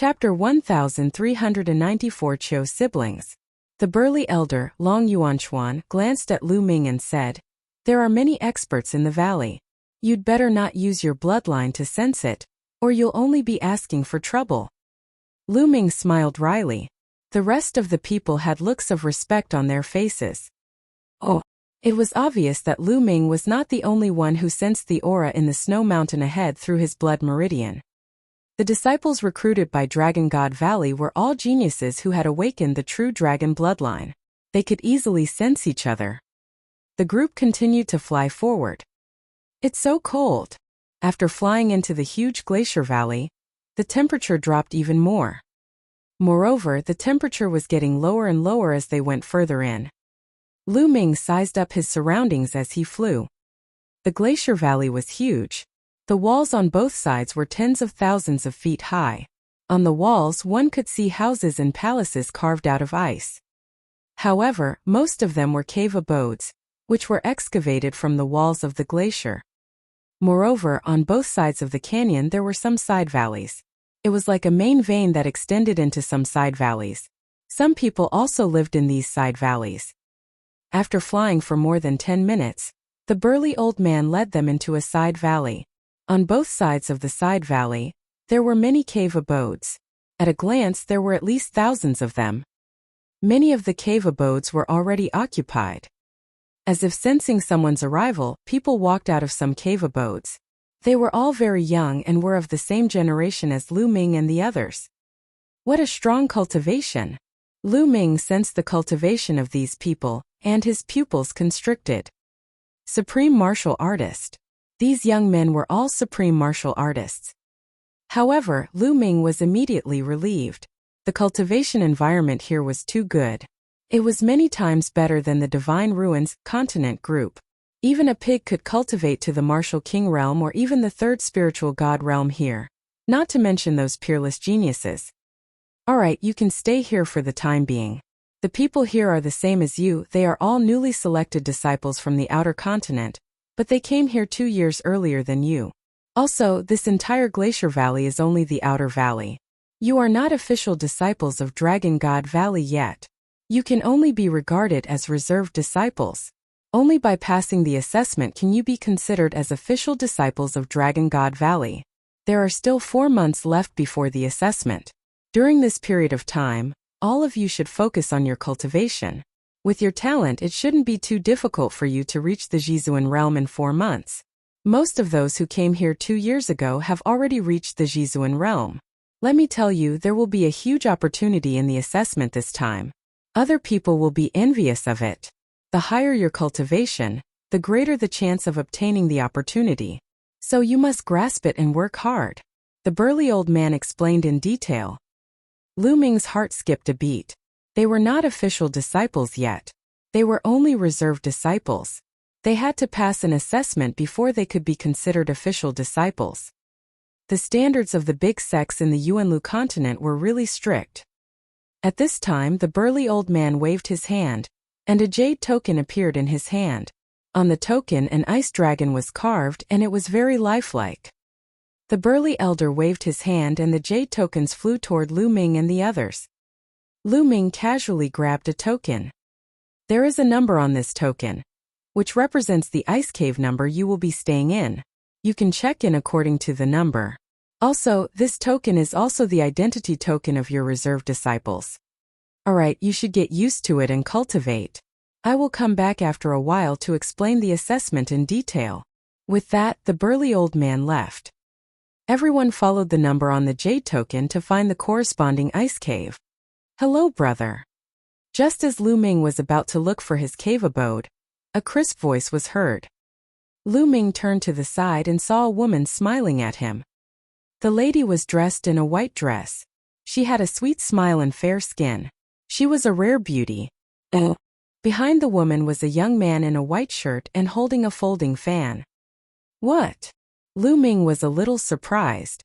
Chapter 1394 Cho Siblings. The burly elder, Long Yuanchuan, glanced at Lu Ming and said, "There are many experts in the valley. You'd better not use your bloodline to sense it, or you'll only be asking for trouble." Lu Ming smiled wryly. The rest of the people had looks of respect on their faces. Oh! It was obvious that Lu Ming was not the only one who sensed the aura in the snow mountain ahead through his blood meridian. The disciples recruited by Dragon God Valley were all geniuses who had awakened the true dragon bloodline. They could easily sense each other. The group continued to fly forward. It's so cold. After flying into the huge glacier valley, the temperature dropped even more. Moreover, the temperature was getting lower and lower as they went further in. Lu Ming sized up his surroundings as he flew. The glacier valley was huge. The walls on both sides were tens of thousands of feet high. On the walls one could see houses and palaces carved out of ice. However, most of them were cave abodes, which were excavated from the walls of the glacier. Moreover, on both sides of the canyon there were some side valleys. It was like a main vein that extended into some side valleys. Some people also lived in these side valleys. After flying for more than 10 minutes, the burly old man led them into a side valley. On both sides of the side valley, there were many cave abodes. At a glance there were at least thousands of them. Many of the cave abodes were already occupied. As if sensing someone's arrival, people walked out of some cave abodes. They were all very young and were of the same generation as Lu Ming and the others. What a strong cultivation! Lu Ming sensed the cultivation of these people, and his pupils constricted. Supreme martial artist. These young men were all supreme martial artists. However, Lu Ming was immediately relieved. The cultivation environment here was too good. It was many times better than the Divine Ruins continent group. Even a pig could cultivate to the martial king realm or even the third spiritual god realm here. Not to mention those peerless geniuses. Alright, you can stay here for the time being. The people here are the same as you, they are all newly selected disciples from the outer continent, but they came here 2 years earlier than you. Also, this entire glacier valley is only the outer valley. You are not official disciples of Dragon God Valley yet. You can only be regarded as reserved disciples. Only by passing the assessment can you be considered as official disciples of Dragon God Valley. There are still 4 months left before the assessment. During this period of time, all of you should focus on your cultivation. With your talent, it shouldn't be too difficult for you to reach the Jizuan realm in 4 months. Most of those who came here 2 years ago have already reached the Jizuan realm. Let me tell you, there will be a huge opportunity in the assessment this time. Other people will be envious of it. The higher your cultivation, the greater the chance of obtaining the opportunity. So you must grasp it and work hard. The burly old man explained in detail. Lu Ming's heart skipped a beat. They were not official disciples yet. They were only reserved disciples. They had to pass an assessment before they could be considered official disciples. The standards of the big sects in the Yuanlu continent were really strict. At this time, the burly old man waved his hand, and a jade token appeared in his hand. On the token, an ice dragon was carved, and it was very lifelike. The burly elder waved his hand and the jade tokens flew toward Lu Ming and the others. Lu Ming casually grabbed a token. There is a number on this token, which represents the ice cave number you will be staying in. You can check in according to the number. Also, this token is also the identity token of your reserve disciples. Alright, you should get used to it and cultivate. I will come back after a while to explain the assessment in detail. With that, the burly old man left. Everyone followed the number on the jade token to find the corresponding ice cave. Hello, brother. Just as Lu Ming was about to look for his cave abode, a crisp voice was heard. Lu Ming turned to the side and saw a woman smiling at him. The lady was dressed in a white dress. She had a sweet smile and fair skin. She was a rare beauty. Behind the woman was a young man in a white shirt and holding a folding fan. What? Lu Ming was a little surprised.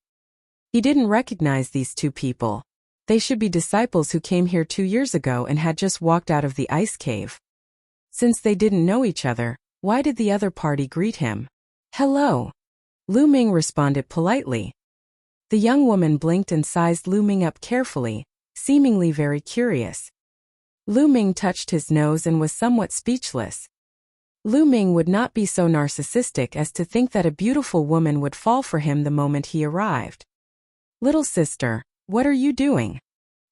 He didn't recognize these two people. They should be disciples who came here 2 years ago and had just walked out of the ice cave. Since they didn't know each other, why did the other party greet him? Hello. Lu Ming responded politely. The young woman blinked and sized Lu Ming up carefully, seemingly very curious. Lu Ming touched his nose and was somewhat speechless. Lu Ming would not be so narcissistic as to think that a beautiful woman would fall for him the moment he arrived. "Little sister, what are you doing?"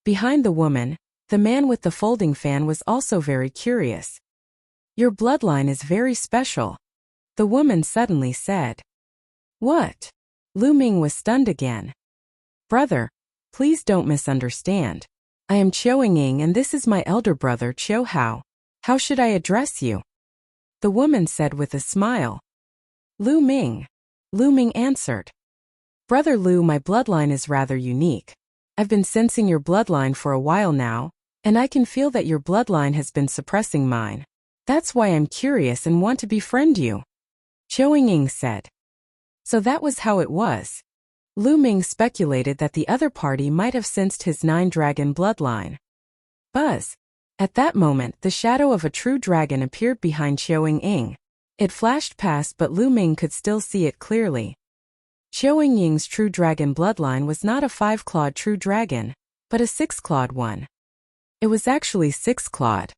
Behind the woman, the man with the folding fan was also very curious. "Your bloodline is very special," the woman suddenly said. "What?" Lu Ming was stunned again. "Brother, please don't misunderstand. I am Chiao Ying and this is my elder brother Chiao Hao. How should I address you?" the woman said with a smile. "Lu Ming," Lu Ming answered. "Brother Lu, my bloodline is rather unique. I've been sensing your bloodline for a while now, and I can feel that your bloodline has been suppressing mine. That's why I'm curious and want to befriend you," Chiao Ying said. So that was how it was. Lu Ming speculated that the other party might have sensed his 9-dragon bloodline. Buzz. At that moment, the shadow of a true dragon appeared behind Chiao Ying. It flashed past, but Lu Ming could still see it clearly. Chiao Ying's true dragon bloodline was not a 5-clawed true dragon, but a 6-clawed one. It was actually 6-clawed.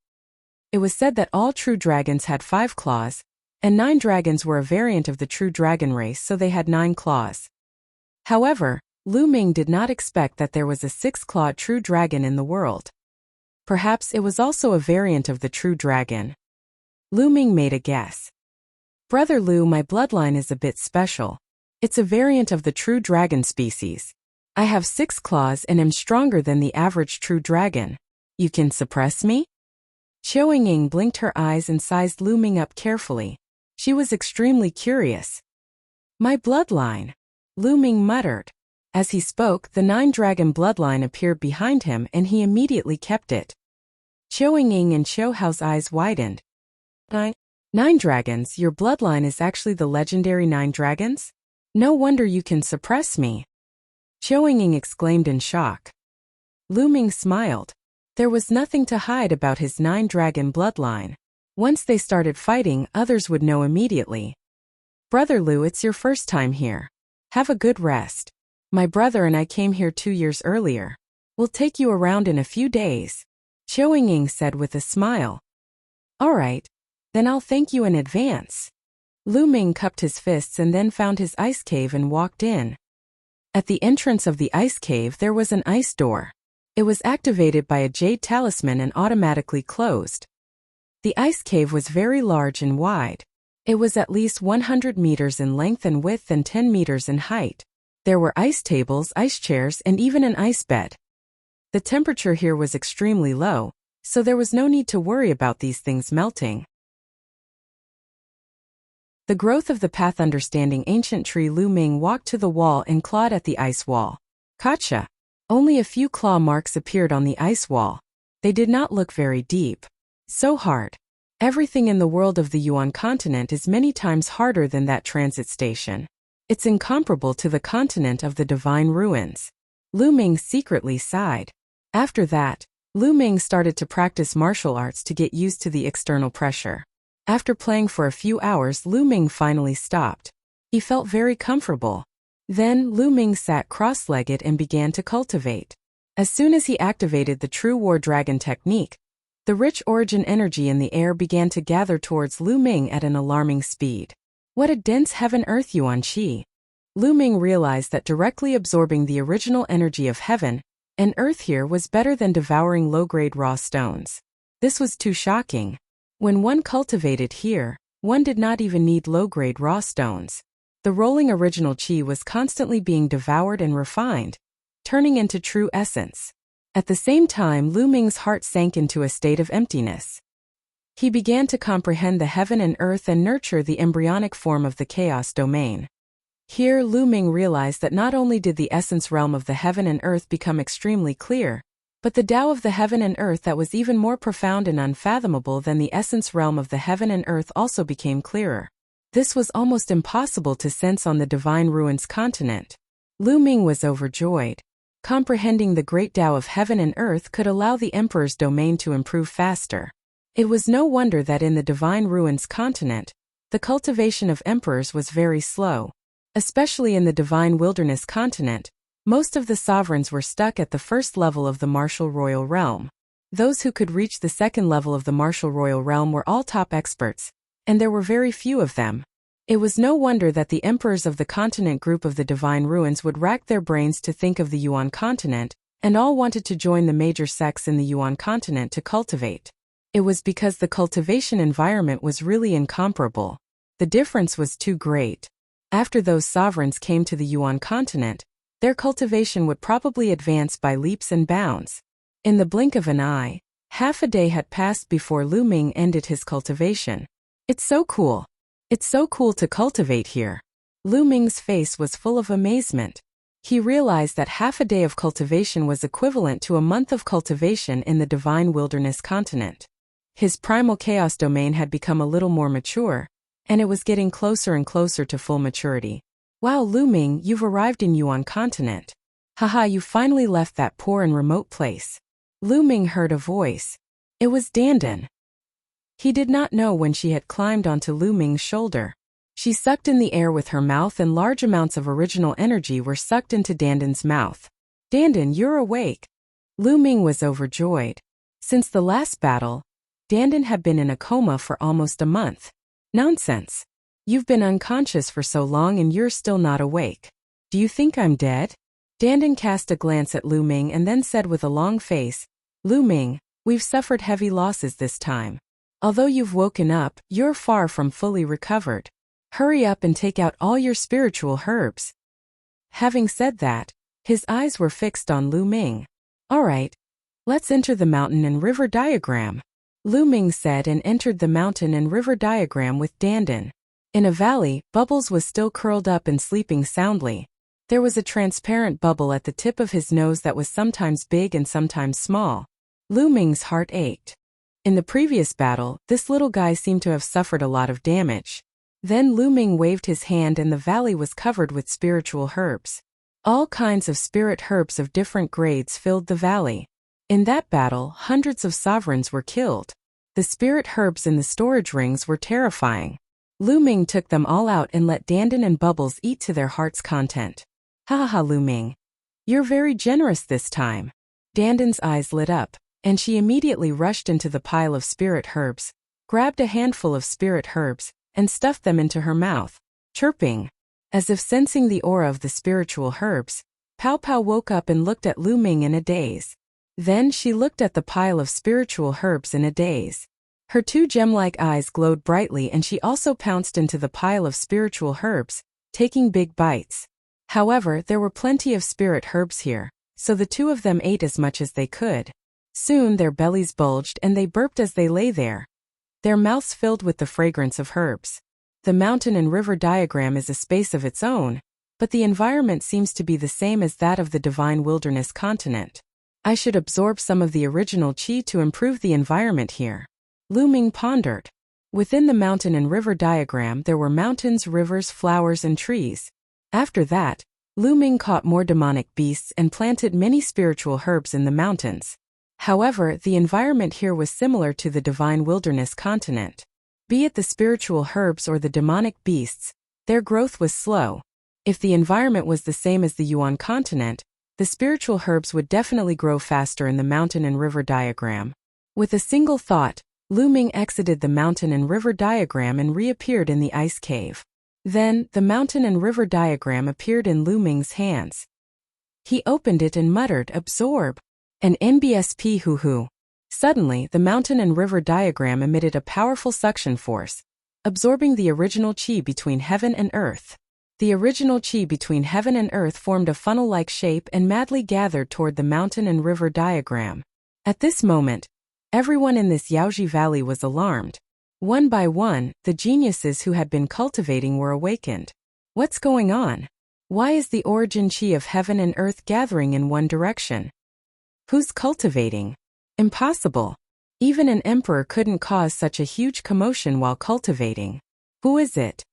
It was said that all true dragons had 5 claws, and 9 dragons were a variant of the true dragon race, so they had 9 claws. However, Lu Ming did not expect that there was a 6-clawed true dragon in the world. Perhaps it was also a variant of the true dragon. Lu Ming made a guess. "Brother Lu, my bloodline is a bit special. It's a variant of the true dragon species. I have 6 claws and am stronger than the average true dragon. You can suppress me?" Chiao Ying blinked her eyes and sized Lu Ming up carefully. She was extremely curious. "My bloodline," Lu Ming muttered. As he spoke, the 9-dragon bloodline appeared behind him and he immediately kept it. Chiao Ying and Chiao Hao's eyes widened. Nine dragons, your bloodline is actually the legendary 9 dragons? No wonder you can suppress me," Chiao Ying exclaimed in shock. Lu Ming smiled. There was nothing to hide about his 9-dragon bloodline. Once they started fighting, others would know immediately. "Brother Lu, it's your first time here. Have a good rest. My brother and I came here 2 years earlier. We'll take you around in a few days," Chiao Ying said with a smile. "All right, then I'll thank you in advance." Lu Ming cupped his fists and then found his ice cave and walked in. At the entrance of the ice cave there was an ice door. It was activated by a jade talisman and automatically closed. The ice cave was very large and wide. It was at least 100 meters in length and width and 10 meters in height. There were ice tables, ice chairs, and even an ice bed. The temperature here was extremely low, so there was no need to worry about these things melting. The growth of the path understanding ancient tree. Lu Ming walked to the wall and clawed at the ice wall. Gotcha! Only a few claw marks appeared on the ice wall. They did not look very deep. So hard. Everything in the world of the Yuan continent is many times harder than that transit station. It's incomparable to the continent of the divine ruins. Lu Ming secretly sighed. After that, Lu Ming started to practice martial arts to get used to the external pressure. After playing for a few hours, Lu Ming finally stopped. He felt very comfortable. Then, Lu Ming sat cross-legged and began to cultivate. As soon as he activated the true war dragon technique, the rich origin energy in the air began to gather towards Lu Ming at an alarming speed. What a dense heaven-earth yuan qi! Lu Ming realized that directly absorbing the original energy of heaven and earth here was better than devouring low-grade raw stones. This was too shocking. When one cultivated here, one did not even need low-grade raw stones. The rolling original qi was constantly being devoured and refined, turning into true essence. At the same time, Lu Ming's heart sank into a state of emptiness. He began to comprehend the heaven and earth and nurture the embryonic form of the chaos domain. Here, Lu Ming realized that not only did the essence realm of the heaven and earth become extremely clear, but the Tao of the heaven and earth that was even more profound and unfathomable than the essence realm of the heaven and earth also became clearer. This was almost impossible to sense on the divine ruins continent. Lu Ming was overjoyed. Comprehending the great Tao of heaven and earth could allow the emperor's domain to improve faster. It was no wonder that in the divine ruins continent, the cultivation of emperors was very slow. Especially in the divine wilderness continent, Most of the sovereigns were stuck at the first level of the martial royal realm. Those who could reach the second level of the martial royal realm were all top experts, and there were very few of them. It was no wonder that the emperors of the continent group of the Divine Ruins would rack their brains to think of the Yuan continent, and all wanted to join the major sects in the Yuan continent to cultivate. It was because the cultivation environment was really incomparable. The difference was too great. After those sovereigns came to the Yuan continent, their cultivation would probably advance by leaps and bounds. In the blink of an eye, half a day had passed before Lu Ming ended his cultivation. It's so cool. It's so cool to cultivate here. Lu Ming's face was full of amazement. He realized that half a day of cultivation was equivalent to a month of cultivation in the Divine Wilderness continent. His primal chaos domain had become a little more mature, and it was getting closer and closer to full maturity. Wow, Lu Ming, you've arrived in Yuan continent. Haha, you finally left that poor and remote place. Lu Ming heard a voice. It was Dandan. He did not know when she had climbed onto Lu Ming's shoulder. She sucked in the air with her mouth and large amounts of original energy were sucked into Dandan's mouth. Dandan, you're awake. Lu Ming was overjoyed. Since the last battle, Dandan had been in a coma for almost a month. Nonsense. You've been unconscious for so long and you're still not awake. Do you think I'm dead? Dandan cast a glance at Lu Ming and then said with a long face, Lu Ming, we've suffered heavy losses this time. Although you've woken up, you're far from fully recovered. Hurry up and take out all your spiritual herbs. Having said that, his eyes were fixed on Lu Ming. All right. Let's enter the mountain and river diagram. Lu Ming said and entered the mountain and river diagram with Dandan. In a valley, Bubbles was still curled up and sleeping soundly. There was a transparent bubble at the tip of his nose that was sometimes big and sometimes small. Lu Ming's heart ached. In the previous battle, this little guy seemed to have suffered a lot of damage. Then Lu Ming waved his hand and the valley was covered with spiritual herbs. All kinds of spirit herbs of different grades filled the valley. In that battle, hundreds of sovereigns were killed. The spirit herbs in the storage rings were terrifying. Lu Ming took them all out and let Dandan and Bubbles eat to their heart's content. Ha ha, Lu Ming. You're very generous this time. Dandan's eyes lit up, and she immediately rushed into the pile of spirit herbs, grabbed a handful of spirit herbs, and stuffed them into her mouth, chirping. As if sensing the aura of the spiritual herbs, Pow Pow woke up and looked at Lu Ming in a daze. Then she looked at the pile of spiritual herbs in a daze. Her two gem-like eyes glowed brightly and she also pounced into the pile of spiritual herbs, taking big bites. However, there were plenty of spirit herbs here, so the two of them ate as much as they could. Soon their bellies bulged and they burped as they lay there, their mouths filled with the fragrance of herbs. The mountain and river diagram is a space of its own, but the environment seems to be the same as that of the Divine Wilderness continent. I should absorb some of the original chi to improve the environment here. Lu Ming pondered. Within the mountain and river diagram there were mountains, rivers, flowers, and trees. After that, Lu Ming caught more demonic beasts and planted many spiritual herbs in the mountains. However, the environment here was similar to the Divine Wilderness continent. Be it the spiritual herbs or the demonic beasts, their growth was slow. If the environment was the same as the Yuan continent, the spiritual herbs would definitely grow faster in the mountain and river diagram. With a single thought, Lu Ming exited the mountain and river diagram and reappeared in the ice cave. Then, the mountain and river diagram appeared in Lu Ming's hands. He opened it and muttered, "Absorb." An NBSP hoo-hoo. Suddenly, the mountain and river diagram emitted a powerful suction force, absorbing the original chi between heaven and earth. The original chi between heaven and earth formed a funnel-like shape and madly gathered toward the mountain and river diagram. At this moment, everyone in this Yaoji Valley was alarmed. One by one, the geniuses who had been cultivating were awakened. What's going on? Why is the origin chi of heaven and earth gathering in one direction? Who's cultivating? Impossible. Even an emperor couldn't cause such a huge commotion while cultivating. Who is it?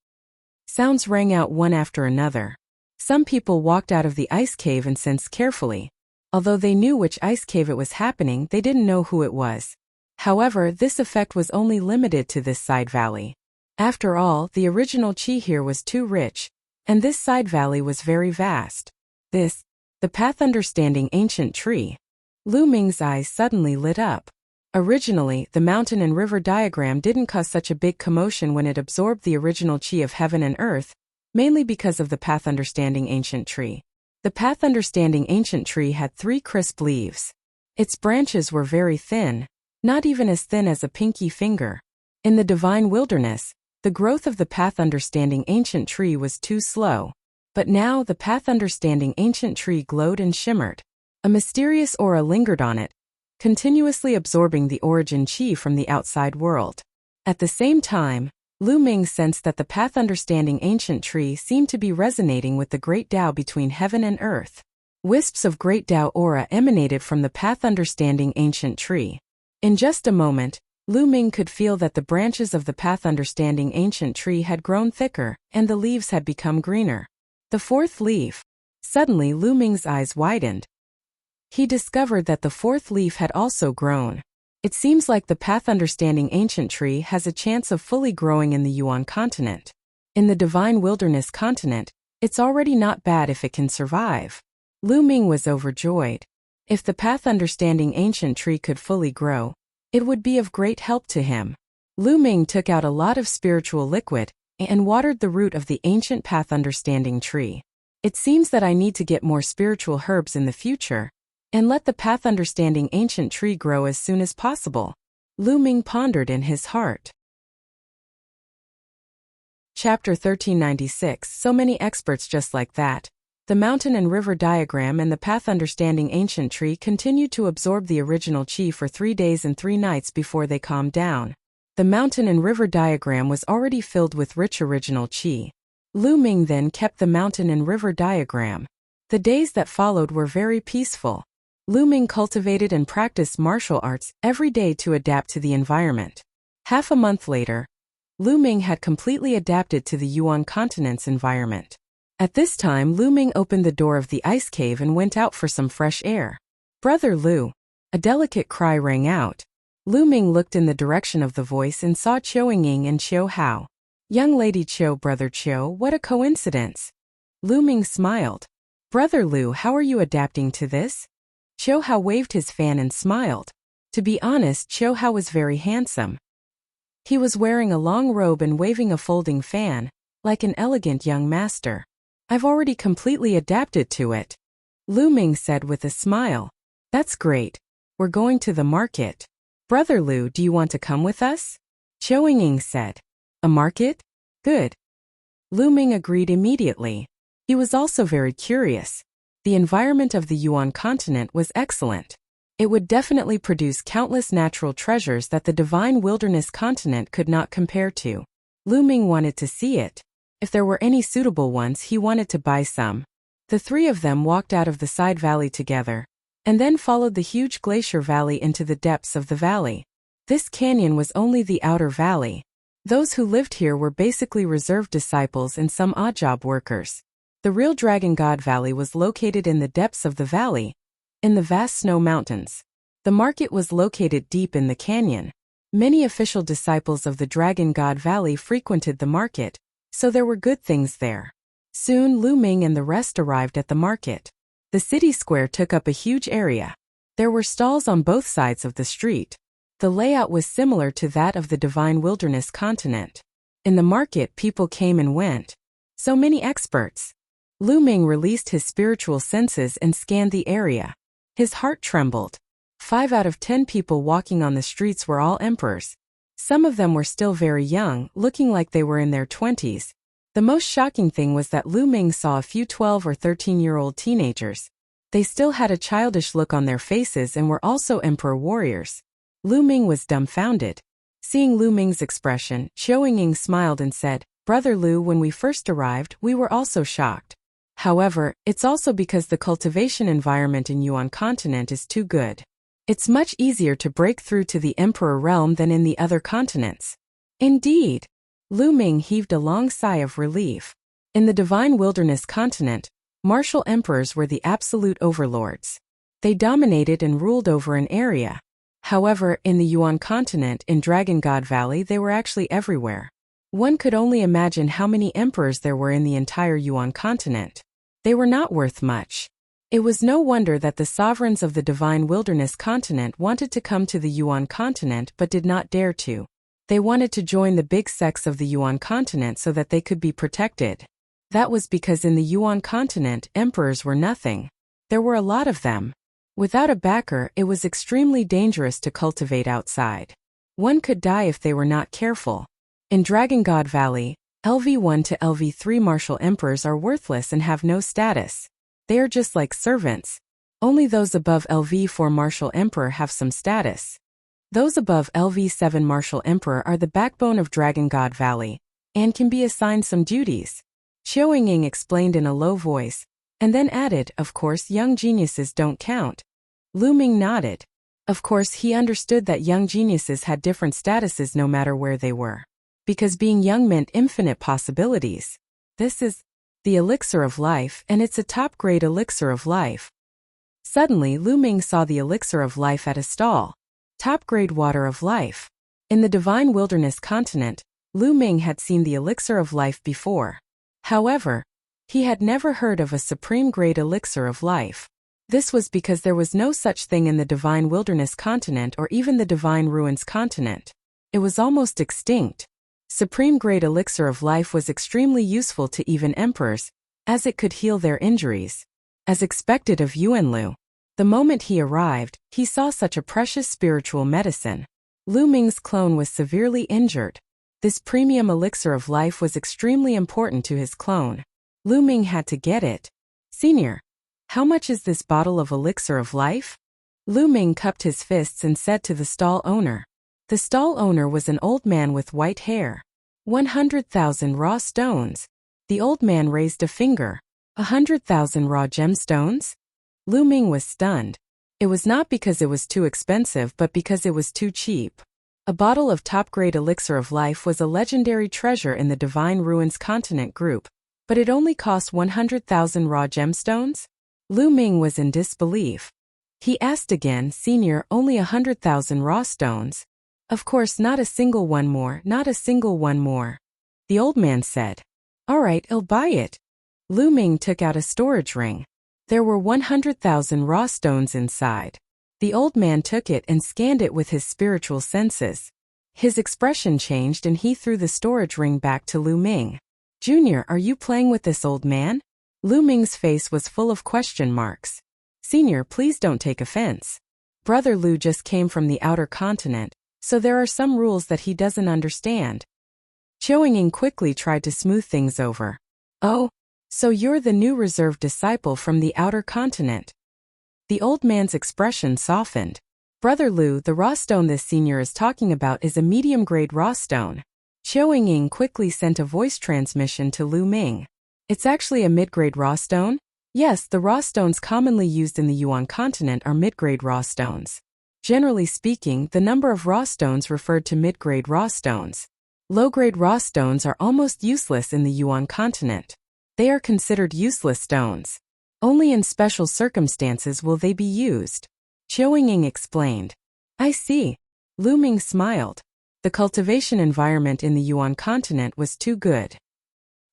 Sounds rang out one after another. Some people walked out of the ice cave and sensed carefully. Although they knew which ice cave it was happening, they didn't know who it was. However, this effect was only limited to this side valley. After all, the original chi here was too rich, and this side valley was very vast. This The path understanding ancient tree. Lu Ming's eyes suddenly lit up. Originally, the mountain and river diagram didn't cause such a big commotion when it absorbed the original chi of heaven and earth, mainly because of the path understanding ancient tree. The path understanding ancient tree had 3 crisp leaves. Its branches were very thin, not even as thin as a pinky finger. In the divine wilderness, the growth of the path understanding ancient tree was too slow. But now the path understanding ancient tree glowed and shimmered. A mysterious aura lingered on it, continuously absorbing the origin chi from the outside world. At the same time, Lu Ming sensed that the path understanding ancient tree seemed to be resonating with the great Tao between heaven and earth. Wisps of great Tao aura emanated from the path understanding ancient tree. In just a moment, Lu Ming could feel that the branches of the path understanding ancient tree had grown thicker, and the leaves had become greener. The 4th leaf. Suddenly Lu Ming's eyes widened. He discovered that the 4th leaf had also grown. It seems like the path understanding ancient tree has a chance of fully growing in the Yuan continent. In the divine wilderness continent, it's already not bad if it can survive. Lu Ming was overjoyed. If the path understanding ancient tree could fully grow, it would be of great help to him. Lu Ming took out a lot of spiritual liquid and watered the root of the ancient path understanding tree. It seems that I need to get more spiritual herbs in the future, and let the path understanding ancient tree grow as soon as possible. Lu Ming pondered in his heart. Chapter 1396. So many experts just like that. The mountain and river diagram and the path understanding ancient tree continued to absorb the original chi for 3 days and 3 nights before they calmed down. The mountain and river diagram was already filled with rich original chi. Lu Ming then kept the mountain and river diagram. The days that followed were very peaceful. Lu Ming cultivated and practiced martial arts every day to adapt to the environment. Half a month later, Lu Ming had completely adapted to the Yuan continent's environment. At this time, Lu Ming opened the door of the ice cave and went out for some fresh air. "Brother Lu!" A delicate cry rang out. Lu Ming looked in the direction of the voice and saw Qiu Ying and Qiu Hao. "Young lady Qiu, brother Qiu, what a coincidence!" Lu Ming smiled. "Brother Lu, how are you adapting to this?" Qiu Hao waved his fan and smiled. To be honest, Qiu Hao was very handsome. He was wearing a long robe and waving a folding fan, like an elegant young master. "I've already completely adapted to it," Lu Ming said with a smile. "That's great. We're going to the market. Brother Lu, do you want to come with us?" Qiu Ying said. "A market? Good." Lu Ming agreed immediately. He was also very curious. The environment of the Yuan continent was excellent. It would definitely produce countless natural treasures that the divine wilderness continent could not compare to. Lu Ming wanted to see it. If there were any suitable ones, he wanted to buy some. The 3 of them walked out of the side valley together, and then followed the huge glacier valley into the depths of the valley. This canyon was only the outer valley. Those who lived here were basically reserved disciples and some odd job workers. The real Dragon God Valley was located in the depths of the valley, in the vast snow mountains. The market was located deep in the canyon. Many official disciples of the Dragon God Valley frequented the market, so there were good things there. Soon Lu Ming and the rest arrived at the market. The city square took up a huge area. There were stalls on both sides of the street. The layout was similar to that of the divine wilderness continent. In the market, people came and went. So many experts. Lu Ming released his spiritual senses and scanned the area. His heart trembled. 5 out of 10 people walking on the streets were all emperors. Some of them were still very young, looking like they were in their 20s. The most shocking thing was that Lu Ming saw a few 12 or 13-year-old teenagers. They still had a childish look on their faces and were also emperor warriors. Lu Ming was dumbfounded. Seeing Lu Ming's expression, Qiu Ying smiled and said, "Brother Lu, when we first arrived, we were also shocked. However, it's also because the cultivation environment in Yuan continent is too good. It's much easier to break through to the emperor realm than in the other continents." Indeed. Lu Ming heaved a long sigh of relief. In the divine wilderness continent, martial emperors were the absolute overlords. They dominated and ruled over an area. However, in the Yuan continent, in Dragon God Valley, they were actually everywhere. One could only imagine how many emperors there were in the entire Yuan continent. They were not worth much. It was no wonder that the sovereigns of the divine wilderness continent wanted to come to the Yuan continent but did not dare to. They wanted to join the big sects of the Yuan continent so that they could be protected. That was because in the Yuan continent, emperors were nothing. There were a lot of them. Without a backer, it was extremely dangerous to cultivate outside. One could die if they were not careful. In Dragon God Valley, LV1 to LV3 martial emperors are worthless and have no status. They are just like servants. Only those above LV4 martial emperor have some status. Those above LV7 martial emperor are the backbone of Dragon God Valley, and can be assigned some duties. Xiao Ying explained in a low voice, and then added, of course young geniuses don't count. Lu Ming nodded. Of course he understood that young geniuses had different statuses no matter where they were. Because being young meant infinite possibilities. This is the elixir of life, and it's a top-grade elixir of life. Suddenly Lu Ming saw the elixir of life at a stall. Top-grade water of life. In the divine wilderness continent, Lu Ming had seen the elixir of life before. However, he had never heard of a supreme-grade elixir of life. This was because there was no such thing in the divine wilderness continent or even the divine ruins continent. It was almost extinct. Supreme-grade elixir of life was extremely useful to even emperors, as it could heal their injuries. As expected of Yuanlu, the moment he arrived, he saw such a precious spiritual medicine. Lu Ming's clone was severely injured. This premium elixir of life was extremely important to his clone. Lu Ming had to get it. Senior, how much is this bottle of elixir of life? Lu Ming cupped his fists and said to the stall owner. The stall owner was an old man with white hair. 100,000 raw stones. The old man raised a finger. 100,000 raw gemstones? Lu Ming was stunned. It was not because it was too expensive but because it was too cheap. A bottle of top-grade elixir of life was a legendary treasure in the Divine Ruins Continent group, but it only cost 100,000 raw gemstones? Lu Ming was in disbelief. He asked again, Senior, only 100,000 raw stones? Of course, not a single one more, not a single one more. The old man said. All right, I'll buy it. Lu Ming took out a storage ring. There were 100,000 raw stones inside. The old man took it and scanned it with his spiritual senses. His expression changed and he threw the storage ring back to Lu Ming. Junior, are you playing with this old man? Lu Ming's face was full of question marks. Senior, please don't take offense. Brother Lu just came from the outer continent, so there are some rules that he doesn't understand. Xiao Ying quickly tried to smooth things over. Oh, so you're the new reserve disciple from the outer continent. The old man's expression softened. Brother Lu, the raw stone this senior is talking about is a medium-grade raw stone. Xiao Ying quickly sent a voice transmission to Lu Ming. It's actually a mid-grade raw stone? Yes, the raw stones commonly used in the Yuan continent are mid-grade raw stones. Generally speaking, the number of raw stones referred to mid-grade raw stones. Low-grade raw stones are almost useless in the Yuan continent. They are considered useless stones. Only in special circumstances will they be used. Xiao Ying explained. I see. Lu Ming smiled. The cultivation environment in the Yuan continent was too good.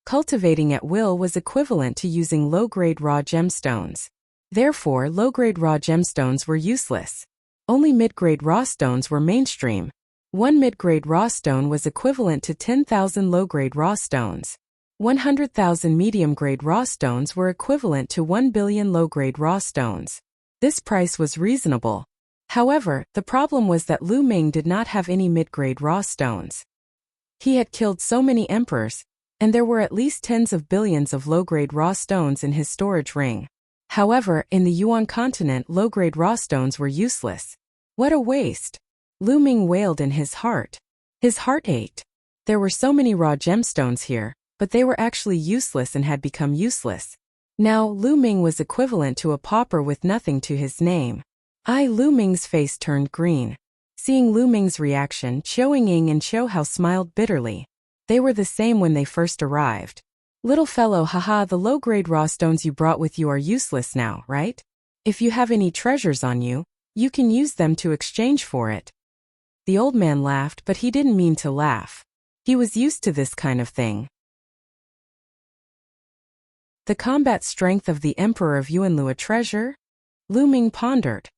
Cultivating at will was equivalent to using low-grade raw gemstones. Therefore, low-grade raw gemstones were useless. Only mid-grade raw stones were mainstream. One mid-grade raw stone was equivalent to 10,000 low-grade raw stones. 100,000 medium-grade raw stones were equivalent to 1 billion low-grade raw stones. This price was reasonable. However, the problem was that Lu Ming did not have any mid-grade raw stones. He had killed so many emperors, and there were at least tens of billions of low-grade raw stones in his storage ring. However, in the Yuan continent, low-grade raw stones were useless. What a waste! Lu Ming wailed in his heart. His heart ached. There were so many raw gemstones here, but they were actually useless and had become useless. Now, Lu Ming was equivalent to a pauper with nothing to his name. Lu Ming's face turned green. Seeing Lu Ming's reaction, Xiao Ying and Xiao Hao smiled bitterly. They were the same when they first arrived. Little fellow, haha, the low-grade raw stones you brought with you are useless now, right? If you have any treasures on you, you can use them to exchange for it. The old man laughed, but he didn't mean to laugh. He was used to this kind of thing. The combat strength of the Emperor of Yuanlu a treasure? Lu Ming pondered.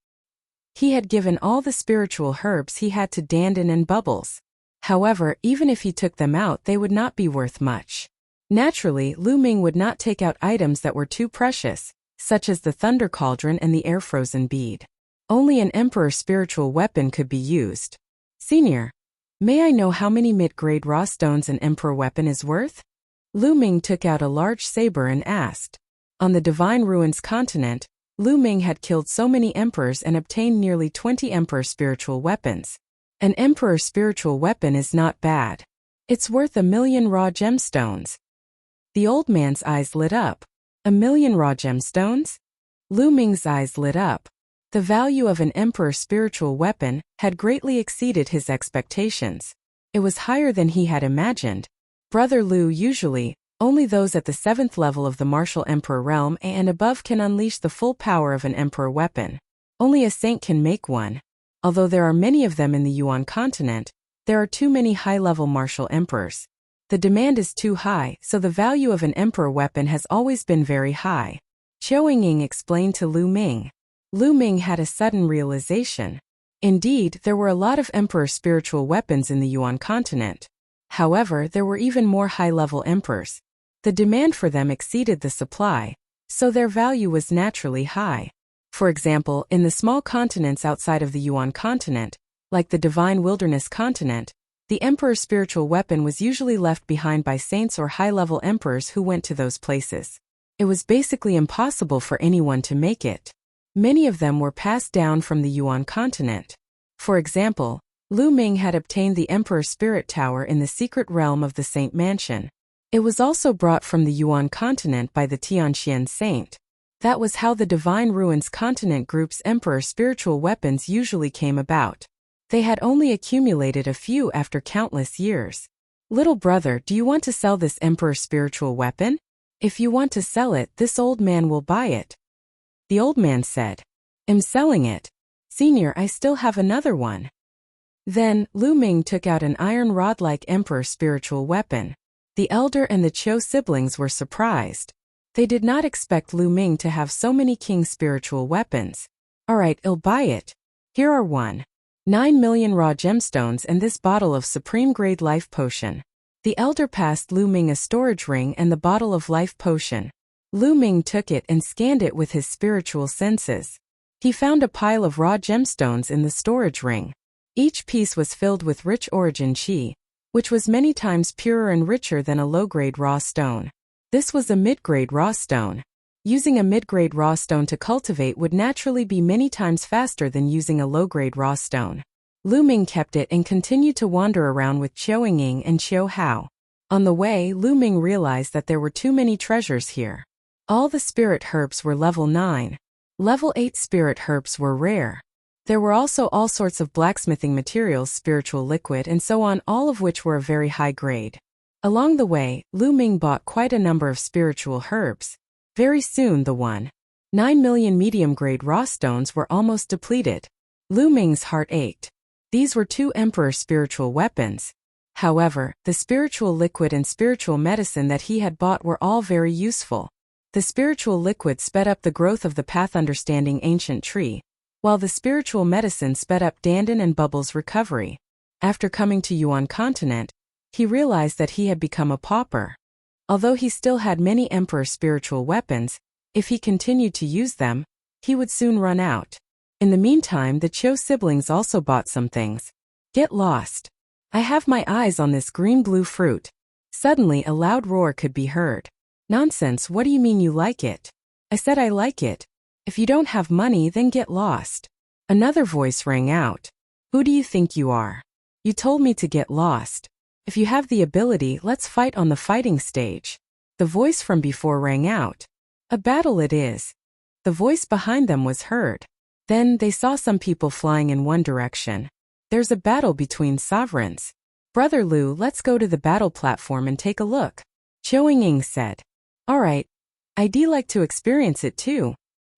He had given all the spiritual herbs he had to Dandan and Bubbles. However, even if he took them out, they would not be worth much. Naturally, Lu Ming would not take out items that were too precious, such as the Thunder Cauldron and the Air-Frozen Bead. Only an Emperor spiritual weapon could be used. Senior, may I know how many mid-grade raw stones an Emperor weapon is worth? Lu Ming took out a large saber and asked. On the Divine Ruins continent, Lu Ming had killed so many emperors and obtained nearly 20 Emperor spiritual weapons. An Emperor spiritual weapon is not bad. It's worth 1,000,000 raw gemstones. The old man's eyes lit up. 1,000,000 raw gemstones? Lu Ming's eyes lit up. The value of an Emperor spiritual weapon had greatly exceeded his expectations. It was higher than he had imagined. Brother Lu, usually, only those at the 7th level of the martial Emperor realm and above can unleash the full power of an Emperor weapon. Only a saint can make one. Although there are many of them in the Yuan continent, there are too many high-level martial emperors. The demand is too high, so the value of an Emperor weapon has always been very high. Qiao Ying explained to Lu Ming. Lu Ming had a sudden realization. Indeed, there were a lot of Emperor spiritual weapons in the Yuan continent. However, there were even more high-level emperors. The demand for them exceeded the supply, so their value was naturally high. For example, in the small continents outside of the Yuan continent, like the Divine Wilderness continent, the Emperor's spiritual weapon was usually left behind by saints or high-level emperors who went to those places. It was basically impossible for anyone to make it. Many of them were passed down from the Yuan continent. For example, Lu Ming had obtained the Emperor's Spirit Tower in the secret realm of the Saint Mansion. It was also brought from the Yuan continent by the Tianxian Saint. That was how the Divine Ruins Continent Group's Emperor spiritual weapons usually came about. They had only accumulated a few after countless years. Little brother, do you want to sell this Emperor spiritual weapon? If you want to sell it, this old man will buy it. The old man said, I'm selling it. Senior, I still have another one. Then, Lu Ming took out an iron rod-like Emperor spiritual weapon. The elder and the Qiu siblings were surprised. They did not expect Lu Ming to have so many king spiritual weapons. Alright, I'll buy it. Here are 9,000,000 raw gemstones and this bottle of supreme-grade life potion. The elder passed Lu Ming a storage ring and the bottle of life potion. Lu Ming took it and scanned it with his spiritual senses. He found a pile of raw gemstones in the storage ring. Each piece was filled with rich origin qi, which was many times purer and richer than a low-grade raw stone. This was a mid-grade raw stone. Using a mid-grade raw stone to cultivate would naturally be many times faster than using a low-grade raw stone. Lu Ming kept it and continued to wander around with Qiao Ying and Qiao Hao. On the way, Lu Ming realized that there were too many treasures here. All the spirit herbs were level 9. Level 8 spirit herbs were rare. There were also all sorts of blacksmithing materials, spiritual liquid and so on, all of which were of very high grade. Along the way, Lu Ming bought quite a number of spiritual herbs. Very soon the 9,000,000 medium-grade raw stones were almost depleted. Lu Ming's heart ached. These were 2 Emperor spiritual weapons. However, the spiritual liquid and spiritual medicine that he had bought were all very useful. The spiritual liquid sped up the growth of the path understanding ancient tree, while the spiritual medicine sped up Dandan and Bubbles' recovery. After coming to Yuan continent, he realized that he had become a pauper. Although he still had many Emperor spiritual weapons, if he continued to use them, he would soon run out. In the meantime, the Qiu siblings also bought some things. Get lost. I have my eyes on this green-blue fruit. Suddenly a loud roar could be heard. Nonsense, what do you mean you like it? I said I like it. If you don't have money, then get lost. Another voice rang out. Who do you think you are? You told me to get lost. If you have the ability, let's fight on the fighting stage. The voice from before rang out. A battle it is. The voice behind them was heard. Then they saw some people flying in one direction. There's a battle between sovereigns. Brother Lu, let's go to the battle platform and take a look. Qiao Ying said. Alright. I'd like to experience it too.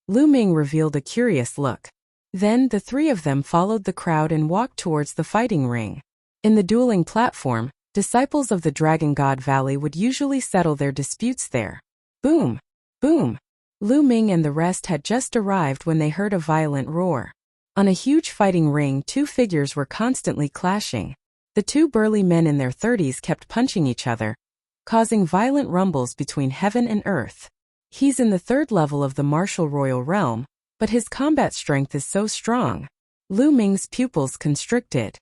Lu Ming revealed a curious look. Then the 3 of them followed the crowd and walked towards the fighting ring. In the dueling platform, disciples of the Dragon God Valley would usually settle their disputes there. Boom! Boom! Lu Ming and the rest had just arrived when they heard a violent roar. On a huge fighting ring, two figures were constantly clashing. The two burly men in their 30s kept punching each other, causing violent rumbles between heaven and earth. He's in the 3rd level of the martial royal realm, but his combat strength is so strong. Lu Ming's pupils constricted.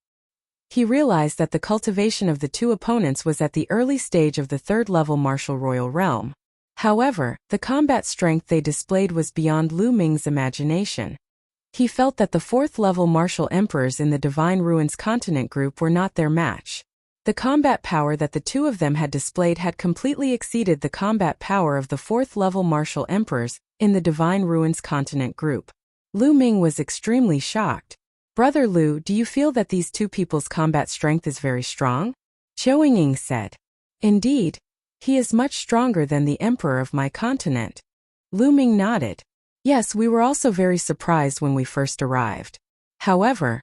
He realized that the cultivation of the two opponents was at the early stage of the 3rd level martial royal realm. However, the combat strength they displayed was beyond Lu Ming's imagination. He felt that the 4th level martial emperors in the Divine Ruins continent group were not their match. The combat power that the two of them had displayed had completely exceeded the combat power of the 4th level martial emperors in the Divine Ruins continent group. Lu Ming was extremely shocked. Brother Lu, do you feel that these two people's combat strength is very strong? Zhou Ying said. Indeed. He is much stronger than the emperor of my continent. Lu Ming nodded. Yes, we were also very surprised when we first arrived. However,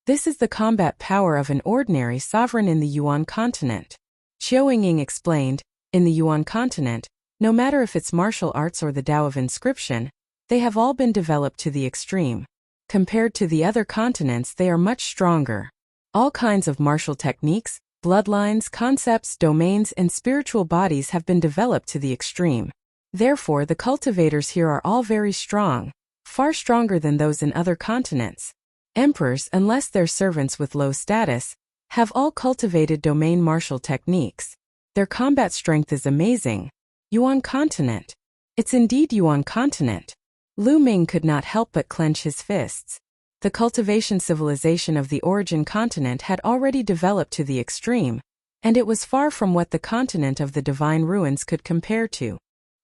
this is the combat power of an ordinary sovereign in the Yuan continent. Zhou Ying explained, in the Yuan continent, no matter if it's martial arts or the Tao of inscription, they have all been developed to the extreme. Compared to the other continents, they are much stronger. All kinds of martial techniques, bloodlines, concepts, domains, and spiritual bodies have been developed to the extreme. Therefore, the cultivators here are all very strong, far stronger than those in other continents. Emperors, unless they're servants with low status, have all cultivated domain martial techniques. Their combat strength is amazing. Yuan continent. It's indeed Yuan continent. Lu Ming could not help but clench his fists. The cultivation civilization of the origin continent had already developed to the extreme, and it was far from what the continent of the Divine Ruins could compare to.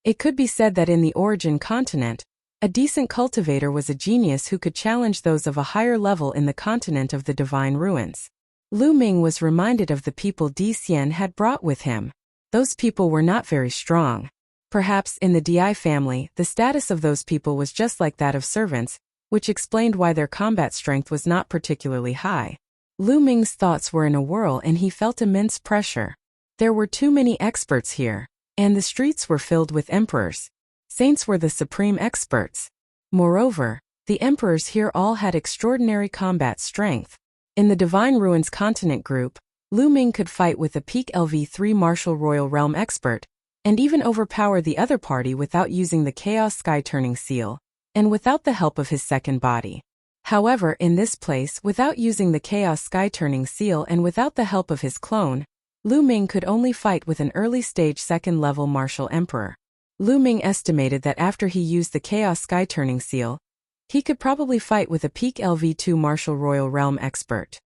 It could be said that in the origin continent, a decent cultivator was a genius who could challenge those of a higher level in the continent of the Divine Ruins. Lu Ming was reminded of the people Di Xian had brought with him. Those people were not very strong. Perhaps in the Di family, the status of those people was just like that of servants, which explained why their combat strength was not particularly high. Lu Ming's thoughts were in a whirl and he felt immense pressure. There were too many experts here, and the streets were filled with emperors. Saints were the supreme experts. Moreover, the emperors here all had extraordinary combat strength. In the Divine Ruins continent group, Lu Ming could fight with a peak LV3 martial royal realm expert, and even overpower the other party without using the Chaos Sky Turning Seal, and without the help of his second body. However, in this place, without using the Chaos Sky Turning Seal and without the help of his clone, Lu Ming could only fight with an early-stage second-level martial emperor. Lu Ming estimated that after he used the Chaos Sky Turning Seal, he could probably fight with a peak LV2 martial royal realm expert.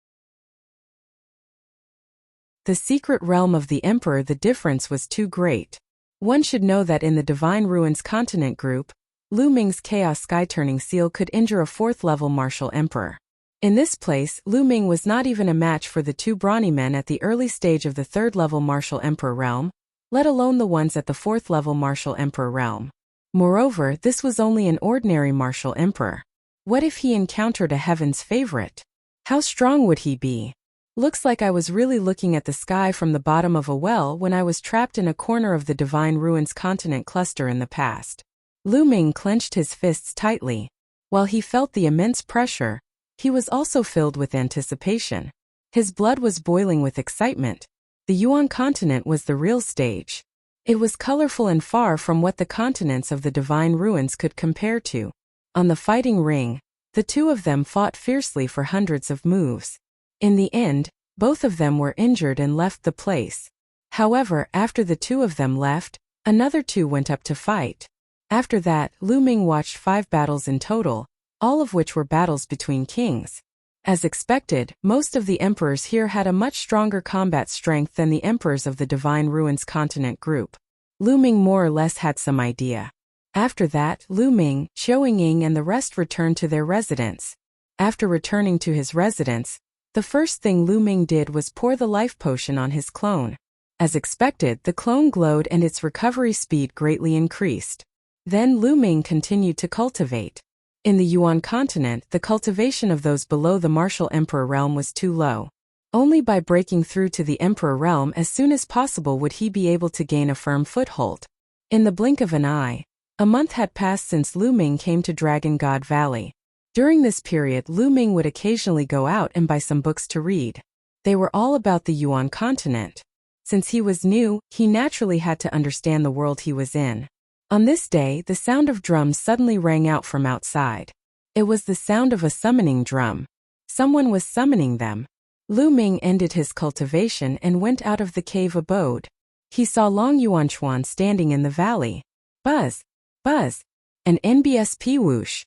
The secret realm of the emperor, the difference was too great. One should know that in the Divine Ruins continent group, Lu Ming's Chaos Sky Turning Seal could injure a 4th-level martial emperor. In this place, Lu Ming was not even a match for the two brawny men at the early stage of the 3rd-level martial emperor realm, let alone the ones at the 4th-level martial emperor realm. Moreover, this was only an ordinary martial emperor. What if he encountered a heaven's favorite? How strong would he be? Looks like I was really looking at the sky from the bottom of a well when I was trapped in a corner of the Divine Ruins continent cluster in the past. Lu Ming clenched his fists tightly. While he felt the immense pressure, he was also filled with anticipation. His blood was boiling with excitement. The Yuan continent was the real stage. It was colorful and far from what the continents of the Divine Ruins could compare to. On the fighting ring, the two of them fought fiercely for hundreds of moves. In the end, both of them were injured and left the place. However, after the two of them left, another two went up to fight. After that, Lu Ming watched 5 battles in total, all of which were battles between kings. As expected, most of the emperors here had a much stronger combat strength than the emperors of the Divine Ruins continent group. Lu Ming more or less had some idea. After that, Lu Ming, Zhou Ying and the rest returned to their residence. After returning to his residence, the first thing Lu Ming did was pour the life potion on his clone. As expected, the clone glowed and its recovery speed greatly increased. Then Lu Ming continued to cultivate. In the Yuan continent, the cultivation of those below the martial emperor realm was too low. Only by breaking through to the emperor realm as soon as possible would he be able to gain a firm foothold. In the blink of an eye, A month had passed since Lu Ming came to Dragon God Valley. During this period, Lu Ming would occasionally go out and buy some books to read. They were all about the Yuan continent. Since he was new, he naturally had to understand the world he was in. On this day, the sound of drums suddenly rang out from outside. It was the sound of a summoning drum. Someone was summoning them. Lu Ming ended his cultivation and went out of the cave abode. He saw Long Yuanchuan standing in the valley. Buzz, buzz, and NBSP whoosh.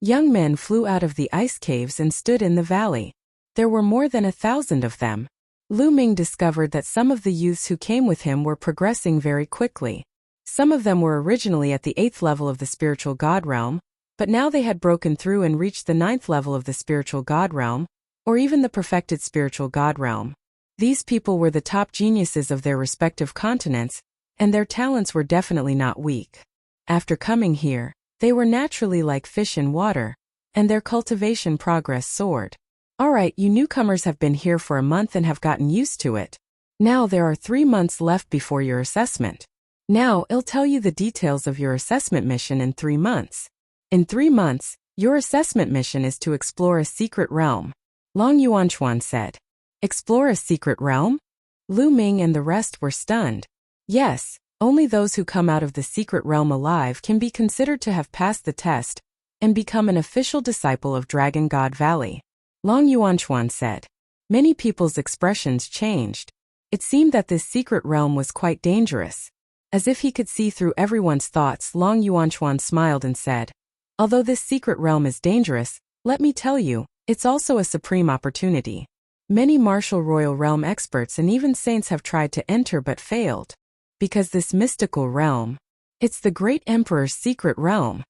Young men flew out of the ice caves and stood in the valley. There were more than 1,000 of them. Lu Ming discovered that some of the youths who came with him were progressing very quickly. Some of them were originally at the 8th level of the spiritual god realm, but now they had broken through and reached the 9th level of the spiritual god realm, or even the perfected spiritual god realm. These people were the top geniuses of their respective continents, and their talents were definitely not weak. After coming here, they were naturally like fish in water, and their cultivation progress soared. Alright, you newcomers have been here for a month and have gotten used to it. Now there are 3 months left before your assessment. Now I'll tell you the details of your assessment mission in 3 months. In 3 months, your assessment mission is to explore a secret realm. Long Yuanchuan said. Explore a secret realm? Lu Ming and the rest were stunned. Yes, only those who come out of the secret realm alive can be considered to have passed the test and become an official disciple of Dragon God Valley. Long Yuanchuan said. Many people's expressions changed. It seemed that this secret realm was quite dangerous. As if he could see through everyone's thoughts, Long Yuanchuan smiled and said, although this secret realm is dangerous, let me tell you, it's also a supreme opportunity. Many martial royal realm experts and even saints have tried to enter but failed. Because this mystical realm, it's the great emperor's secret realm.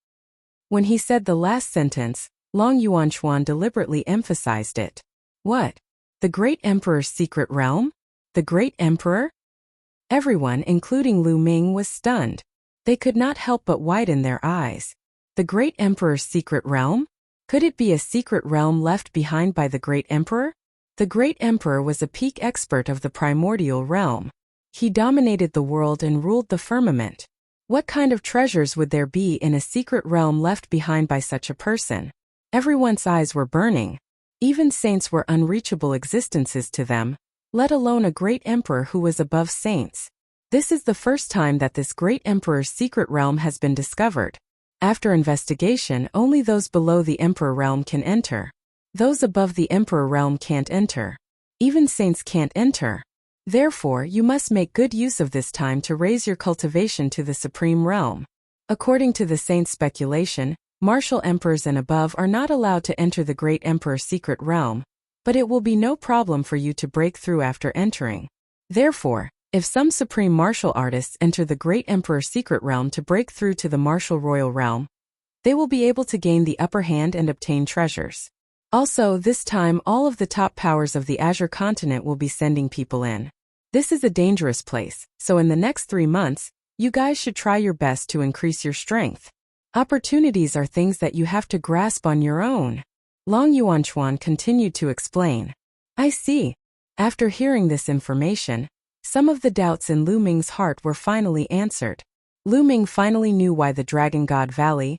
When he said the last sentence, Long Yuanchuan deliberately emphasized it. What? The great emperor's secret realm? The great emperor? Everyone, including Lu Ming, was stunned. They could not help but widen their eyes. The great emperor's secret realm? Could it be a secret realm left behind by the great emperor? The great emperor was a peak expert of the primordial realm. He dominated the world and ruled the firmament. What kind of treasures would there be in a secret realm left behind by such a person? Everyone's eyes were burning. Even saints were unreachable existences to them, let alone a great emperor who was above saints. This is the first time that this great emperor's secret realm has been discovered. After investigation, only those below the emperor realm can enter. Those above the emperor realm can't enter. Even saints can't enter. Therefore, you must make good use of this time to raise your cultivation to the supreme realm. According to the saints' speculation, martial emperors and above are not allowed to enter the great emperor's secret realm, but it will be no problem for you to break through after entering. Therefore, if some supreme martial artists enter the great emperor's secret realm to break through to the martial royal realm, they will be able to gain the upper hand and obtain treasures. Also, this time all of the top powers of the Azure continent will be sending people in. This is a dangerous place, so in the next 3 months, you guys should try your best to increase your strength. Opportunities are things that you have to grasp on your own. Long Yuanchuan continued to explain. I see. After hearing this information, some of the doubts in Lu Ming's heart were finally answered. Lu Ming finally knew why the Dragon God Valley,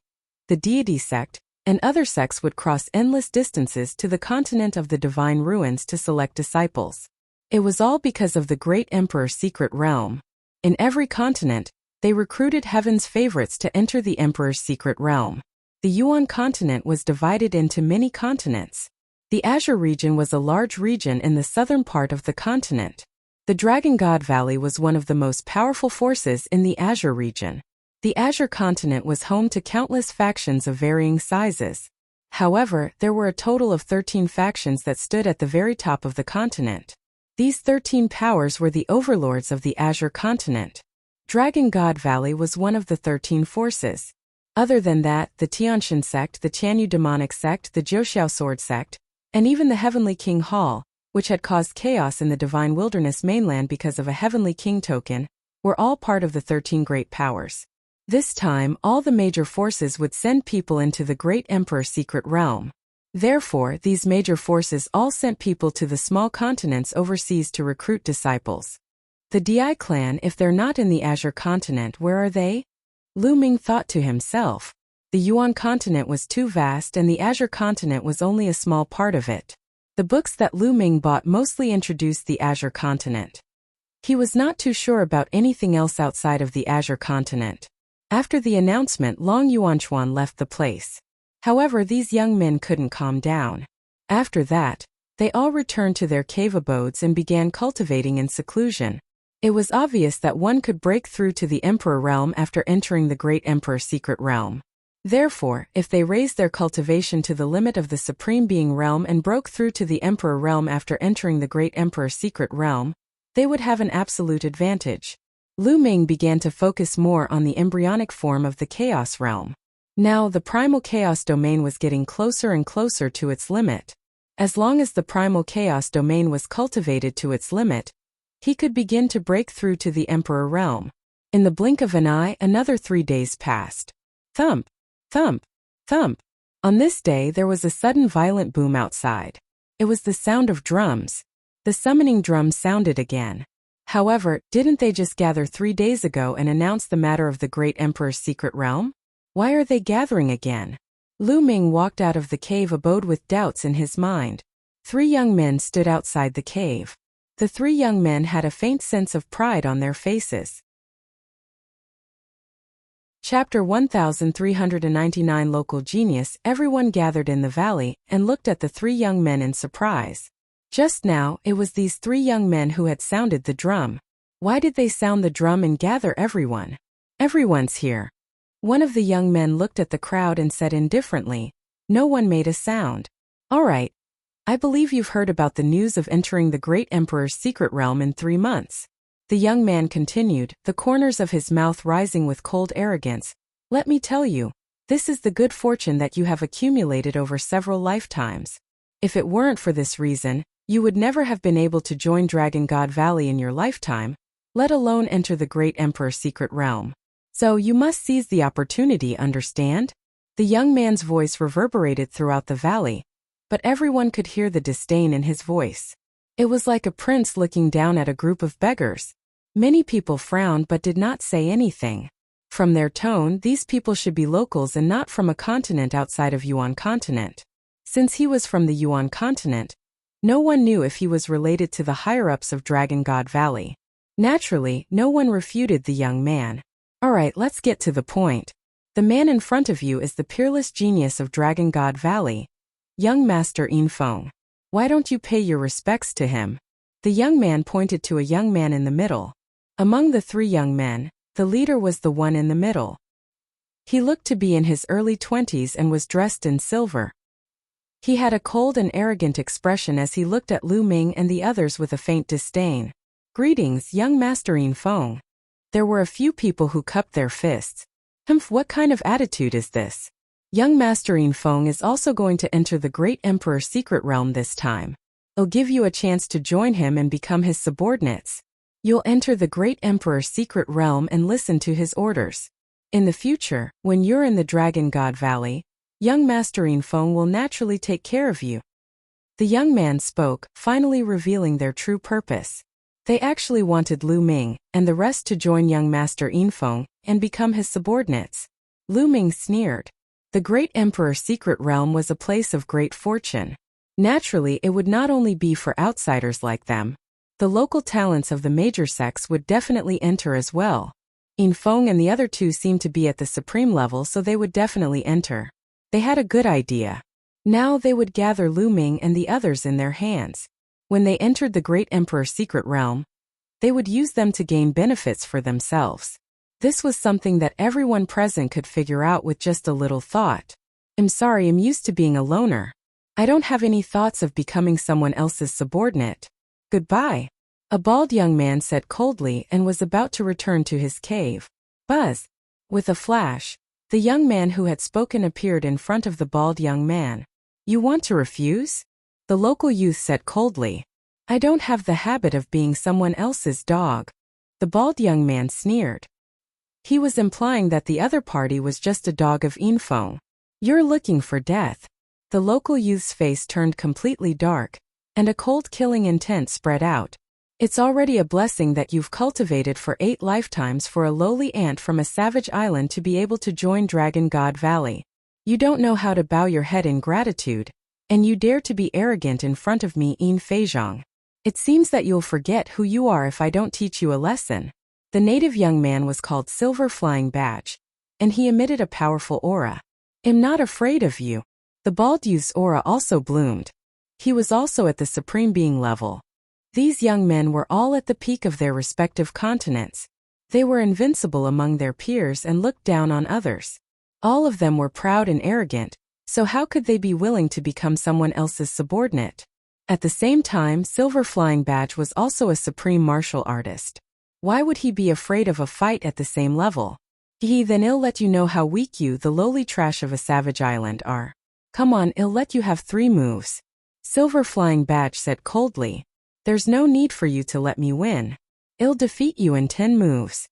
the deity sect, and other sects would cross endless distances to the continent of the divine ruins to select disciples. It was all because of the great emperor's secret realm. In every continent, they recruited heaven's favorites to enter the emperor's secret realm. The Yuan continent was divided into many continents. The Azure region was a large region in the southern part of the continent. The Dragon God Valley was one of the most powerful forces in the Azure region. The Azure continent was home to countless factions of varying sizes. However, there were a total of 13 factions that stood at the very top of the continent. These 13 powers were the overlords of the Azure continent. Dragon God Valley was one of the 13 forces. Other than that, the Tianshan sect, the Tianyu demonic sect, the Zhouxiao sword sect, and even the Heavenly King Hall, which had caused chaos in the Divine Wilderness mainland because of a Heavenly King token, were all part of the 13 great powers. This time, all the major forces would send people into the Great Emperor's secret realm. Therefore, these major forces all sent people to the small continents overseas to recruit disciples. The Di clan, if they're not in the Azure continent, where are they? Lu Ming thought to himself. The Yuan continent was too vast and the Azure continent was only a small part of it. The books that Lu Ming bought mostly introduced the Azure continent. He was not too sure about anything else outside of the Azure continent. After the announcement, Long Yuanchuan left the place. However, these young men couldn't calm down. After that, they all returned to their cave abodes and began cultivating in seclusion. It was obvious that one could break through to the Emperor realm after entering the Great Emperor's secret realm. Therefore, if they raised their cultivation to the limit of the Supreme Being realm and broke through to the Emperor realm after entering the Great Emperor's secret realm, they would have an absolute advantage. Lu Ming began to focus more on the embryonic form of the Chaos realm. Now the primal Chaos domain was getting closer and closer to its limit. As long as the primal Chaos domain was cultivated to its limit, he could begin to break through to the Emperor realm. In the blink of an eye, another 3 days passed. Thump, thump, thump. On this day there was a sudden violent boom outside. It was the sound of drums. The summoning drum sounded again. However, didn't they just gather 3 days ago and announce the matter of the Great Emperor's secret realm? Why are they gathering again? Lu Ming walked out of the cave abode with doubts in his mind. 3 young men stood outside the cave. The 3 young men had a faint sense of pride on their faces. Chapter 1399 Local Genius. Everyone gathered in the valley and looked at the 3 young men in surprise. Just now, it was these 3 young men who had sounded the drum. Why did they sound the drum and gather everyone? Everyone's here. One of the young men looked at the crowd and said indifferently, "No one made a sound." "All right. I believe you've heard about the news of entering the Great Emperor's secret realm in 3 months. The young man continued, the corners of his mouth rising with cold arrogance. "Let me tell you, this is the good fortune that you have accumulated over several lifetimes. If it weren't for this reason, you would never have been able to join Dragon God Valley in your lifetime, let alone enter the Great Emperor's secret realm. So you must seize the opportunity, understand?" The young man's voice reverberated throughout the valley, but everyone could hear the disdain in his voice. It was like a prince looking down at a group of beggars. Many people frowned but did not say anything. From their tone, these people should be locals and not from a continent outside of Yuan continent. Since he was from the Yuan continent, no one knew if he was related to the higher-ups of Dragon God Valley. Naturally, no one refuted the young man. "All right, let's get to the point. The man in front of you is the peerless genius of Dragon God Valley, young Master Yin Feng. Why don't you pay your respects to him?" The young man pointed to a young man in the middle. Among the 3 young men, the leader was the one in the middle. He looked to be in his early 20s and was dressed in silver. He had a cold and arrogant expression as he looked at Lu Ming and the others with a faint disdain. "Greetings, young Master Yin Feng." There were a few people who cupped their fists. What kind of attitude is this? Young Master Yin Feng is also going to enter the Great Emperor's secret realm this time. I'll give you a chance to join him and become his subordinates. You'll enter the Great Emperor's secret realm and listen to his orders. In the future, when you're in the Dragon God Valley, young Master Yin Feng will naturally take care of you. The young man spoke, finally revealing their true purpose. They actually wanted Lu Ming and the rest to join young Master Yin Feng and become his subordinates. Lu Ming sneered. The Great Emperor's secret realm was a place of great fortune. Naturally, it would not only be for outsiders like them. The local talents of the major sects would definitely enter as well. Yin Feng and the other 2 seemed to be at the supreme level, so they would definitely enter. They had a good idea. Now they would gather Lu Ming and the others in their hands. When they entered the Great Emperor's secret realm, they would use them to gain benefits for themselves. This was something that everyone present could figure out with just a little thought. "I'm sorry, I'm used to being a loner. I don't have any thoughts of becoming someone else's subordinate. Goodbye," a bald young man said coldly and was about to return to his cave. Buzz! With a flash, the young man who had spoken appeared in front of the bald young man. "You want to refuse?" The local youth said coldly. "I don't have the habit of being someone else's dog." The bald young man sneered. He was implying that the other party was just a dog of Yin Feng. "You're looking for death." The local youth's face turned completely dark, and a cold killing intent spread out. It's already a blessing that you've cultivated for 8 lifetimes for a lowly ant from a savage island to be able to join Dragon God Valley. You don't know how to bow your head in gratitude, and you dare to be arrogant in front of me in Feizhong. It seems that you'll forget who you are if I don't teach you a lesson. The native young man was called Silver Flying Badge, and he emitted a powerful aura. I'm not afraid of you. The bald youth's aura also bloomed. He was also at the Supreme Being level. These young men were all at the peak of their respective continents. They were invincible among their peers and looked down on others. All of them were proud and arrogant, so how could they be willing to become someone else's subordinate? At the same time, Silver Flying Badge was also a supreme martial artist. Why would he be afraid of a fight at the same level? Then I'll let you know how weak you, the lowly trash of a savage island, are. Come on, I'll let you have 3 moves. Silver Flying Badge said coldly. There's no need for you to let me win. I'll defeat you in 10 moves.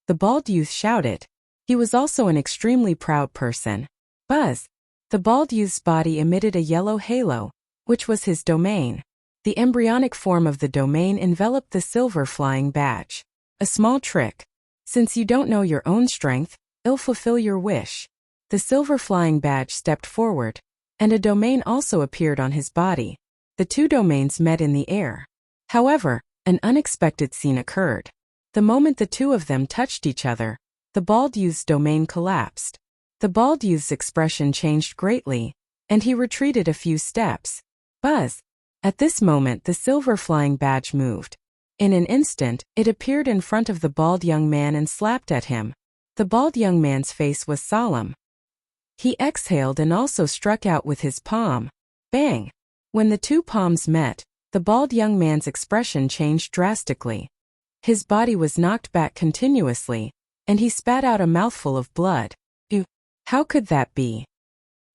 The bald youth shouted. He was also an extremely proud person. Buzz. The bald youth's body emitted a yellow halo, which was his domain. The embryonic form of the domain enveloped the Silver Flying Badge. A small trick. Since you don't know your own strength, I'll fulfill your wish. The Silver Flying Badge stepped forward, and a domain also appeared on his body. The 2 domains met in the air. However, an unexpected scene occurred. The moment the 2 of them touched each other, the bald youth's domain collapsed. The bald youth's expression changed greatly, and he retreated a few steps. Buzz! At this moment the Silver Flying Badge moved. In an instant, it appeared in front of the bald young man and slapped at him. The bald young man's face was solemn. He exhaled and also struck out with his palm. Bang! When the 2 palms met, the bald young man's expression changed drastically. His body was knocked back continuously, and he spat out a mouthful of blood. Ew! How could that be?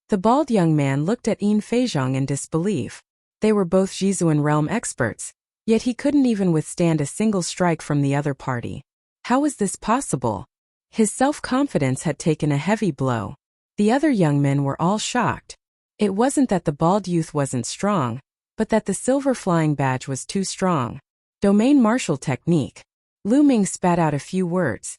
The bald young man looked at Yin Feizhong in disbelief. They were both Jizuan realm experts, yet he couldn't even withstand a single strike from the other party. How was this possible? His self-confidence had taken a heavy blow. The other young men were all shocked. It wasn't that the bald youth wasn't strong, but that the Silver Flying Badge was too strong. Domain martial technique. Lu Ming spat out a few words.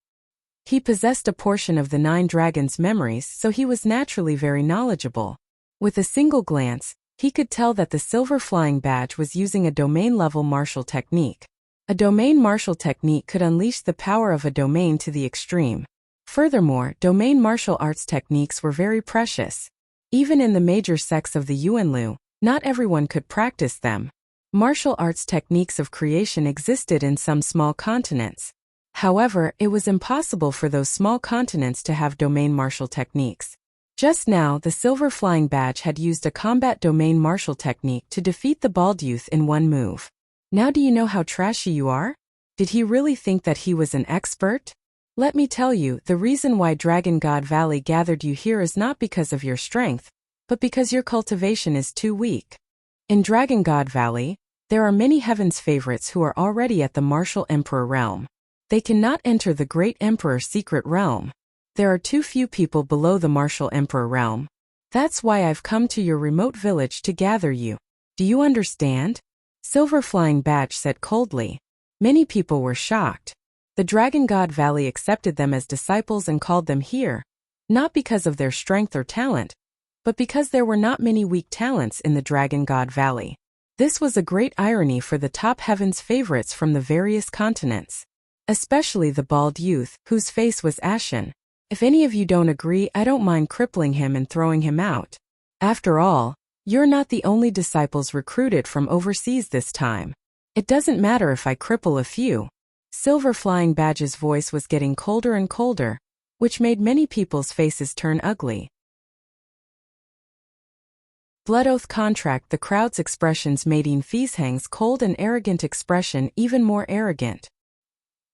He possessed a portion of the 9 dragons' memories, so he was naturally very knowledgeable. With a single glance, he could tell that the Silver Flying Badge was using a domain-level martial technique. A domain martial technique could unleash the power of a domain to the extreme. Furthermore, domain martial arts techniques were very precious. Even in the major sects of the Yuanlu, not everyone could practice them. Martial arts techniques of creation existed in some small continents. However, it was impossible for those small continents to have domain martial techniques. Just now, the Silver Flying Badge had used a combat domain martial technique to defeat the bald youth in 1 move. Now do you know how trashy you are? Did he really think that he was an expert? Let me tell you, the reason why Dragon God Valley gathered you here is not because of your strength, but because your cultivation is too weak. In Dragon God Valley, there are many heaven's favorites who are already at the Martial Emperor realm. They cannot enter the Great Emperor secret realm. There are too few people below the Martial Emperor realm. That's why I've come to your remote village to gather you. Do you understand? Silver Flying Badge said coldly. Many people were shocked. The Dragon God Valley accepted them as disciples and called them here, not because of their strength or talent, but because there were not many weak talents in the Dragon God Valley. This was a great irony for the top heaven's favorites from the various continents, especially the bald youth, whose face was ashen. If any of you don't agree, I don't mind crippling him and throwing him out. After all, you're not the only disciples recruited from overseas this time. It doesn't matter if I cripple a few. Silver Flying Badge's voice was getting colder and colder, which made many people's faces turn ugly. Blood Oath Contract. The crowd's expressions made Yin Feizhong's cold and arrogant expression even more arrogant.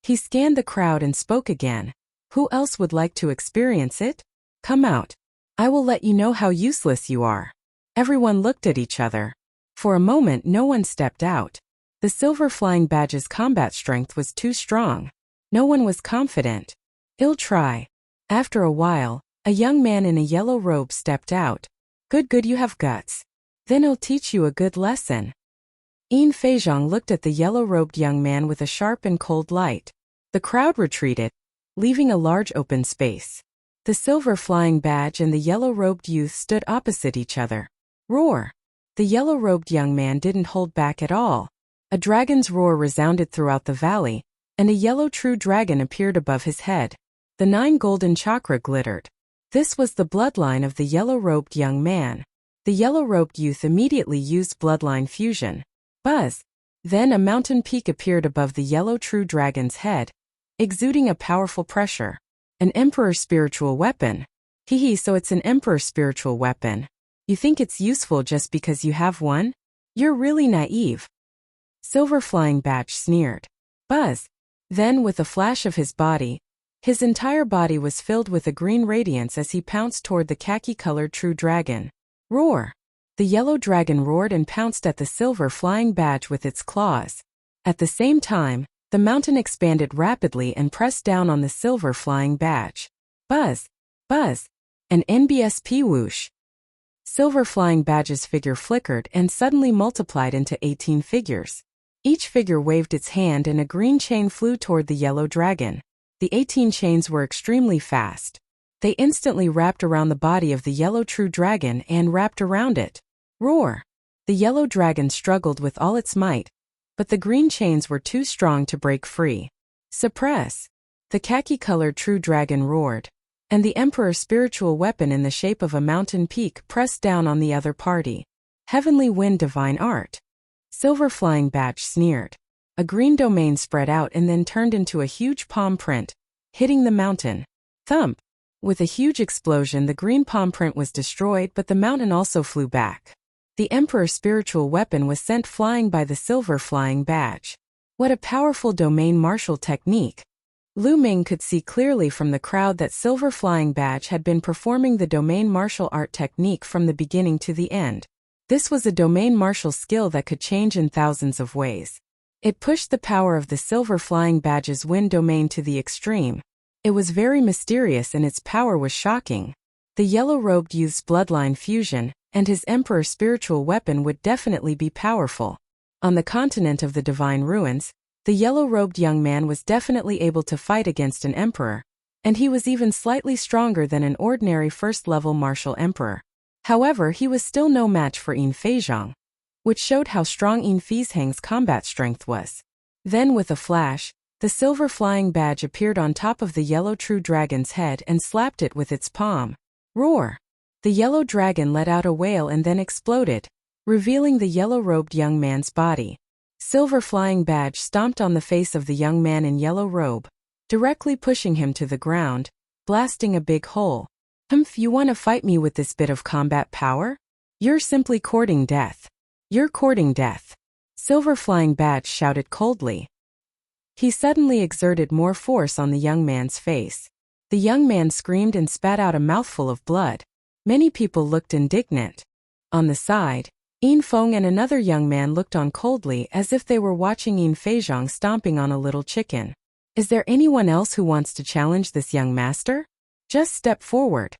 He scanned the crowd and spoke again. Who else would like to experience it? Come out. I will let you know how useless you are. Everyone looked at each other. For a moment no one stepped out. The Silver Flying Badge's combat strength was too strong. No one was confident. I'll try. After a while, a young man in a yellow robe stepped out. Good, you have guts. Then I'll teach you a good lesson. Yin Feizhong looked at the yellow-robed young man with a sharp and cold light. The crowd retreated, leaving a large open space. The silver flying badge and the yellow-robed youth stood opposite each other. Roar! The yellow-robed young man didn't hold back at all. A dragon's roar resounded throughout the valley, and a yellow true dragon appeared above his head. The 9 golden chakra glittered. This was the bloodline of the yellow-robed young man. The yellow-robed youth immediately used bloodline fusion. Buzz! Then a mountain peak appeared above the yellow true dragon's head, exuding a powerful pressure. An emperor spiritual weapon. Hehe, so it's an emperor spiritual weapon. You think it's useful just because you have one? You're really naive. Silver Flying Badge sneered. Buzz! Then with a flash of his entire body was filled with a green radiance as he pounced toward the khaki-colored true dragon. Roar! The yellow dragon roared and pounced at the silver flying badge with its claws. At the same time, the mountain expanded rapidly and pressed down on the silver flying badge. Buzz! Buzz! An NBSP whoosh. Silver Flying Badge's figure flickered and suddenly multiplied into 18 figures. Each figure waved its hand and a green chain flew toward the yellow dragon. The 18 chains were extremely fast. They instantly wrapped around the body of the yellow true dragon and wrapped around it. Roar! The yellow dragon struggled with all its might, but the green chains were too strong to break free. Suppress! The khaki-colored true dragon roared, and the emperor's spiritual weapon in the shape of a mountain peak pressed down on the other party. Heavenly Wind Divine Art. Silver Flying Badge sneered. A green domain spread out and then turned into a huge palm print, hitting the mountain. Thump! With a huge explosion, the green palm print was destroyed, but the mountain also flew back. The emperor's spiritual weapon was sent flying by the Silver Flying Badge. What a powerful domain martial technique! Lu Ming could see clearly from the crowd that Silver Flying Badge had been performing the domain martial art technique from the beginning to the end. This was a domain martial skill that could change in thousands of ways. It pushed the power of the Silver Flying Badge's wind domain to the extreme. It was very mysterious and its power was shocking. The yellow-robed youth's bloodline fusion and his emperor spiritual weapon would definitely be powerful. On the continent of the Divine Ruins, the yellow-robed young man was definitely able to fight against an emperor, and he was even slightly stronger than an ordinary first-level martial emperor. However, he was still no match for Yin Feizhong, which showed how strong Yin Feizhong's combat strength was. Then with a flash, the Silver Flying Badge appeared on top of the yellow true dragon's head and slapped it with its palm. Roar! The yellow dragon let out a wail and then exploded, revealing the yellow-robed young man's body. Silver Flying Badge stomped on the face of the young man in yellow robe, directly pushing him to the ground, blasting a big hole. You want to fight me with this bit of combat power? You're simply courting death. You're courting death. Silver Flying Badge shouted coldly. He suddenly exerted more force on the young man's face. The young man screamed and spat out a mouthful of blood. Many people looked indignant. On the side, Yin Feng and another young man looked on coldly as if they were watching Yin Feizhong stomping on a little chicken. Is there anyone else who wants to challenge this young master? Just step forward.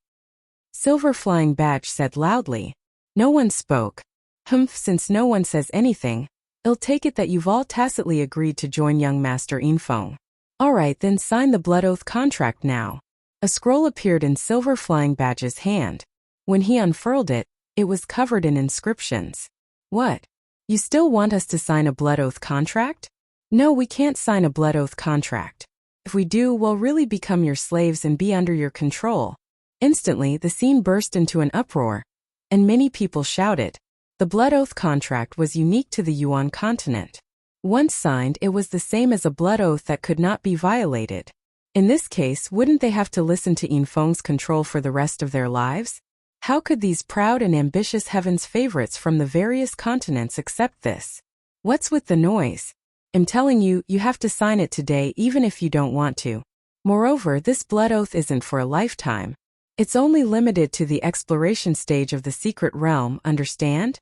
Silver Flying Badge said loudly. No one spoke. Since no one says anything, I'll take it that you've all tacitly agreed to join young Master Yin Feng. Alright, then sign the Blood Oath contract now. A scroll appeared in Silver Flying Badge's hand. When he unfurled it, it was covered in inscriptions. What? You still want us to sign a Blood Oath contract? No, we can't sign a Blood Oath contract. If we do, we'll really become your slaves and be under your control. Instantly, the scene burst into an uproar, and many people shouted. The Blood Oath contract was unique to the Yuan continent. Once signed, it was the same as a blood oath that could not be violated. In this case, wouldn't they have to listen to Yin Feng's control for the rest of their lives? How could these proud and ambitious heaven's favorites from the various continents accept this? What's with the noise? I'm telling you, you have to sign it today even if you don't want to. Moreover, this blood oath isn't for a lifetime. It's only limited to the exploration stage of the secret realm, understand?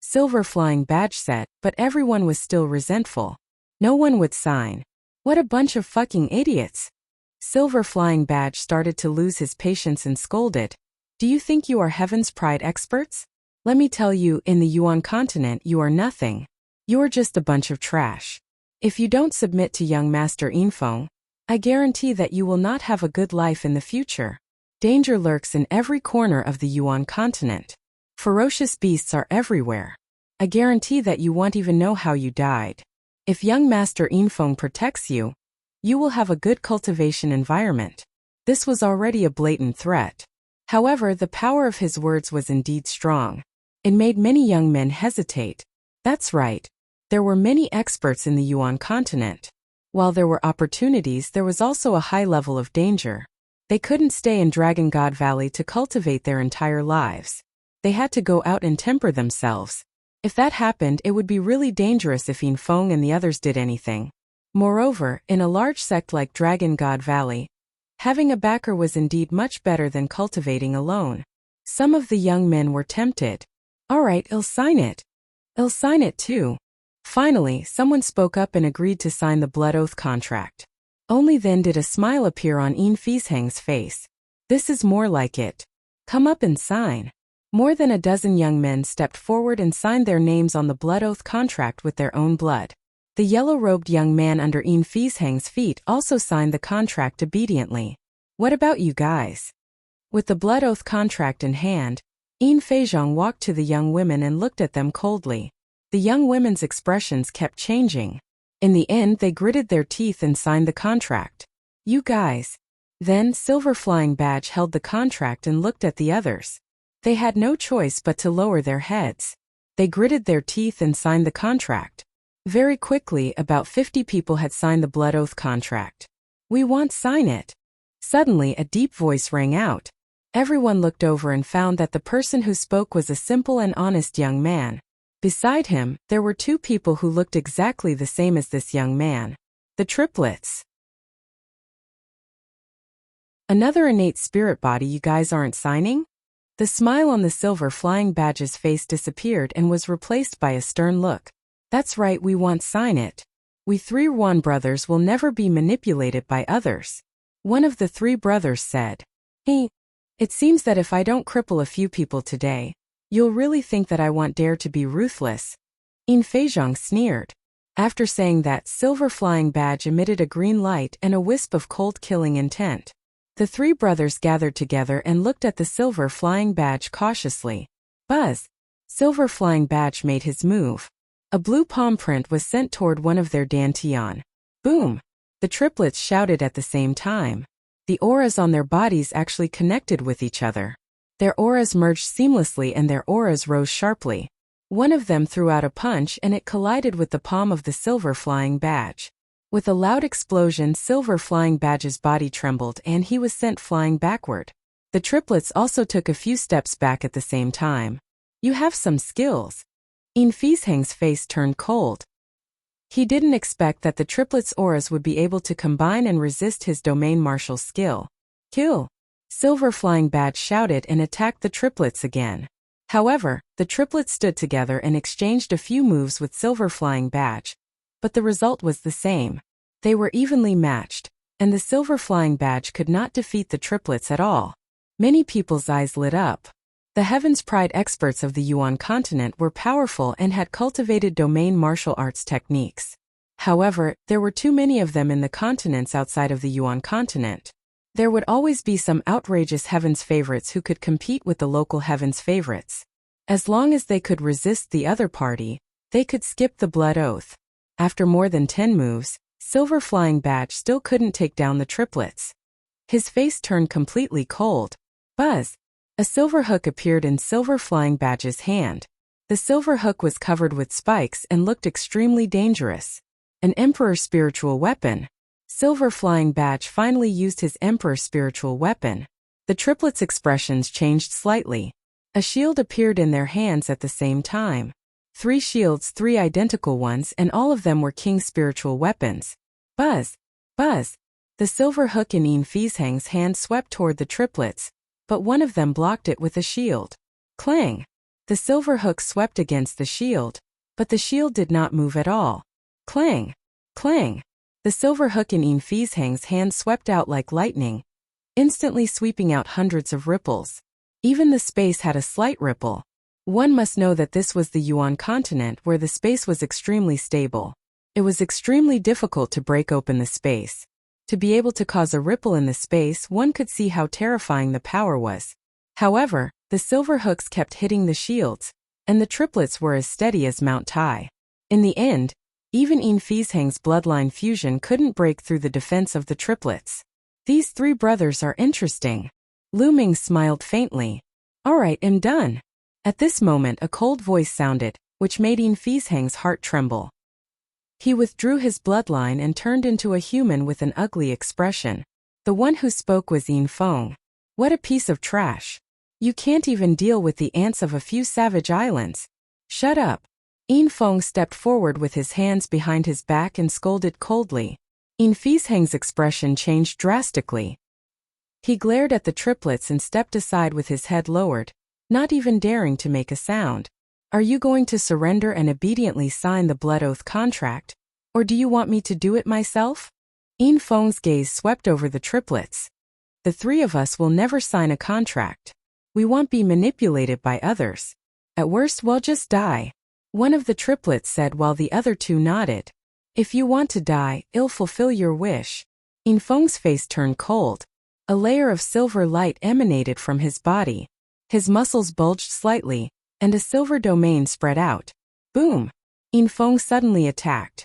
Silver Flying Badge said, but everyone was still resentful. No one would sign. What a bunch of fucking idiots. Silver Flying Badge started to lose his patience and scolded. Do you think you are Heaven's Pride experts? Let me tell you, in the Yuan continent you are nothing. You're just a bunch of trash. If you don't submit to young Master Infeng, I guarantee that you will not have a good life in the future. Danger lurks in every corner of the Yuan continent. Ferocious beasts are everywhere. I guarantee that you won't even know how you died. If young Master Infeng protects you, you will have a good cultivation environment. This was already a blatant threat. However, the power of his words was indeed strong. It made many young men hesitate. That's right. There were many experts in the Yuan continent. While there were opportunities, there was also a high level of danger. They couldn't stay in Dragon God Valley to cultivate their entire lives. They had to go out and temper themselves. If that happened, it would be really dangerous if Infeng and the others did anything. Moreover, in a large sect like Dragon God Valley, having a backer was indeed much better than cultivating alone. Some of the young men were tempted. Alright, I'll sign it. I'll sign it too. Finally, someone spoke up and agreed to sign the blood oath contract. Only then did a smile appear on Infeng's face. This is more like it. Come up and sign. More than a dozen young men stepped forward and signed their names on the blood oath contract with their own blood. The yellow-robed young man under Infeng's feet also signed the contract obediently. What about you guys? With the blood oath contract in hand, Infeng walked to the young women and looked at them coldly. The young women's expressions kept changing. In the end, they gritted their teeth and signed the contract. You guys. Then Silver Flying Badge held the contract and looked at the others. They had no choice but to lower their heads. They gritted their teeth and signed the contract. Very quickly, about 50 people had signed the blood oath contract. We won't sign it. Suddenly, a deep voice rang out. Everyone looked over and found that the person who spoke was a simple and honest young man. Beside him, there were two people who looked exactly the same as this young man. The triplets. Another innate spirit body you guys aren't signing? The smile on the Silver Flying Badge's face disappeared and was replaced by a stern look. That's right, we won't sign it. We three Yuan brothers will never be manipulated by others. One of the three brothers said. Hey, it seems that if I don't cripple a few people today, you'll really think that I won't dare to be ruthless. Infeng sneered. After saying that, Silver Flying Badge emitted a green light and a wisp of cold killing intent. The three brothers gathered together and looked at the Silver Flying Badge cautiously. Buzz! Silver Flying Badge made his move. A blue palm print was sent toward one of their dantian. Boom! The triplets shouted at the same time. The auras on their bodies actually connected with each other. Their auras merged seamlessly and their auras rose sharply. One of them threw out a punch and it collided with the palm of the Silver Flying Badge. With a loud explosion, Silver Flying Badge's body trembled and he was sent flying backward. The triplets also took a few steps back at the same time. You have some skills. Infeng's face turned cold. He didn't expect that the triplets' auras would be able to combine and resist his domain martial skill. Kill! Silver Flying Badge shouted and attacked the triplets again. However, the triplets stood together and exchanged a few moves with Silver Flying Badge. But the result was the same. They were evenly matched, and the Silver Flying Badge could not defeat the triplets at all. Many people's eyes lit up. The Heaven's Pride experts of the Yuan continent were powerful and had cultivated domain martial arts techniques. However, there were too many of them in the continents outside of the Yuan continent. There would always be some outrageous Heaven's favorites who could compete with the local Heaven's favorites. As long as they could resist the other party, they could skip the blood oath. After more than 10 moves, Silver Flying Badge still couldn't take down the triplets. His face turned completely cold. Buzz! A silver hook appeared in Silver Flying Badge's hand. The silver hook was covered with spikes and looked extremely dangerous. An Emperor spiritual weapon. Silver Flying Badge finally used his Emperor spiritual weapon. The triplets' expressions changed slightly. A shield appeared in their hands at the same time. 3 shields, 3 identical ones, and all of them were King spiritual weapons. Buzz! Buzz! The silver hook in Infeng's hand swept toward the triplets, but one of them blocked it with a shield. Clang! The silver hook swept against the shield, but the shield did not move at all. Clang! Clang! The silver hook in Infeng's hand swept out like lightning, instantly sweeping out hundreds of ripples. Even the space had a slight ripple. One must know that this was the Yuan continent where the space was extremely stable. It was extremely difficult to break open the space. To be able to cause a ripple in the space, one could see how terrifying the power was. However, the silver hooks kept hitting the shields, and the triplets were as steady as Mount Tai. In the end, even Yin Fizheng's bloodline fusion couldn't break through the defense of the triplets. These three brothers are interesting. Lu Ming smiled faintly. All right, I'm done. At this moment a cold voice sounded, which made Yin Fizheng's heart tremble. He withdrew his bloodline and turned into a human with an ugly expression. The one who spoke was Yin Feng. What a piece of trash. You can't even deal with the ants of a few savage islands. Shut up. Yin Feng stepped forward with his hands behind his back and scolded coldly. Yin Fizheng's expression changed drastically. He glared at the triplets and stepped aside with his head lowered, not even daring to make a sound. Are you going to surrender and obediently sign the blood oath contract, or do you want me to do it myself? Yin Feng's gaze swept over the triplets. The three of us will never sign a contract. We won't be manipulated by others. At worst, we'll just die. One of the triplets said while the other two nodded. If you want to die, I'll fulfill your wish. Yin Feng's face turned cold. A layer of silver light emanated from his body. His muscles bulged slightly, and a silver domain spread out. Boom! Yin Feng suddenly attacked.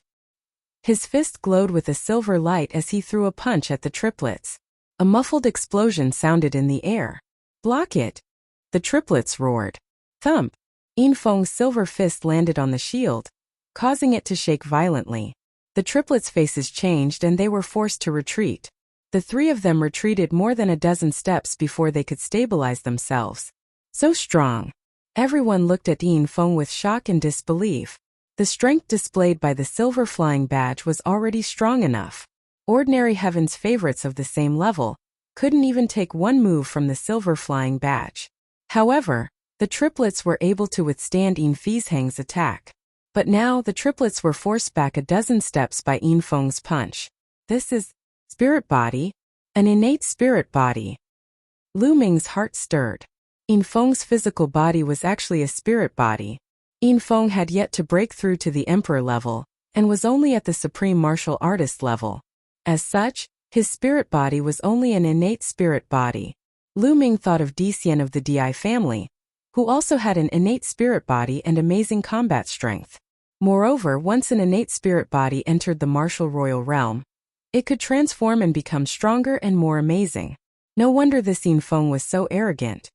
His fist glowed with a silver light as he threw a punch at the triplets. A muffled explosion sounded in the air. Block it! The triplets roared. Thump! Yin Feng's silver fist landed on the shield, causing it to shake violently. The triplets' faces changed and they were forced to retreat. The three of them retreated more than a dozen steps before they could stabilize themselves. So strong! Everyone looked at Yin Feng with shock and disbelief. The strength displayed by the silver flying badge was already strong enough. Ordinary heaven's favorites of the same level couldn't even take one move from the silver flying badge. However, the triplets were able to withstand Yin Fizheng's attack. But now the triplets were forced back a dozen steps by Yin Feng's punch. This is spirit body, an innate spirit body. Lu Ming's heart stirred. Yin Feng's physical body was actually a spirit body. Yin Feng had yet to break through to the emperor level, and was only at the supreme martial artist level. As such, his spirit body was only an innate spirit body. Lu Ming thought of Dixian of the Di family, who also had an innate spirit body and amazing combat strength. Moreover, once an innate spirit body entered the martial royal realm, it could transform and become stronger and more amazing. No wonder this Yin Feng was so arrogant.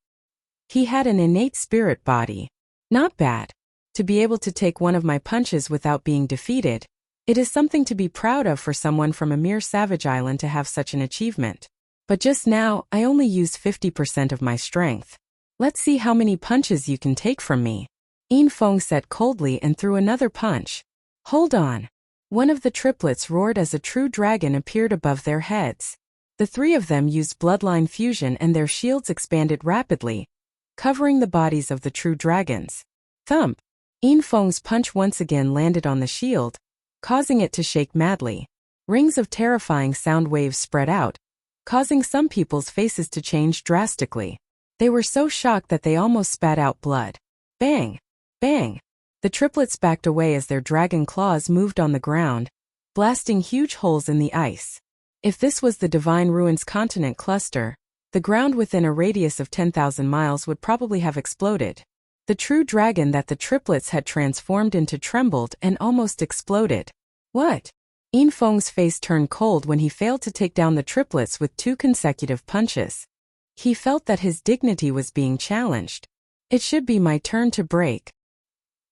He had an innate spirit body. Not bad. To be able to take one of my punches without being defeated, it is something to be proud of for someone from a mere savage island to have such an achievement. But just now, I only used 50% of my strength. Let's see how many punches you can take from me. Yin Feng said coldly and threw another punch. Hold on. One of the triplets roared as a true dragon appeared above their heads. The three of them used bloodline fusion and their shields expanded rapidly, covering the bodies of the true dragons. Thump! Yin Feng's punch once again landed on the shield, causing it to shake madly. Rings of terrifying sound waves spread out, causing some people's faces to change drastically. They were so shocked that they almost spat out blood. Bang! Bang! The triplets backed away as their dragon claws moved on the ground, blasting huge holes in the ice. If this was the Divine Ruins continent cluster, the ground within a radius of 10,000 miles would probably have exploded. The true dragon that the triplets had transformed into trembled and almost exploded. What? Yin Feng's face turned cold when he failed to take down the triplets with 2 consecutive punches. He felt that his dignity was being challenged. It should be my turn to break.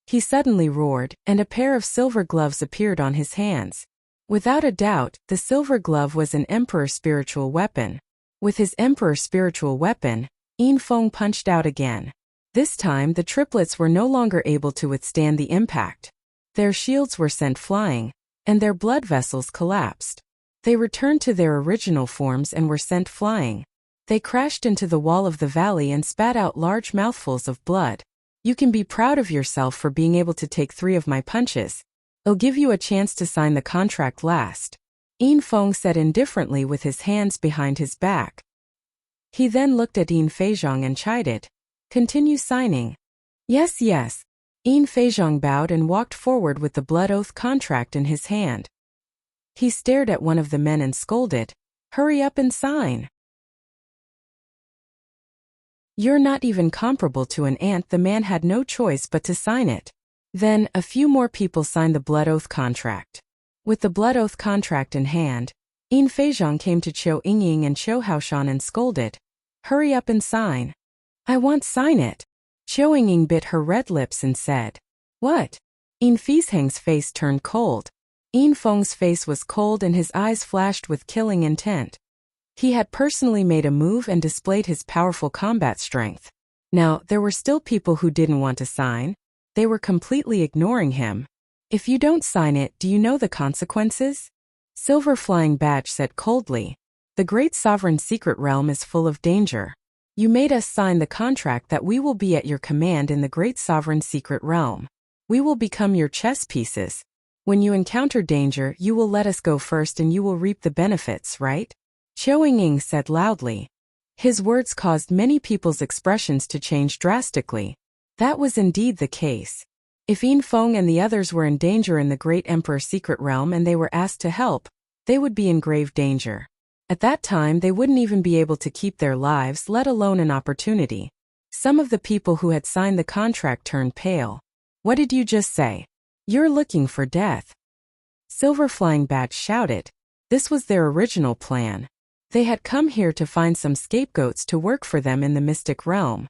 He suddenly roared, and a pair of silver gloves appeared on his hands. Without a doubt, the silver glove was an emperor spiritual weapon. With his emperor spiritual weapon, Yin Feng punched out again. This time the triplets were no longer able to withstand the impact. Their shields were sent flying, and their blood vessels collapsed. They returned to their original forms and were sent flying. They crashed into the wall of the valley and spat out large mouthfuls of blood. You can be proud of yourself for being able to take 3 of my punches. I'll give you a chance to sign the contract last. Yin Feng said indifferently with his hands behind his back. He then looked at Yin Feizhong and chided. Continue signing. Yes, yes. Yin Feizhong bowed and walked forward with the blood oath contract in his hand. He stared at one of the men and scolded, "Hurry up and sign. You're not even comparable to an ant." The man had no choice but to sign it. Then, a few more people signed the blood oath contract. With the blood oath contract in hand, Yin Feizhong came to Qiu Yingying and Qiu Haoshan and scolded, "Hurry up and sign." "I won't sign it." Qiu Yingying bit her red lips and said, "What?" Yin Feizhong's face turned cold. Yin Feng's face was cold and his eyes flashed with killing intent. He had personally made a move and displayed his powerful combat strength. Now, there were still people who didn't want to sign. They were completely ignoring him. "If you don't sign it, do you know the consequences?" Silver Flying Badge said coldly. "The great sovereign secret realm is full of danger. You made us sign the contract that we will be at your command in the great sovereign secret realm. We will become your chess pieces. When you encounter danger, you will let us go first and you will reap the benefits, right?" Qiu Yingying said loudly. His words caused many people's expressions to change drastically. That was indeed the case. If Yin Feng and the others were in danger in the Great Emperor Secret Realm and they were asked to help, they would be in grave danger. At that time they wouldn't even be able to keep their lives, let alone an opportunity. Some of the people who had signed the contract turned pale. "What did you just say? You're looking for death." Silver Flying Badge shouted. This was their original plan. They had come here to find some scapegoats to work for them in the mystic realm.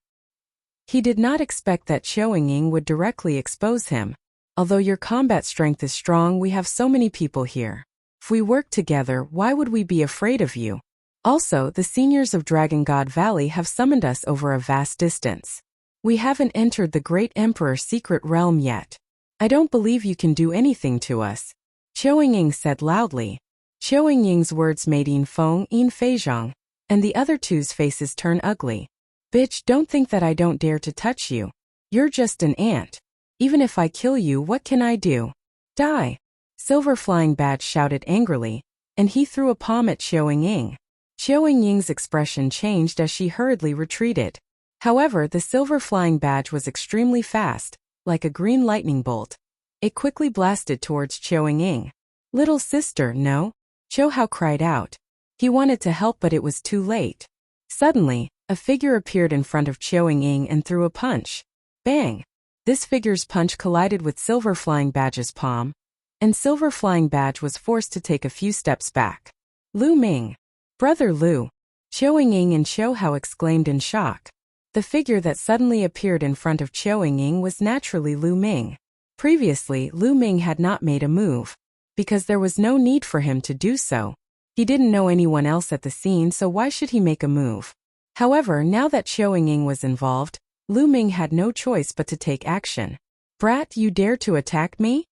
He did not expect that Qiu Yingying would directly expose him. "Although your combat strength is strong, we have so many people here. If we work together, why would we be afraid of you? Also, the seniors of Dragon God Valley have summoned us over a vast distance. We haven't entered the Great Emperor Secret Realm yet. I don't believe you can do anything to us," Qiu Yingying said loudly. Qiu Yingying's words made Yin Feng, Yin Feizhong, and the other two's faces turn ugly. "Bitch, don't think that I don't dare to touch you. You're just an ant. Even if I kill you, what can I do? Die!" Silver Flying Badge shouted angrily, and he threw a palm at Qiu Yingying. Qiu Yingying's expression changed as she hurriedly retreated. However, the Silver Flying Badge was extremely fast, like a green lightning bolt. It quickly blasted towards Qiu Yingying. "Little sister, no!" Qiu Hao cried out. He wanted to help, but it was too late. Suddenly, a figure appeared in front of Qiu Yingying and threw a punch. Bang! This figure's punch collided with Silver Flying Badge's palm, and Silver Flying Badge was forced to take a few steps back. "Lu Ming! Brother Lu!" Qiu Yingying and Qiu Hao exclaimed in shock. The figure that suddenly appeared in front of Qiu Yingying was naturally Lu Ming. Previously, Lu Ming had not made a move, because there was no need for him to do so. He didn't know anyone else at the scene, so why should he make a move? However, now that Qiu Yingying was involved, Lu Ming had no choice but to take action. "Brat, you dare to attack me?"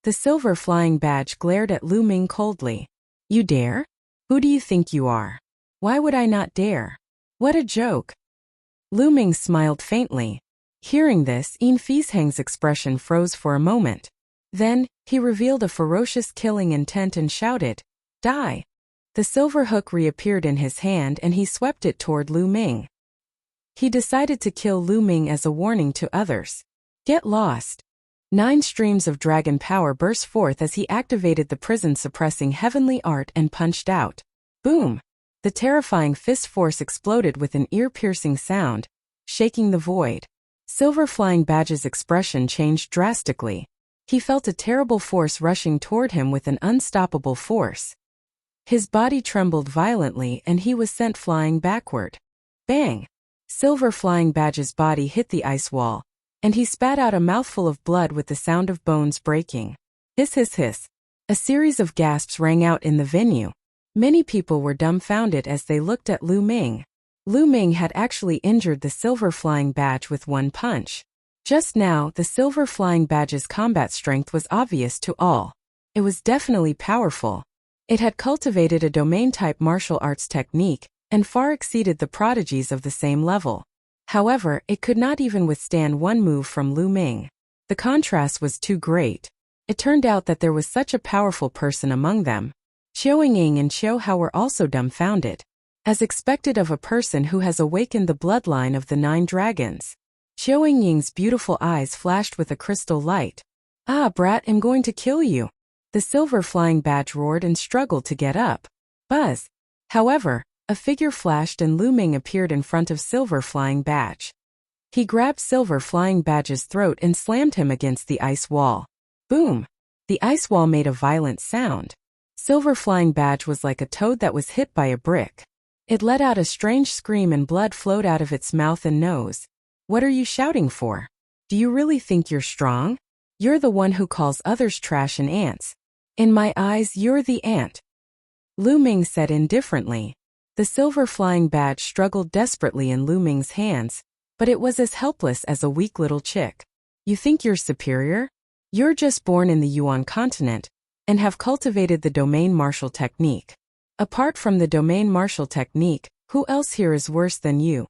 The Silver Flying Badge glared at Lu Ming coldly. "You dare? Who do you think you are? Why would I not dare? What a joke." Lu Ming smiled faintly. Hearing this, Yin Feizhong's expression froze for a moment. Then, he revealed a ferocious killing intent and shouted, "Die!" The silver hook reappeared in his hand and he swept it toward Lu Ming. He decided to kill Lu Ming as a warning to others. "Get lost!" 9 streams of dragon power burst forth as he activated the prison-suppressing heavenly art and punched out. Boom! The terrifying fist force exploded with an ear-piercing sound, shaking the void. Silver Flying Badge's expression changed drastically. He felt a terrible force rushing toward him with an unstoppable force. His body trembled violently and he was sent flying backward. Bang! Silver Flying Badge's body hit the ice wall, and he spat out a mouthful of blood with the sound of bones breaking. Hiss hiss hiss. A series of gasps rang out in the venue. Many people were dumbfounded as they looked at Lu Ming. Lu Ming had actually injured the Silver Flying Badge with one punch. Just now, the Silver Flying Badge's combat strength was obvious to all. It was definitely powerful. It had cultivated a domain-type martial arts technique, and far exceeded the prodigies of the same level. However, it could not even withstand one move from Lu Ming. The contrast was too great. It turned out that there was such a powerful person among them. Qiu Yingying and Qiu Hao were also dumbfounded. As expected of a person who has awakened the bloodline of the 9 dragons. Qiao Ying's beautiful eyes flashed with a crystal light. Ah, brat, I'm going to kill you. The silver flying badge roared and struggled to get up. Buzz. However, a figure flashed and Lu Ming appeared in front of Silver Flying Badge. He grabbed Silver Flying Badge's throat and slammed him against the ice wall. Boom! The ice wall made a violent sound. Silver Flying Badge was like a toad that was hit by a brick. It let out a strange scream and blood flowed out of its mouth and nose. What are you shouting for? Do you really think you're strong? You're the one who calls others trash and ants. In my eyes, you're the ant. Lu Ming said indifferently. The Silver Flying Badge struggled desperately in Lu Ming's hands, but it was as helpless as a weak little chick. You think you're superior? You're just born in the Yuan continent, and have cultivated the domain martial technique. Apart from the domain martial technique, who else here is worse than you?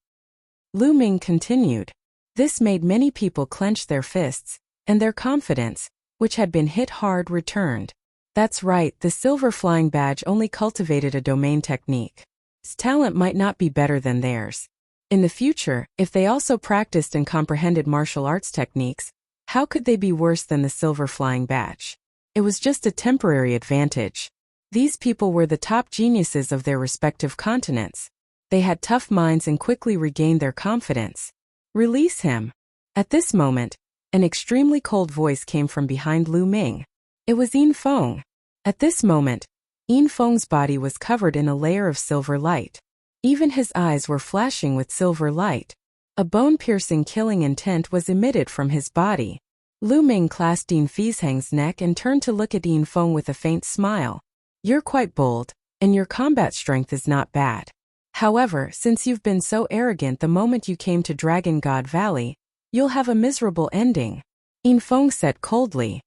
Lu Ming continued. This made many people clench their fists, and their confidence, which had been hit hard, returned. That's right, the Silver Flying Badge only cultivated a domain technique. His talent might not be better than theirs. In the future, if they also practiced and comprehended martial arts techniques, how could they be worse than the Silver Flying Badge? It was just a temporary advantage. These people were the top geniuses of their respective continents. They had tough minds and quickly regained their confidence. Release him. At this moment, an extremely cold voice came from behind Lu Ming. It was Yin Feng. At this moment, Yin Feng's body was covered in a layer of silver light. Even his eyes were flashing with silver light. A bone-piercing killing intent was emitted from his body. Lu Ming clasped Yin Fizheng's neck and turned to look at Yin Feng with a faint smile. You're quite bold, and your combat strength is not bad. However, since you've been so arrogant the moment you came to Dragon God Valley, you'll have a miserable ending, Yin Feng said coldly.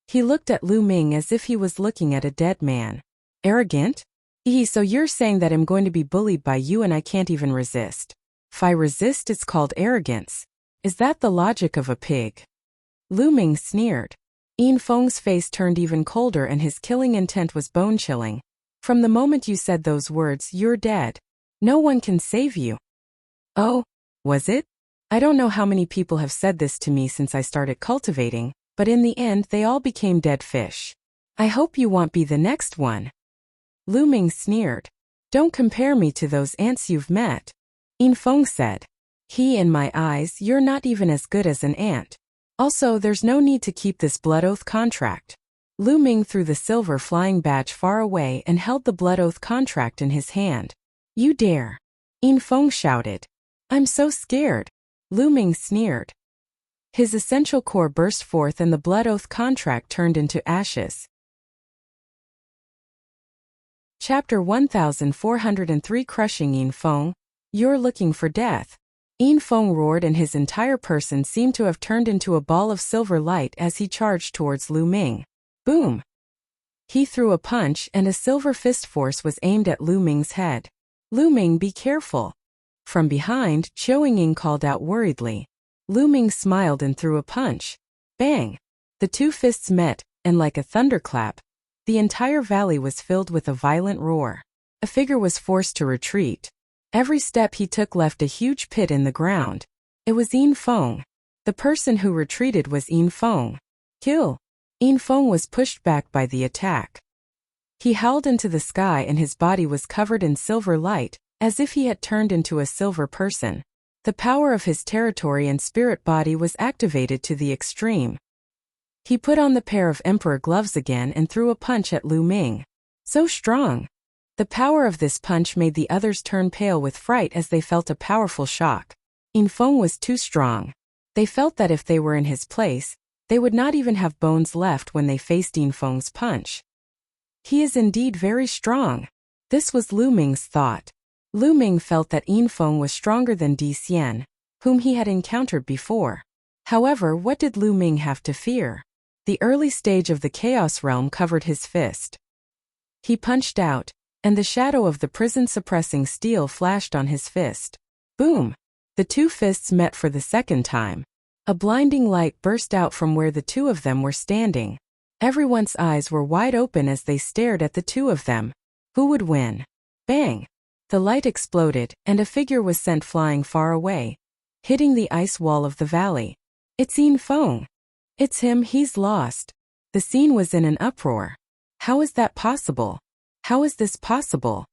He looked at Lu Ming as if he was looking at a dead man. Arrogant? So you're saying that I'm going to be bullied by you and I can't even resist. If I resist, it's called arrogance. Is that the logic of a pig? Lu Ming sneered. Yin Feng's face turned even colder and his killing intent was bone-chilling. From the moment you said those words, you're dead. No one can save you. Oh, was it? I don't know how many people have said this to me since I started cultivating, but in the end they all became dead fish. I hope you won't be the next one. Lu Ming sneered. Don't compare me to those ants you've met. Yin Feng said. In my eyes, you're not even as good as an ant. Also, there's no need to keep this blood oath contract. Lu Ming threw the Silver Flying Badge far away and held the blood oath contract in his hand. You dare. Yin Feng shouted. I'm so scared. Lu Ming sneered. His essential core burst forth and the blood oath contract turned into ashes. Chapter 1403 Crushing Yin Feng. You're looking for death. Yin Feng roared and his entire person seemed to have turned into a ball of silver light as he charged towards Lu Ming. Boom! He threw a punch and a silver fist force was aimed at Lu Ming's head. Lu Ming, be careful. From behind, Qiao Ying called out worriedly. Lu Ming smiled and threw a punch. Bang! The two fists met, and like a thunderclap, the entire valley was filled with a violent roar. A figure was forced to retreat. Every step he took left a huge pit in the ground. It was Yin Feng. The person who retreated was Yin Feng. Kill! Yin Feng was pushed back by the attack. He howled into the sky and his body was covered in silver light, as if he had turned into a silver person. The power of his territory and spirit body was activated to the extreme. He put on the pair of emperor gloves again and threw a punch at Lu Ming. So strong! The power of this punch made the others turn pale with fright as they felt a powerful shock. Yin Feng was too strong. They felt that if they were in his place, they would not even have bones left when they faced Yin Feng's punch. He is indeed very strong. This was Lu Ming's thought. Lu Ming felt that Yin Feng was stronger than Di Xian, whom he had encountered before. However, what did Lu Ming have to fear? The early stage of the Chaos Realm covered his fist. He punched out, and the shadow of the prison-suppressing steel flashed on his fist. Boom! The two fists met for the second time. A blinding light burst out from where the two of them were standing. Everyone's eyes were wide open as they stared at the two of them. Who would win? Bang! The light exploded, and a figure was sent flying far away. hitting the ice wall of the valley. It's Yin Feng. It's him, he's lost. The scene was in an uproar. How is that possible? How is this possible?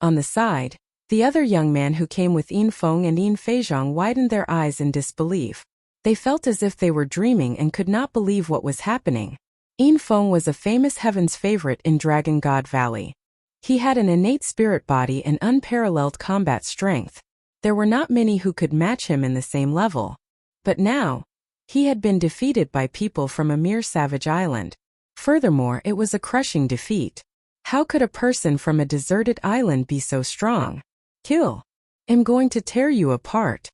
On the side, the other young man who came with Yin Feng and Yin Feizhong widened their eyes in disbelief. They felt as if they were dreaming and could not believe what was happening. Yin Feng was a famous heaven's favorite in Dragon God Valley. He had an innate spirit body and unparalleled combat strength. There were not many who could match him in the same level. But now, he had been defeated by people from a mere savage island. Furthermore, it was a crushing defeat. How could a person from a deserted island be so strong? Kill. I'm going to tear you apart.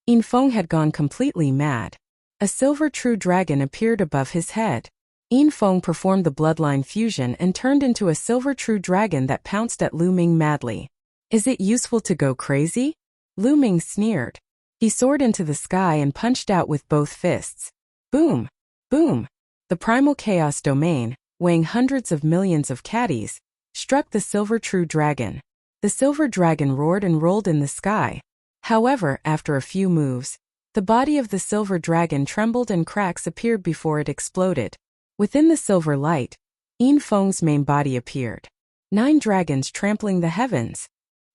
Yin Feng had gone completely mad. A silver true dragon appeared above his head. Yin Feng performed the bloodline fusion and turned into a silver true dragon that pounced at Lu Ming madly. Is it useful to go crazy? Lu Ming sneered. He soared into the sky and punched out with both fists. Boom! Boom! The primal chaos domain, weighing hundreds of millions of caddies, struck the silver true dragon. The silver dragon roared and rolled in the sky. However, after a few moves, the body of the silver dragon trembled and cracks appeared before it exploded. Within the silver light, Yin Feng's main body appeared. 9 dragons trampling the heavens.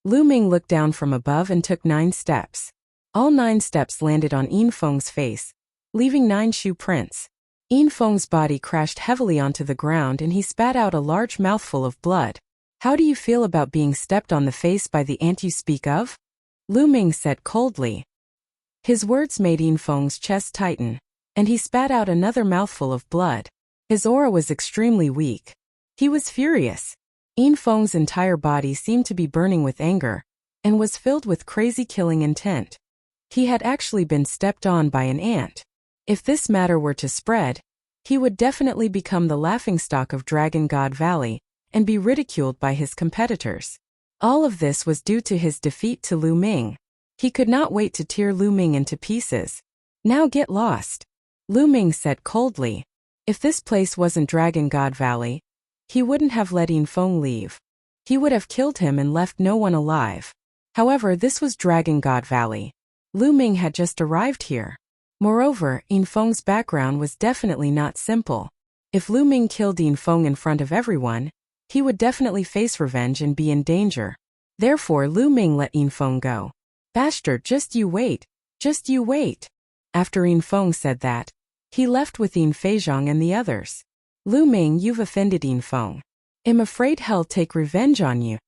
Lu Ming looked down from above and took 9 steps. All 9 steps landed on Yin Feng's face, leaving 9 shoe prints. Yin Feng's body crashed heavily onto the ground and he spat out a large mouthful of blood. How do you feel about being stepped on the face by the ant you speak of? Lu Ming said coldly. His words made Yin Feng's chest tighten, and he spat out another mouthful of blood. His aura was extremely weak. He was furious. Yin Feng's entire body seemed to be burning with anger, and was filled with crazy killing intent. He had actually been stepped on by an ant. If this matter were to spread, he would definitely become the laughingstock of Dragon God Valley, and be ridiculed by his competitors. All of this was due to his defeat to Lu Ming. He could not wait to tear Lu Ming into pieces. Now get lost. Lu Ming said coldly. If this place wasn't Dragon God Valley, he wouldn't have let Yin Feng leave. He would have killed him and left no one alive. However, this was Dragon God Valley. Lu Ming had just arrived here. Moreover, Yin Feng's background was definitely not simple. If Lu Ming killed Yin Feng in front of everyone, he would definitely face revenge and be in danger. Therefore, Lu Ming let Yin Feng go. Bastard, just you wait. Just you wait. After Yin Feng said that, he left with Yin Feizhong and the others. Lu Ming, you've offended Yin Feng. I'm afraid he'll take revenge on you.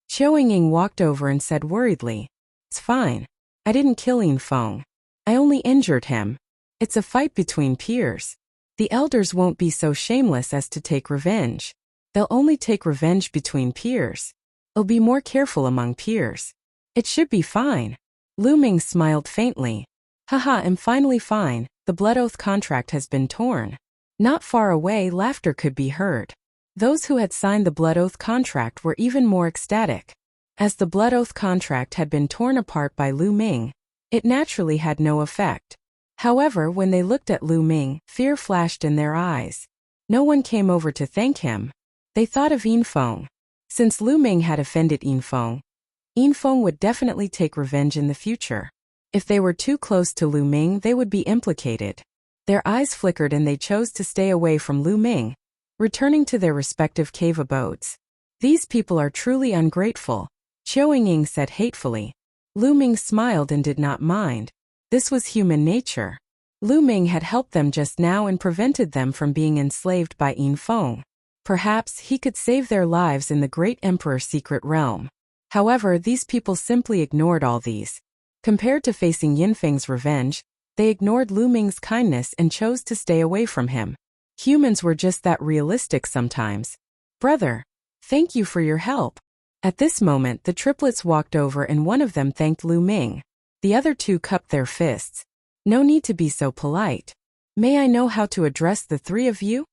Qiu Ying walked over and said worriedly. It's fine. I didn't kill Yin Feng. I only injured him. It's a fight between peers. The elders won't be so shameless as to take revenge. They'll only take revenge between peers. They'll be more careful among peers. It should be fine. Lu Ming smiled faintly. Haha, I'm finally fine. The blood oath contract has been torn. Not far away, laughter could be heard. Those who had signed the blood oath contract were even more ecstatic. As the blood oath contract had been torn apart by Lu Ming, it naturally had no effect. However, when they looked at Lu Ming, fear flashed in their eyes. No one came over to thank him. They thought of Yin Feng. Since Lu Ming had offended Yin Feng would definitely take revenge in the future. If they were too close to Lu Ming, they would be implicated. Their eyes flickered and they chose to stay away from Lu Ming, returning to their respective cave abodes. These people are truly ungrateful, Qiu Ying said hatefully. Lu Ming smiled and did not mind. This was human nature. Lu Ming had helped them just now and prevented them from being enslaved by Yin Feng. Perhaps he could save their lives in the Great Emperor's secret realm. However, these people simply ignored all these. Compared to facing Yin Feng's revenge, they ignored Lu Ming's kindness and chose to stay away from him. Humans were just that realistic sometimes. Brother, thank you for your help. At this moment, the triplets walked over and one of them thanked Lu Ming. The other 2 cupped their fists. No need to be so polite. May I know how to address the 3 of you?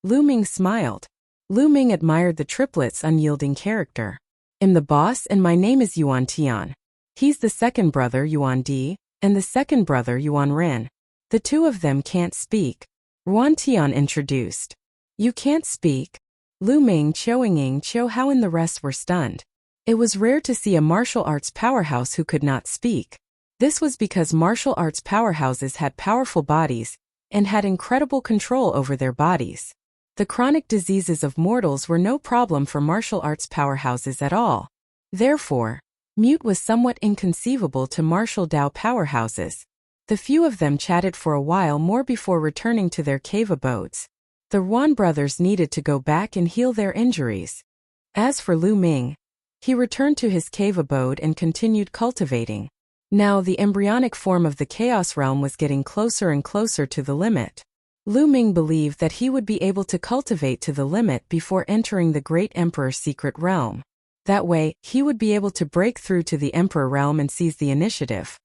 Lu Ming smiled. Lu Ming admired the triplets' unyielding character. I'm the boss and my name is Yuan Tian. He's the second brother Yuan Di, and the second brother Yuan Ren. The 2 of them can't speak. Yuan Tian introduced. You can't speak? Lu Ming, Qiu Ying, Qiu Hao and the rest were stunned. It was rare to see a martial arts powerhouse who could not speak. This was because martial arts powerhouses had powerful bodies and had incredible control over their bodies. The chronic diseases of mortals were no problem for martial arts powerhouses at all. Therefore, mute was somewhat inconceivable to martial Dao powerhouses. The few of them chatted for a while more before returning to their cave abodes. The Yuan brothers needed to go back and heal their injuries. As for Lu Ming, he returned to his cave abode and continued cultivating. Now the embryonic form of the Chaos Realm was getting closer and closer to the limit. Lu Ming believed that he would be able to cultivate to the limit before entering the Great Emperor's secret realm. That way, he would be able to break through to the Emperor realm and seize the initiative.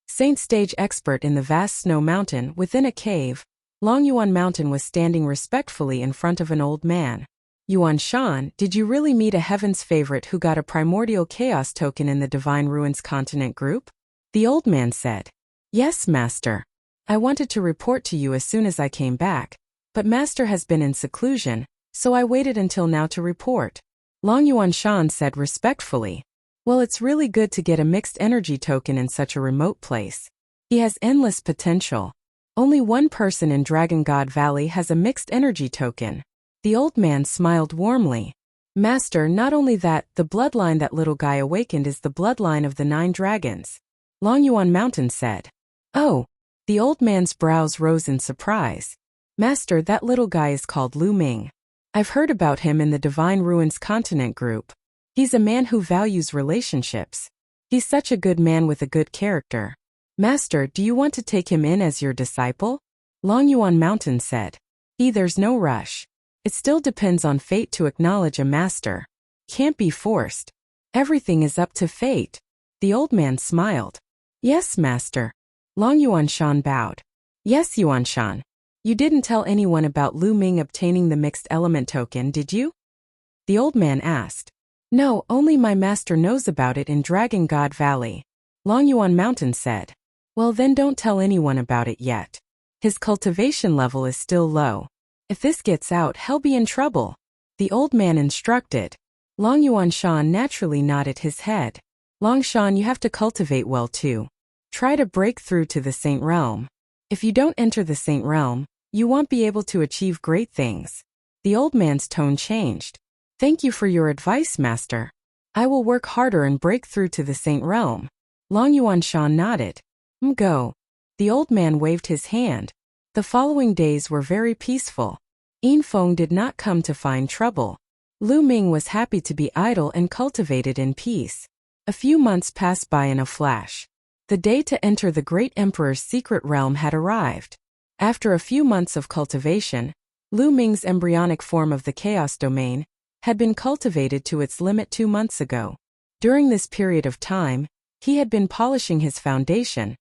Saint Stage expert in the vast snow mountain within a cave, Long Yuan Mountain was standing respectfully in front of an old man. Yuan Shan, did you really meet a heaven's favorite who got a primordial chaos token in the Divine Ruins Continent group? The old man said. Yes, Master. I wanted to report to you as soon as I came back, but Master has been in seclusion, so I waited until now to report. Long Yuan Shan said respectfully. Well, it's really good to get a mixed energy token in such a remote place. He has endless potential. Only one person in Dragon God Valley has a mixed energy token. The old man smiled warmly. Master, not only that, the bloodline that little guy awakened is the bloodline of the 9 dragons. Long Yuan Mountain said. Oh. The old man's brows rose in surprise. Master, that little guy is called Lu Ming. I've heard about him in the Divine Ruins Continent group. He's a man who values relationships. He's such a good man with a good character. Master, do you want to take him in as your disciple? Long Yuan Mountain said. There's no rush. It still depends on fate to acknowledge a master. Can't be forced. Everything is up to fate. The old man smiled. Yes, Master. Long Yuan Shan bowed. Yes, Yuan Shan. You didn't tell anyone about Lu Ming obtaining the mixed element token, did you? The old man asked. No, only my master knows about it in Dragon God Valley. Long Yuan Mountain said. Well, then don't tell anyone about it yet. His cultivation level is still low. If this gets out, he'll be in trouble. The old man instructed. Long Yuan Shan naturally nodded his head. Long Shan, you have to cultivate well too. Try to break through to the Saint Realm. If you don't enter the Saint Realm, you won't be able to achieve great things. The old man's tone changed. Thank you for your advice, Master. I will work harder and break through to the Saint Realm. Long Yuan Shan nodded. Go. The old man waved his hand. The following days were very peaceful. Yin Feng did not come to find trouble. Lu Ming was happy to be idle and cultivated in peace. A few months passed by in a flash. The day to enter the Great Emperor's secret realm had arrived. After a few months of cultivation, Lu Ming's embryonic form of the Chaos Domain had been cultivated to its limit 2 months ago. During this period of time, he had been polishing his foundation,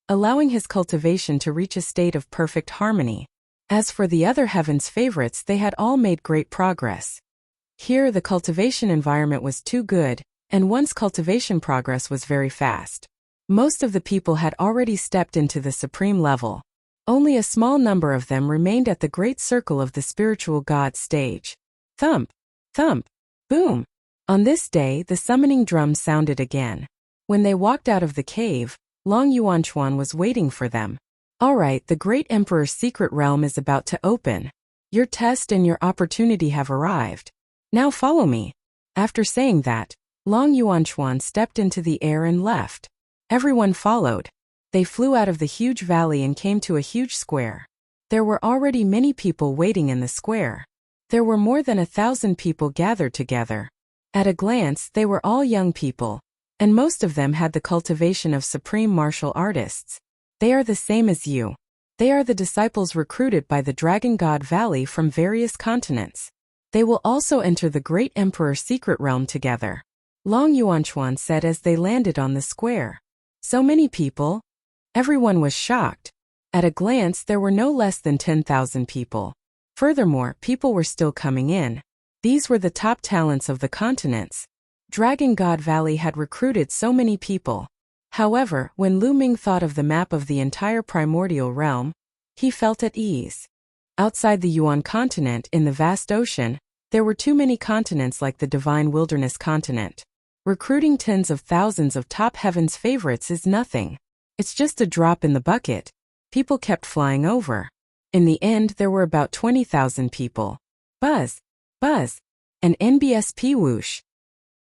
allowing his cultivation to reach a state of perfect harmony. As for the other heaven's favorites, they had all made great progress. Here, the cultivation environment was too good, and one's cultivation progress was very fast. Most of the people had already stepped into the supreme level. Only a small number of them remained at the great circle of the spiritual god stage. Thump, thump, boom. On this day, the summoning drum sounded again. When they walked out of the cave, Long Yuanchuan was waiting for them. All right, the Great Emperor's secret realm is about to open. Your test and your opportunity have arrived. Now follow me. After saying that, Long Yuanchuan stepped into the air and left. Everyone followed. They flew out of the huge valley and came to a huge square. There were already many people waiting in the square. There were more than 1,000 people gathered together. At a glance, they were all young people, and most of them had the cultivation of supreme martial artists. They are the same as you. They are the disciples recruited by the Dragon God Valley from various continents. They will also enter the Great Emperor's secret realm together. Long Yuanchuan said as they landed on the square. So many people? Everyone was shocked. At a glance, there were no less than 10,000 people. Furthermore, people were still coming in. These were the top talents of the continents. Dragon God Valley had recruited so many people. However, when Lu Ming thought of the map of the entire primordial realm, he felt at ease. Outside the Yuan continent in the vast ocean, there were too many continents like the Divine Wilderness continent. Recruiting tens of thousands of top heavens favorites is nothing. It's just a drop in the bucket. People kept flying over. In the end, there were about 20,000 people. Buzz, buzz, an NBSP whoosh.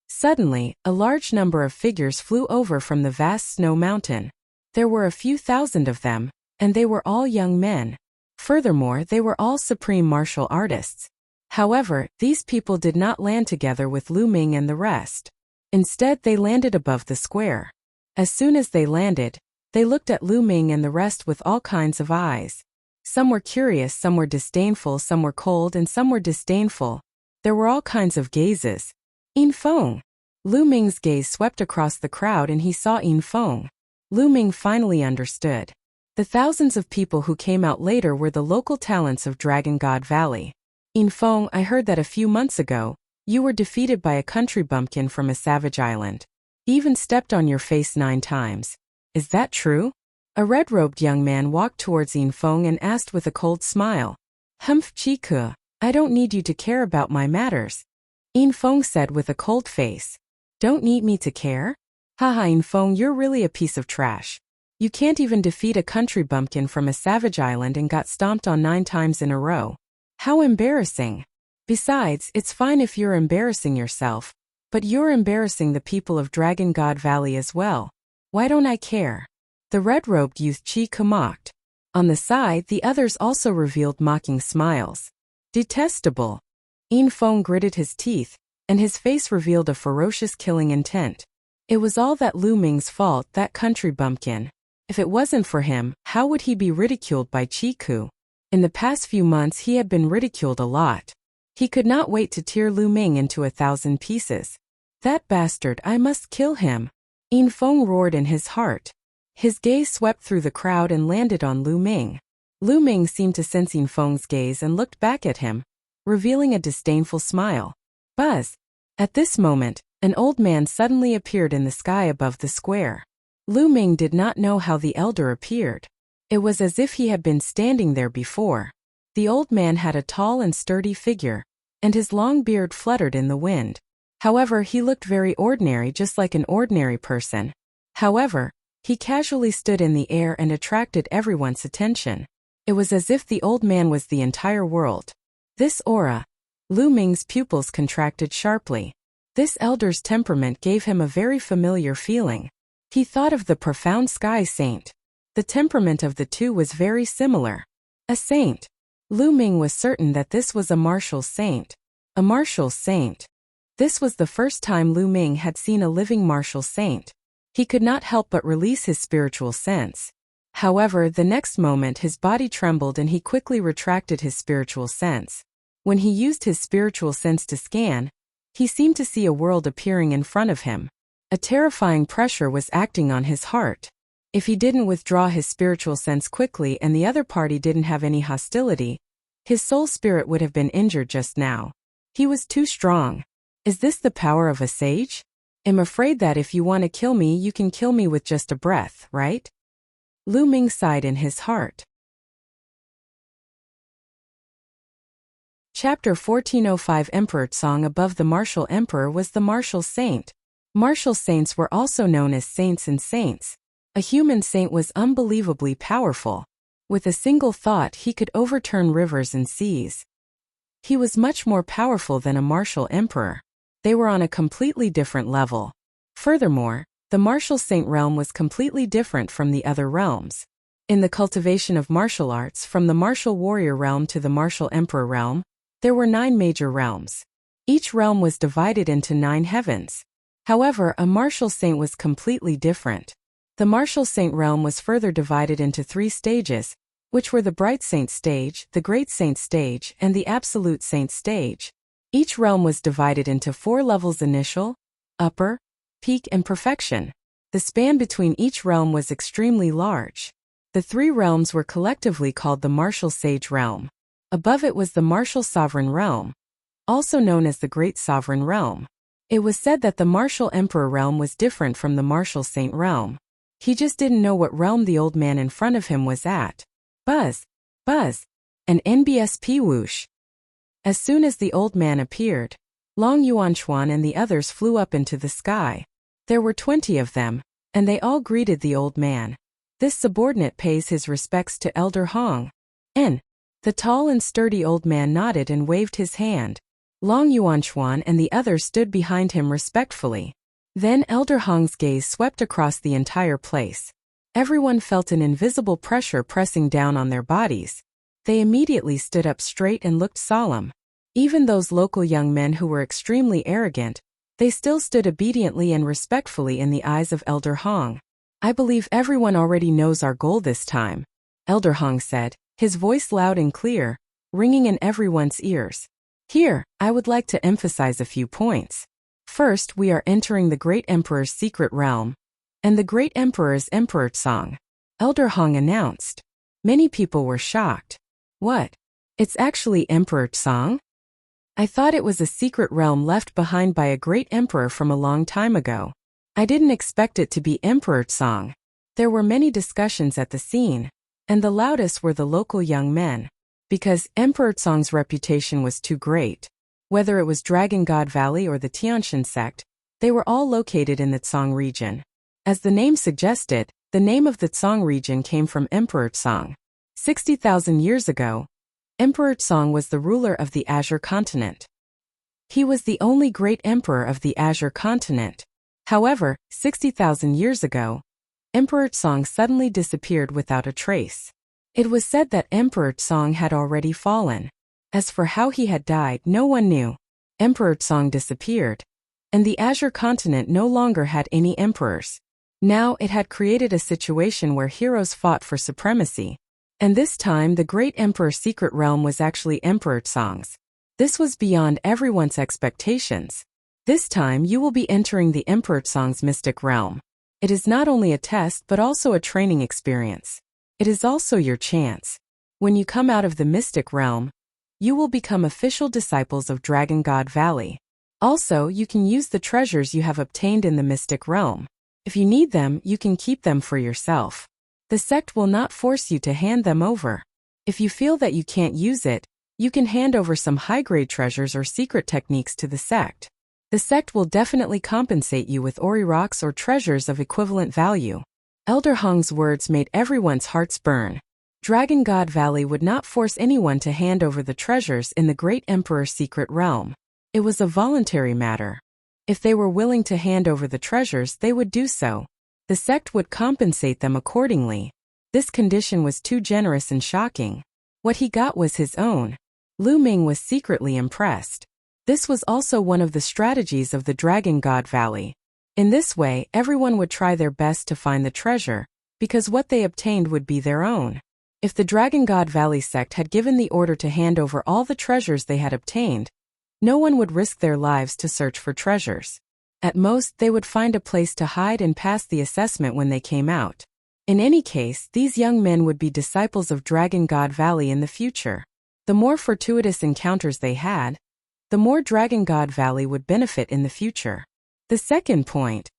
Suddenly, a large number of figures flew over from the vast snow mountain. There were a few thousand of them, and they were all young men. Furthermore, they were all supreme martial artists. However, these people did not land together with Lu Ming and the rest. Instead, they landed above the square. As soon as they landed, they looked at Lu Ming and the rest with all kinds of eyes. Some were curious, some were disdainful, some were cold, and some were disdainful. There were all kinds of gazes. Yin Feng. Lu Ming's gaze swept across the crowd and he saw Yin Feng. Lu Ming finally understood. The thousands of people who came out later were the local talents of Dragon God Valley. Yin Feng, I heard that a few months ago, you were defeated by a country bumpkin from a savage island. He even stepped on your face 9 times. Is that true? A red-robed young man walked towards Yin Feng and asked with a cold smile. Humph Chiku, I don't need you to care about my matters. Yin Feng said with a cold face. Don't need me to care? Haha, Yin Feng, you're really a piece of trash. You can't even defeat a country bumpkin from a savage island and got stomped on 9 times in a row. How embarrassing. Besides, it's fine if you're embarrassing yourself, but you're embarrassing the people of Dragon God Valley as well. Why don't I care? The red-robed youth Chiku mocked. On the side, the others also revealed mocking smiles. Detestable. Yin Feng gritted his teeth, and his face revealed a ferocious killing intent. It was all that Lu Ming's fault, that country bumpkin. If it wasn't for him, how would he be ridiculed by Chiku? In the past few months he had been ridiculed a lot. He could not wait to tear Lu Ming into 1,000 pieces. That bastard, I must kill him. Yin Feng roared in his heart. His gaze swept through the crowd and landed on Lu Ming. Lu Ming seemed to sense Yin Feng's gaze and looked back at him, revealing a disdainful smile. Buzz. At this moment, an old man suddenly appeared in the sky above the square. Lu Ming did not know how the elder appeared. It was as if he had been standing there before. The old man had a tall and sturdy figure, and his long beard fluttered in the wind. However, he looked very ordinary, just like an ordinary person. However, he casually stood in the air and attracted everyone's attention. It was as if the old man was the entire world. This aura. Lu Ming's pupils contracted sharply. This elder's temperament gave him a very familiar feeling. He thought of the profound sky saint. The temperament of the two was very similar. A saint. Lu Ming was certain that this was a martial saint. A martial saint. This was the first time Lu Ming had seen a living martial saint. He could not help but release his spiritual sense. However, the next moment his body trembled and he quickly retracted his spiritual sense. When he used his spiritual sense to scan, he seemed to see a world appearing in front of him. A terrifying pressure was acting on his heart. If he didn't withdraw his spiritual sense quickly and the other party didn't have any hostility, his soul spirit would have been injured just now. He was too strong. Is this the power of a sage? I'm afraid that if you want to kill me, you can kill me with just a breath, right? Lu Ming sighed in his heart. Chapter 1405 Emperor Song. Above the martial emperor was the martial saint. Martial saints were also known as saints and saints. A human saint was unbelievably powerful. With a single thought he could overturn rivers and seas. He was much more powerful than a martial emperor. They were on a completely different level. Furthermore, the martial saint realm was completely different from the other realms. In the cultivation of martial arts, from the martial warrior realm to the martial emperor realm, there were 9 major realms. Each realm was divided into 9 heavens. However, a martial saint was completely different. The martial saint realm was further divided into 3 stages, which were the bright saint stage, the great saint stage, and the absolute saint stage. Each realm was divided into 4 levels: initial, upper, peak, and perfection. The span between each realm was extremely large. The 3 realms were collectively called the martial sage realm. Above it was the martial sovereign realm, also known as the great sovereign realm. It was said that the martial emperor realm was different from the martial saint realm. He just didn't know what realm the old man in front of him was at. Buzz, buzz, an NBSP whoosh. As soon as the old man appeared, Long Yuanchuan and the others flew up into the sky. There were 20 of them, and they all greeted the old man. This subordinate pays his respects to Elder Hong. The tall and sturdy old man nodded and waved his hand. Long Yuanchuan and the others stood behind him respectfully. Then Elder Hong's gaze swept across the entire place. Everyone felt an invisible pressure pressing down on their bodies. They immediately stood up straight and looked solemn. Even those local young men who were extremely arrogant, they still stood obediently and respectfully in the eyes of Elder Hong. I believe everyone already knows our goal this time, Elder Hong said, his voice loud and clear, ringing in everyone's ears. Here, I would like to emphasize a few points. First, we are entering the Great Emperor's secret realm. And the Great Emperor is Emperor Tsong, Elder Hong announced. Many people were shocked. What? It's actually Emperor Tsong? I thought it was a secret realm left behind by a great emperor from a long time ago. I didn't expect it to be Emperor Tsong. There were many discussions at the scene, and the loudest were the local young men. Because Emperor Tsong's reputation was too great. Whether it was Dragon God Valley or the Tianshan sect, they were all located in the Tsong region. As the name suggested, the name of the Tsong region came from Emperor Tsong. 60,000 years ago, Emperor Tsong was the ruler of the Azure continent. He was the only great emperor of the Azure continent. However, 60,000 years ago, Emperor Tsong suddenly disappeared without a trace. It was said that Emperor Tsong had already fallen. As for how he had died, no one knew. Emperor Tsong disappeared, and the Azure continent no longer had any emperors. Now it had created a situation where heroes fought for supremacy. And this time the great emperor's secret realm was actually Emperor Tsong's. This was beyond everyone's expectations. This time you will be entering the Emperor Tsong's mystic realm. It is not only a test but also a training experience. It is also your chance. When you come out of the mystic realm, you will become official disciples of Dragon God Valley. Also, you can use the treasures you have obtained in the mystic realm. If you need them, you can keep them for yourself. The sect will not force you to hand them over. If you feel that you can't use it, you can hand over some high-grade treasures or secret techniques to the sect. The sect will definitely compensate you with ori rocks or treasures of equivalent value. Elder Hong's words made everyone's hearts burn. Dragon God Valley would not force anyone to hand over the treasures in the Great Emperor's secret realm. It was a voluntary matter. If they were willing to hand over the treasures, they would do so. The sect would compensate them accordingly. This condition was too generous and shocking. What he got was his own. Lu Ming was secretly impressed. This was also one of the strategies of the Dragon God Valley. In this way, everyone would try their best to find the treasure, because what they obtained would be their own. If the Dragon God Valley sect had given the order to hand over all the treasures they had obtained, no one would risk their lives to search for treasures. At most, they would find a place to hide and pass the assessment when they came out. In any case, these young men would be disciples of Dragon God Valley in the future. The more fortuitous encounters they had, the more Dragon God Valley would benefit in the future. The second point.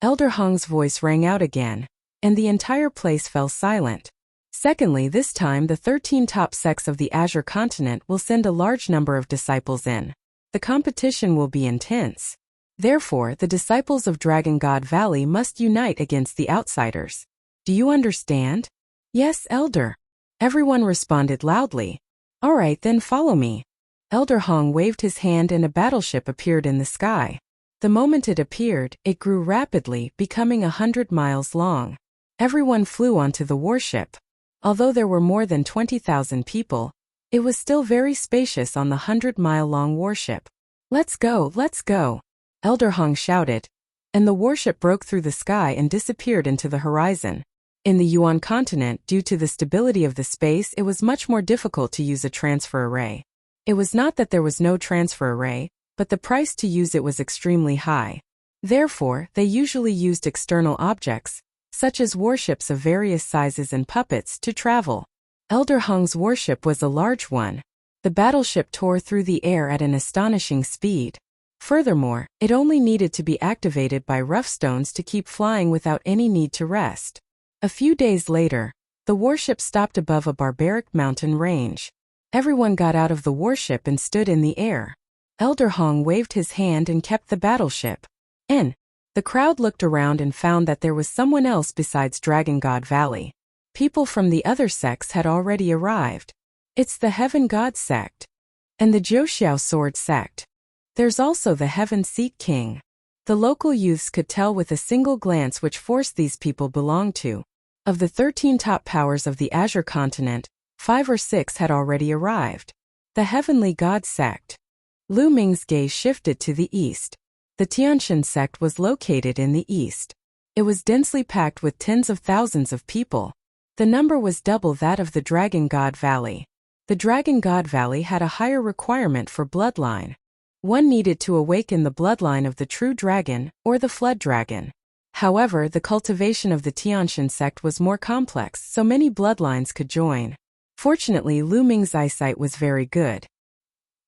Elder Hong's voice rang out again, and the entire place fell silent. Secondly, this time the 13 top sects of the Azure continent will send a large number of disciples in. The competition will be intense. Therefore, the disciples of Dragon God Valley must unite against the outsiders. Do you understand? Yes, Elder. Everyone responded loudly. All right, then follow me. Elder Hong waved his hand and a battleship appeared in the sky. The moment it appeared, it grew rapidly, becoming 100 miles long. Everyone flew onto the warship. Although there were more than 20,000 people, it was still very spacious on the 100-mile-long warship. Let's go, let's go, Elder Hong shouted, and the warship broke through the sky and disappeared into the horizon. In the Yuan continent, due to the stability of the space, it was much more difficult to use a transfer array. It was not that there was no transfer array, but the price to use it was extremely high. Therefore, they usually used external objects, such as warships of various sizes and puppets, to travel. Elder Hong's warship was a large one. The battleship tore through the air at an astonishing speed. Furthermore, it only needed to be activated by rough stones to keep flying without any need to rest. A few days later, the warship stopped above a barbaric mountain range. Everyone got out of the warship and stood in the air. Elder Hong waved his hand and kept the battleship. The crowd looked around and found that there was someone else besides Dragon God Valley. People from the other sects had already arrived. It's the Heaven God sect. And the Jiuxiao Sword sect. There's also the Heaven Seat King. The local youths could tell with a single glance which force these people belonged to. Of the 13 top powers of the Azure continent, 5 or 6 had already arrived. The Heavenly God sect. Lu Ming's gaze shifted to the east. The Tianshan sect was located in the east. It was densely packed with tens of thousands of people. The number was double that of the Dragon God Valley. The Dragon God Valley had a higher requirement for bloodline. One needed to awaken the bloodline of the true dragon, or the flood dragon. However, the cultivation of the Tianshan sect was more complex, so many bloodlines could join. Fortunately, Lu Ming's eyesight was very good.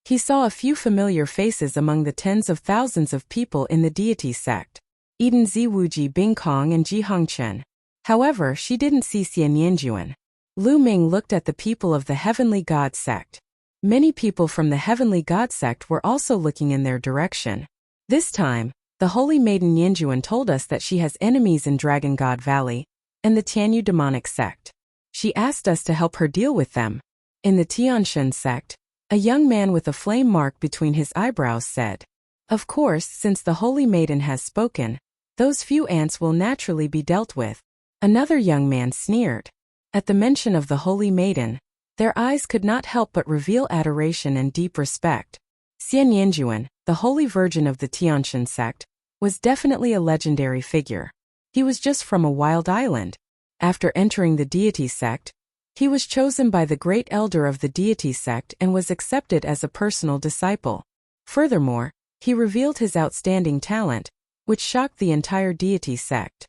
He saw a few familiar faces among the tens of thousands of people in the deity sect. Eden Ziwuji Bingkong and Ji Hongchen. However, she didn't see Xian Yanjuan. Lu Ming looked at the people of the Heavenly God sect. Many people from the Heavenly God sect were also looking in their direction. This time, the Holy Maiden Yanjuan told us that she has enemies in Dragon God Valley and the Tianyu demonic sect. She asked us to help her deal with them. In the Tianshan sect, a young man with a flame mark between his eyebrows said, "Of course, since the Holy Maiden has spoken, those few ants will naturally be dealt with." Another young man sneered. At the mention of the Holy Maiden, their eyes could not help but reveal adoration and deep respect. Xian Yanjuan, the Holy Virgin of the Tianshan sect, was definitely a legendary figure. He was just from a wild island. After entering the deity sect, he was chosen by the great elder of the deity sect and was accepted as a personal disciple. Furthermore, he revealed his outstanding talent, which shocked the entire deity sect.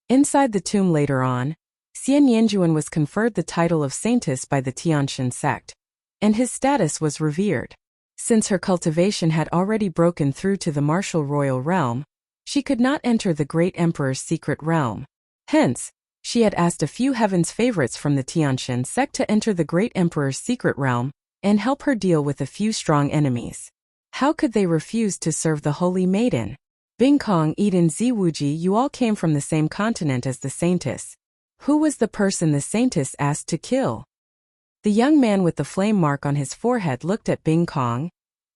Inside the tomb later on, Xian Yanjuan was conferred the title of Saintess by the Tianshan sect, and his status was revered. Since her cultivation had already broken through to the martial royal realm, she could not enter the great emperor's secret realm. Hence, she had asked a few heaven's favorites from the Tianshan sect to enter the great emperor's secret realm and help her deal with a few strong enemies. How could they refuse to serve the Holy Maiden? Bingkong, Eden, Ziwuji, you all came from the same continent as the Saintess. Who was the person the Saintess asked to kill? The young man with the flame mark on his forehead looked at Bingkong,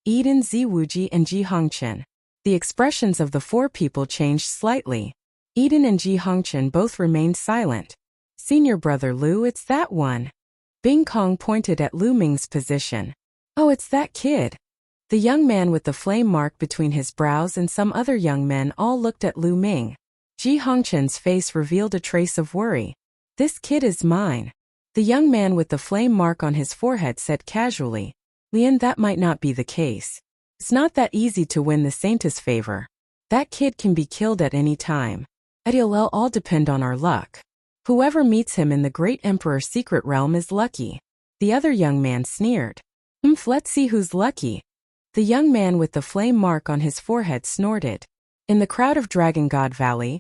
Eden, Ziwuji, and Ji Hongchen. The expressions of the 4 people changed slightly. Eden and Ji Hongchen both remained silent. Senior brother Lu, it's that one. Bingkong pointed at Lu Ming's position. Oh, it's that kid. The young man with the flame mark between his brows and some other young men all looked at Lu Ming. Ji Hongchen's face revealed a trace of worry. This kid is mine. The young man with the flame mark on his forehead said casually, Lian, that might not be the case. It's not that easy to win the Saintess' favor. That kid can be killed at any time. It'll all depend on our luck. Whoever meets him in the great emperor's secret realm is lucky. The other young man sneered. Let's see who's lucky. The young man with the flame mark on his forehead snorted. In the crowd of Dragon God Valley,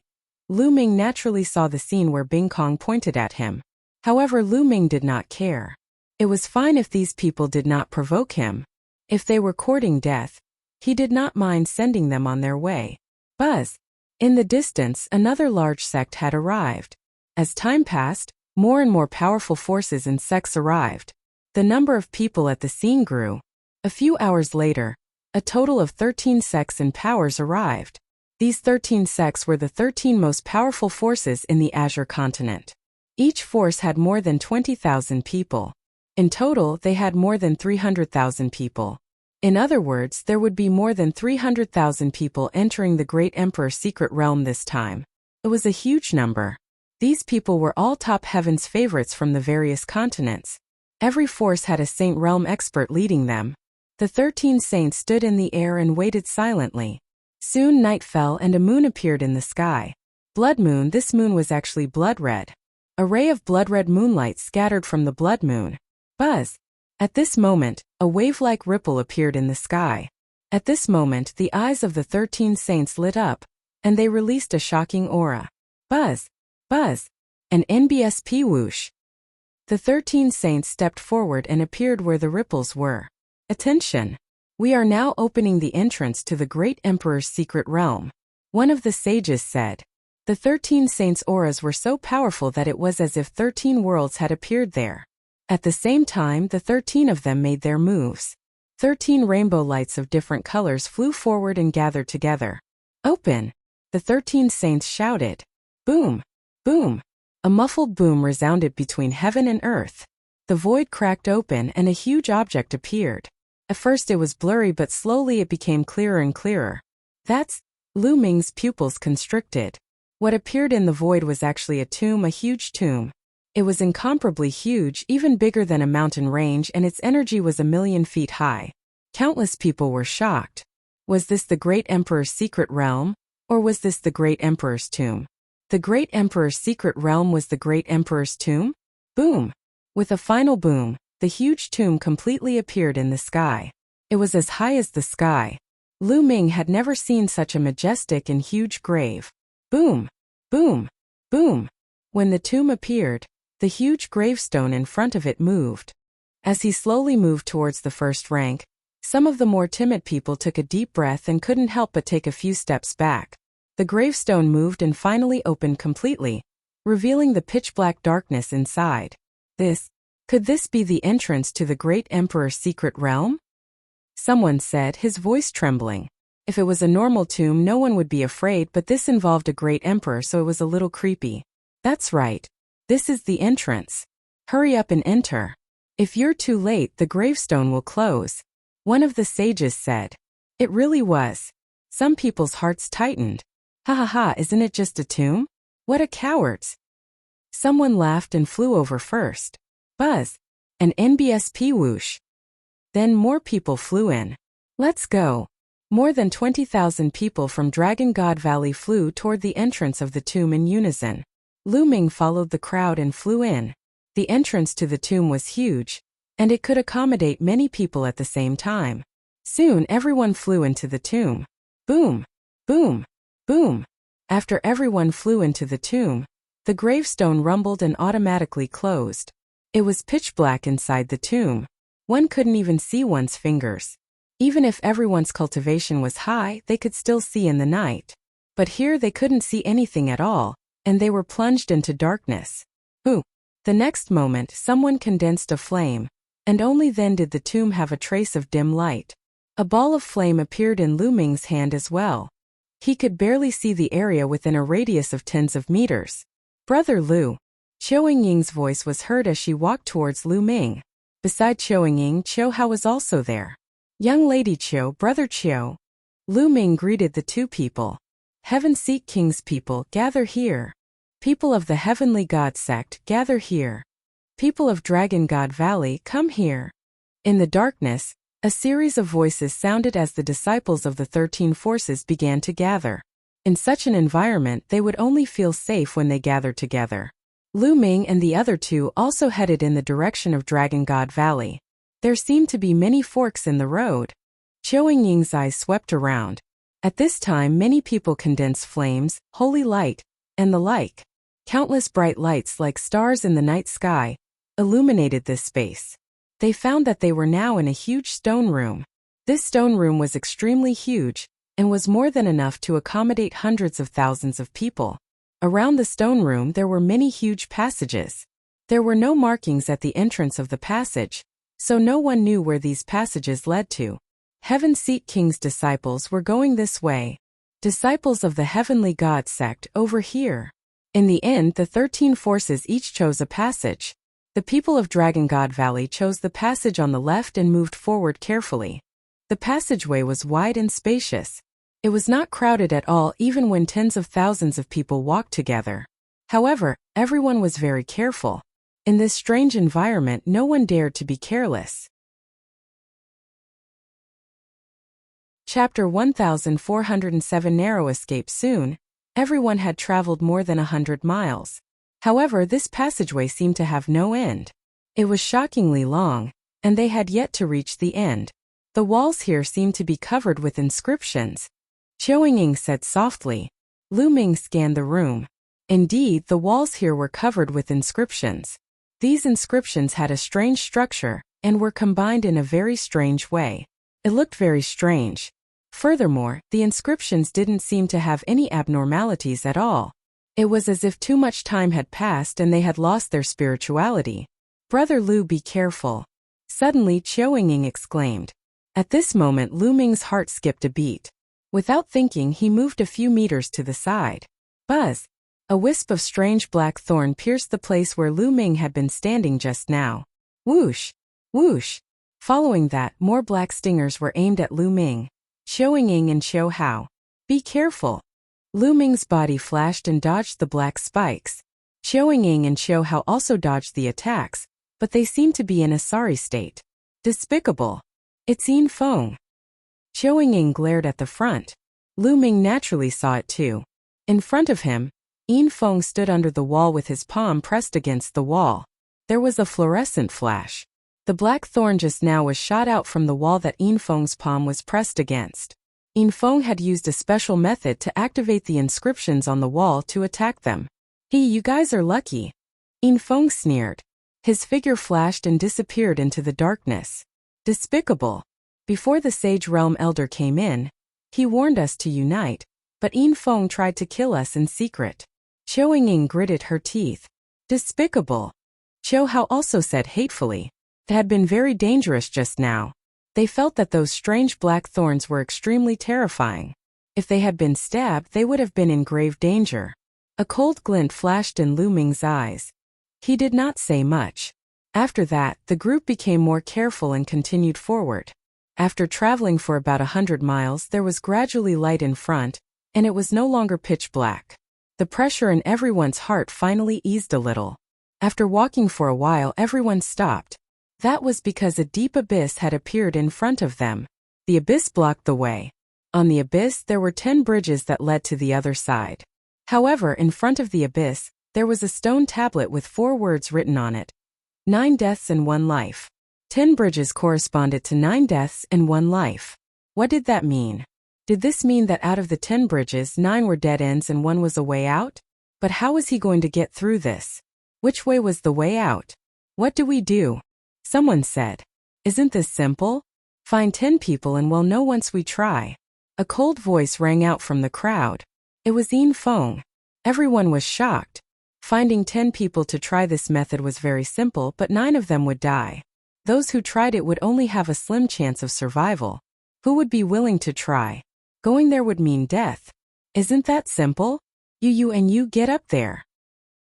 Lu Ming naturally saw the scene where Bingkong pointed at him. However, Lu Ming did not care. It was fine if these people did not provoke him. If they were courting death, he did not mind sending them on their way. Buzz. In the distance, another large sect had arrived. As time passed, more and more powerful forces and sects arrived. The number of people at the scene grew. A few hours later, a total of 13 sects and powers arrived. These 13 sects were the 13 most powerful forces in the Azure continent. Each force had more than 20,000 people. In total, they had more than 300,000 people. In other words, there would be more than 300,000 people entering the Great Emperor's secret realm this time. It was a huge number. These people were all top heaven's favorites from the various continents. Every force had a saint realm expert leading them. The 13 saints stood in the air and waited silently. Soon night fell and a moon appeared in the sky. Blood moon. This moon was actually blood red. A ray of blood red moonlight scattered from the blood moon. Buzz. At this moment, a wave-like ripple appeared in the sky. At this moment, the eyes of the 13 saints lit up, and they released a shocking aura. Buzz. Buzz. An NBSP whoosh. The 13 saints stepped forward and appeared where the ripples were. Attention! We are now opening the entrance to the great emperor's secret realm. One of the sages said. The 13 saints' auras were so powerful that it was as if 13 worlds had appeared there. At the same time, the 13 of them made their moves. 13 rainbow lights of different colors flew forward and gathered together. Open! The 13 saints shouted. Boom! Boom! A muffled boom resounded between heaven and earth. The void cracked open and a huge object appeared. At first it was blurry, but slowly it became clearer and clearer. That's... Lu Ming's pupils constricted. What appeared in the void was actually a tomb, a huge tomb. It was incomparably huge, even bigger than a mountain range, and its energy was 1,000,000 feet high. Countless people were shocked. Was this the great emperor's secret realm? Or was this the great emperor's tomb? The great emperor's secret realm was the great emperor's tomb? Boom! With a final boom, the huge tomb completely appeared in the sky. It was as high as the sky. Lu Ming had never seen such a majestic and huge grave. Boom! Boom! Boom! When the tomb appeared, the huge gravestone in front of it moved. As he slowly moved towards the first rank, some of the more timid people took a deep breath and couldn't help but take a few steps back. The gravestone moved and finally opened completely, revealing the pitch-black darkness inside. Could this be the entrance to the great emperor's secret realm? Someone said, his voice trembling. If it was a normal tomb, no one would be afraid, but this involved a great emperor, so it was a little creepy. That's right. This is the entrance. Hurry up and enter. If you're too late, the gravestone will close. One of the sages said. It really was. Some people's hearts tightened. Ha ha ha, isn't it just a tomb? What a cowards. Someone laughed and flew over first. Buzz. An NBSP whoosh. Then more people flew in. Let's go. More than 20,000 people from Dragon God Valley flew toward the entrance of the tomb in unison. Lu Ming followed the crowd and flew in. The entrance to the tomb was huge, and it could accommodate many people at the same time. Soon everyone flew into the tomb. Boom! Boom! Boom! After everyone flew into the tomb, the gravestone rumbled and automatically closed. It was pitch black inside the tomb. One couldn't even see one's fingers. Even if everyone's cultivation was high, they could still see in the night. But here they couldn't see anything at all, and they were plunged into darkness. Ooh! The next moment, someone condensed a flame, and only then did the tomb have a trace of dim light. A ball of flame appeared in Lu Ming's hand as well. He could barely see the area within a radius of tens of meters. Brother Lu. Qiu Ying's voice was heard as she walked towards Lu Ming. Beside Qiu Ying, Qiu Hao was also there. Young lady Qiu, brother Qiu. Lu Ming greeted the two people. Heaven Seek King's people, gather here. People of the Heavenly God sect, gather here. People of Dragon God Valley, come here. In the darkness, a series of voices sounded as the disciples of the 13 forces began to gather. In such an environment, they would only feel safe when they gathered together. Lu Ming and the other two also headed in the direction of Dragon God Valley. There seemed to be many forks in the road. Qiu Ying's eyes swept around. At this time, many people condensed flames, holy light, and the like. Countless bright lights like stars in the night sky illuminated this space. They found that they were now in a huge stone room. This stone room was extremely huge, and was more than enough to accommodate hundreds of thousands of people. Around the stone room there were many huge passages. There were no markings at the entrance of the passage, so no one knew where these passages led to. Heaven Seek King's disciples were going this way. Disciples of the Heavenly God sect over here. In the end, the 13 forces each chose a passage. The people of Dragon God Valley chose the passage on the left and moved forward carefully. The passageway was wide and spacious. It was not crowded at all even when tens of thousands of people walked together. However, everyone was very careful. In this strange environment, no one dared to be careless. Chapter 1407 Narrow Escape. Soon, everyone had traveled more than 100 miles. However, this passageway seemed to have no end. It was shockingly long, and they had yet to reach the end. The walls here seemed to be covered with inscriptions. Qiu Ying said softly. Lu Ming scanned the room. Indeed, the walls here were covered with inscriptions. These inscriptions had a strange structure, and were combined in a very strange way. It looked very strange. Furthermore, the inscriptions didn't seem to have any abnormalities at all. It was as if too much time had passed and they had lost their spirituality. "Brother Lu, be careful," suddenly Qiao Ying exclaimed. At this moment Lu Ming's heart skipped a beat. Without thinking, he moved a few meters to the side. Buzz! A wisp of strange black thorn pierced the place where Lu Ming had been standing just now. Whoosh! Whoosh! Following that, more black stingers were aimed at Lu Ming. Qiao Ying and Qiao Hao. "Be careful!" Lu Ming's body flashed and dodged the black spikes. Qiao Ying and Qiao Hao also dodged the attacks, but they seemed to be in a sorry state. Despicable! It's Yin Feng. Qiao Ying glared at the front. Lu Ming naturally saw it too. In front of him, Yin Feng stood under the wall with his palm pressed against the wall. There was a fluorescent flash. The black thorn just now was shot out from the wall that Yin Feng's palm was pressed against. Yin Feng had used a special method to activate the inscriptions on the wall to attack them. You guys are lucky." Yin Feng sneered. His figure flashed and disappeared into the darkness. Despicable. Before the Sage Realm Elder came in, he warned us to unite, but Yin Feng tried to kill us in secret. Qiao Ying gritted her teeth. Despicable. Qiao Hao also said hatefully. They had been very dangerous just now. They felt that those strange black thorns were extremely terrifying. If they had been stabbed, they would have been in grave danger. A cold glint flashed in Lu Ming's eyes. He did not say much. After that, the group became more careful and continued forward. After traveling for about 100 miles, there was gradually light in front, and it was no longer pitch black. The pressure in everyone's heart finally eased a little. After walking for a while, everyone stopped. That was because a deep abyss had appeared in front of them. The abyss blocked the way. On the abyss, there were 10 bridges that led to the other side. However, in front of the abyss, there was a stone tablet with 4 words written on it. 9 deaths and 1 life. 10 bridges corresponded to 9 deaths and 1 life. What did that mean? Did this mean that out of the 10 bridges, 9 were dead ends and 1 was a way out? But how was he going to get through this? Which way was the way out? What do we do? Someone said. Isn't this simple? Find 10 people and we'll know once we try. A cold voice rang out from the crowd. It was Yin Feng. Everyone was shocked. Finding 10 people to try this method was very simple, but 9 of them would die. Those who tried it would only have a slim chance of survival. Who would be willing to try? Going there would mean death. Isn't that simple? You get up there.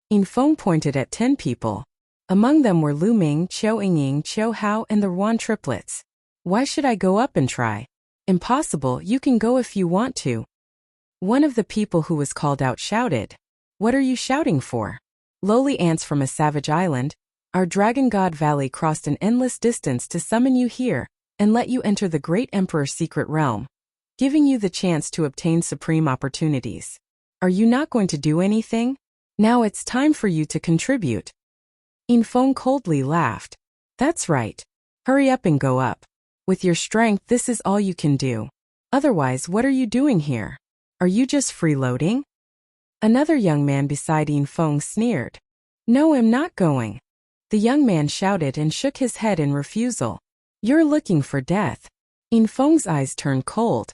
Yin Feng pointed at 10 people. Among them were Lu Ming, Qiao Ying, Qiao Hao, and the Ruan triplets. Why should I go up and try? Impossible, you can go if you want to. One of the people who was called out shouted. What are you shouting for? Lowly ants from a savage island, our Dragon God Valley crossed an endless distance to summon you here, and let you enter the great Emperor's secret realm, giving you the chance to obtain supreme opportunities. Are you not going to do anything? Now it's time for you to contribute. Yin Feng coldly laughed. That's right. Hurry up and go up. With your strength, this is all you can do. Otherwise, what are you doing here? Are you just freeloading? Another young man beside Yin Feng sneered. No, I'm not going. The young man shouted and shook his head in refusal. You're looking for death. Yin Feng's eyes turned cold.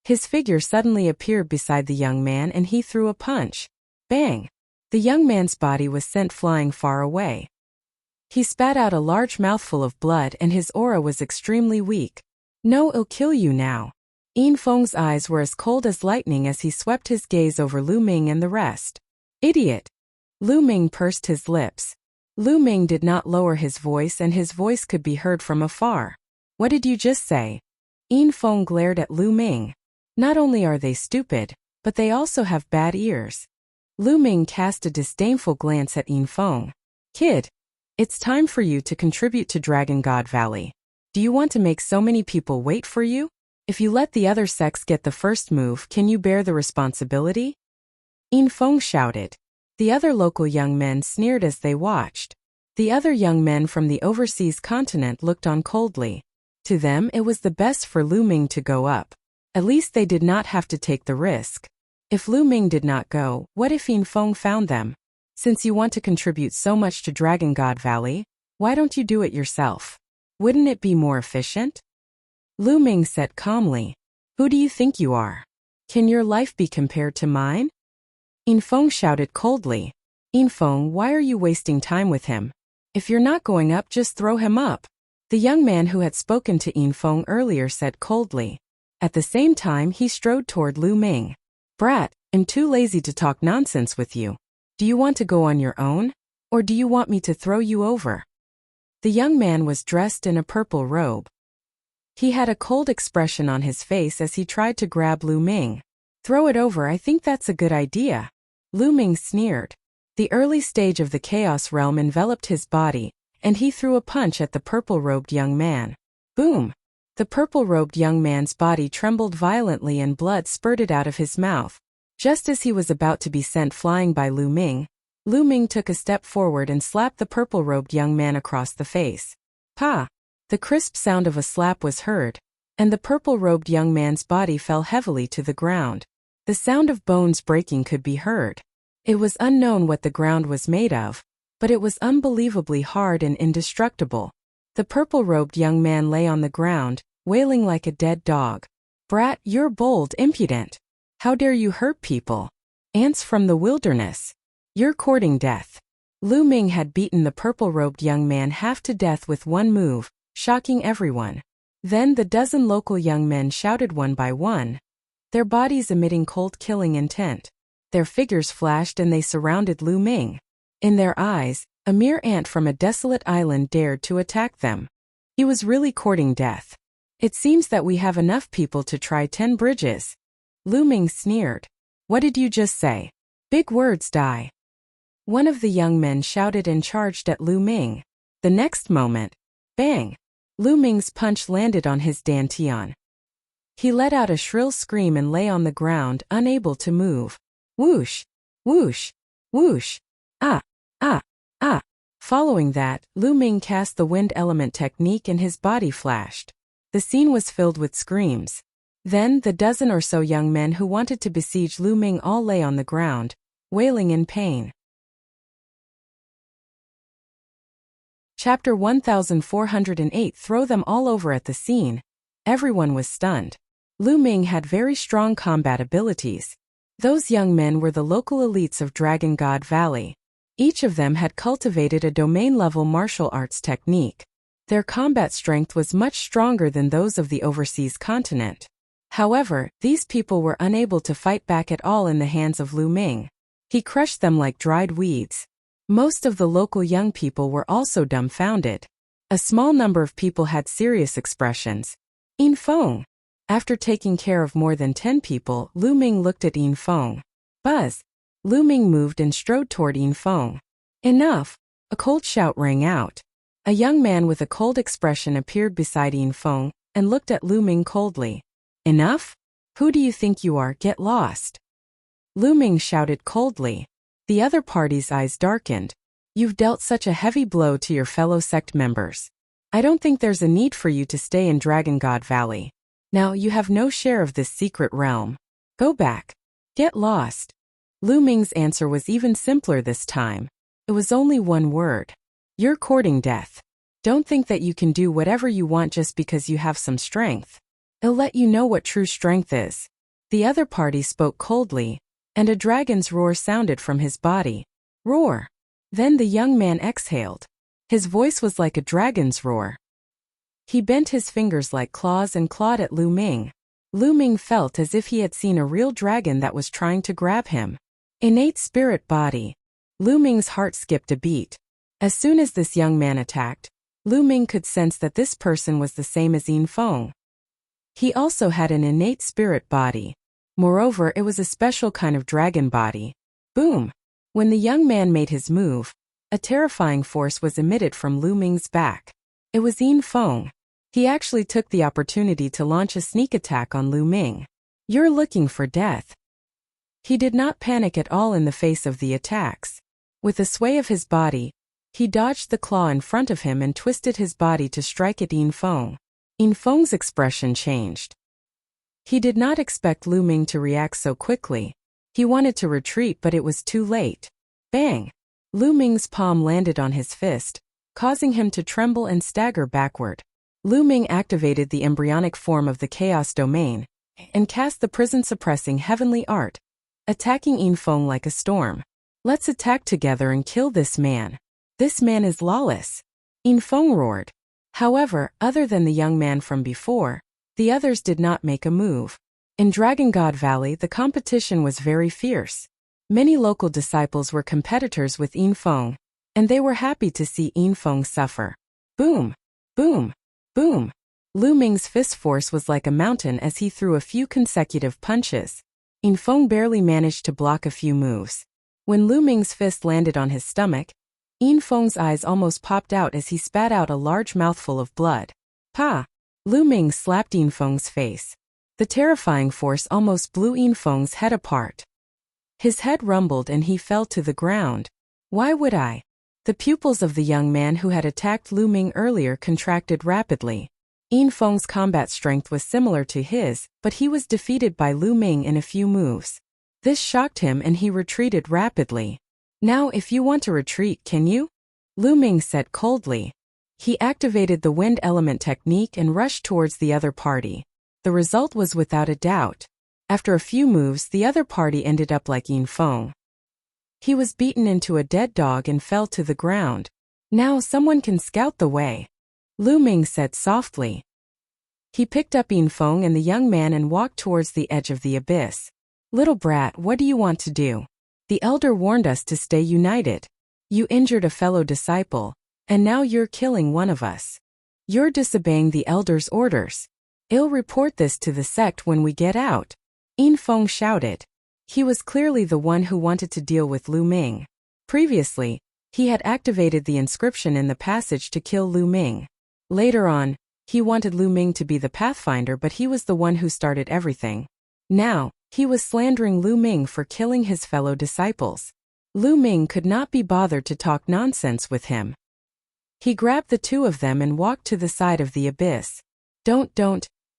His figure suddenly appeared beside the young man and he threw a punch. Bang! The young man's body was sent flying far away. He spat out a large mouthful of blood and his aura was extremely weak. No, it'll kill you now. Yin Feng's eyes were as cold as lightning as he swept his gaze over Lu Ming and the rest. Idiot! Lu Ming pursed his lips. Lu Ming did not lower his voice and his voice could be heard from afar. What did you just say? Yin Feng glared at Lu Ming. Not only are they stupid, but they also have bad ears. Lu Ming cast a disdainful glance at Yin Feng. Kid, it's time for you to contribute to Dragon God Valley. Do you want to make so many people wait for you? If you let the other sex get the first move, can you bear the responsibility? Yin Feng shouted. The other local young men sneered as they watched. The other young men from the overseas continent looked on coldly. To them, it was the best for Lu Ming to go up. At least they did not have to take the risk. If Lu Ming did not go, what if Yin Feng found them? Since you want to contribute so much to Dragon God Valley, why don't you do it yourself? Wouldn't it be more efficient? Lu Ming said calmly. Who do you think you are? Can your life be compared to mine? Yinfeng shouted coldly. Yinfeng, why are you wasting time with him? If you're not going up, just throw him up. The young man who had spoken to Yinfeng earlier said coldly. At the same time, he strode toward Lu Ming. Brat, I'm too lazy to talk nonsense with you. Do you want to go on your own? Or do you want me to throw you over? The young man was dressed in a purple robe. He had a cold expression on his face as he tried to grab Lu Ming. Throw it over, I think that's a good idea. Lu Ming sneered. The early stage of the chaos realm enveloped his body, and he threw a punch at the purple-robed young man. Boom! The purple-robed young man's body trembled violently and blood spurted out of his mouth. Just as he was about to be sent flying by Lu Ming took a step forward and slapped the purple-robed young man across the face. Pa! The crisp sound of a slap was heard, and the purple-robed young man's body fell heavily to the ground. The sound of bones breaking could be heard. It was unknown what the ground was made of, but it was unbelievably hard and indestructible. The purple-robed young man lay on the ground, wailing like a dead dog. Brat, you're bold, impudent. How dare you hurt people? Ants from the wilderness. You're courting death. Lu Ming had beaten the purple-robed young man half to death with one move, shocking everyone. Then the dozen local young men shouted one by one, their bodies emitting cold killing intent. Their figures flashed and they surrounded Lu Ming. In their eyes, a mere ant from a desolate island dared to attack them. He was really courting death. It seems that we have enough people to try 10 bridges. Lu Ming sneered. What did you just say? Big words die. One of the young men shouted and charged at Lu Ming. The next moment, bang! Lu Ming's punch landed on his dantian. He let out a shrill scream and lay on the ground, unable to move. Whoosh! Whoosh! Whoosh! Ah! Ah! Ah! Following that, Lu Ming cast the wind element technique and his body flashed. The scene was filled with screams. Then the dozen or so young men who wanted to besiege Lu Ming all lay on the ground, wailing in pain. Chapter 1408. Throw them all over at the scene. Everyone was stunned. Lu Ming had very strong combat abilities. Those young men were the local elites of Dragon God Valley. Each of them had cultivated a domain-level martial arts technique. Their combat strength was much stronger than those of the overseas continent. However, these people were unable to fight back at all in the hands of Lu Ming. He crushed them like dried weeds. Most of the local young people were also dumbfounded. A small number of people had serious expressions. Yinfeng. After taking care of more than 10 people, Lu Ming looked at Yinfeng. Buzz. Lu Ming moved and strode toward Yinfeng. Enough! A cold shout rang out. A young man with a cold expression appeared beside Yinfeng and looked at Lu Ming coldly. Enough? Who do you think you are? Get lost! Lu Ming shouted coldly. The other party's eyes darkened. You've dealt such a heavy blow to your fellow sect members. I don't think there's a need for you to stay in Dragon God Valley. Now you have no share of this secret realm. Go back. Get lost. Lu Ming's answer was even simpler this time. It was only one word. You're courting death. Don't think that you can do whatever you want just because you have some strength. It'll let you know what true strength is. The other party spoke coldly, and a dragon's roar sounded from his body. Roar. Then the young man exhaled. His voice was like a dragon's roar. He bent his fingers like claws and clawed at Lu Ming. Lu Ming felt as if he had seen a real dragon that was trying to grab him. Innate spirit body. Lu Ming's heart skipped a beat. As soon as this young man attacked, Lu Ming could sense that this person was the same as Yinfeng. He also had an innate spirit body. Moreover, it was a special kind of dragon body. Boom! When the young man made his move, a terrifying force was emitted from Lu Ming's back. It was Yinfeng. He actually took the opportunity to launch a sneak attack on Lu Ming. You're looking for death. He did not panic at all in the face of the attacks. With a sway of his body, he dodged the claw in front of him and twisted his body to strike at Yinfeng. Yinfeng's expression changed. He did not expect Lu Ming to react so quickly. He wanted to retreat, but it was too late. Bang! Lu Ming's palm landed on his fist, causing him to tremble and stagger backward. Lu Ming activated the embryonic form of the chaos domain and cast the prison-suppressing heavenly art, attacking Yin Feng like a storm. Let's attack together and kill this man. This man is lawless. Yin Feng roared. However, other than the young man from before, the others did not make a move. In Dragon God Valley, the competition was very fierce. Many local disciples were competitors with Yin Feng, and they were happy to see Yin Feng suffer. Boom! Boom! Boom! Lu Ming's fist force was like a mountain as he threw a few consecutive punches. Yin Feng barely managed to block a few moves. When Lu Ming's fist landed on his stomach, Yin Feng's eyes almost popped out as he spat out a large mouthful of blood. Pa! Lu Ming slapped Yin Feng's face. The terrifying force almost blew Yin Feng's head apart. His head rumbled and he fell to the ground. Why would I? The pupils of the young man who had attacked Lu Ming earlier contracted rapidly. Yin Feng's combat strength was similar to his, but he was defeated by Lu Ming in a few moves. This shocked him and he retreated rapidly. Now if you want to retreat, can you? Lu Ming said coldly. He activated the wind element technique and rushed towards the other party. The result was without a doubt. After a few moves, the other party ended up like Yin Feng. He was beaten into a dead dog and fell to the ground. Now someone can scout the way, Lu Ming said softly. He picked up Yin Feng and the young man and walked towards the edge of the abyss. Little brat, what do you want to do? The elder warned us to stay united. You injured a fellow disciple, and now you're killing one of us. You're disobeying the elder's orders. I'll report this to the sect when we get out, Yin Feng shouted. He was clearly the one who wanted to deal with Lu Ming. Previously, he had activated the inscription in the passage to kill Lu Ming. Later on, he wanted Lu Ming to be the pathfinder, but he was the one who started everything. Now, he was slandering Lu Ming for killing his fellow disciples. Lu Ming could not be bothered to talk nonsense with him. He grabbed the two of them and walked to the side of the abyss. Don't,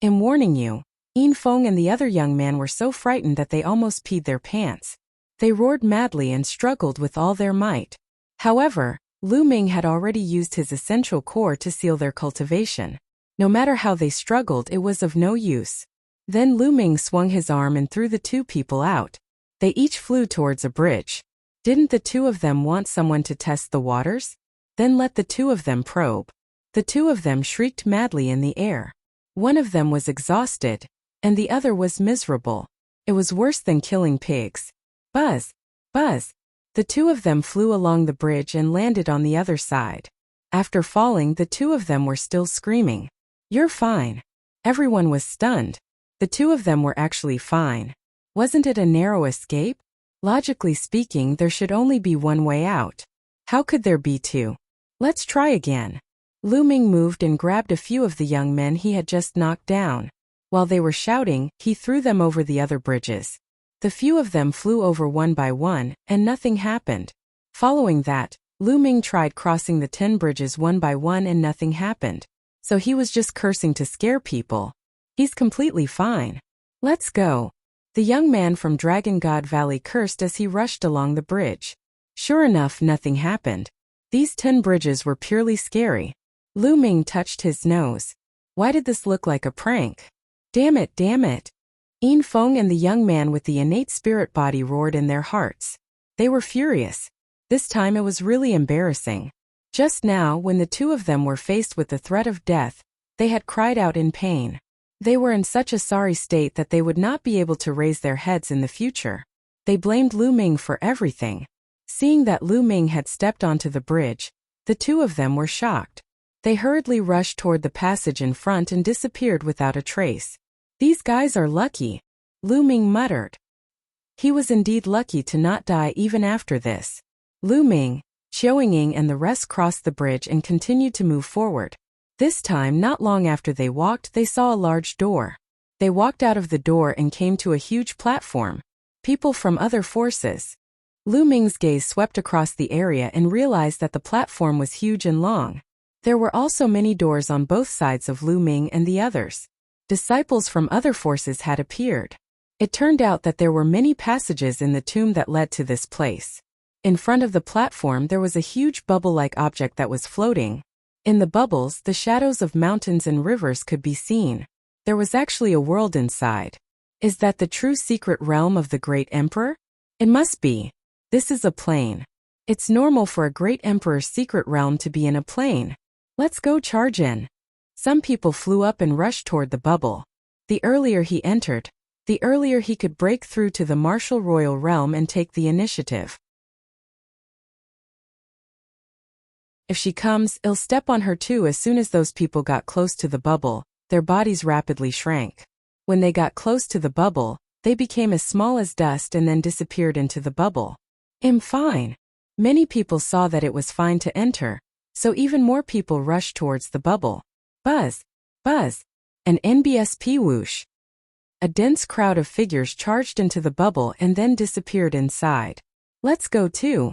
I'm warning you. Yin Feng and the other young man were so frightened that they almost peed their pants. They roared madly and struggled with all their might. However, Lu Ming had already used his essential core to seal their cultivation. No matter how they struggled, it was of no use. Then Lu Ming swung his arm and threw the two people out. They each flew towards a bridge. Didn't the two of them want someone to test the waters? Then let the two of them probe. The two of them shrieked madly in the air. One of them was exhausted, and the other was miserable. It was worse than killing pigs. Buzz! Buzz! The two of them flew along the bridge and landed on the other side. After falling, the two of them were still screaming. You're fine. Everyone was stunned. The two of them were actually fine. Wasn't it a narrow escape? Logically speaking, there should only be one way out. How could there be two? Let's try again. Lu Ming moved and grabbed a few of the young men he had just knocked down. While they were shouting, he threw them over the other bridges. The few of them flew over one by one, and nothing happened. Following that, Lu Ming tried crossing the 10 bridges one by one and nothing happened. So he was just cursing to scare people. He's completely fine. Let's go. The young man from Dragon God Valley cursed as he rushed along the bridge. Sure enough, nothing happened. These 10 bridges were purely scary. Lu Ming touched his nose. Why did this look like a prank? Damn it, damn it. Yin Feng and the young man with the innate spirit body roared in their hearts. They were furious. This time it was really embarrassing. Just now, when the two of them were faced with the threat of death, they had cried out in pain. They were in such a sorry state that they would not be able to raise their heads in the future. They blamed Lu Ming for everything. Seeing that Lu Ming had stepped onto the bridge, the two of them were shocked. They hurriedly rushed toward the passage in front and disappeared without a trace. These guys are lucky, Lu Ming muttered. He was indeed lucky to not die even after this. Lu Ming, Qiao Ying and the rest crossed the bridge and continued to move forward. This time, not long after they walked, they saw a large door. They walked out of the door and came to a huge platform. People from other forces. Lu Ming's gaze swept across the area and realized that the platform was huge and long. There were also many doors on both sides of Lu Ming and the others. Disciples from other forces had appeared. It turned out that there were many passages in the tomb that led to this place. In front of the platform there was a huge bubble-like object that was floating. In the bubbles, the shadows of mountains and rivers could be seen. There was actually a world inside. Is that the true secret realm of the great emperor? It must be. This is a plane. It's normal for a great emperor's secret realm to be in a plane. Let's go charge in. Some people flew up and rushed toward the bubble. The earlier he entered, the earlier he could break through to the martial royal realm and take the initiative. If she comes, I'll step on her too. As soon as those people got close to the bubble, their bodies rapidly shrank. When they got close to the bubble, they became as small as dust and then disappeared into the bubble. Fine. Many people saw that it was fine to enter, so even more people rushed towards the bubble. Buzz! Buzz! An NBSP whoosh. A dense crowd of figures charged into the bubble and then disappeared inside. Let's go too,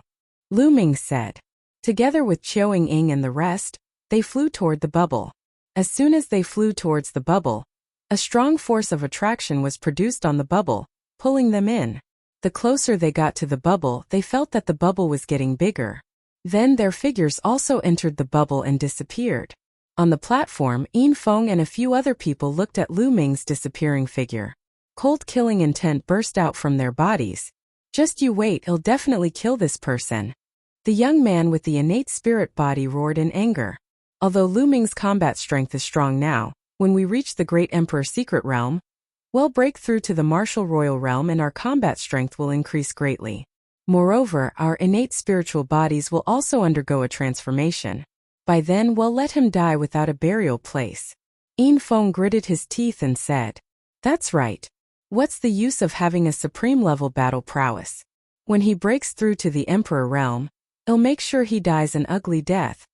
Lu Ming said. Together with Qiao Ying and the rest, they flew toward the bubble. As soon as they flew towards the bubble, a strong force of attraction was produced on the bubble, pulling them in. The closer they got to the bubble, they felt that the bubble was getting bigger. Then their figures also entered the bubble and disappeared. On the platform, Yin Feng and a few other people looked at Lu Ming's disappearing figure. Cold killing intent burst out from their bodies. Just you wait, I'll definitely kill this person. The young man with the innate spirit body roared in anger. Although Lu Ming's combat strength is strong now, when we reach the Great Emperor's secret realm, we'll break through to the martial royal realm and our combat strength will increase greatly. Moreover, our innate spiritual bodies will also undergo a transformation. By then we'll let him die without a burial place. Yin Feng gritted his teeth and said, "That's right. What's the use of having a supreme-level battle prowess? When he breaks through to the Emperor realm, I'll make sure he dies an ugly death."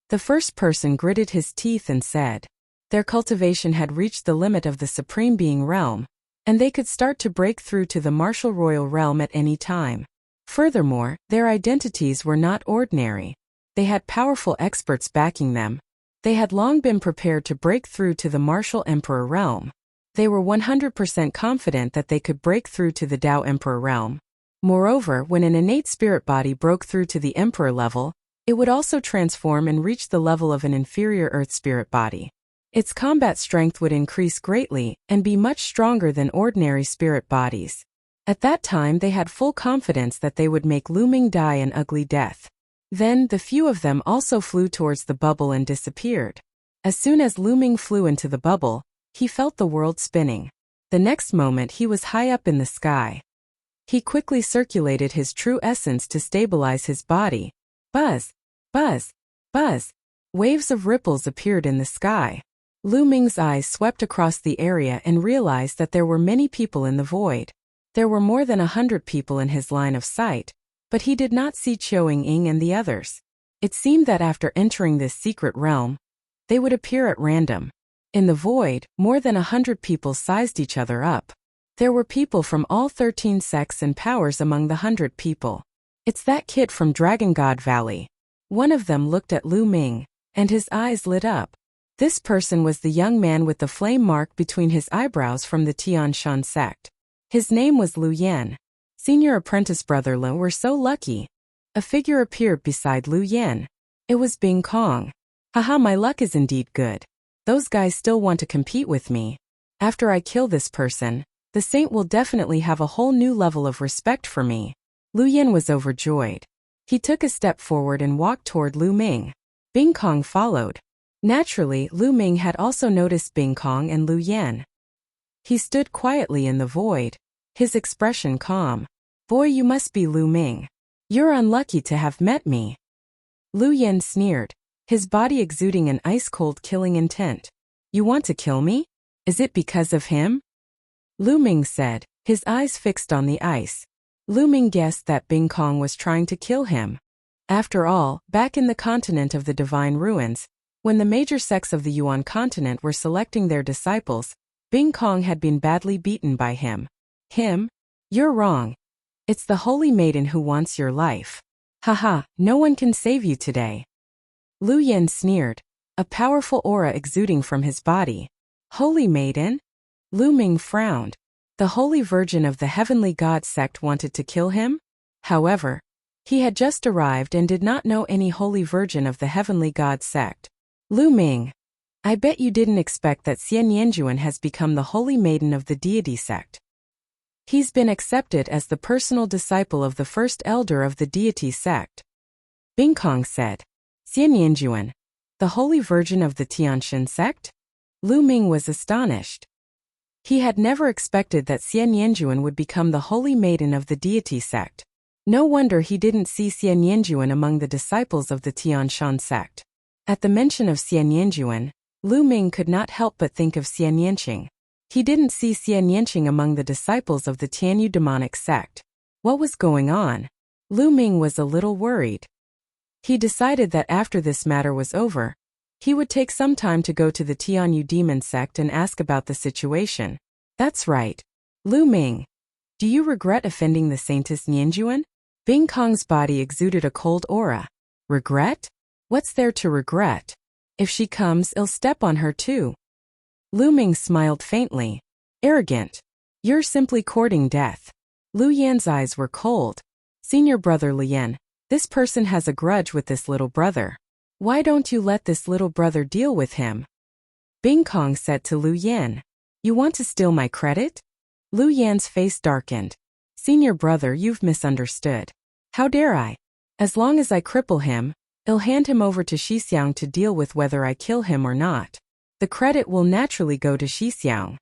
The first person gritted his teeth and said, their cultivation had reached the limit of the Supreme Being realm, and they could start to break through to the martial royal realm at any time. Furthermore, their identities were not ordinary. They had powerful experts backing them. They had long been prepared to break through to the martial emperor realm. They were 100% confident that they could break through to the Tao Emperor realm. Moreover, when an innate spirit body broke through to the emperor level, it would also transform and reach the level of an inferior earth spirit body. Its combat strength would increase greatly and be much stronger than ordinary spirit bodies. At that time they had full confidence that they would make Lu Ming die an ugly death. Then the few of them also flew towards the bubble and disappeared. As soon as Lu Ming flew into the bubble, he felt the world spinning. The next moment he was high up in the sky. He quickly circulated his true essence to stabilize his body. Buzz! Buzz! Buzz! Waves of ripples appeared in the sky. Lu Ming's eyes swept across the area and realized that there were many people in the void. There were more than 100 people in his line of sight, but he did not see Qiao Ying and the others. It seemed that after entering this secret realm, they would appear at random. In the void, more than 100 people sized each other up. There were people from all 13 sects and powers among the 100 people. It's that kid from Dragon God Valley. One of them looked at Lu Ming, and his eyes lit up. This person was the young man with the flame mark between his eyebrows from the Tian Shan sect. His name was Lu Yan. Senior apprentice brother Lu were so lucky. A figure appeared beside Lu Yan. It was Bing Kong. Haha, my luck is indeed good. Those guys still want to compete with me. After I kill this person, the saint will definitely have a whole new level of respect for me. Lu Yan was overjoyed. He took a step forward and walked toward Lu Ming. Bing Kong followed. Naturally, Lu Ming had also noticed Bing Kong and Lu Yan. He stood quietly in the void, his expression calm. Boy, you must be Lu Ming. You're unlucky to have met me. Lu Yan sneered, his body exuding an ice-cold killing intent. You want to kill me? Is it because of him? Lu Ming said, his eyes fixed on the ice. Lu Ming guessed that Bing Kong was trying to kill him. After all, back in the continent of the Divine Ruins, when the major sects of the Yuan continent were selecting their disciples, Bing Kong had been badly beaten by him. Him? You're wrong. It's the Holy Maiden who wants your life. Haha, no one can save you today. Lu Yan sneered, a powerful aura exuding from his body. Holy Maiden? Lu Ming frowned. The Holy Virgin of the Heavenly God sect wanted to kill him? However, He had just arrived and did not know any holy virgin of the heavenly god sect. Lu Ming. I bet you didn't expect that Xian Yanjuan has become the holy maiden of the deity sect. He's been accepted as the personal disciple of the first elder of the deity sect. Bing Kong said. Xian Yanjuan, the holy virgin of the Tianshan sect? Lu Ming was astonished. He had never expected that Xian Yanjuan would become the holy maiden of the deity sect. No wonder he didn't see Xian Yanjuan among the disciples of the Tianshan sect. At the mention of Xian Yanjuan, Lu Ming could not help but think of Xian Yanqing. He didn't see Xian Yanqing among the disciples of the Tianyu demonic sect. What was going on? Lu Ming was a little worried. He decided that after this matter was over, he would take some time to go to the Tianyu demon sect and ask about the situation. That's right. Lu Ming. Do you regret offending the Saintess Nianjuan? Bing Kong's body exuded a cold aura. Regret? What's there to regret? If she comes, I'll step on her too. Lu Ming smiled faintly. Arrogant. You're simply courting death. Lu Yan's eyes were cold. Senior brother Lu Yan, this person has a grudge with this little brother. Why don't you let this little brother deal with him? Bing Kong said to Lu Yan. You want to steal my credit? Lu Yan's face darkened. Senior brother, you've misunderstood. How dare I? As long as I cripple him, I'll hand him over to Shixiang to deal with whether I kill him or not. The credit will naturally go to Shixiang.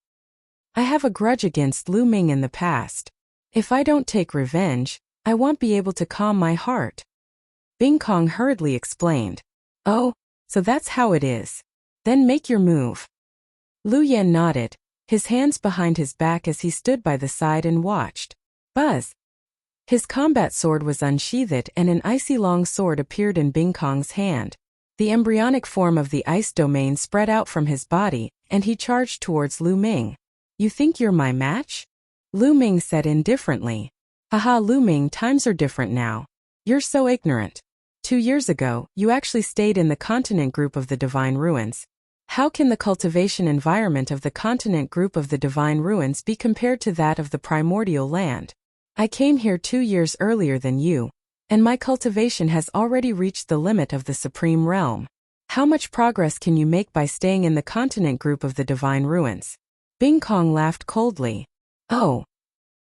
I have a grudge against Lu Ming in the past. If I don't take revenge, I won't be able to calm my heart. Bing Kong hurriedly explained. Oh, so that's how it is. Then make your move. Lu Yan nodded, his hands behind his back as he stood by the side and watched. Buzz. His combat sword was unsheathed and an icy long sword appeared in Bing Kong's hand. The embryonic form of the ice domain spread out from his body, and he charged towards Lu Ming. You think you're my match? Lu Ming said indifferently. Haha, Lu Ming, times are different now. You're so ignorant. 2 years ago, you actually stayed in the continent group of the Divine Ruins. How can the cultivation environment of the continent group of the Divine Ruins be compared to that of the primordial land? I came here 2 years earlier than you, and my cultivation has already reached the limit of the Supreme Realm. How much progress can you make by staying in the continent group of the Divine Ruins? Bing Kong laughed coldly. Oh.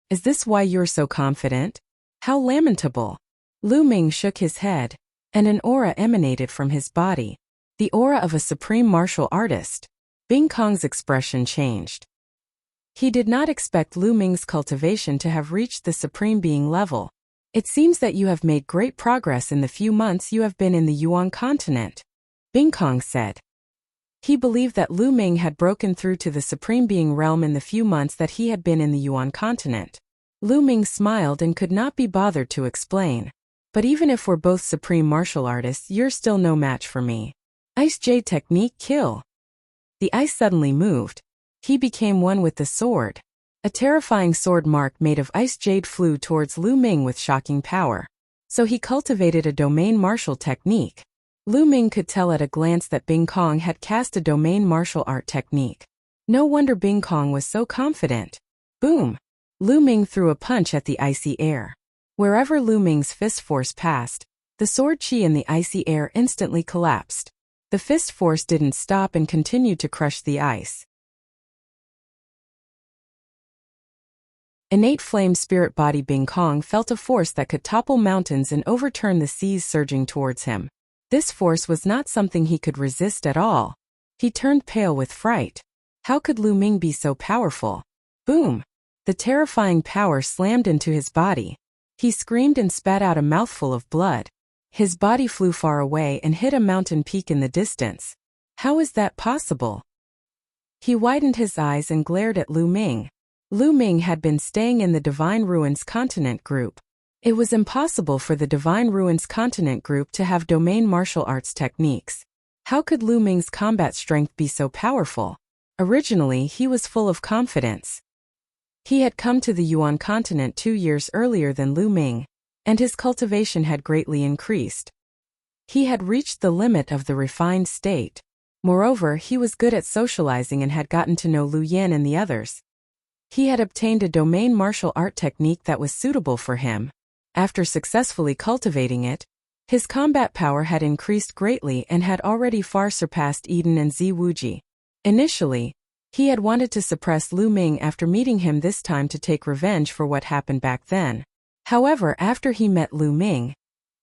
Is this why you're so confident? How lamentable. Lu Ming shook his head, and an aura emanated from his body. The aura of a supreme martial artist. Bing Kong's expression changed. He did not expect Lu Ming's cultivation to have reached the supreme being level. It seems that you have made great progress in the few months you have been in the Yuan continent. Bing Kong said. He believed that Lu Ming had broken through to the supreme being realm in the few months that he had been in the Yuan continent. Lu Ming smiled and could not be bothered to explain. But even if we're both supreme martial artists, you're still no match for me. Ice Jade technique kill. The ice suddenly moved. He became one with the sword. A terrifying sword mark made of ice jade flew towards Lu Ming with shocking power. So he cultivated a domain martial technique. Lu Ming could tell at a glance that Bing Kong had cast a domain martial art technique. No wonder Bing Kong was so confident. Boom! Lu Ming threw a punch at the icy air. Wherever Lu Ming's fist force passed, the sword chi in the icy air instantly collapsed. The fist force didn't stop and continued to crush the ice. Innate flame spirit body Bing Kong felt a force that could topple mountains and overturn the seas surging towards him. This force was not something he could resist at all. He turned pale with fright. How could Lu Ming be so powerful? Boom! The terrifying power slammed into his body. He screamed and spat out a mouthful of blood. His body flew far away and hit a mountain peak in the distance. How is that possible? He widened his eyes and glared at Lu Ming. Lu Ming had been staying in the Divine Ruins Continent Group. It was impossible for the Divine Ruins Continent Group to have domain martial arts techniques. How could Lu Ming's combat strength be so powerful? Originally, he was full of confidence. He had come to the Yuan continent 2 years earlier than Lu Ming, and his cultivation had greatly increased. He had reached the limit of the refined state. Moreover, he was good at socializing and had gotten to know Lu Yan and the others. He had obtained a domain martial art technique that was suitable for him. After successfully cultivating it, his combat power had increased greatly and had already far surpassed Eden and Ziwuji. Initially, he had wanted to suppress Lu Ming after meeting him this time to take revenge for what happened back then. However, after he met Lu Ming,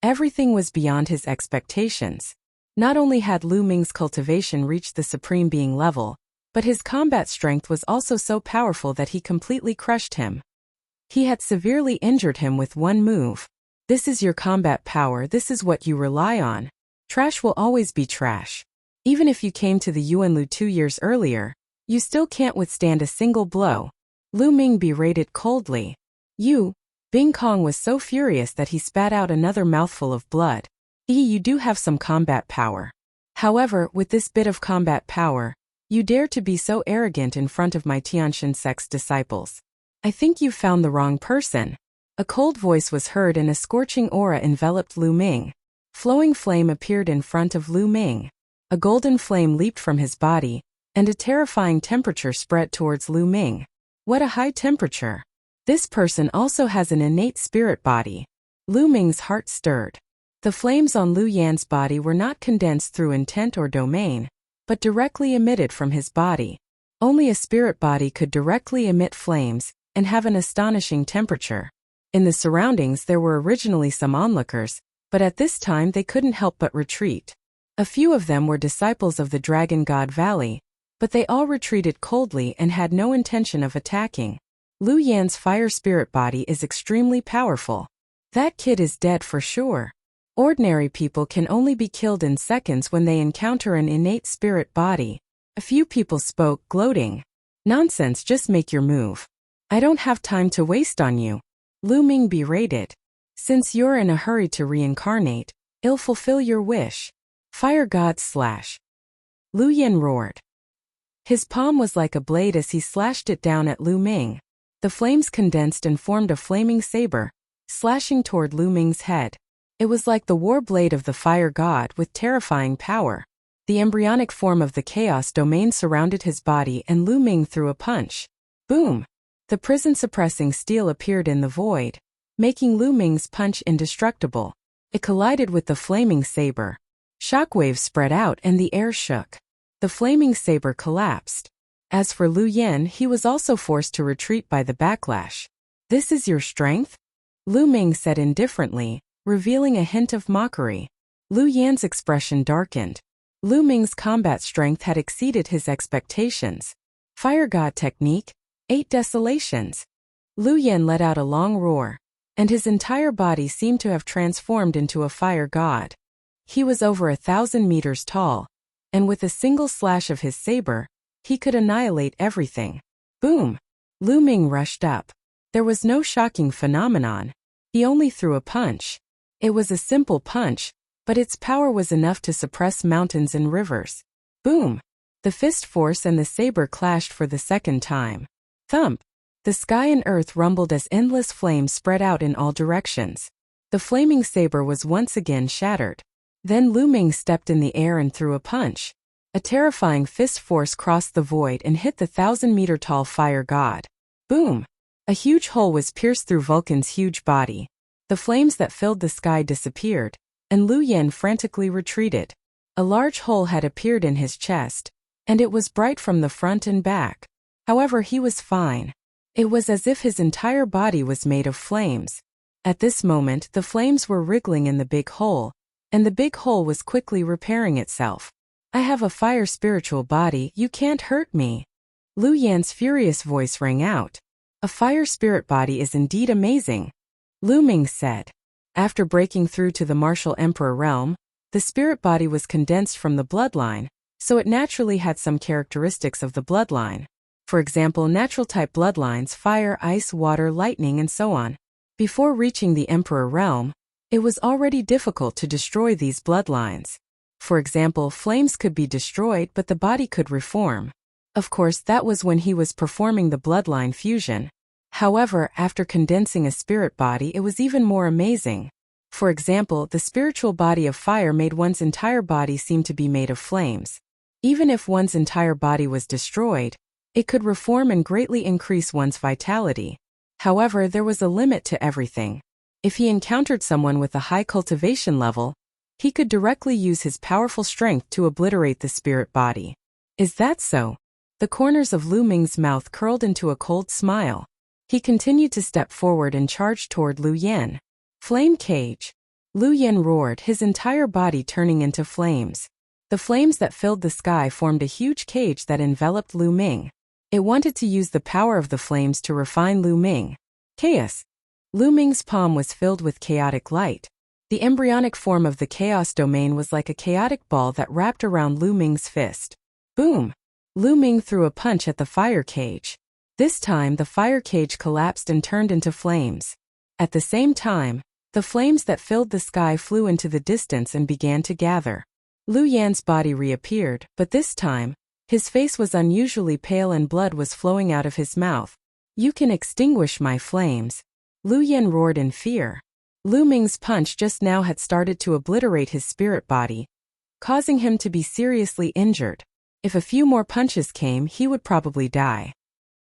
everything was beyond his expectations. Not only had Lu Ming's cultivation reached the supreme being level, but his combat strength was also so powerful that he completely crushed him. He had severely injured him with one move. This is your combat power, this is what you rely on. Trash will always be trash. Even if you came to the Yuanlu 2 years earlier, you still can't withstand a single blow. Lu Ming berated coldly. Bing Kong was so furious that he spat out another mouthful of blood. You do have some combat power. However, with this bit of combat power, you dare to be so arrogant in front of my Tianxin sect's disciples. I think you've found the wrong person. A cold voice was heard and a scorching aura enveloped Lu Ming. Flowing flame appeared in front of Lu Ming. A golden flame leaped from his body, and a terrifying temperature spread towards Lu Ming. What a high temperature! This person also has an innate spirit body. Lu Ming's heart stirred. The flames on Lu Yan's body were not condensed through intent or domain, but directly emitted from his body. Only a spirit body could directly emit flames and have an astonishing temperature. In the surroundings there were originally some onlookers, but at this time they couldn't help but retreat. A few of them were disciples of the Dragon God Valley, but they all retreated coldly and had no intention of attacking. Lu Yan's fire spirit body is extremely powerful. That kid is dead for sure. Ordinary people can only be killed in seconds when they encounter an innate spirit body. A few people spoke, gloating. Nonsense, just make your move. I don't have time to waste on you. Lu Ming berated. Since you're in a hurry to reincarnate, I'll fulfill your wish. Fire God slash. Lu Yan roared. His palm was like a blade as he slashed it down at Lu Ming. The flames condensed and formed a flaming saber, slashing toward Lu Ming's head. It was like the war blade of the fire god with terrifying power. The embryonic form of the chaos domain surrounded his body and Lu Ming threw a punch. Boom! The prison-suppressing steel appeared in the void, making Lu Ming's punch indestructible. It collided with the flaming saber. Shockwaves spread out and the air shook. The flaming saber collapsed. As for Lu Yan, he was also forced to retreat by the backlash. This is your strength? Lu Ming said indifferently, revealing a hint of mockery. Lu Yan's expression darkened. Lu Ming's combat strength had exceeded his expectations. Fire God technique, 8 desolations. Lu Yan let out a long roar, and his entire body seemed to have transformed into a fire god. He was over 1,000 meters tall, and with a single slash of his saber, he could annihilate everything. Boom! Lu Ming rushed up. There was no shocking phenomenon. He only threw a punch. It was a simple punch, but its power was enough to suppress mountains and rivers. Boom! The fist force and the saber clashed for the second time. Thump! The sky and earth rumbled as endless flames spread out in all directions. The flaming saber was once again shattered. Then Lu Ming stepped in the air and threw a punch. A terrifying fist force crossed the void and hit the 1,000-meter-tall fire god. Boom! A huge hole was pierced through Vulcan's huge body. The flames that filled the sky disappeared, and Lu Yan frantically retreated. A large hole had appeared in his chest, and it was bright from the front and back. However, he was fine. It was as if his entire body was made of flames. At this moment, the flames were wriggling in the big hole, and the big hole was quickly repairing itself. I have a fire spiritual body, you can't hurt me. Lu Yan's furious voice rang out. A fire spirit body is indeed amazing. Lu Ming said. After breaking through to the martial emperor realm, the spirit body was condensed from the bloodline, so it naturally had some characteristics of the bloodline. For example, natural type bloodlines, fire, ice, water, lightning, and so on. Before reaching the emperor realm, it was already difficult to destroy these bloodlines. For example, flames could be destroyed but the body could reform. Of course, that was when he was performing the bloodline fusion. However, after condensing a spirit body, it was even more amazing. For example, the spiritual body of fire made one's entire body seem to be made of flames. Even if one's entire body was destroyed, it could reform and greatly increase one's vitality. However, there was a limit to everything. If he encountered someone with a high cultivation level, he could directly use his powerful strength to obliterate the spirit body. Is that so? The corners of Lu Ming's mouth curled into a cold smile. He continued to step forward and charged toward Lu Yan. Flame cage. Lu Yan roared, his entire body turning into flames. The flames that filled the sky formed a huge cage that enveloped Lu Ming. It wanted to use the power of the flames to refine Lu Ming. Chaos. Lu Ming's palm was filled with chaotic light. The embryonic form of the chaos domain was like a chaotic ball that wrapped around Lu Ming's fist. Boom! Lu Ming threw a punch at the fire cage. This time the fire cage collapsed and turned into flames. At the same time, the flames that filled the sky flew into the distance and began to gather. Lu Yan's body reappeared, but this time, his face was unusually pale and blood was flowing out of his mouth. You can extinguish my flames. Lu Yan roared in fear. Lu Ming's punch just now had started to obliterate his spirit body, causing him to be seriously injured. If a few more punches came, he would probably die.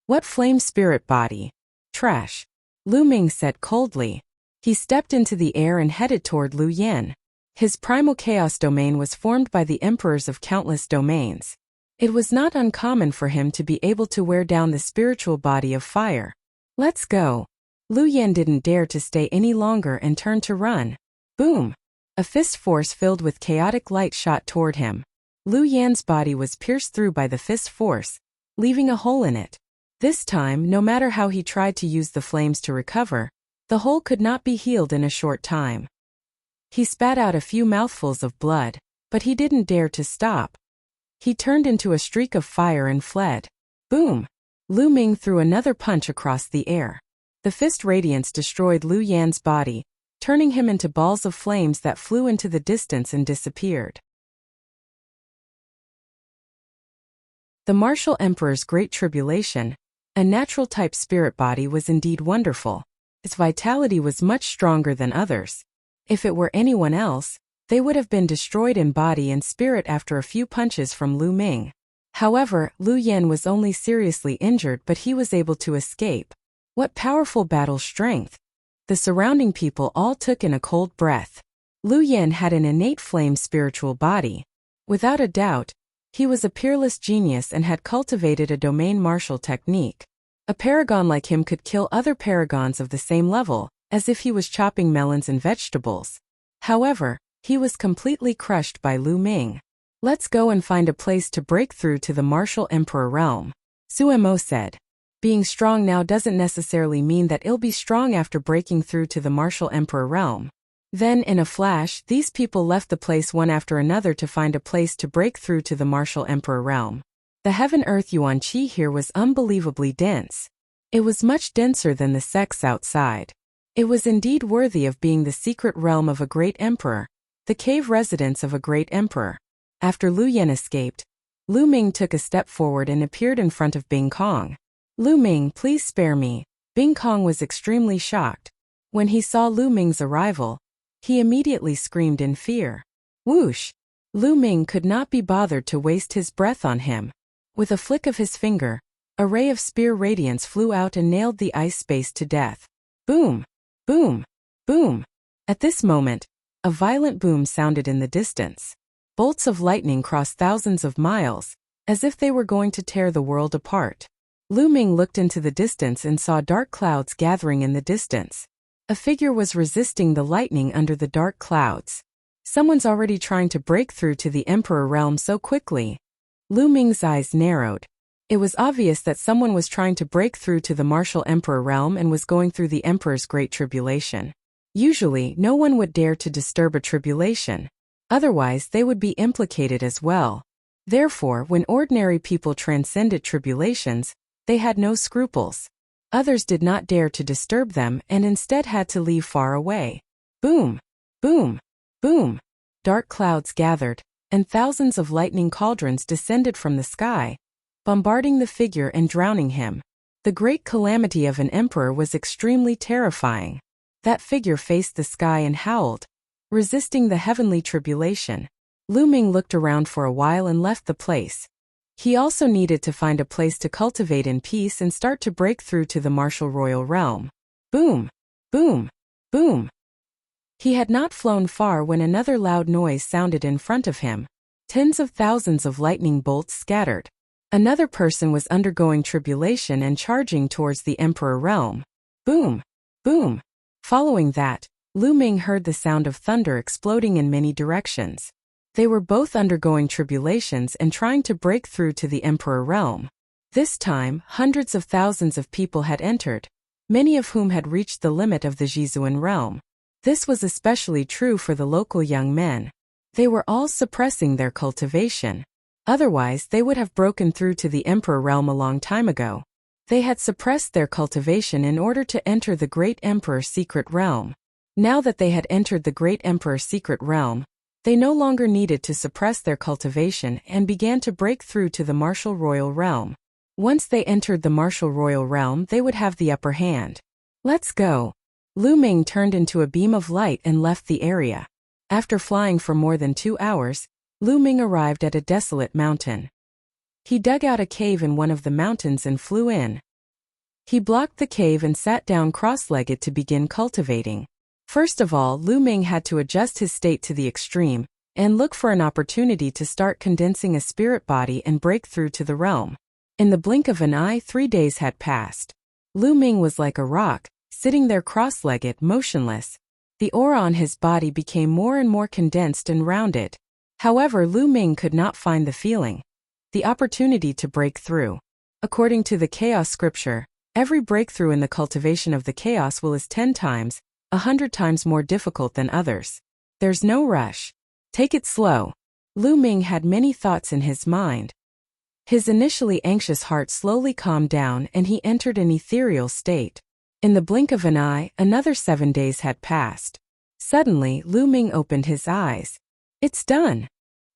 What flame spirit body? Trash. Lu Ming said coldly. He stepped into the air and headed toward Lu Yan. His primal chaos domain was formed by the emperors of countless domains. It was not uncommon for him to be able to wear down the spiritual body of fire. Let's go. Lu Yan didn't dare to stay any longer and turned to run. Boom! A fist force filled with chaotic light shot toward him. Lu Yan's body was pierced through by the fist force, leaving a hole in it. This time, no matter how he tried to use the flames to recover, the hole could not be healed in a short time. He spat out a few mouthfuls of blood, but he didn't dare to stop. He turned into a streak of fire and fled. Boom! Lu Ming threw another punch across the air. The fist radiance destroyed Lu Yan's body, turning him into balls of flames that flew into the distance and disappeared. The Martial Emperor's Great Tribulation, a natural-type spirit body, was indeed wonderful. Its vitality was much stronger than others. If it were anyone else, they would have been destroyed in body and spirit after a few punches from Lu Ming. However, Lu Yan was only seriously injured, but he was able to escape. What powerful battle strength! The surrounding people all took in a cold breath. Lu Yan had an innate flame spiritual body. Without a doubt, he was a peerless genius and had cultivated a domain martial technique. A paragon like him could kill other paragons of the same level, as if he was chopping melons and vegetables. However, he was completely crushed by Lu Ming. Let's go and find a place to break through to the Martial Emperor realm, Suemo said. Being strong now doesn't necessarily mean that it'll be strong after breaking through to the Martial Emperor realm. Then, in a flash, these people left the place one after another to find a place to break through to the Martial Emperor realm. The Heaven-Earth Yuan Qi here was unbelievably dense. It was much denser than the sects outside. It was indeed worthy of being the secret realm of a great emperor, the cave residence of a great emperor. After Lu Yan escaped, Lu Ming took a step forward and appeared in front of Bing Kong. Lu Ming, please spare me. Bing Kong was extremely shocked. When he saw Lu Ming's arrival, he immediately screamed in fear. Whoosh! Lu Ming could not be bothered to waste his breath on him. With a flick of his finger, a ray of spear radiance flew out and nailed the ice space to death. Boom! Boom! Boom! At this moment, a violent boom sounded in the distance. Bolts of lightning crossed thousands of miles, as if they were going to tear the world apart. Lu Ming looked into the distance and saw dark clouds gathering in the distance. A figure was resisting the lightning under the dark clouds. Someone's already trying to break through to the Emperor realm so quickly. Lu Ming's eyes narrowed. It was obvious that someone was trying to break through to the Martial Emperor realm and was going through the Emperor's Great Tribulation. Usually, no one would dare to disturb a tribulation. Otherwise, they would be implicated as well. Therefore, when ordinary people transcended tribulations, they had no scruples. Others did not dare to disturb them and instead had to leave far away. Boom! Boom! Boom! Dark clouds gathered, and thousands of lightning cauldrons descended from the sky, bombarding the figure and drowning him. The great calamity of an emperor was extremely terrifying. That figure faced the sky and howled, resisting the heavenly tribulation. Lu Ming looked around for a while and left the place. He also needed to find a place to cultivate in peace and start to break through to the martial royal realm. Boom! Boom! Boom! He had not flown far when another loud noise sounded in front of him. Tens of thousands of lightning bolts scattered. Another person was undergoing tribulation and charging towards the Emperor realm. Boom! Boom! Following that, Lu Ming heard the sound of thunder exploding in many directions. They were both undergoing tribulations and trying to break through to the Emperor realm. This time, hundreds of thousands of people had entered, many of whom had reached the limit of the Jizuan realm. This was especially true for the local young men. They were all suppressing their cultivation. Otherwise, they would have broken through to the Emperor realm a long time ago. They had suppressed their cultivation in order to enter the Great Emperor's secret realm. Now that they had entered the Great Emperor's secret realm, they no longer needed to suppress their cultivation and began to break through to the martial royal realm. Once they entered the martial royal realm, they would have the upper hand. Let's go. Lu Ming turned into a beam of light and left the area. After flying for more than 2 hours, Lu Ming arrived at a desolate mountain. He dug out a cave in one of the mountains and flew in. He blocked the cave and sat down cross-legged to begin cultivating. First of all, Lu Ming had to adjust his state to the extreme and look for an opportunity to start condensing a spirit body and break through to the realm. In the blink of an eye, 3 days had passed. Lu Ming was like a rock, sitting there cross-legged, motionless. The aura on his body became more and more condensed and rounded. However, Lu Ming could not find the feeling, the opportunity to break through. According to the chaos scripture, every breakthrough in the cultivation of the chaos will is 10 times, 100 times more difficult than others. There's no rush. Take it slow. Lu Ming had many thoughts in his mind. His initially anxious heart slowly calmed down and he entered an ethereal state. In the blink of an eye, another 7 days had passed. Suddenly, Lu Ming opened his eyes. It's done.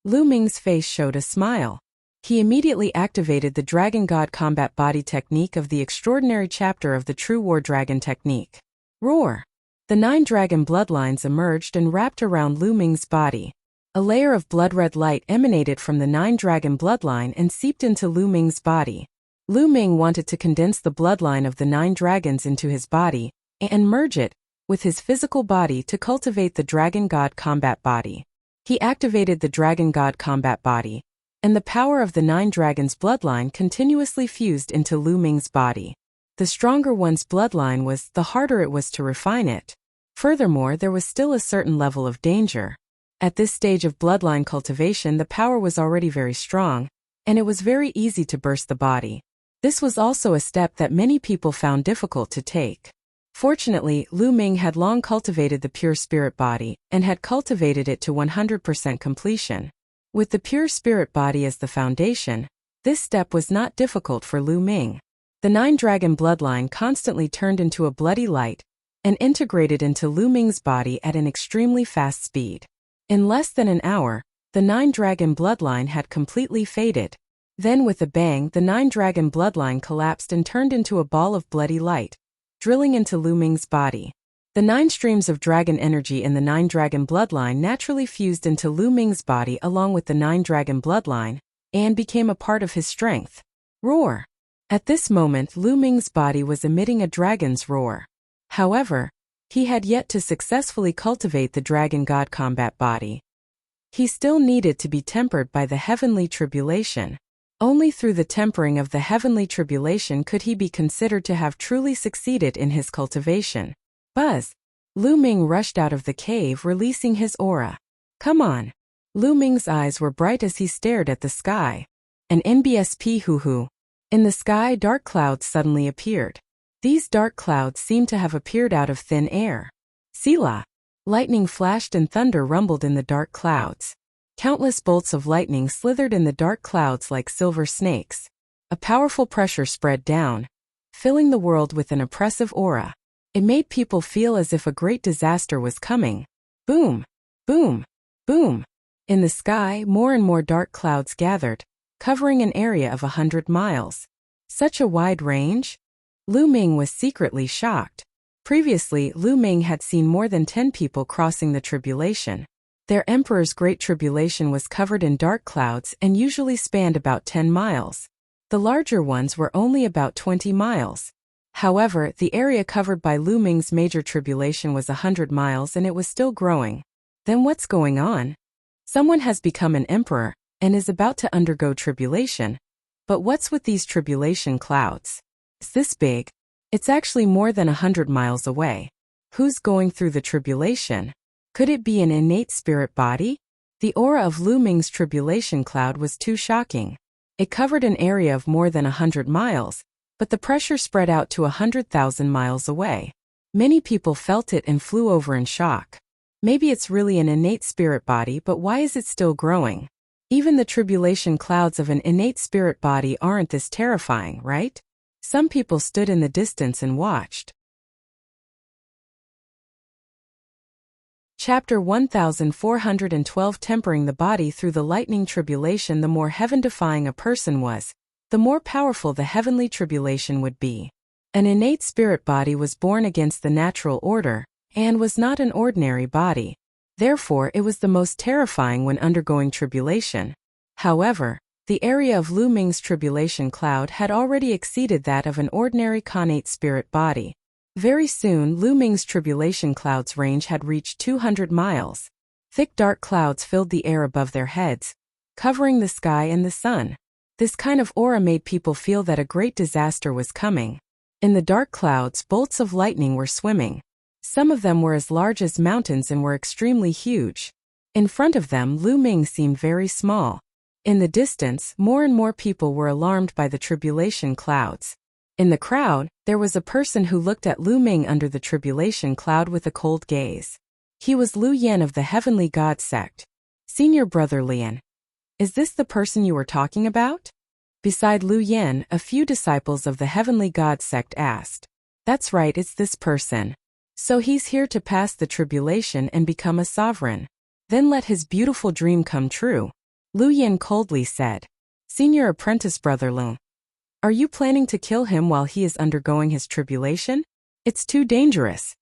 Lu Ming's face showed a smile. He immediately activated the Dragon God Combat Body technique of the extraordinary chapter of the True War Dragon technique. Roar! The 9 dragon bloodlines emerged and wrapped around Lu Ming's body. A layer of blood-red light emanated from the 9 dragon bloodline and seeped into Lu Ming's body. Lu Ming wanted to condense the bloodline of the 9 dragons into his body and merge it with his physical body to cultivate the Dragon God Combat Body. He activated the Dragon God Combat Body, and the power of the 9 dragons' bloodline continuously fused into Lu Ming's body. The stronger one's bloodline was, the harder it was to refine it. Furthermore, there was still a certain level of danger. At this stage of bloodline cultivation, the power was already very strong, and it was very easy to burst the body. This was also a step that many people found difficult to take. Fortunately, Lu Ming had long cultivated the pure spirit body and had cultivated it to 100% completion. With the pure spirit body as the foundation, this step was not difficult for Lu Ming. The 9 dragon bloodline constantly turned into a bloody light and integrated into Lu Ming's body at an extremely fast speed. In less than an hour, the 9 dragon bloodline had completely faded. Then with a bang, the 9 dragon bloodline collapsed and turned into a ball of bloody light, drilling into Lu Ming's body. The 9 streams of dragon energy in the 9 dragon bloodline naturally fused into Lu Ming's body along with the 9 dragon bloodline, and became a part of his strength. Roar! At this moment, Lu Ming's body was emitting a dragon's roar. However, he had yet to successfully cultivate the Dragon God Combat Body. He still needed to be tempered by the heavenly tribulation. Only through the tempering of the heavenly tribulation could he be considered to have truly succeeded in his cultivation. Buzz! Lu Ming rushed out of the cave, releasing his aura. Come on! Lu Ming's eyes were bright as he stared at the sky. An NBSP hoo-hoo. In the sky, dark clouds suddenly appeared. These dark clouds seemed to have appeared out of thin air. Selah! Lightning flashed and thunder rumbled in the dark clouds. Countless bolts of lightning slithered in the dark clouds like silver snakes. A powerful pressure spread down, filling the world with an oppressive aura. It made people feel as if a great disaster was coming. Boom! Boom! Boom! In the sky, more and more dark clouds gathered, covering an area of 100 miles. Such a wide range? Lu Ming was secretly shocked. Previously, Lu Ming had seen more than 10 people crossing the tribulation. Their emperor's great tribulation was covered in dark clouds and usually spanned about 10 miles. The larger ones were only about 20 miles. However, the area covered by Lu Ming's major tribulation was 100 miles and it was still growing. Then what's going on? Someone has become an emperor and is about to undergo tribulation. But what's with these tribulation clouds? Is this big? It's actually more than 100 miles away. Who's going through the tribulation? Could it be an innate spirit body? The aura of Lu Ming's tribulation cloud was too shocking. It covered an area of more than 100 miles, but the pressure spread out to 100,000 miles away. Many people felt it and flew over in shock. Maybe it's really an innate spirit body, but why is it still growing? Even the tribulation clouds of an innate spirit body aren't this terrifying, right? Some people stood in the distance and watched. Chapter 1412 Tempering the body through the lightning tribulation. The more heaven-defying a person was, the more powerful the heavenly tribulation would be. An innate spirit body was born against the natural order, and was not an ordinary body. Therefore, it was the most terrifying when undergoing tribulation. However, the area of Lu Ming's tribulation cloud had already exceeded that of an ordinary connate spirit body. Very soon, Lu Ming's tribulation cloud's range had reached 200 miles. Thick dark clouds filled the air above their heads, covering the sky and the sun. This kind of aura made people feel that a great disaster was coming. In the dark clouds, bolts of lightning were swimming. Some of them were as large as mountains and were extremely huge. In front of them, Lu Ming seemed very small. In the distance, more and more people were alarmed by the tribulation clouds. In the crowd, there was a person who looked at Lu Ming under the tribulation cloud with a cold gaze. He was Lu Yan of the Heavenly God sect. Senior Brother Lian. Is this the person you were talking about? Beside Lu Yan, a few disciples of the Heavenly God sect asked. That's right, it's this person. So he's here to pass the tribulation and become a sovereign. Then let his beautiful dream come true. Lu Yan coldly said. Senior Apprentice Brother Lu. Are you planning to kill him while he is undergoing his tribulation? It's too dangerous.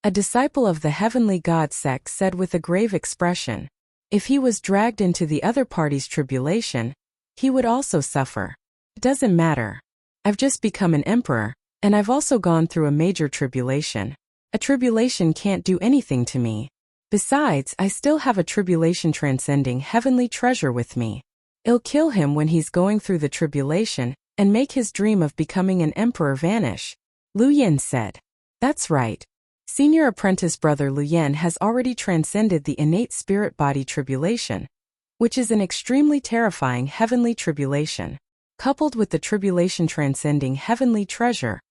A disciple of the Heavenly God sect said with a grave expression. If he was dragged into the other party's tribulation, he would also suffer. It doesn't matter. I've just become an emperor, and I've also gone through a major tribulation. A tribulation can't do anything to me. Besides, I still have a tribulation transcending heavenly treasure with me. It'll kill him when he's going through the tribulation, and make his dream of becoming an emperor vanish. Lu Yan said. That's right. Senior Apprentice Brother Lu Yan has already transcended the innate spirit body tribulation, which is an extremely terrifying heavenly tribulation. Coupled with the tribulation transcending heavenly treasure,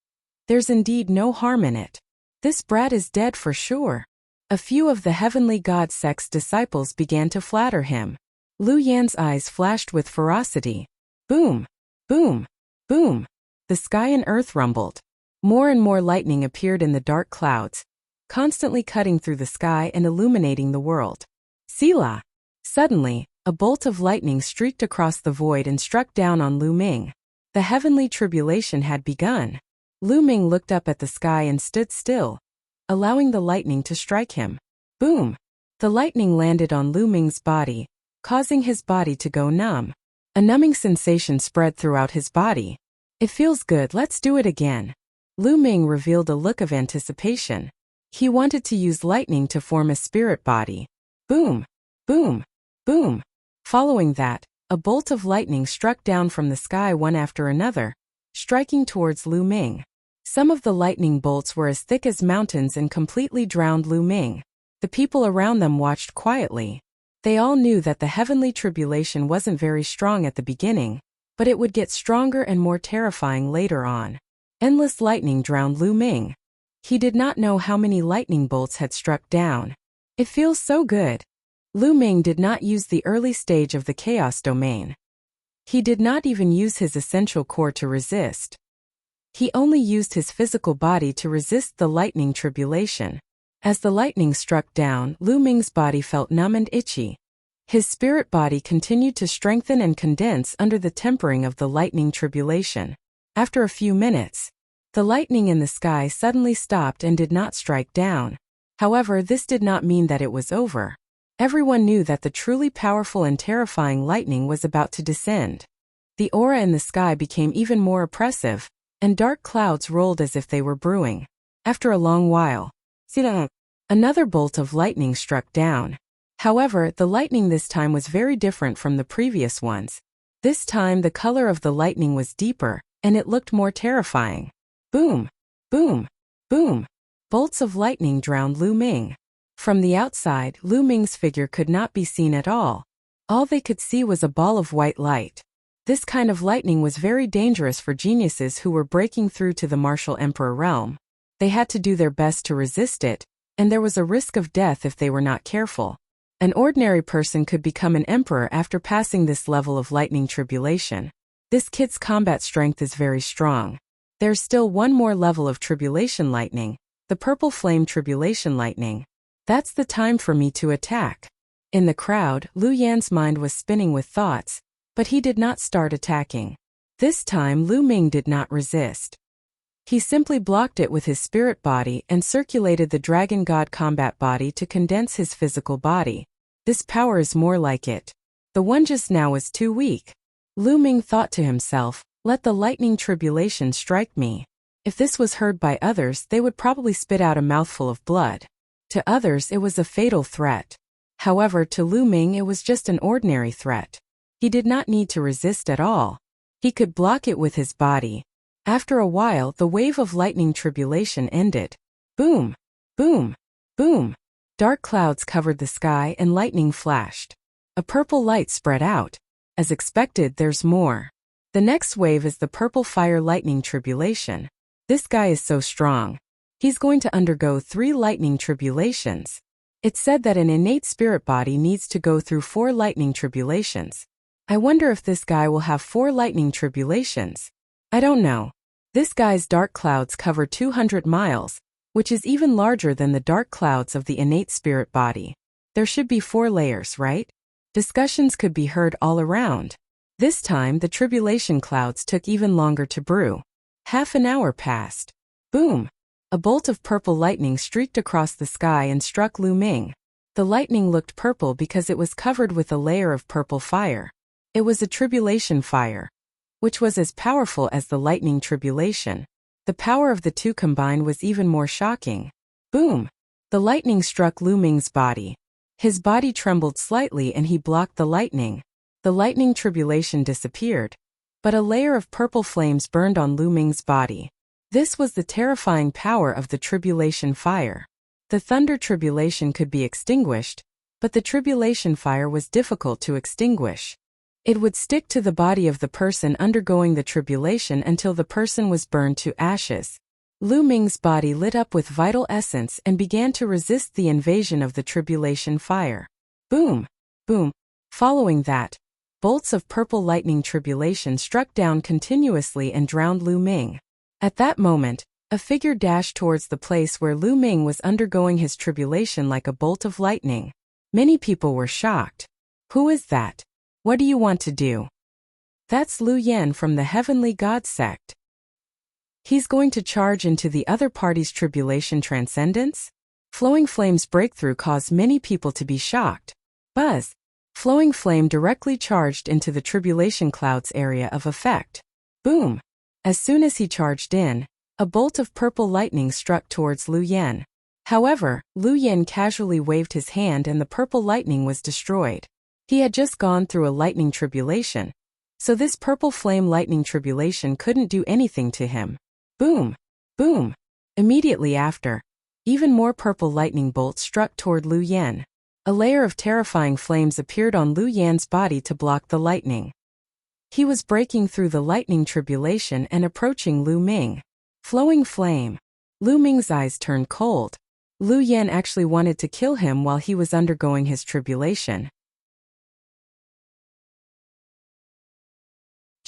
there's indeed no harm in it. This brat is dead for sure. A few of the Heavenly God sect's disciples began to flatter him. Lu Yan's eyes flashed with ferocity. Boom! Boom! Boom! The sky and earth rumbled. More and more lightning appeared in the dark clouds, constantly cutting through the sky and illuminating the world. Selah! Suddenly, a bolt of lightning streaked across the void and struck down on Lu Ming. The heavenly tribulation had begun. Lu Ming looked up at the sky and stood still, allowing the lightning to strike him. Boom! The lightning landed on Lu Ming's body, causing his body to go numb. A numbing sensation spread throughout his body. It feels good, let's do it again. Lu Ming revealed a look of anticipation. He wanted to use lightning to form a spirit body. Boom! Boom! Boom! Following that, a bolt of lightning struck down from the sky one after another, striking towards Lu Ming. Some of the lightning bolts were as thick as mountains and completely drowned Lu Ming. The people around them watched quietly. They all knew that the heavenly tribulation wasn't very strong at the beginning, but it would get stronger and more terrifying later on. Endless lightning drowned Lu Ming. He did not know how many lightning bolts had struck down. It feels so good. Lu Ming did not use the early stage of the chaos domain. He did not even use his essential core to resist. He only used his physical body to resist the lightning tribulation. As the lightning struck down, Lu Ming's body felt numb and itchy. His spirit body continued to strengthen and condense under the tempering of the lightning tribulation. After a few minutes, the lightning in the sky suddenly stopped and did not strike down. However, this did not mean that it was over. Everyone knew that the truly powerful and terrifying lightning was about to descend. The aura in the sky became even more oppressive, and dark clouds rolled as if they were brewing. After a long while, another bolt of lightning struck down. However, the lightning this time was very different from the previous ones. This time the color of the lightning was deeper, and it looked more terrifying. Boom! Boom! Boom! Bolts of lightning drowned Lu Ming. From the outside, Lu Ming's figure could not be seen at all. All they could see was a ball of white light. This kind of lightning was very dangerous for geniuses who were breaking through to the martial emperor realm. They had to do their best to resist it, and there was a risk of death if they were not careful. An ordinary person could become an emperor after passing this level of lightning tribulation. This kid's combat strength is very strong. There's still one more level of tribulation lightning, the purple flame tribulation lightning. That's the time for me to attack. In the crowd, Lu Yan's mind was spinning with thoughts, but he did not start attacking. This time Lu Ming did not resist. He simply blocked it with his spirit body and circulated the dragon god combat body to condense his physical body. This power is more like it. The one just now was too weak. Lu Ming thought to himself, let the lightning tribulation strike me. If this was heard by others, they would probably spit out a mouthful of blood. To others it was a fatal threat. However, to Lu Ming it was just an ordinary threat. He did not need to resist at all. He could block it with his body. After a while, the wave of lightning tribulation ended. Boom! Boom! Boom! Dark clouds covered the sky and lightning flashed. A purple light spread out. As expected, there's more. The next wave is the purple fire lightning tribulation. This guy is so strong. He's going to undergo 3 lightning tribulations. It's said that an innate spirit body needs to go through 4 lightning tribulations. I wonder if this guy will have 4 lightning tribulations. I don't know. This guy's dark clouds cover 200 miles, which is even larger than the dark clouds of the innate spirit body. There should be 4 layers, right? Discussions could be heard all around. This time the tribulation clouds took even longer to brew. Half an hour passed. Boom! A bolt of purple lightning streaked across the sky and struck Lu Ming. The lightning looked purple because it was covered with a layer of purple fire. It was a tribulation fire, which was as powerful as the lightning tribulation. The power of the two combined was even more shocking. Boom! The lightning struck Lu Ming's body. His body trembled slightly and he blocked the lightning. The lightning tribulation disappeared, but a layer of purple flames burned on Lu Ming's body. This was the terrifying power of the tribulation fire. The thunder tribulation could be extinguished, but the tribulation fire was difficult to extinguish. It would stick to the body of the person undergoing the tribulation until the person was burned to ashes. Lu Ming's body lit up with vital essence and began to resist the invasion of the tribulation fire. Boom! Boom! Following that, bolts of purple lightning tribulation struck down continuously and drowned Lu Ming. At that moment, a figure dashed towards the place where Lu Ming was undergoing his tribulation like a bolt of lightning. Many people were shocked. Who is that? What do you want to do? That's Lu Yan from the Heavenly God sect. He's going to charge into the other party's tribulation transcendence? Flowing Flame's breakthrough caused many people to be shocked. Buzz! Flowing Flame directly charged into the tribulation clouds area of effect. Boom! As soon as he charged in, a bolt of purple lightning struck towards Lu Yan. However, Lu Yan casually waved his hand and the purple lightning was destroyed. He had just gone through a lightning tribulation, so this purple flame lightning tribulation couldn't do anything to him. Boom! Boom! Immediately after, even more purple lightning bolts struck toward Lu Yan. A layer of terrifying flames appeared on Lu Yan's body to block the lightning. He was breaking through the lightning tribulation and approaching Lu Ming. Flowing Flame. Lu Ming's eyes turned cold. Lu Yan actually wanted to kill him while he was undergoing his tribulation.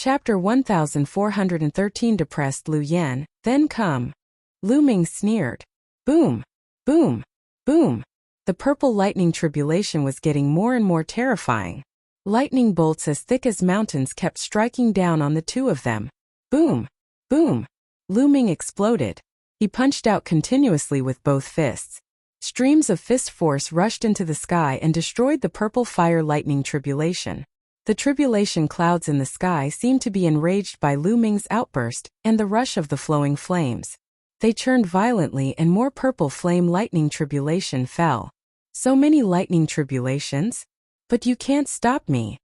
Chapter 1413 Depressed Lu Yan, then come. Lu Ming sneered. Boom! Boom! Boom! The purple lightning tribulation was getting more and more terrifying. Lightning bolts as thick as mountains kept striking down on the two of them. Boom! Boom! Lu Ming exploded. He punched out continuously with both fists. Streams of fist force rushed into the sky and destroyed the purple fire lightning tribulation. The tribulation clouds in the sky seemed to be enraged by Lu Ming's outburst and the rush of the flowing flames. They churned violently and more purple flame lightning tribulation fell. So many lightning tribulations? But you can't stop me.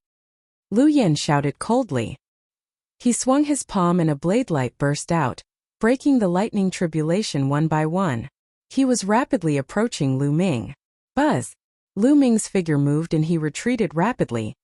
Lu Yan shouted coldly. He swung his palm and a blade light burst out, breaking the lightning tribulation one by one. He was rapidly approaching Lu Ming. Buzz! Lu Ming's figure moved and he retreated rapidly,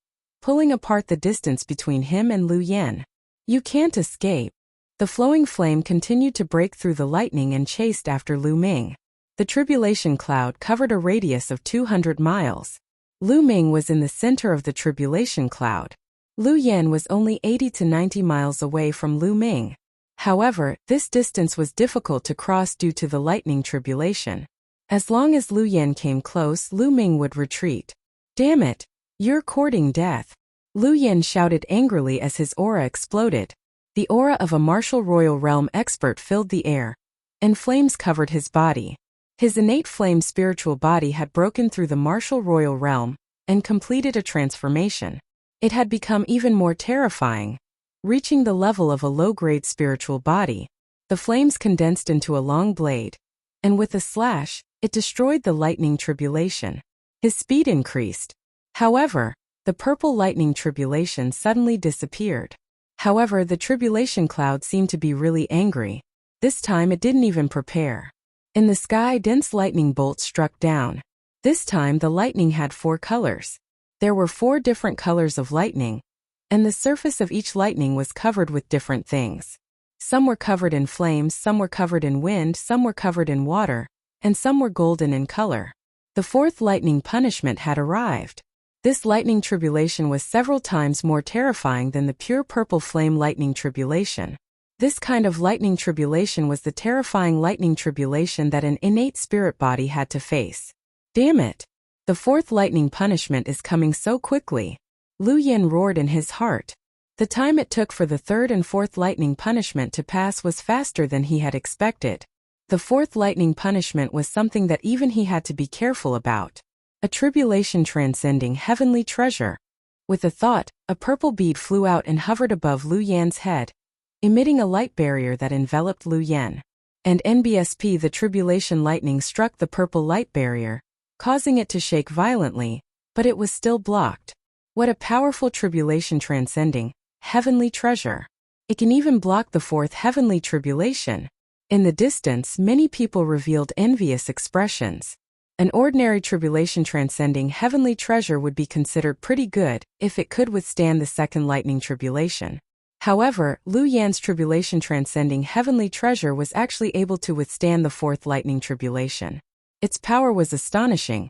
pulling apart the distance between him and Lu Yan. You can't escape. The flowing flame continued to break through the lightning and chased after Lu Ming. The tribulation cloud covered a radius of 200 miles. Lu Ming was in the center of the tribulation cloud. Lu Yan was only 80 to 90 miles away from Lu Ming. However, this distance was difficult to cross due to the lightning tribulation. As long as Lu Yan came close, Lu Ming would retreat. Damn it! You're courting death. Lu Yan shouted angrily as his aura exploded. The aura of a martial royal realm expert filled the air, and flames covered his body. His innate flame spiritual body had broken through the martial royal realm and completed a transformation. It had become even more terrifying, reaching the level of a low-grade spiritual body. The flames condensed into a long blade, and with a slash, it destroyed the lightning tribulation. His speed increased. However, the purple lightning tribulation suddenly disappeared. However, the tribulation cloud seemed to be really angry. This time it didn't even prepare. In the sky, dense lightning bolts struck down. This time the lightning had 4 colors. There were 4 different colors of lightning, and the surface of each lightning was covered with different things. Some were covered in flames, some were covered in wind, some were covered in water, and some were golden in color. The 4th lightning punishment had arrived. This lightning tribulation was several times more terrifying than the pure purple flame lightning tribulation. This kind of lightning tribulation was the terrifying lightning tribulation that an innate spirit body had to face. Damn it! The 4th lightning punishment is coming so quickly. Lu Yan roared in his heart. The time it took for the 3rd and 4th lightning punishment to pass was faster than he had expected. The 4th lightning punishment was something that even he had to be careful about. A tribulation transcending heavenly treasure. With a thought, a purple bead flew out and hovered above Lu Yan's head, emitting a light barrier that enveloped Lu Yan. And NBSP, the tribulation lightning struck the purple light barrier, causing it to shake violently, but it was still blocked. What a powerful tribulation transcending heavenly treasure. It can even block the 4th heavenly tribulation. In the distance, many people revealed envious expressions. An ordinary tribulation transcending heavenly treasure would be considered pretty good if it could withstand the 2nd lightning tribulation. However, Lu Yan's tribulation transcending heavenly treasure was actually able to withstand the 4th lightning tribulation. Its power was astonishing,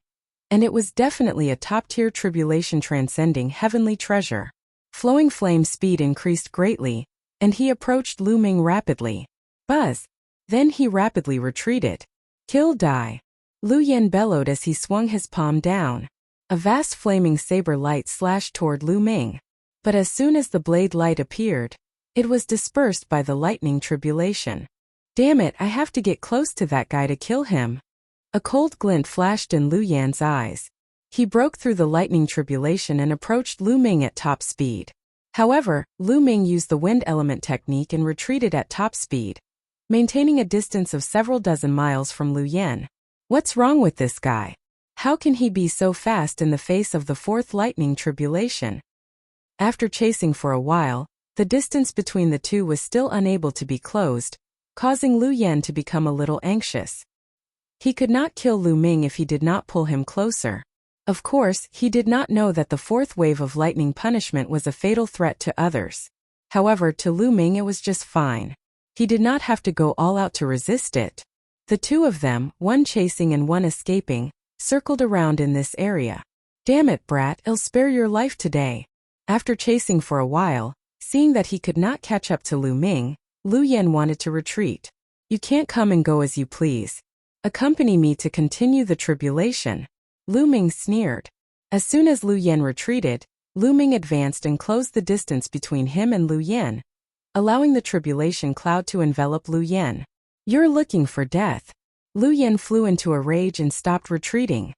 and it was definitely a top-tier tribulation transcending heavenly treasure. Flowing flame speed increased greatly, and he approached Lu Ming rapidly. Buzz! Then he rapidly retreated. Kill die! Lu Yan bellowed as he swung his palm down. A vast flaming saber light slashed toward Lu Ming. But as soon as the blade light appeared, it was dispersed by the lightning tribulation. Damn it, I have to get close to that guy to kill him. A cold glint flashed in Lu Yan's eyes. He broke through the lightning tribulation and approached Lu Ming at top speed. However, Lu Ming used the wind element technique and retreated at top speed, maintaining a distance of several dozen miles from Lu Yan. What's wrong with this guy? How can he be so fast in the face of the 4th lightning tribulation? After chasing for a while, the distance between the two was still unable to be closed, causing Lu Yan to become a little anxious. He could not kill Lu Ming if he did not pull him closer. Of course, he did not know that the 4th wave of lightning punishment was a fatal threat to others. However, to Lu Ming it was just fine. He did not have to go all out to resist it. The two of them, one chasing and one escaping, circled around in this area. Damn it, brat, I'll spare your life today. After chasing for a while, seeing that he could not catch up to Lu Ming, Lu Yan wanted to retreat. You can't come and go as you please. Accompany me to continue the tribulation. Lu Ming sneered. As soon as Lu Yan retreated, Lu Ming advanced and closed the distance between him and Lu Yan, allowing the tribulation cloud to envelop Lu Yan. You're looking for death. Lu Yan flew into a rage and stopped retreating.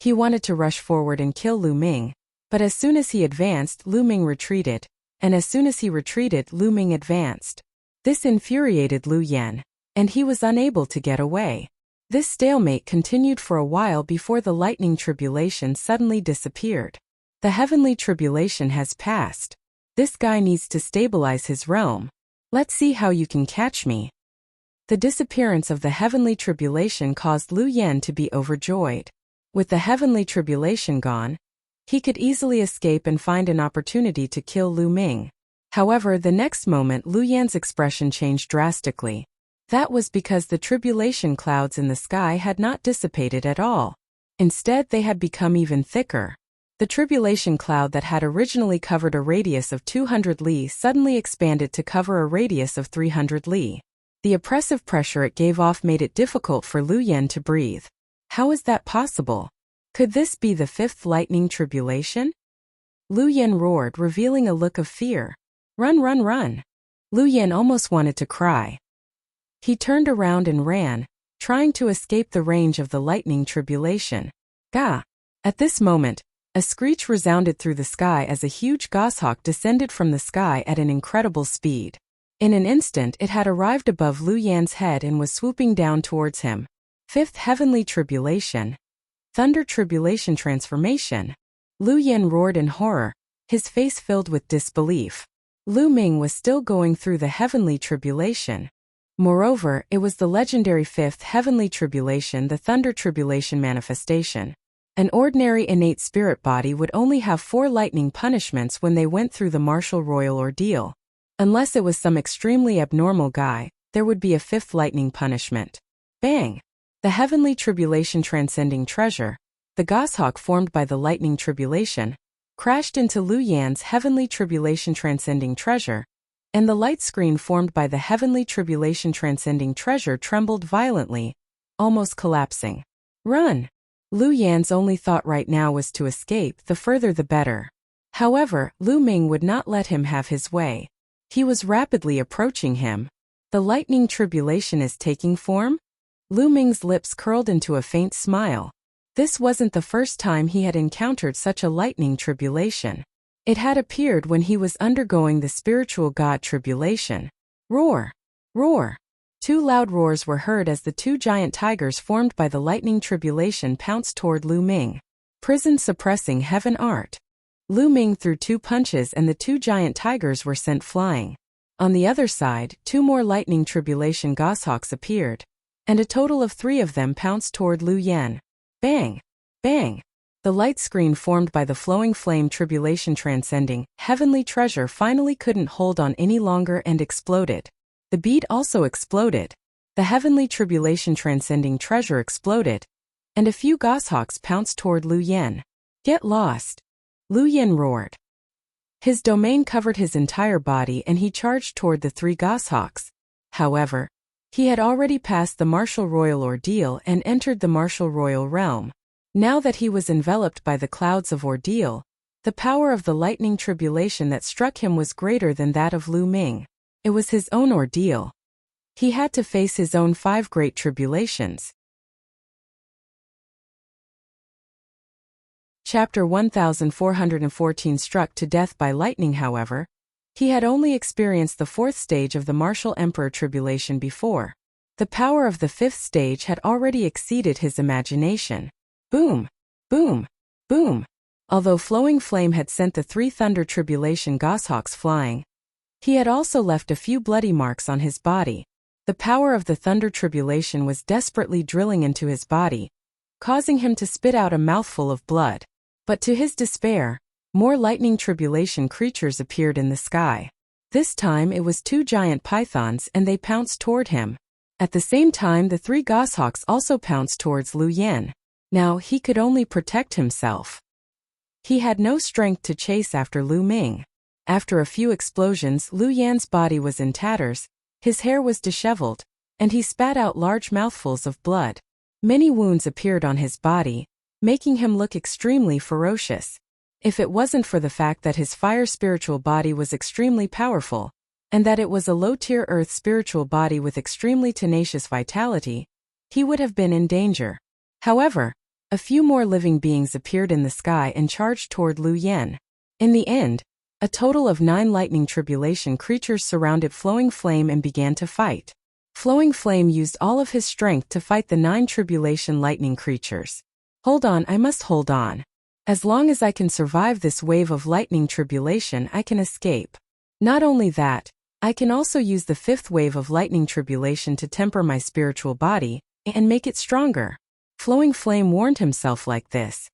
He wanted to rush forward and kill Lu Ming, But as soon as he advanced, Lu Ming retreated, and as soon as he retreated, Lu Ming advanced. This infuriated Lu Yan, and he was unable to get away. This stalemate continued for a while before the lightning tribulation suddenly disappeared. The heavenly tribulation has passed. This guy needs to stabilize his realm. Let's see how you can catch me. The disappearance of the heavenly tribulation caused Lu Yan to be overjoyed. With the heavenly tribulation gone, he could easily escape and find an opportunity to kill Lu Ming. However, the next moment Lu Yan's expression changed drastically. That was because the tribulation clouds in the sky had not dissipated at all. Instead, they had become even thicker. The tribulation cloud that had originally covered a radius of 200 li suddenly expanded to cover a radius of 300 li. The oppressive pressure it gave off made it difficult for Lu Yan to breathe. How is that possible? Could this be the fifth lightning tribulation? Lu Yan roared, revealing a look of fear. Run, run, run! Lu Yan almost wanted to cry. He turned around and ran, trying to escape the range of the lightning tribulation. Gah! At this moment, a screech resounded through the sky as a huge goshawk descended from the sky at an incredible speed. In an instant it had arrived above Lu Yan's head and was swooping down towards him. Fifth heavenly tribulation. Thunder tribulation transformation. Lu Yan roared in horror, his face filled with disbelief. Lu Ming was still going through the heavenly tribulation. Moreover, it was the legendary fifth heavenly tribulation, the thunder tribulation manifestation. An ordinary innate spirit body would only have 4 lightning punishments when they went through the martial royal ordeal. Unless it was some extremely abnormal guy, there would be a 5th lightning punishment. Bang! The heavenly tribulation transcending treasure, the goshawk formed by the lightning tribulation, crashed into Lu Yan's heavenly tribulation transcending treasure, and the light screen formed by the heavenly tribulation transcending treasure trembled violently, almost collapsing. Run! Lu Yan's only thought right now was to escape, the further the better. However, Lu Ming would not let him have his way. He was rapidly approaching him. The lightning tribulation is taking form? Lu Ming's lips curled into a faint smile. This wasn't the first time he had encountered such a lightning tribulation. It had appeared when he was undergoing the spiritual god tribulation. Roar! Roar! 2 loud roars were heard as the 2 giant tigers formed by the lightning tribulation pounced toward Lu Ming. Prison suppressing heaven art. Lu Ming threw 2 punches and the 2 giant tigers were sent flying. On the other side, 2 more lightning tribulation goshawks appeared, and a total of 3 of them pounced toward Lu Yan. Bang! Bang! The light screen formed by the flowing flame tribulation transcending heavenly treasure finally couldn't hold on any longer and exploded. The bead also exploded. The heavenly tribulation transcending treasure exploded, and a few goshawks pounced toward Lu Yan. Get lost! Lu Yan roared. His domain covered his entire body and he charged toward the 3 goshawks. However, he had already passed the martial royal ordeal and entered the martial royal realm. Now that he was enveloped by the clouds of ordeal, the power of the lightning tribulation that struck him was greater than that of Lu Ming. It was his own ordeal. He had to face his own 5 great tribulations. Chapter 1414 Struck to death by lightning. However, he had only experienced the 4th stage of the martial emperor tribulation before. The power of the 5th stage had already exceeded his imagination. Boom! Boom! Boom! Although flowing flame had sent the 3 thunder tribulation goshawks flying, he had also left a few bloody marks on his body. The power of the thunder tribulation was desperately drilling into his body, causing him to spit out a mouthful of blood. But to his despair, more lightning tribulation creatures appeared in the sky. This time it was 2 giant pythons and they pounced toward him. At the same time the 3 goshawks also pounced towards Lu Yan. Now he could only protect himself. He had no strength to chase after Lu Ming. After a few explosions, Lu Yan's body was in tatters, his hair was disheveled, and he spat out large mouthfuls of blood. Many wounds appeared on his body, making him look extremely ferocious. If it wasn't for the fact that his fire spiritual body was extremely powerful, and that it was a low-tier earth spiritual body with extremely tenacious vitality, he would have been in danger. However, A few more living beings appeared in the sky and charged toward Lu Yan. In the end, a total of 9 lightning tribulation creatures surrounded Flowing Flame and began to fight. Flowing Flame used all of his strength to fight the 9 tribulation lightning creatures. Hold on, I must hold on. As long as I can survive this wave of lightning tribulation, I can escape. Not only that, I can also use the 5th wave of lightning tribulation to temper my spiritual body and make it stronger. Flowing Flame warned himself like this.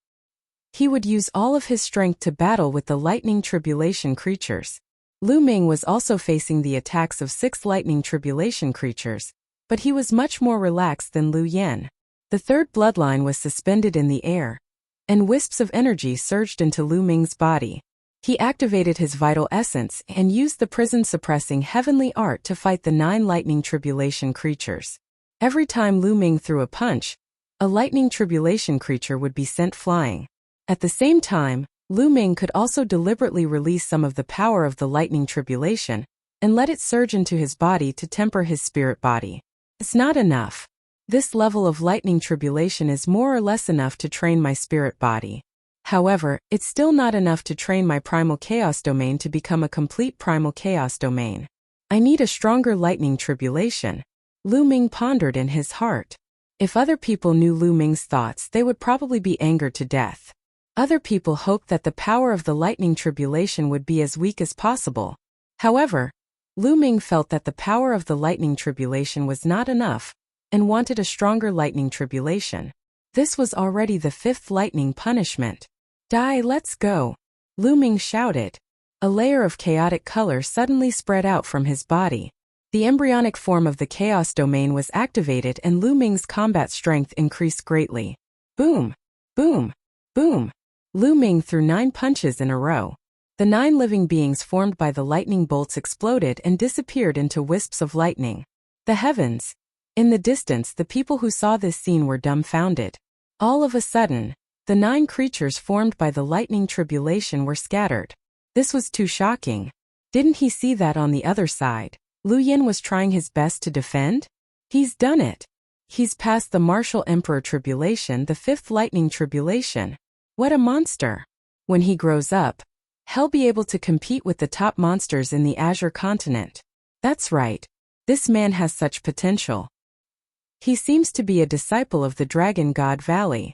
He would use all of his strength to battle with the lightning tribulation creatures. Lu Ming was also facing the attacks of 6 lightning tribulation creatures, but he was much more relaxed than Lu Yan. The 3rd bloodline was suspended in the air, and wisps of energy surged into Lu Ming's body. He activated his vital essence and used the prison-suppressing heavenly art to fight the 9 lightning tribulation creatures. Every time Lu Ming threw a punch, a lightning tribulation creature would be sent flying. At the same time, Lu Ming could also deliberately release some of the power of the lightning tribulation and let it surge into his body to temper his spirit body. It's not enough. This level of lightning tribulation is more or less enough to train my spirit body. However, it's still not enough to train my primal chaos domain to become a complete primal chaos domain. I need a stronger lightning tribulation. Lu Ming pondered in his heart. If other people knew Lu Ming's thoughts, they would probably be angered to death. Other people hoped that the power of the lightning tribulation would be as weak as possible. However, Lu Ming felt that the power of the lightning tribulation was not enough, and wanted a stronger lightning tribulation. This was already the 5th lightning punishment. Die, let's go! Lu Ming shouted. A layer of chaotic color suddenly spread out from his body. The embryonic form of the chaos domain was activated and Lu Ming's combat strength increased greatly. Boom! Boom! Boom! Lu Ming threw 9 punches in a row. The 9 living beings formed by the lightning bolts exploded and disappeared into wisps of lightning. The heavens! In the distance, the people who saw this scene were dumbfounded. All of a sudden, the 9 creatures formed by the lightning tribulation were scattered. This was too shocking. Didn't he see that on the other side, Lu Yan was trying his best to defend? He's done it. He's passed the Martial Emperor Tribulation, the 5th lightning tribulation. What a monster! When he grows up, he'll be able to compete with the top monsters in the Azure continent. That's right. This man has such potential. He seems to be a disciple of the Dragon God Valley.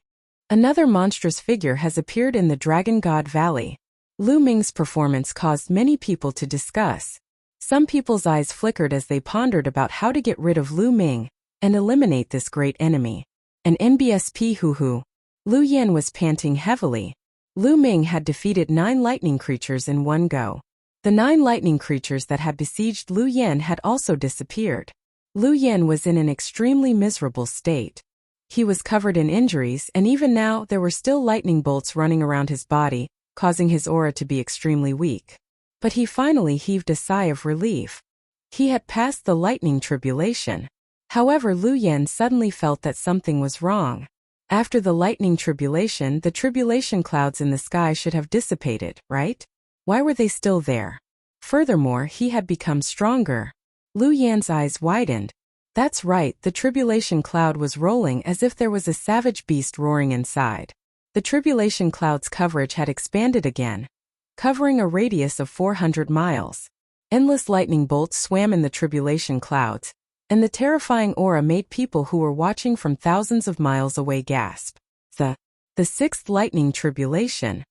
Another monstrous figure has appeared in the Dragon God Valley. Lu Ming's performance caused many people to discuss. Some people's eyes flickered as they pondered about how to get rid of Lu Ming and eliminate this great enemy. An NBSP hoo-hoo. Lu Yan was panting heavily. Lu Ming had defeated 9 lightning creatures in one go. The 9 lightning creatures that had besieged Lu Yan had also disappeared. Lu Yan was in an extremely miserable state. He was covered in injuries, and even now there were still lightning bolts running around his body, causing his aura to be extremely weak. But he finally heaved a sigh of relief. He had passed the lightning tribulation. However, Lu Yan suddenly felt that something was wrong. After the lightning tribulation, the tribulation clouds in the sky should have dissipated, right? Why were they still there? Furthermore, he had become stronger. Lu Yan's eyes widened. That's right, the tribulation cloud was rolling as if there was a savage beast roaring inside. The tribulation cloud's coverage had expanded again, covering a radius of 400 miles. Endless lightning bolts swam in the tribulation clouds, and the terrifying aura made people who were watching from thousands of miles away gasp. The 6th lightning tribulation.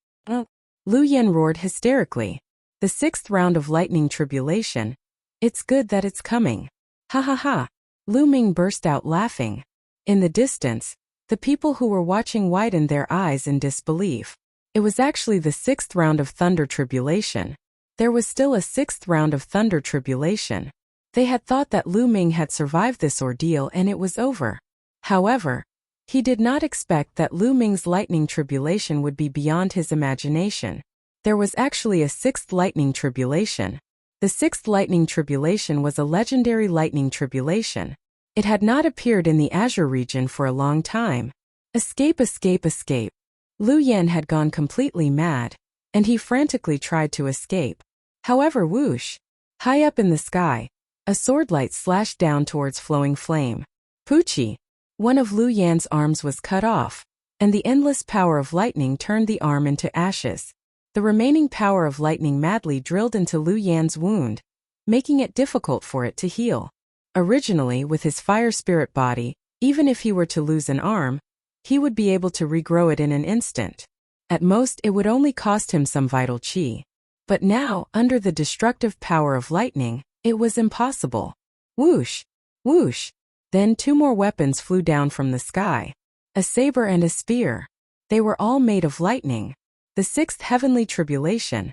Lu Yan roared hysterically. The 6th round of lightning tribulation. It's good that it's coming. Ha ha ha. Lu Ming burst out laughing. In the distance, the people who were watching widened their eyes in disbelief. It was actually the 6th round of thunder tribulation. There was still a 6th round of thunder tribulation. They had thought that Lu Ming had survived this ordeal and it was over. However, he did not expect that Lu Ming's lightning tribulation would be beyond his imagination. There was actually a 6th lightning tribulation. The 6th lightning tribulation was a legendary lightning tribulation. It had not appeared in the Azure region for a long time. Escape, escape, escape. Lu Yan had gone completely mad, and he frantically tried to escape. However, whoosh! High up in the sky, a swordlight slashed down towards Flowing Flame. Poochie! One of Lu Yan's arms was cut off. and the endless power of lightning turned the arm into ashes. The remaining power of lightning madly drilled into Lu Yan's wound, making it difficult for it to heal. Originally, with his fire spirit body, even if he were to lose an arm, he would be able to regrow it in an instant. At most, it would only cost him some vital qi. But now, under the destructive power of lightning, it was impossible. Whoosh! Whoosh! Then 2 more weapons flew down from the sky. A saber and a spear. They were all made of lightning. The 6th heavenly tribulation.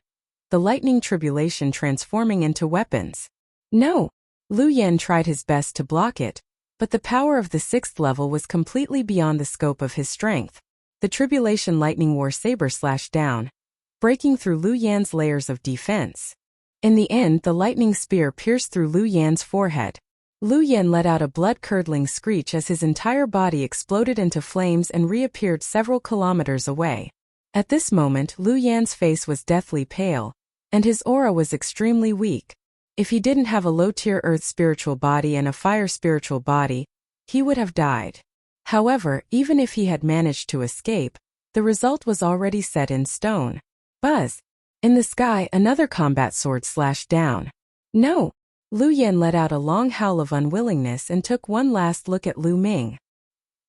The lightning tribulation transforming into weapons. No! Lu Yan tried his best to block it, but the power of the 6th level was completely beyond the scope of his strength. The tribulation lightning war saber slashed down, breaking through Lu Yan's layers of defense. In the end, the lightning spear pierced through Lu Yan's forehead. Lu Yan let out a blood-curdling screech as his entire body exploded into flames and reappeared several kilometers away. At this moment, Lu Yan's face was deathly pale, and his aura was extremely weak. If he didn't have a low-tier earth spiritual body and a fire spiritual body, he would have died. However, even if he had managed to escape, the result was already set in stone. Buzz! In the sky, another combat sword slashed down. No! Lu Yan let out a long howl of unwillingness and took one last look at Lu Ming.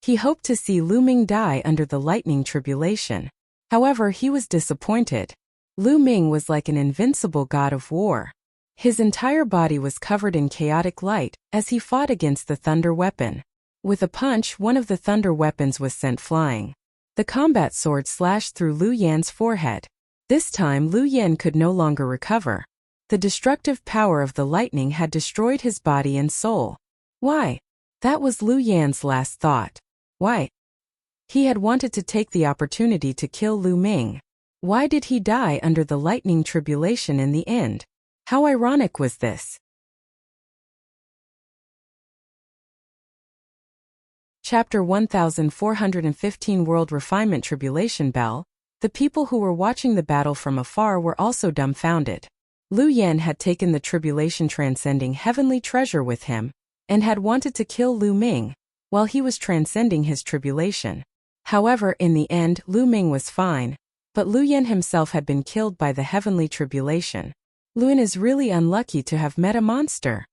He hoped to see Lu Ming die under the lightning tribulation. However, he was disappointed. Lu Ming was like an invincible god of war. His entire body was covered in chaotic light as he fought against the thunder weapon. With a punch, one of the thunder weapons was sent flying. The combat sword slashed through Lu Yan's forehead. This time, Lu Yan could no longer recover. The destructive power of the lightning had destroyed his body and soul. Why? That was Lu Yan's last thought. Why? He had wanted to take the opportunity to kill Lu Ming. Why did he die under the lightning tribulation in the end? How ironic was this? Chapter 1415 World Refinement Tribulation Bell. The people who were watching the battle from afar were also dumbfounded. Lu Yan had taken the tribulation transcending heavenly treasure with him, and had wanted to kill Lu Ming, while he was transcending his tribulation. However, in the end, Lu Ming was fine, but Lu Yan himself had been killed by the heavenly tribulation. Lu Yan is really unlucky to have met a monster.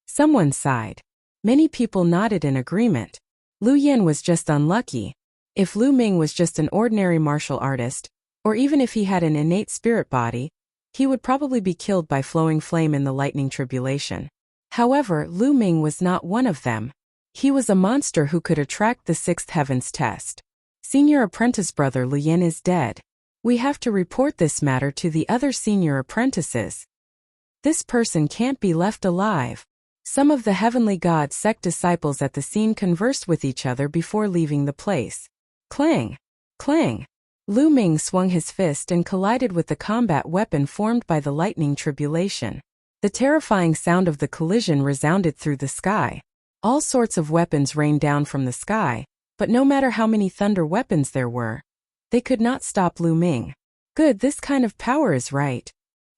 Someone sighed. Many people nodded in agreement. Lu Yan was just unlucky. If Lu Ming was just an ordinary martial artist, or even if he had an innate spirit body, he would probably be killed by flowing flame in the lightning tribulation. However, Lu Ming was not one of them. He was a monster who could attract the 6th heavens test. Senior apprentice brother Lu Yan is dead. We have to report this matter to the other senior apprentices. This person can't be left alive. Some of the heavenly god sect disciples at the scene conversed with each other before leaving the place. Clang! Clang! Lu Ming swung his fist and collided with the combat weapon formed by the lightning tribulation. The terrifying sound of the collision resounded through the sky. All sorts of weapons rained down from the sky, but no matter how many thunder weapons there were, they could not stop Lu Ming. Good, this kind of power is right.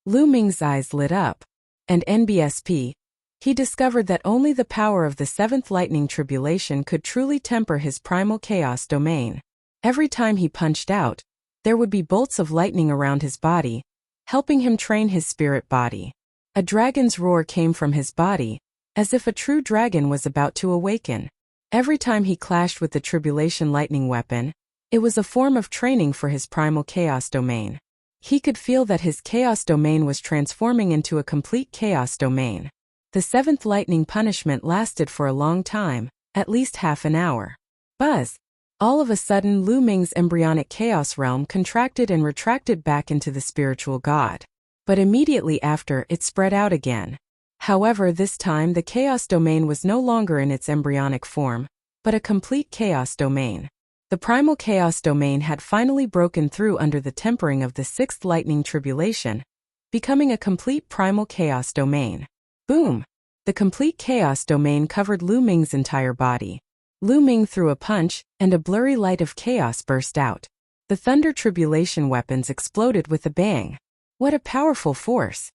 Lu Ming's eyes lit up. And NBSP, he discovered that only the power of the 7th lightning tribulation could truly temper his primal chaos domain. Every time he punched out, there would be bolts of lightning around his body, helping him train his spirit body. A dragon's roar came from his body, as if a true dragon was about to awaken. Every time he clashed with the tribulation lightning weapon, it was a form of training for his primal chaos domain. He could feel that his chaos domain was transforming into a complete chaos domain. The 7th lightning punishment lasted for a long time, at least half an hour. Buzz! All of a sudden, Lu Ming's embryonic chaos realm contracted and retracted back into the spiritual god. But immediately after, it spread out again. However, this time the chaos domain was no longer in its embryonic form, but a complete chaos domain. The primal chaos domain had finally broken through under the tempering of the 6th lightning tribulation, becoming a complete primal chaos domain. Boom! The complete chaos domain covered Lu Ming's entire body. Lu Ming threw a punch, and a blurry light of chaos burst out. The thunder tribulation weapons exploded with a bang. What a powerful force!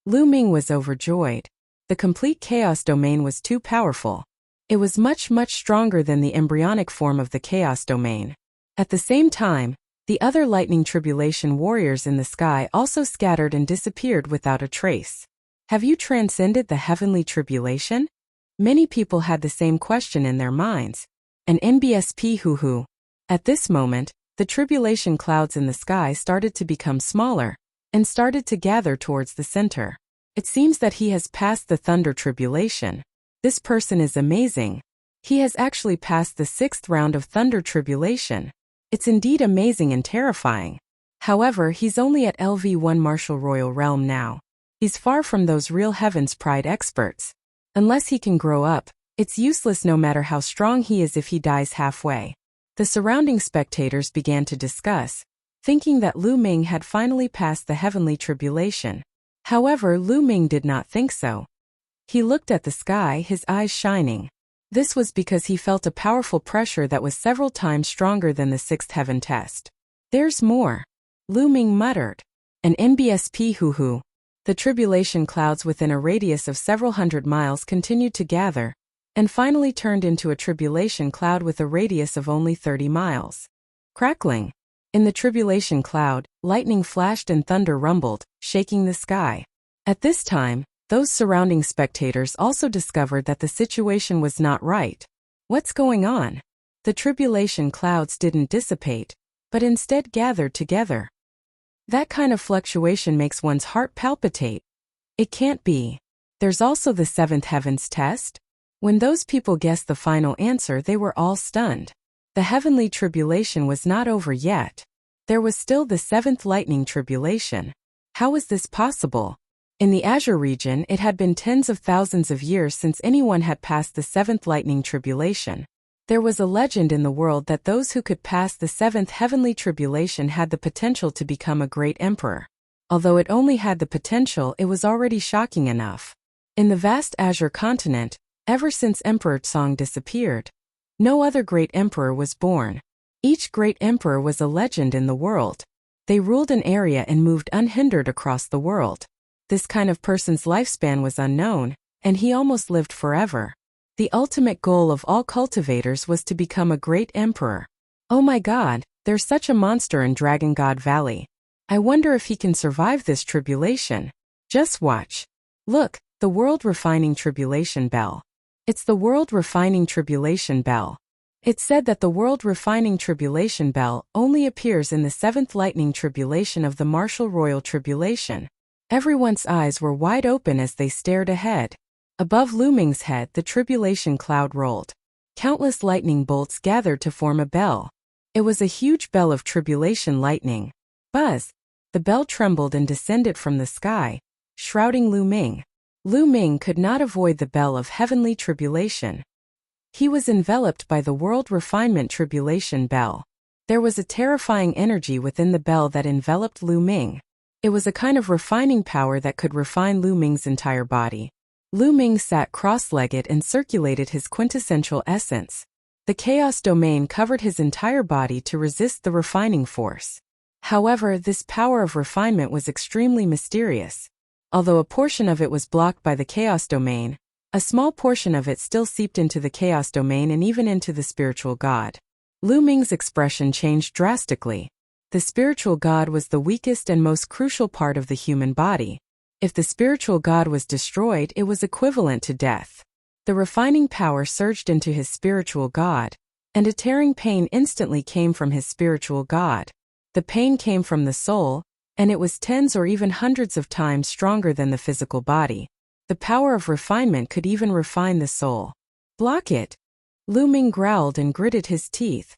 Lu Ming was overjoyed. The complete chaos domain was too powerful. It was much, much stronger than the embryonic form of the chaos domain. At the same time, the other lightning tribulation warriors in the sky also scattered and disappeared without a trace. Have you transcended the heavenly tribulation? Many people had the same question in their minds. An NBSP hoo-hoo. At this moment, the tribulation clouds in the sky started to become smaller and started to gather towards the center. It seems that he has passed the thunder tribulation. This person is amazing. He has actually passed the 6th round of thunder tribulation. It's indeed amazing and terrifying. However, he's only at LV1 Martial Royal Realm now. He's far from those real Heaven's Pride experts. Unless he can grow up, it's useless no matter how strong he is if he dies halfway. The surrounding spectators began to discuss, thinking that Lu Ming had finally passed the heavenly tribulation. However, Lu Ming did not think so. He looked at the sky, his eyes shining. This was because he felt a powerful pressure that was several times stronger than the 6th heaven test. There's more. Lu Ming muttered. An NBSP hoo-hoo. The tribulation clouds within a radius of several hundred miles continued to gather, and finally turned into a tribulation cloud with a radius of only 30 miles. Crackling. In the tribulation cloud, lightning flashed and thunder rumbled, shaking the sky. At this time, those surrounding spectators also discovered that the situation was not right. What's going on? The tribulation clouds didn't dissipate, but instead gathered together. That kind of fluctuation makes one's heart palpitate. It can't be. There's also the 7th heavens test. When those people guessed the final answer, they were all stunned. The heavenly tribulation was not over yet. There was still the 7th lightning tribulation. How was this possible? In the Azure region, it had been tens of thousands of years since anyone had passed the 7th lightning tribulation. There was a legend in the world that those who could pass the 7th heavenly tribulation had the potential to become a great emperor. Although it only had the potential, it was already shocking enough. In the vast Azure continent, ever since Emperor Tsong disappeared, no other great emperor was born. Each great emperor was a legend in the world. They ruled an area and moved unhindered across the world. This kind of person's lifespan was unknown, and he almost lived forever. The ultimate goal of all cultivators was to become a great emperor. Oh my God, there's such a monster in Dragon God Valley. I wonder if he can survive this tribulation. Just watch. Look, the World Refining Tribulation Bell. It's the World Refining Tribulation Bell. It's said that the World Refining Tribulation Bell only appears in the 7th lightning tribulation of the Martial Royal Tribulation. Everyone's eyes were wide open as they stared ahead. Above Lu Ming's head, the tribulation cloud rolled. Countless lightning bolts gathered to form a bell. It was a huge bell of tribulation lightning. Buzz! The bell trembled and descended from the sky, shrouding Lu Ming. Lu Ming could not avoid the bell of heavenly tribulation. He was enveloped by the World Refinement Tribulation Bell. There was a terrifying energy within the bell that enveloped Lu Ming. It was a kind of refining power that could refine Lu Ming's entire body. Lu Ming sat cross-legged and circulated his quintessential essence. The chaos domain covered his entire body to resist the refining force. However, this power of refinement was extremely mysterious. Although a portion of it was blocked by the chaos domain, a small portion of it still seeped into the chaos domain and even into the spiritual god. Lu Ming's expression changed drastically. The spiritual god was the weakest and most crucial part of the human body. If the spiritual god was destroyed, it was equivalent to death. The refining power surged into his spiritual god, and a tearing pain instantly came from his spiritual god. The pain came from the soul, and it was tens or even hundreds of times stronger than the physical body. The power of refinement could even refine the soul. Block it! Lu Ming growled and gritted his teeth.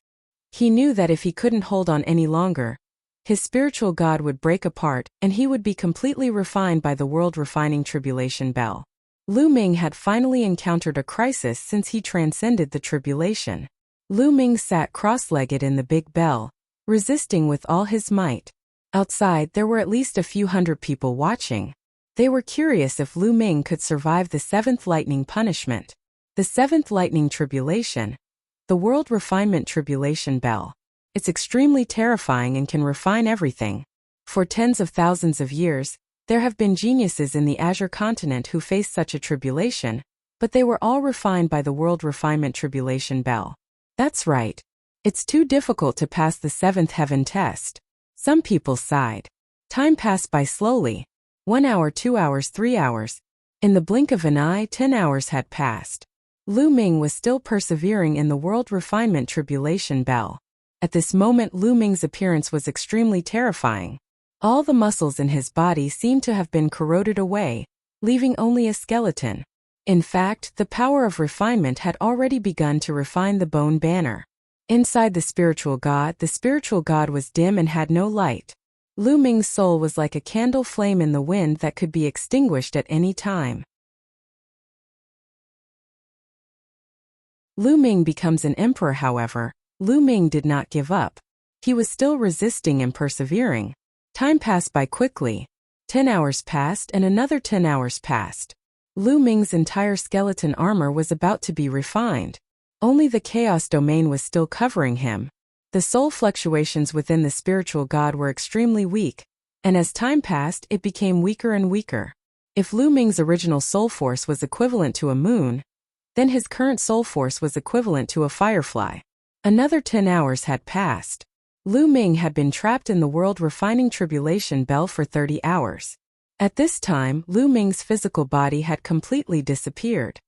He knew that if he couldn't hold on any longer, his spiritual god would break apart and he would be completely refined by the World Refining Tribulation Bell. Lu Ming had finally encountered a crisis since he transcended the tribulation. Lu Ming sat cross-legged in the big bell, resisting with all his might. Outside, there were at least a few hundred people watching. They were curious if Lu Ming could survive the 7th lightning punishment. The 7th lightning tribulation. The World Refinement Tribulation Bell. It's extremely terrifying and can refine everything. For tens of thousands of years, there have been geniuses in the Azure continent who faced such a tribulation, but they were all refined by the World Refinement Tribulation Bell. That's right. It's too difficult to pass the seventh heaven test. Some people sighed. Time passed by slowly. 1 hour, 2 hours, 3 hours. In the blink of an eye, 10 hours had passed. Lu Ming was still persevering in the world refinement tribulation bell. At this moment, Lu Ming's appearance was extremely terrifying. All the muscles in his body seemed to have been corroded away, leaving only a skeleton. In fact, the power of refinement had already begun to refine the bone banner. Inside the spiritual god was dim and had no light. Lu Ming's soul was like a candle flame in the wind that could be extinguished at any time. Lu Ming becomes an emperor. However, Lu Ming did not give up. He was still resisting and persevering. Time passed by quickly. 10 hours passed and another 10 hours passed. Lu Ming's entire skeleton armor was about to be refined. Only the chaos domain was still covering him. The soul fluctuations within the spiritual god were extremely weak, and as time passed, it became weaker and weaker. If Lu Ming's original soul force was equivalent to a moon, then his current soul force was equivalent to a firefly. Another 10 hours had passed. Lu Ming had been trapped in the world refining tribulation bell for 30 hours. At this time, Lu Ming's physical body had completely disappeared.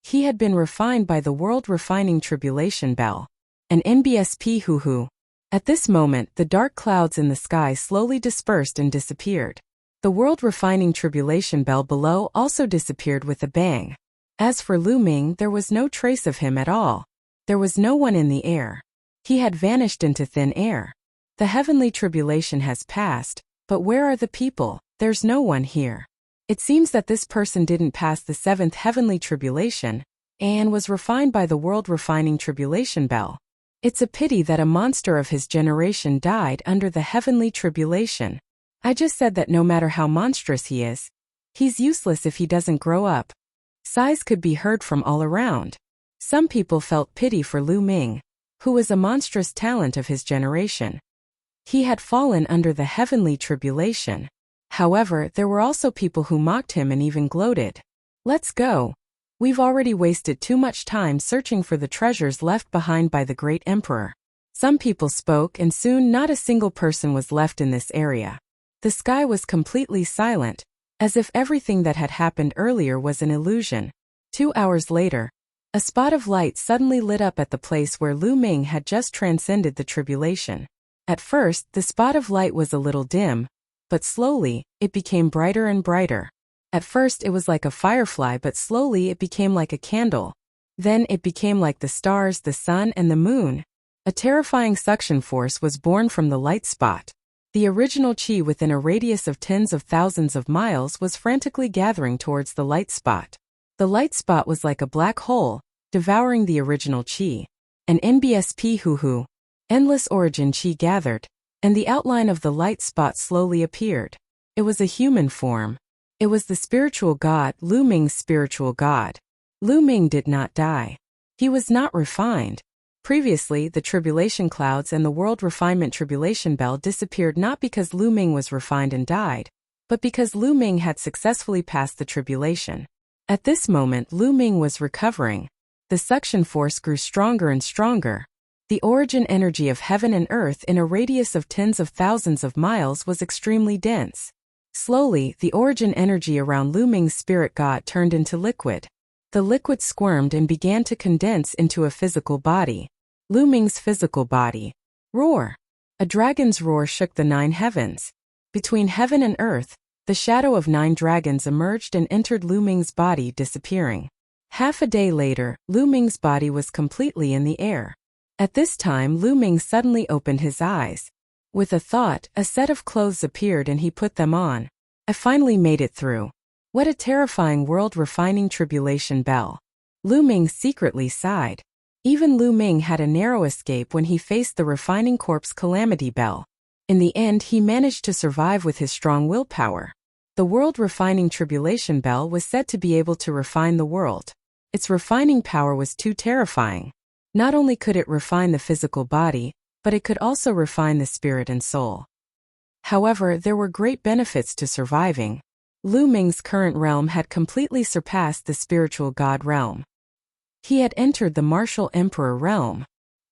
He had been refined by the world refining tribulation bell. An NBSP hoo-hoo. At this moment, the dark clouds in the sky slowly dispersed and disappeared. The world refining tribulation bell below also disappeared with a bang. As for Lu Ming, there was no trace of him at all. There was no one in the air. He had vanished into thin air. The heavenly tribulation has passed, but where are the people? There's no one here. It seems that this person didn't pass the seventh heavenly tribulation, and was refined by the world refining tribulation bell. It's a pity that a monster of his generation died under the heavenly tribulation. I just said that no matter how monstrous he is, he's useless if he doesn't grow up. Sighs could be heard from all around. Some people felt pity for Lu Ming, who was a monstrous talent of his generation. He had fallen under the heavenly tribulation. However, there were also people who mocked him and even gloated. Let's go. We've already wasted too much time searching for the treasures left behind by the great emperor. Some people spoke and soon not a single person was left in this area. The sky was completely silent, as if everything that had happened earlier was an illusion. 2 hours later, a spot of light suddenly lit up at the place where Lu Ming had just transcended the tribulation. At first, the spot of light was a little dim, but slowly, it became brighter and brighter. At first it was like a firefly, but slowly it became like a candle. Then it became like the stars, the sun, and the moon. A terrifying suction force was born from the light spot. The original chi within a radius of tens of thousands of miles was frantically gathering towards the light spot. The light spot was like a black hole, devouring the original chi. An NBSP hoo-hoo. Endless origin chi gathered, and the outline of the light spot slowly appeared. It was a human form. It was the spiritual god, Lu Ming's spiritual god. Lu Ming did not die. He was not refined. Previously, the tribulation clouds and the world refinement tribulation bell disappeared not because Lu Ming was refined and died, but because Lu Ming had successfully passed the tribulation. At this moment, Lu Ming was recovering. The suction force grew stronger and stronger. The origin energy of heaven and earth in a radius of tens of thousands of miles was extremely dense. Slowly, the origin energy around Lu Ming's spirit god turned into liquid. The liquid squirmed and began to condense into a physical body. Lu Ming's physical body. Roar! A dragon's roar shook the 9 heavens. Between heaven and earth, the shadow of 9 dragons emerged and entered Lu Ming's body, disappearing. Half a day later, Lu Ming's body was completely in the air. At this time, Lu Ming suddenly opened his eyes. With a thought, a set of clothes appeared and he put them on. I finally made it through. What a terrifying world refining tribulation bell. Lu Ming secretly sighed. Even Lu Ming had a narrow escape when he faced the refining corpse calamity bell. In the end, he managed to survive with his strong willpower. The world refining tribulation bell was said to be able to refine the world. Its refining power was too terrifying. Not only could it refine the physical body, but it could also refine the spirit and soul. However, there were great benefits to surviving. Lu Ming's current realm had completely surpassed the spiritual god realm. He had entered the martial emperor realm.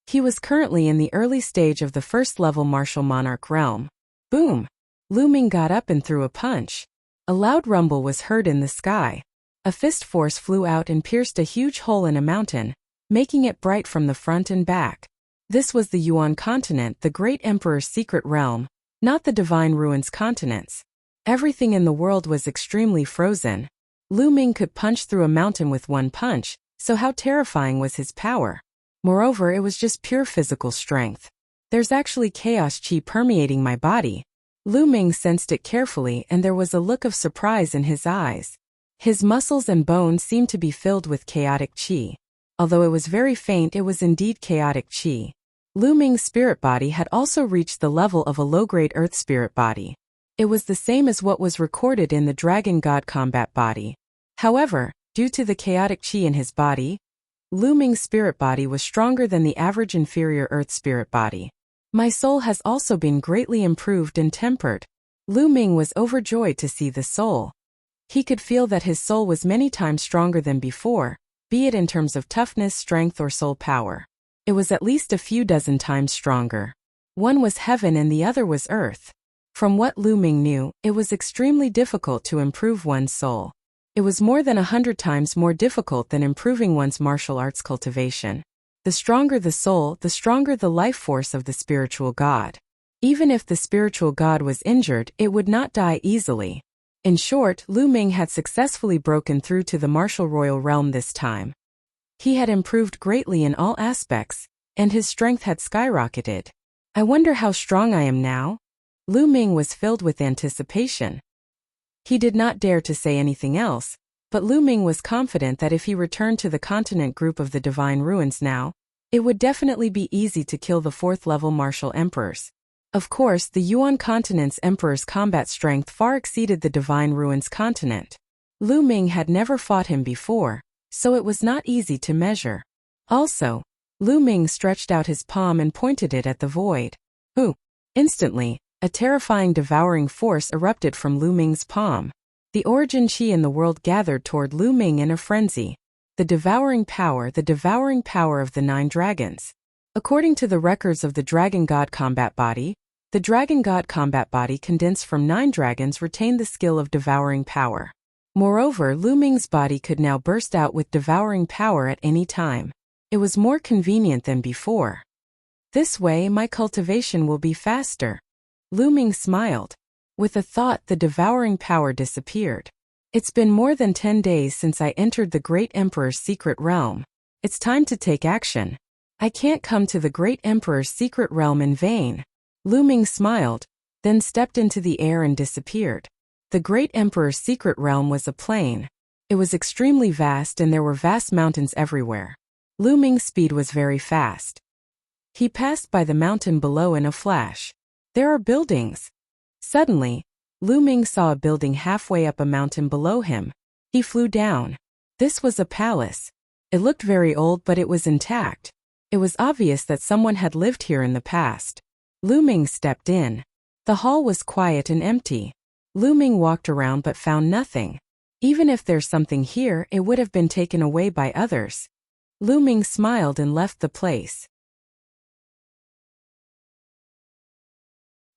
He was currently in the early stage of the first-level martial monarch realm. Boom! Lu Ming got up and threw a punch. A loud rumble was heard in the sky. A fist force flew out and pierced a huge hole in a mountain, making it bright from the front and back. This was the Yuan continent, the great emperor's secret realm, not the divine ruins continents. Everything in the world was extremely frozen. Lu Ming could punch through a mountain with one punch, so how terrifying was his power? Moreover, it was just pure physical strength. There's actually chaos chi permeating my body. Lu Ming sensed it carefully, and there was a look of surprise in his eyes. His muscles and bones seemed to be filled with chaotic chi. Although it was very faint, it was indeed chaotic chi. Lu Ming's spirit body had also reached the level of a low-grade earth spirit body. It was the same as what was recorded in the Dragon God combat body. However, due to the chaotic chi in his body, Lu Ming's spirit body was stronger than the average inferior earth spirit body. My soul has also been greatly improved and tempered. Lu Ming was overjoyed to see the soul. He could feel that his soul was many times stronger than before, be it in terms of toughness, strength, or soul power. It was at least a few dozen times stronger. One was heaven and the other was earth. From what Lu Ming knew, it was extremely difficult to improve one's soul. It was more than 100 times more difficult than improving one's martial arts cultivation. The stronger the soul, the stronger the life force of the spiritual god. Even if the spiritual god was injured, it would not die easily. In short, Lu Ming had successfully broken through to the martial royal realm this time. He had improved greatly in all aspects, and his strength had skyrocketed. I wonder how strong I am now? Lu Ming was filled with anticipation. He did not dare to say anything else, but Lu Ming was confident that if he returned to the continent group of the Divine Ruins now, it would definitely be easy to kill the 4th-level martial emperors. Of course, the Yuan continent's emperor's combat strength far exceeded the Divine Ruins continent. Lu Ming had never fought him before, so it was not easy to measure. Also, Lu Ming stretched out his palm and pointed it at the void. Ooh! Instantly, a terrifying devouring force erupted from Lu Ming's palm. The origin chi in the world gathered toward Lu Ming in a frenzy. The devouring power of the 9 dragons. According to the records of the Dragon God combat body, the Dragon God combat body condensed from 9 dragons retained the skill of devouring power. Moreover, Lu Ming's body could now burst out with devouring power at any time. It was more convenient than before. This way, my cultivation will be faster. Lu Ming smiled. With a thought, the devouring power disappeared. It's been more than 10 days since I entered the Great Emperor's secret realm. It's time to take action. I can't come to the Great Emperor's secret realm in vain. Lu Ming smiled, then stepped into the air and disappeared. The Great Emperor's secret realm was a plain. It was extremely vast and there were vast mountains everywhere. Lu Ming's speed was very fast. He passed by the mountain below in a flash. There are buildings. Suddenly, Lu Ming saw a building halfway up a mountain below him. He flew down. This was a palace. It looked very old, but it was intact. It was obvious that someone had lived here in the past. Lu Ming stepped in. The hall was quiet and empty. Lu Ming walked around but found nothing. Even if there's something here, it would have been taken away by others. Lu Ming smiled and left the place.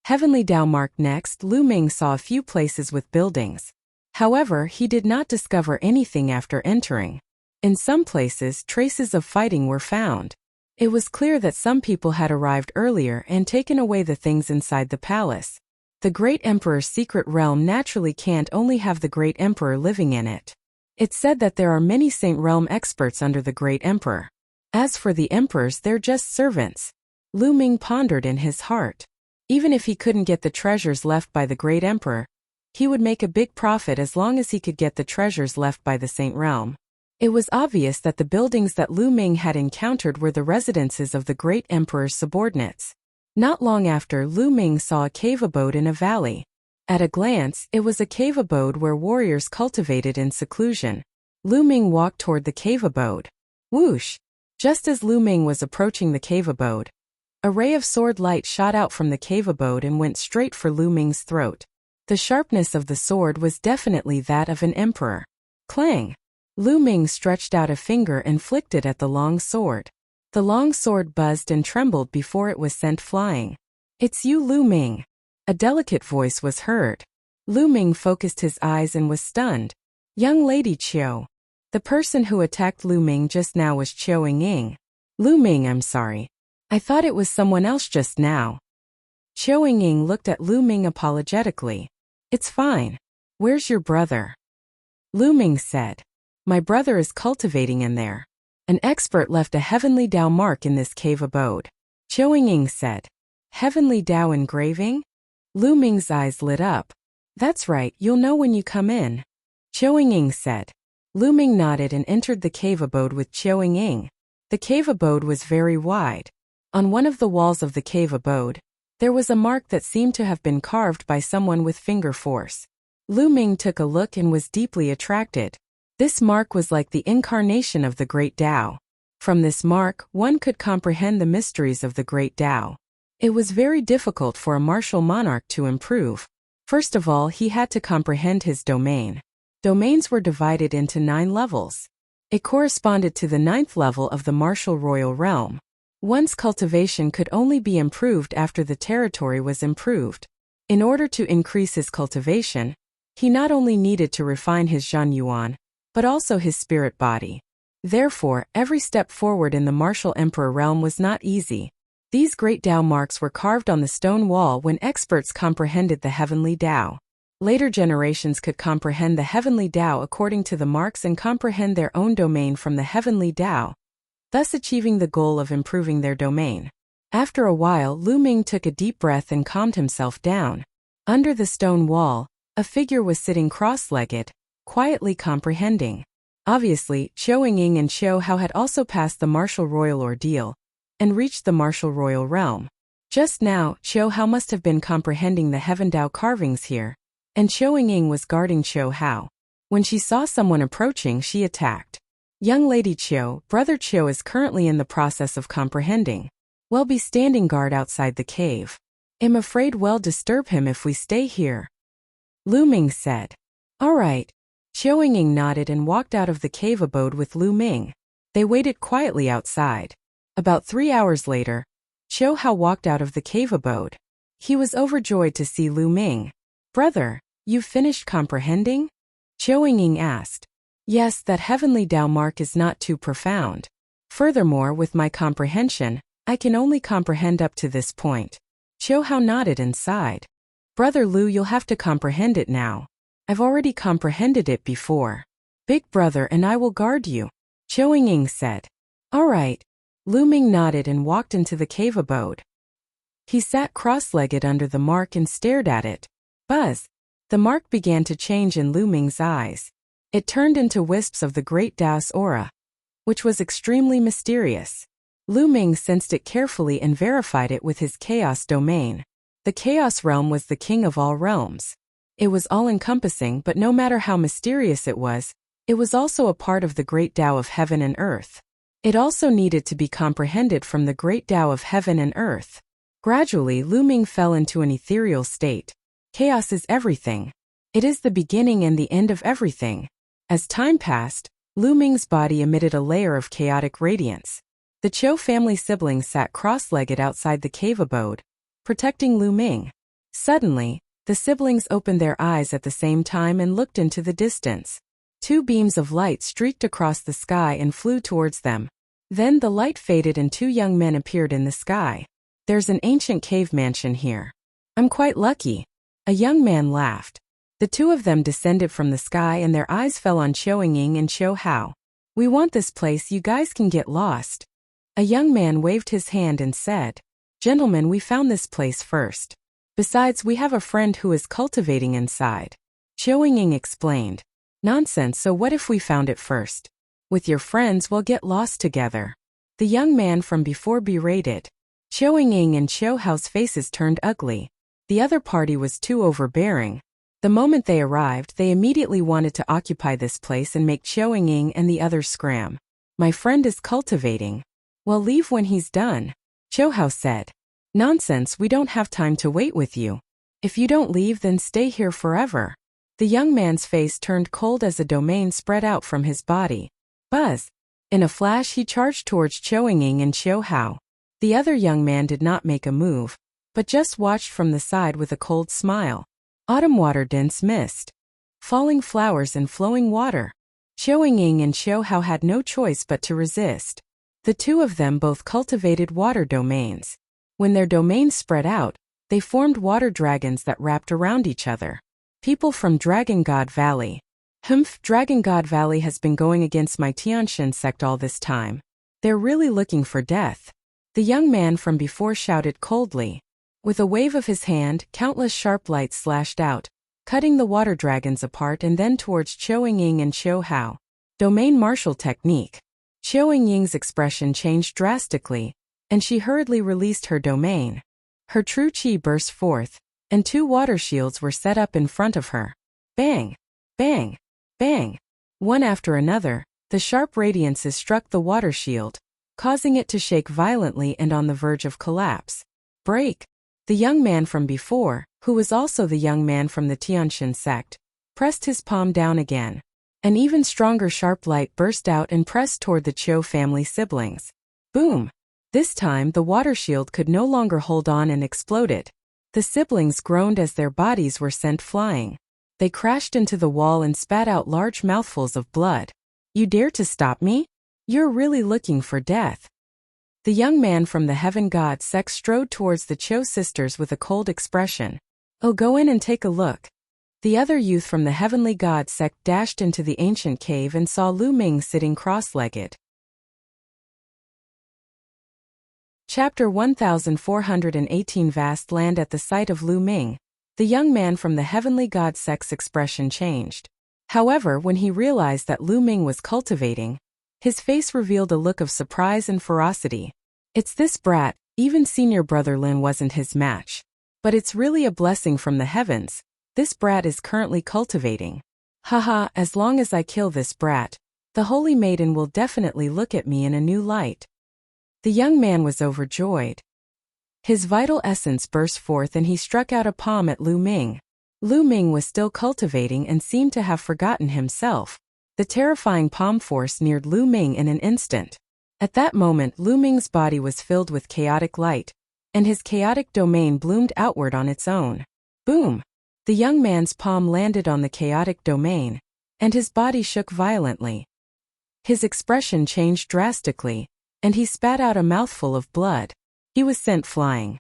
Heavenly Dao marked next. Lu Ming saw a few places with buildings. However, he did not discover anything after entering. In some places, traces of fighting were found. It was clear that some people had arrived earlier and taken away the things inside the palace. The Great Emperor's secret realm naturally can't only have the Great Emperor living in it. It's said that there are many Saint Realm experts under the Great Emperor. As for the emperors, they're just servants. Lu Ming pondered in his heart. Even if he couldn't get the treasures left by the Great Emperor, he would make a big profit as long as he could get the treasures left by the Saint Realm. It was obvious that the buildings that Lu Ming had encountered were the residences of the Great Emperor's subordinates. Not long after, Lu Ming saw a cave abode in a valley. At a glance, it was a cave abode where warriors cultivated in seclusion. Lu Ming walked toward the cave abode. Whoosh! Just as Lu Ming was approaching the cave abode, a ray of sword light shot out from the cave abode and went straight for Lu Ming's throat. The sharpness of the sword was definitely that of an emperor. Clang! Lu Ming stretched out a finger and flicked it at the long sword. The long sword buzzed and trembled before it was sent flying. "It's you, Lu Ming." A delicate voice was heard. Lu Ming focused his eyes and was stunned. "Young lady Qiu." The person who attacked Lu Ming just now was Qiu Ying. "Lu Ming, I'm sorry. I thought it was someone else just now." Qiu Ying looked at Lu Ming apologetically. "It's fine. Where's your brother?" Lu Ming said. "My brother is cultivating in there. An expert left a heavenly Dao mark in this cave abode." Qiu Ying said. "Heavenly Dao engraving?" Lu Ming's eyes lit up. "That's right, you'll know when you come in." Qiu Ying said. Lu Ming nodded and entered the cave abode with Qiu Ying. The cave abode was very wide. On one of the walls of the cave abode, there was a mark that seemed to have been carved by someone with finger force. Lu Ming took a look and was deeply attracted. This mark was like the incarnation of the Great Tao. From this mark, one could comprehend the mysteries of the Great Tao. It was very difficult for a martial monarch to improve. First of all, he had to comprehend his domain. Domains were divided into 9 levels. It corresponded to the 9th level of the martial royal realm. One's cultivation could only be improved after the territory was improved. In order to increase his cultivation, he not only needed to refine his Zhanyuan, but also his spirit body. Therefore, every step forward in the martial emperor realm was not easy. These great Tao marks were carved on the stone wall when experts comprehended the heavenly Tao. Later generations could comprehend the heavenly Tao according to the marks and comprehend their own domain from the heavenly Tao, thus achieving the goal of improving their domain. After a while, Lu Ming took a deep breath and calmed himself down. Under the stone wall, a figure was sitting cross-legged, quietly comprehending. Obviously, Qiu Ying and Qiu Hao had also passed the martial royal ordeal and reached the martial royal realm. Just now, Qiu Hao must have been comprehending the heaven Tao carvings here, and Qiu Ying was guarding Qiu Hao. When she saw someone approaching, she attacked. "Young lady Qiu, brother Qiu is currently in the process of comprehending. We'll be standing guard outside the cave. I'm afraid we'll disturb him if we stay here." Lu Ming said. "All right." Qiu Ying nodded and walked out of the cave abode with Lu Ming. They waited quietly outside. About 3 hours later, Qiu Hao walked out of the cave abode. He was overjoyed to see Lu Ming. "Brother, you've finished comprehending?" Qiu Ying asked. "Yes, that heavenly Tao mark is not too profound. Furthermore, with my comprehension, I can only comprehend up to this point." Qiu Hao nodded and sighed. "Brother Lu, you'll have to comprehend it now. I've already comprehended it before. Big brother and I will guard you," Qiu Ying said. "All right." Lu Ming nodded and walked into the cave abode. He sat cross-legged under the mark and stared at it. Buzz! The mark began to change in Lu Ming's eyes. It turned into wisps of the great Tao's aura, which was extremely mysterious. Lu Ming sensed it carefully and verified it with his chaos domain. The chaos realm was the king of all realms. It was all-encompassing, but no matter how mysterious it was also a part of the great Tao of heaven and earth. It also needed to be comprehended from the great Tao of heaven and earth. Gradually, Lu Ming fell into an ethereal state. Chaos is everything. It is the beginning and the end of everything. As time passed, Lu Ming's body emitted a layer of chaotic radiance. The Qiu family siblings sat cross-legged outside the cave abode, protecting Lu Ming. Suddenly, the siblings opened their eyes at the same time and looked into the distance. 2 beams of light streaked across the sky and flew towards them. Then the light faded and 2 young men appeared in the sky. "There's an ancient cave mansion here. I'm quite lucky." A young man laughed. The 2 of them descended from the sky and their eyes fell on Qiu Ying and Qiu Hao. "We want this place, you guys can get lost." A young man waved his hand and said, "Gentlemen, we found this place first. Besides, we have a friend who is cultivating inside." Qiu Ying explained. "Nonsense, so what if we found it first? With your friends we'll get lost together." The young man from before berated. Qiu Ying and Qiu Hao's faces turned ugly. The other party was too overbearing. The moment they arrived, they immediately wanted to occupy this place and make Qiu Ying and the others scram. "My friend is cultivating. Well, leave when he's done," Qiu Hao said. "Nonsense, we don't have time to wait with you. If you don't leave, then stay here forever." The young man's face turned cold as a domain spread out from his body. Buzz! In a flash he charged towards Qiu Ying and Qiu Hao. The other young man did not make a move, but just watched from the side with a cold smile. Autumn water, dense mist, falling flowers and flowing water. Qiu Ying and Qiu Hao had no choice but to resist. The two of them both cultivated water domains. When their domains spread out, they formed water dragons that wrapped around each other. People from Dragon God Valley. Dragon God Valley has been going against my Tianxin sect all this time. They're really looking for death. The young man from before shouted coldly. With a wave of his hand, countless sharp lights slashed out, cutting the water dragons apart and then towards Qiu Ying and Qiu Hao. Domain martial technique. Qiu Ying's expression changed drastically, and she hurriedly released her domain. Her true qi burst forth, and two water shields were set up in front of her. Bang! Bang! Bang! One after another, the sharp radiances struck the water shield, causing it to shake violently and on the verge of collapse. Break! The young man from before, who was also the young man from the Tianxin sect, pressed his palm down again. An even stronger sharp light burst out and pressed toward the Qiu family siblings. Boom! This time the water shield could no longer hold on and exploded. The siblings groaned as their bodies were sent flying. They crashed into the wall and spat out large mouthfuls of blood. You dare to stop me? You're really looking for death. The young man from the Heaven God sect strode towards the Qiu sisters with a cold expression. Oh, go in and take a look. The other youth from the Heavenly God sect dashed into the ancient cave and saw Lu Ming sitting cross-legged. Chapter 1418. Vast land. At the sight of Lu Ming, the young man from the Heavenly God sect's expression changed. However, when he realized that Lu Ming was cultivating, his face revealed a look of surprise and ferocity. It's this brat, even senior brother Lin wasn't his match. But it's really a blessing from the heavens. This brat is currently cultivating. Haha, as long as I kill this brat, the Holy Maiden will definitely look at me in a new light. The young man was overjoyed. His vital essence burst forth and he struck out a palm at Lu Ming. Lu Ming was still cultivating and seemed to have forgotten himself. The terrifying palm force neared Lu Ming in an instant. At that moment Lu Ming's body was filled with chaotic light, and his chaotic domain bloomed outward on its own. Boom! The young man's palm landed on the chaotic domain, and his body shook violently. His expression changed drastically, and he spat out a mouthful of blood. He was sent flying.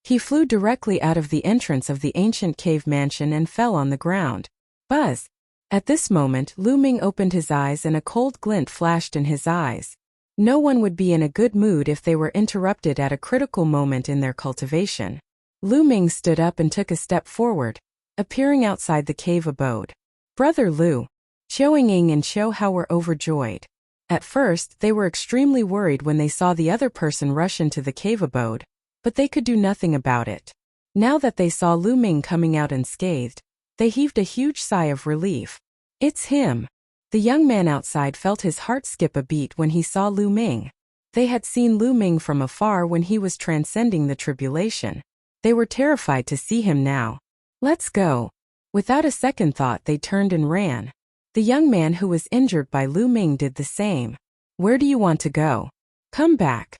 He flew directly out of the entrance of the ancient cave mansion and fell on the ground. Buzz! At this moment Lu Ming opened his eyes and a cold glint flashed in his eyes. No one would be in a good mood if they were interrupted at a critical moment in their cultivation. Lu Ming stood up and took a step forward, appearing outside the cave abode. Brother Lu. Qiu Ying and Qiu Hao were overjoyed. At first, they were extremely worried when they saw the other person rush into the cave abode, but they could do nothing about it. Now that they saw Lu Ming coming out unscathed, they heaved a huge sigh of relief. It's him. The young man outside felt his heart skip a beat when he saw Lu Ming. They had seen Lu Ming from afar when he was transcending the tribulation. They were terrified to see him now. Let's go. Without a second thought they turned and ran. The young man who was injured by Lu Ming did the same. Where do you want to go? Come back.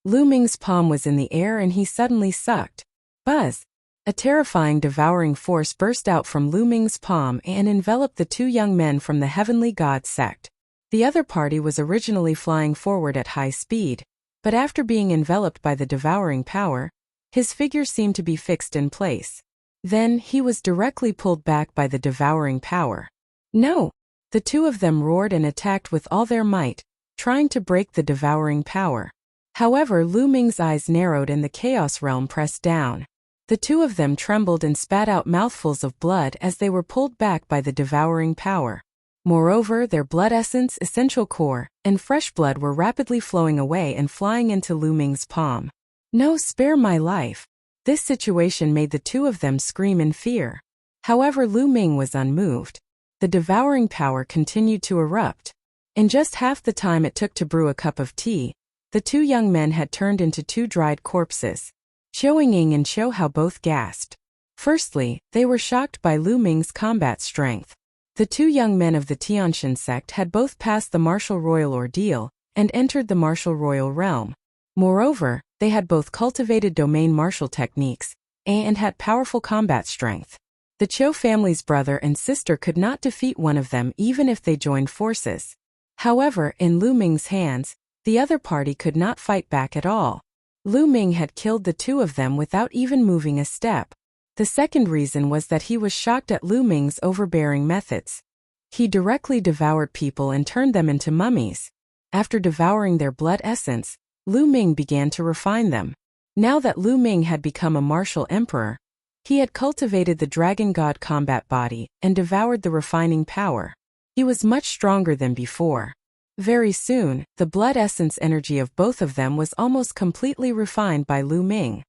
Lu Ming's palm was in the air and he suddenly sucked. Buzz! A terrifying devouring force burst out from Lu Ming's palm and enveloped the two young men from the Heavenly God sect. The other party was originally flying forward at high speed, but after being enveloped by the devouring power, his figure seemed to be fixed in place. Then, he was directly pulled back by the devouring power. No! The two of them roared and attacked with all their might, trying to break the devouring power. However, Lu Ming's eyes narrowed and the Chaos Realm pressed down. The two of them trembled and spat out mouthfuls of blood as they were pulled back by the devouring power. Moreover, their blood essence, essential core, and fresh blood were rapidly flowing away and flying into Lu Ming's palm. No, spare my life! This situation made the two of them scream in fear. However, Lu Ming was unmoved. The devouring power continued to erupt. In just half the time it took to brew a cup of tea, the two young men had turned into two dried corpses. Qiu Ying and Qiu Hao both gasped. Firstly, they were shocked by Lu Ming's combat strength. The two young men of the Tianxian sect had both passed the martial royal ordeal and entered the martial royal realm. Moreover, they had both cultivated domain martial techniques and had powerful combat strength. The Qiu family's brother and sister could not defeat one of them even if they joined forces. However, in Lu Ming's hands, the other party could not fight back at all. Lu Ming had killed the two of them without even moving a step. The second reason was that he was shocked at Lu Ming's overbearing methods. He directly devoured people and turned them into mummies. After devouring their blood essence, Lu Ming began to refine them. Now that Lu Ming had become a martial emperor, he had cultivated the dragon god combat body and devoured the refining power. He was much stronger than before. Very soon, the blood essence energy of both of them was almost completely refined by Lu Ming.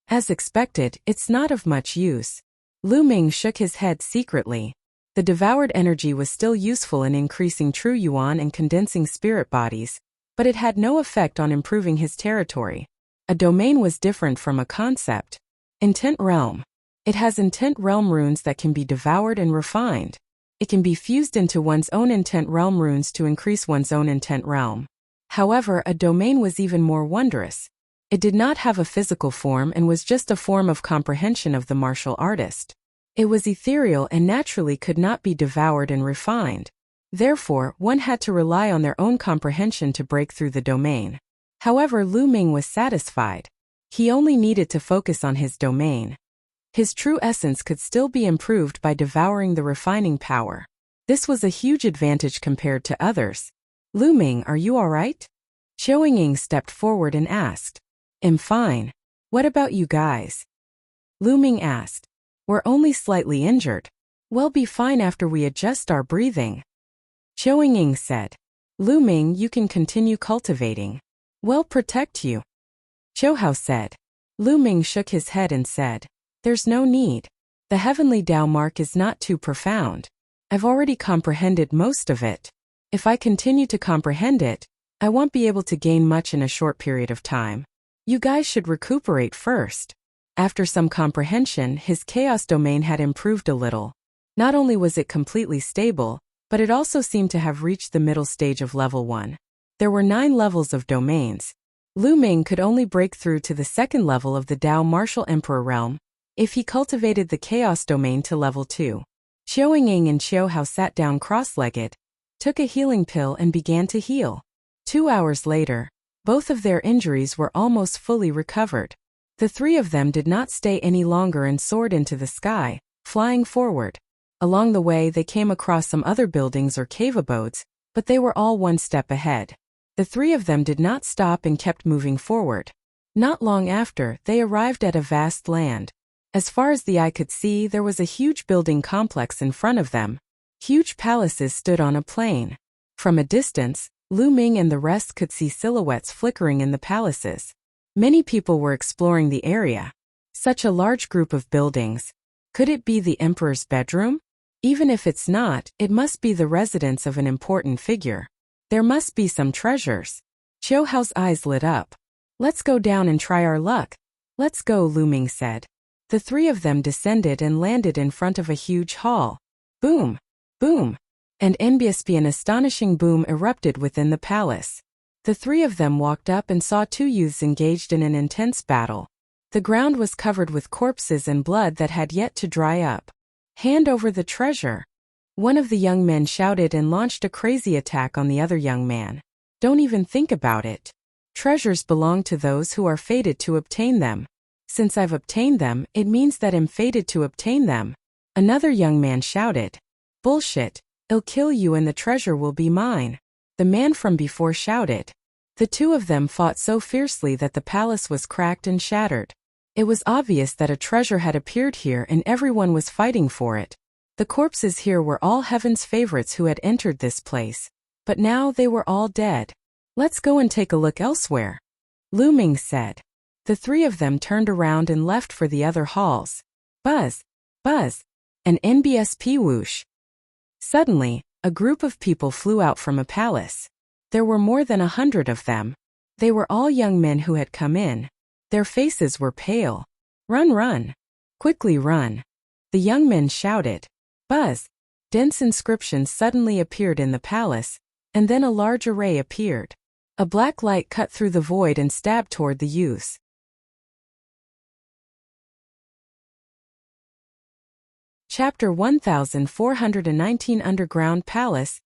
As expected, it's not of much use. Lu Ming shook his head secretly. The devoured energy was still useful in increasing true yuan and condensing spirit bodies, but it had no effect on improving his territory. A domain was different from a concept. Intent realm. It has intent realm runes that can be devoured and refined. It can be fused into one's own intent realm runes to increase one's own intent realm. However, a domain was even more wondrous. It did not have a physical form and was just a form of comprehension of the martial artist. It was ethereal and naturally could not be devoured and refined. Therefore, one had to rely on their own comprehension to break through the domain. However, Lu Ming was satisfied. He only needed to focus on his domain. His true essence could still be improved by devouring the refining power. This was a huge advantage compared to others. Lu Ming, are you all right? Qiu Ying stepped forward and asked. I'm fine. What about you guys? Lu Ming asked. We're only slightly injured. We'll be fine after we adjust our breathing. Qiu Ying said. Lu Ming, you can continue cultivating. We'll protect you. Qiu Hao said. Lu Ming shook his head and said. There's no need. The heavenly Tao mark is not too profound. I've already comprehended most of it. If I continue to comprehend it, I won't be able to gain much in a short period of time. You guys should recuperate first. After some comprehension, his chaos domain had improved a little. Not only was it completely stable, but it also seemed to have reached the middle stage of level 1. There were 9 levels of domains. Lu Ming could only break through to the second level of the Tao Martial Emperor realm if he cultivated the chaos domain to level 2. Qiu Ying and Qiu Hao sat down cross-legged, took a healing pill and began to heal. 2 hours later, both of their injuries were almost fully recovered. The three of them did not stay any longer and soared into the sky, flying forward. Along the way they came across some other buildings or cave abodes, but they were all one step ahead. The three of them did not stop and kept moving forward. Not long after, they arrived at a vast land. As far as the eye could see, there was a huge building complex in front of them. Huge palaces stood on a plain. From a distance, Lu Ming and the rest could see silhouettes flickering in the palaces. Many people were exploring the area. Such a large group of buildings. Could it be the emperor's bedroom? Even if it's not, it must be the residence of an important figure. There must be some treasures. Qiu Hao's eyes lit up. Let's go down and try our luck. Let's go, Lu Ming said. The three of them descended and landed in front of a huge hall. Boom! Boom! And an astonishing boom erupted within the palace. The three of them walked up and saw two youths engaged in an intense battle. The ground was covered with corpses and blood that had yet to dry up. Hand over the treasure. One of the young men shouted and launched a crazy attack on the other young man. Don't even think about it. Treasures belong to those who are fated to obtain them. Since I've obtained them, it means that I'm fated to obtain them. Another young man shouted. Bullshit. I'll kill you and the treasure will be mine. The man from before shouted. The two of them fought so fiercely that the palace was cracked and shattered. It was obvious that a treasure had appeared here and everyone was fighting for it. The corpses here were all heaven's favorites who had entered this place. But now they were all dead. Let's go and take a look elsewhere. Lu Ming said. The three of them turned around and left for the other halls. Buzz! Buzz! An NBSP whoosh. Suddenly, a group of people flew out from a palace. There were more than 100 of them. They were all young men who had come in. Their faces were pale. Run, run! Quickly run! The young men shouted. Buzz! Dense inscriptions suddenly appeared in the palace, and then a large array appeared. A black light cut through the void and stabbed toward the youths. Chapter 1419 Underground Palace.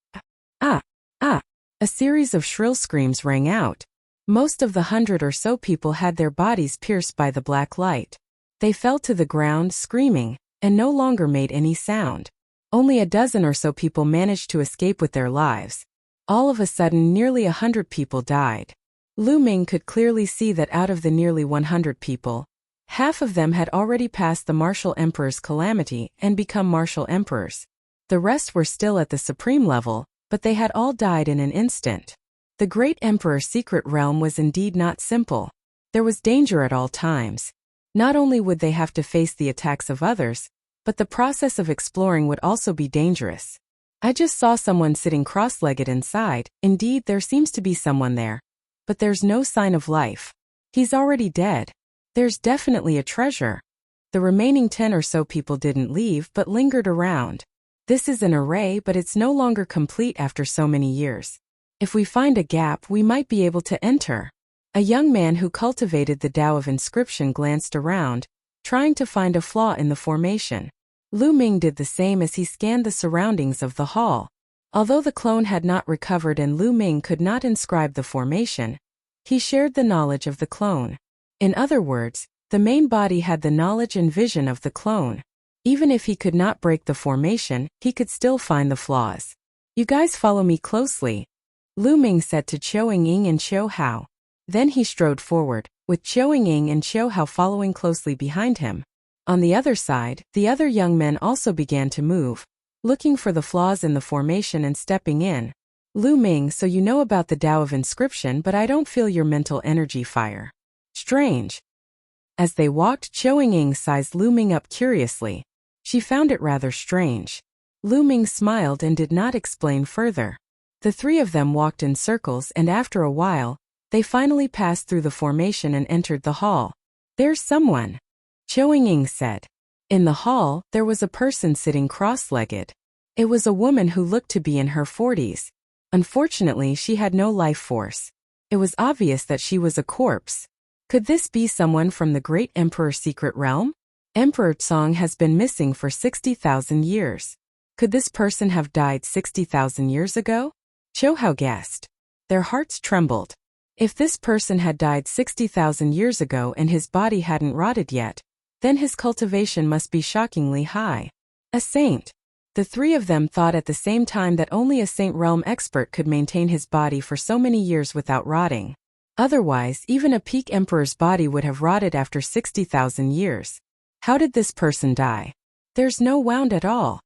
Ah! Ah! A series of shrill screams rang out. Most of the 100 or so people had their bodies pierced by the black light. They fell to the ground screaming, and no longer made any sound. Only a dozen or so people managed to escape with their lives. All of a sudden nearly 100 people died. Lu Ming could clearly see that out of the nearly 100 people, half of them had already passed the martial emperor's calamity and become martial emperors. The rest were still at the supreme level, but they had all died in an instant. The great emperor's secret realm was indeed not simple. There was danger at all times. Not only would they have to face the attacks of others, but the process of exploring would also be dangerous. I just saw someone sitting cross-legged inside. Indeed, there seems to be someone there. But there's no sign of life. He's already dead. There's definitely a treasure. The remaining 10 or so people didn't leave but lingered around. This is an array, but it's no longer complete after so many years. If we find a gap, we might be able to enter. A young man who cultivated the Tao of inscription glanced around, trying to find a flaw in the formation. Lu Ming did the same as he scanned the surroundings of the hall. Although the clone had not recovered and Lu Ming could not inscribe the formation, he shared the knowledge of the clone. In other words, the main body had the knowledge and vision of the clone. Even if he could not break the formation, he could still find the flaws. You guys follow me closely, Lu Ming said to Qiao Ying and Qiao Hao. Then he strode forward, with Qiao Ying and Qiao Hao following closely behind him. On the other side, the other young men also began to move, looking for the flaws in the formation and stepping in. Lu Ming, so you know about the Tao of inscription, but I don't feel your mental energy fire. Strange. As they walked, Qiao Ying sized Lu Ming up curiously. She found it rather strange. Lu Ming smiled and did not explain further. The three of them walked in circles and after a while, they finally passed through the formation and entered the hall. There's someone, Qiao Ying said. In the hall, there was a person sitting cross-legged. It was a woman who looked to be in her 40s. Unfortunately, she had no life force. It was obvious that she was a corpse. Could this be someone from the great emperor's secret realm? Emperor Tsong has been missing for 60,000 years. Could this person have died 60,000 years ago? Qiao Hao guessed. Their hearts trembled. If this person had died 60,000 years ago and his body hadn't rotted yet, then his cultivation must be shockingly high. A saint. The three of them thought at the same time that only a saint realm expert could maintain his body for so many years without rotting. Otherwise, even a peak emperor's body would have rotted after 60,000 years. How did this person die? There's no wound at all,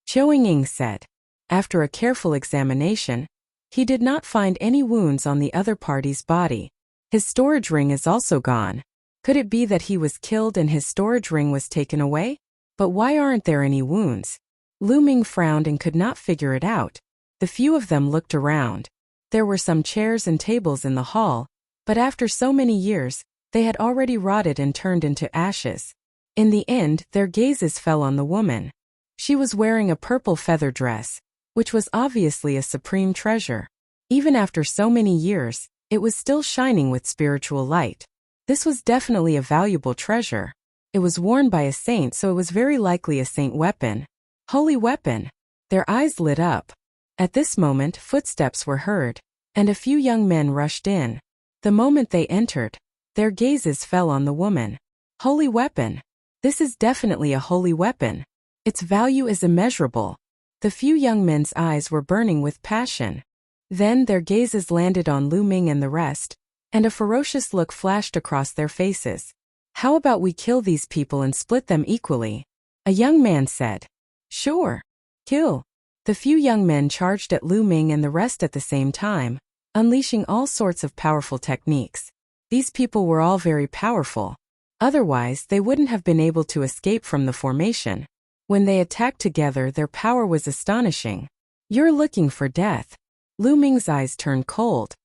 Qiao Ying said. After a careful examination, he did not find any wounds on the other party's body. His storage ring is also gone. Could it be that he was killed and his storage ring was taken away? But why aren't there any wounds? Lu Ming frowned and could not figure it out. The few of them looked around. There were some chairs and tables in the hall, but after so many years, they had already rotted and turned into ashes. In the end, their gazes fell on the woman. She was wearing a purple feather dress, which was obviously a supreme treasure. Even after so many years, it was still shining with spiritual light. This was definitely a valuable treasure. It was worn by a saint, so it was very likely a saint weapon. Holy weapon! Their eyes lit up. At this moment, footsteps were heard, and a few young men rushed in. The moment they entered, their gazes fell on the woman. Holy weapon! This is definitely a holy weapon. Its value is immeasurable. The few young men's eyes were burning with passion. Then their gazes landed on Lu Ming and the rest, and a ferocious look flashed across their faces. How about we kill these people and split them equally? A young man said. Sure. Kill. The few young men charged at Lu Ming and the rest at the same time, unleashing all sorts of powerful techniques. These people were all very powerful. Otherwise, they wouldn't have been able to escape from the formation. When they attacked together, their power was astonishing. You're looking for death. Lu Ming's eyes turned cold.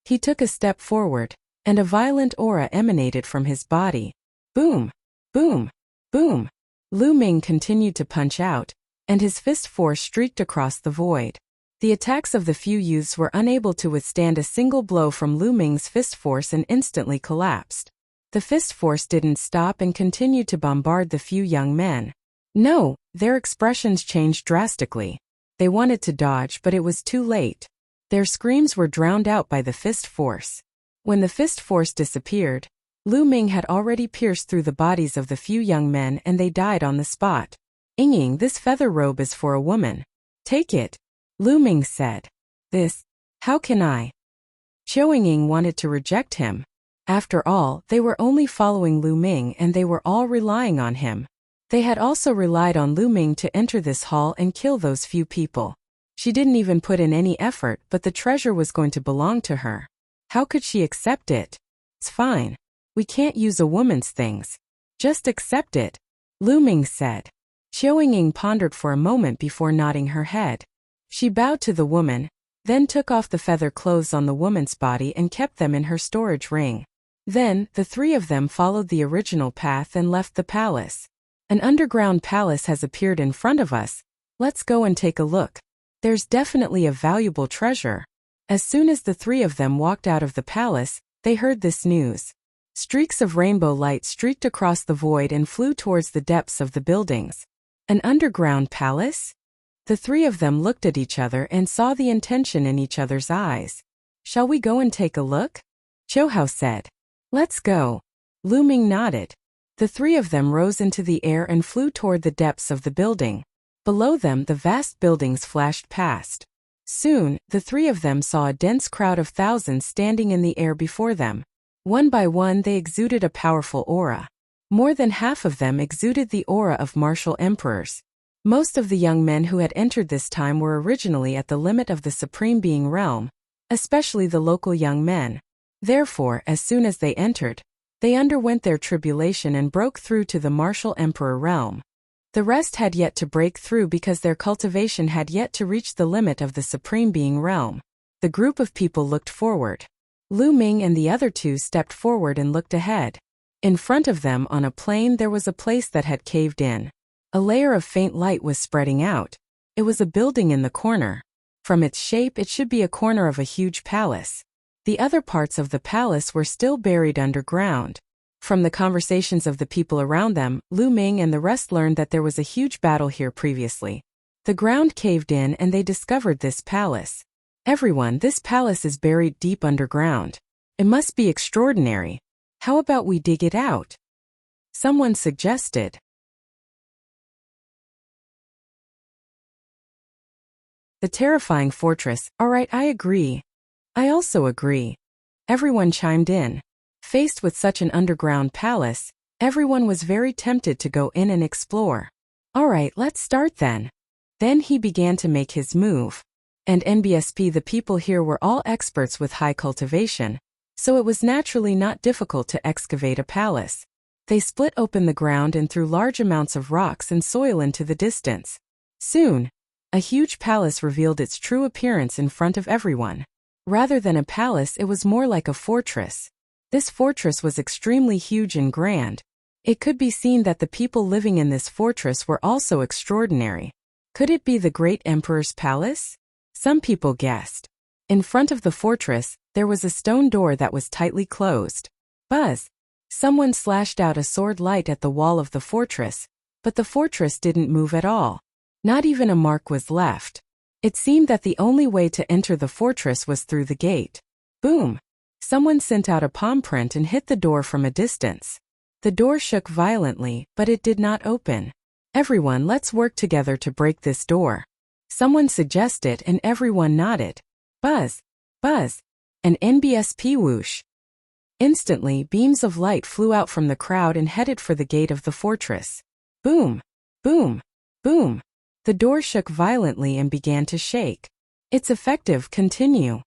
He took a step forward, and a violent aura emanated from his body. Boom! Boom! Boom! Lu Ming continued to punch out, and his fist force streaked across the void. The attacks of the few youths were unable to withstand a single blow from Lu Ming's fist force and instantly collapsed. The fist force didn't stop and continued to bombard the few young men. No, their expressions changed drastically. They wanted to dodge, but it was too late. Their screams were drowned out by the fist force. When the fist force disappeared, Lu Ming had already pierced through the bodies of the few young men and they died on the spot. Ying, this feather robe is for a woman. Take it, Lu Ming said. How can I? Qiu Ying wanted to reject him. After all, they were only following Lu Ming and they were all relying on him. They had also relied on Lu Ming to enter this hall and kill those few people. She didn't even put in any effort, but the treasure was going to belong to her. How could she accept it? It's fine. We can't use a woman's things. Just accept it, Lu Ming said. Qiu Ying pondered for a moment before nodding her head. She bowed to the woman, then took off the feather clothes on the woman's body and kept them in her storage ring. Then, the three of them followed the original path and left the palace. An underground palace has appeared in front of us. Let's go and take a look. There's definitely a valuable treasure. As soon as the three of them walked out of the palace, they heard this news. Streaks of rainbow light streaked across the void and flew towards the depths of the buildings. An underground palace? The three of them looked at each other and saw the intention in each other's eyes. Shall we go and take a look? Qiu Hao said. Let's go. Lu Ming nodded. The three of them rose into the air and flew toward the depths of the building. Below them, the vast buildings flashed past. Soon, the three of them saw a dense crowd of thousands standing in the air before them. One by one, they exuded a powerful aura. More than half of them exuded the aura of martial emperors. Most of the young men who had entered this time were originally at the limit of the Supreme Being realm, especially the local young men. Therefore, as soon as they entered, they underwent their tribulation and broke through to the martial emperor realm. The rest had yet to break through because their cultivation had yet to reach the limit of the Supreme Being realm. The group of people looked forward. Lu Ming and the other two stepped forward and looked ahead. In front of them on a plain there was a place that had caved in. A layer of faint light was spreading out. It was a building in the corner. From its shape it should be a corner of a huge palace. The other parts of the palace were still buried underground. From the conversations of the people around them, Lu Ming and the rest learned that there was a huge battle here previously. The ground caved in and they discovered this palace. Everyone, this palace is buried deep underground. It must be extraordinary. How about we dig it out? Someone suggested. The terrifying fortress. Alright, I agree. I also agree. Everyone chimed in. Faced with such an underground palace, everyone was very tempted to go in and explore. Alright, let's start then. Then he began to make his move. And NBSP, the people here were all experts with high cultivation, so it was naturally not difficult to excavate a palace. They split open the ground and threw large amounts of rocks and soil into the distance. Soon, a huge palace revealed its true appearance in front of everyone. Rather than a palace, it was more like a fortress. This fortress was extremely huge and grand. It could be seen that the people living in this fortress were also extraordinary. Could it be the great emperor's palace? Some people guessed. In front of the fortress, there was a stone door that was tightly closed. Buzz! Someone slashed out a sword light at the wall of the fortress, but the fortress didn't move at all. Not even a mark was left. It seemed that the only way to enter the fortress was through the gate. Boom! Someone sent out a palm print and hit the door from a distance. The door shook violently, but it did not open. Everyone, let's work together to break this door. Someone suggested and everyone nodded. Buzz! Buzz! An NBSP whoosh. Instantly, beams of light flew out from the crowd and headed for the gate of the fortress. Boom! Boom! Boom! The door shook violently and began to shake. It's effective, continue.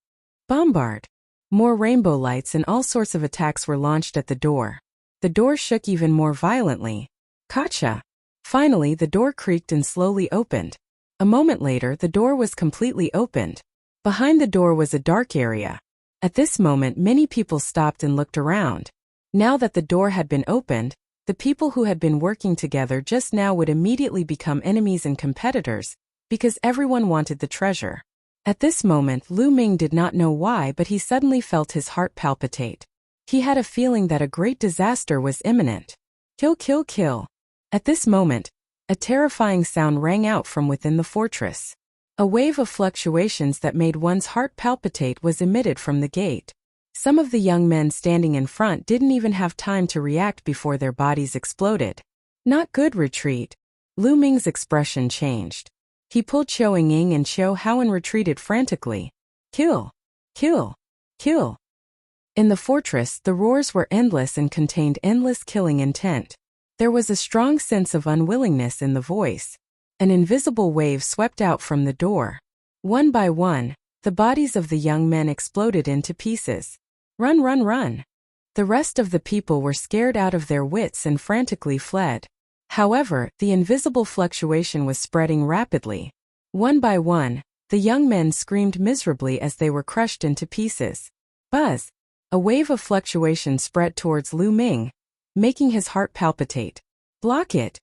Bombard. More rainbow lights and all sorts of attacks were launched at the door. The door shook even more violently. Gotcha. Finally, the door creaked and slowly opened. A moment later, the door was completely opened. Behind the door was a dark area. At this moment, many people stopped and looked around. Now that the door had been opened, The people who had been working together just now would immediately become enemies and competitors, because everyone wanted the treasure. At this moment, Lu Ming did not know why, but he suddenly felt his heart palpitate. He had a feeling that a great disaster was imminent. Kill, kill, kill. At this moment, a terrifying sound rang out from within the fortress. A wave of fluctuations that made one's heart palpitate was emitted from the gate. Some of the young men standing in front didn't even have time to react before their bodies exploded. Not good. Retreat. Lu Ming's expression changed. He pulled Qiao Ying and Qiao Hao and retreated frantically. Kill! Kill! Kill! In the fortress, the roars were endless and contained endless killing intent. There was a strong sense of unwillingness in the voice. An invisible wave swept out from the door. One by one, the bodies of the young men exploded into pieces. Run, run, run! The rest of the people were scared out of their wits and frantically fled. However, the invisible fluctuation was spreading rapidly. One by one, the young men screamed miserably as they were crushed into pieces. Buzz! A wave of fluctuation spread towards Lu Ming, making his heart palpitate. Block it!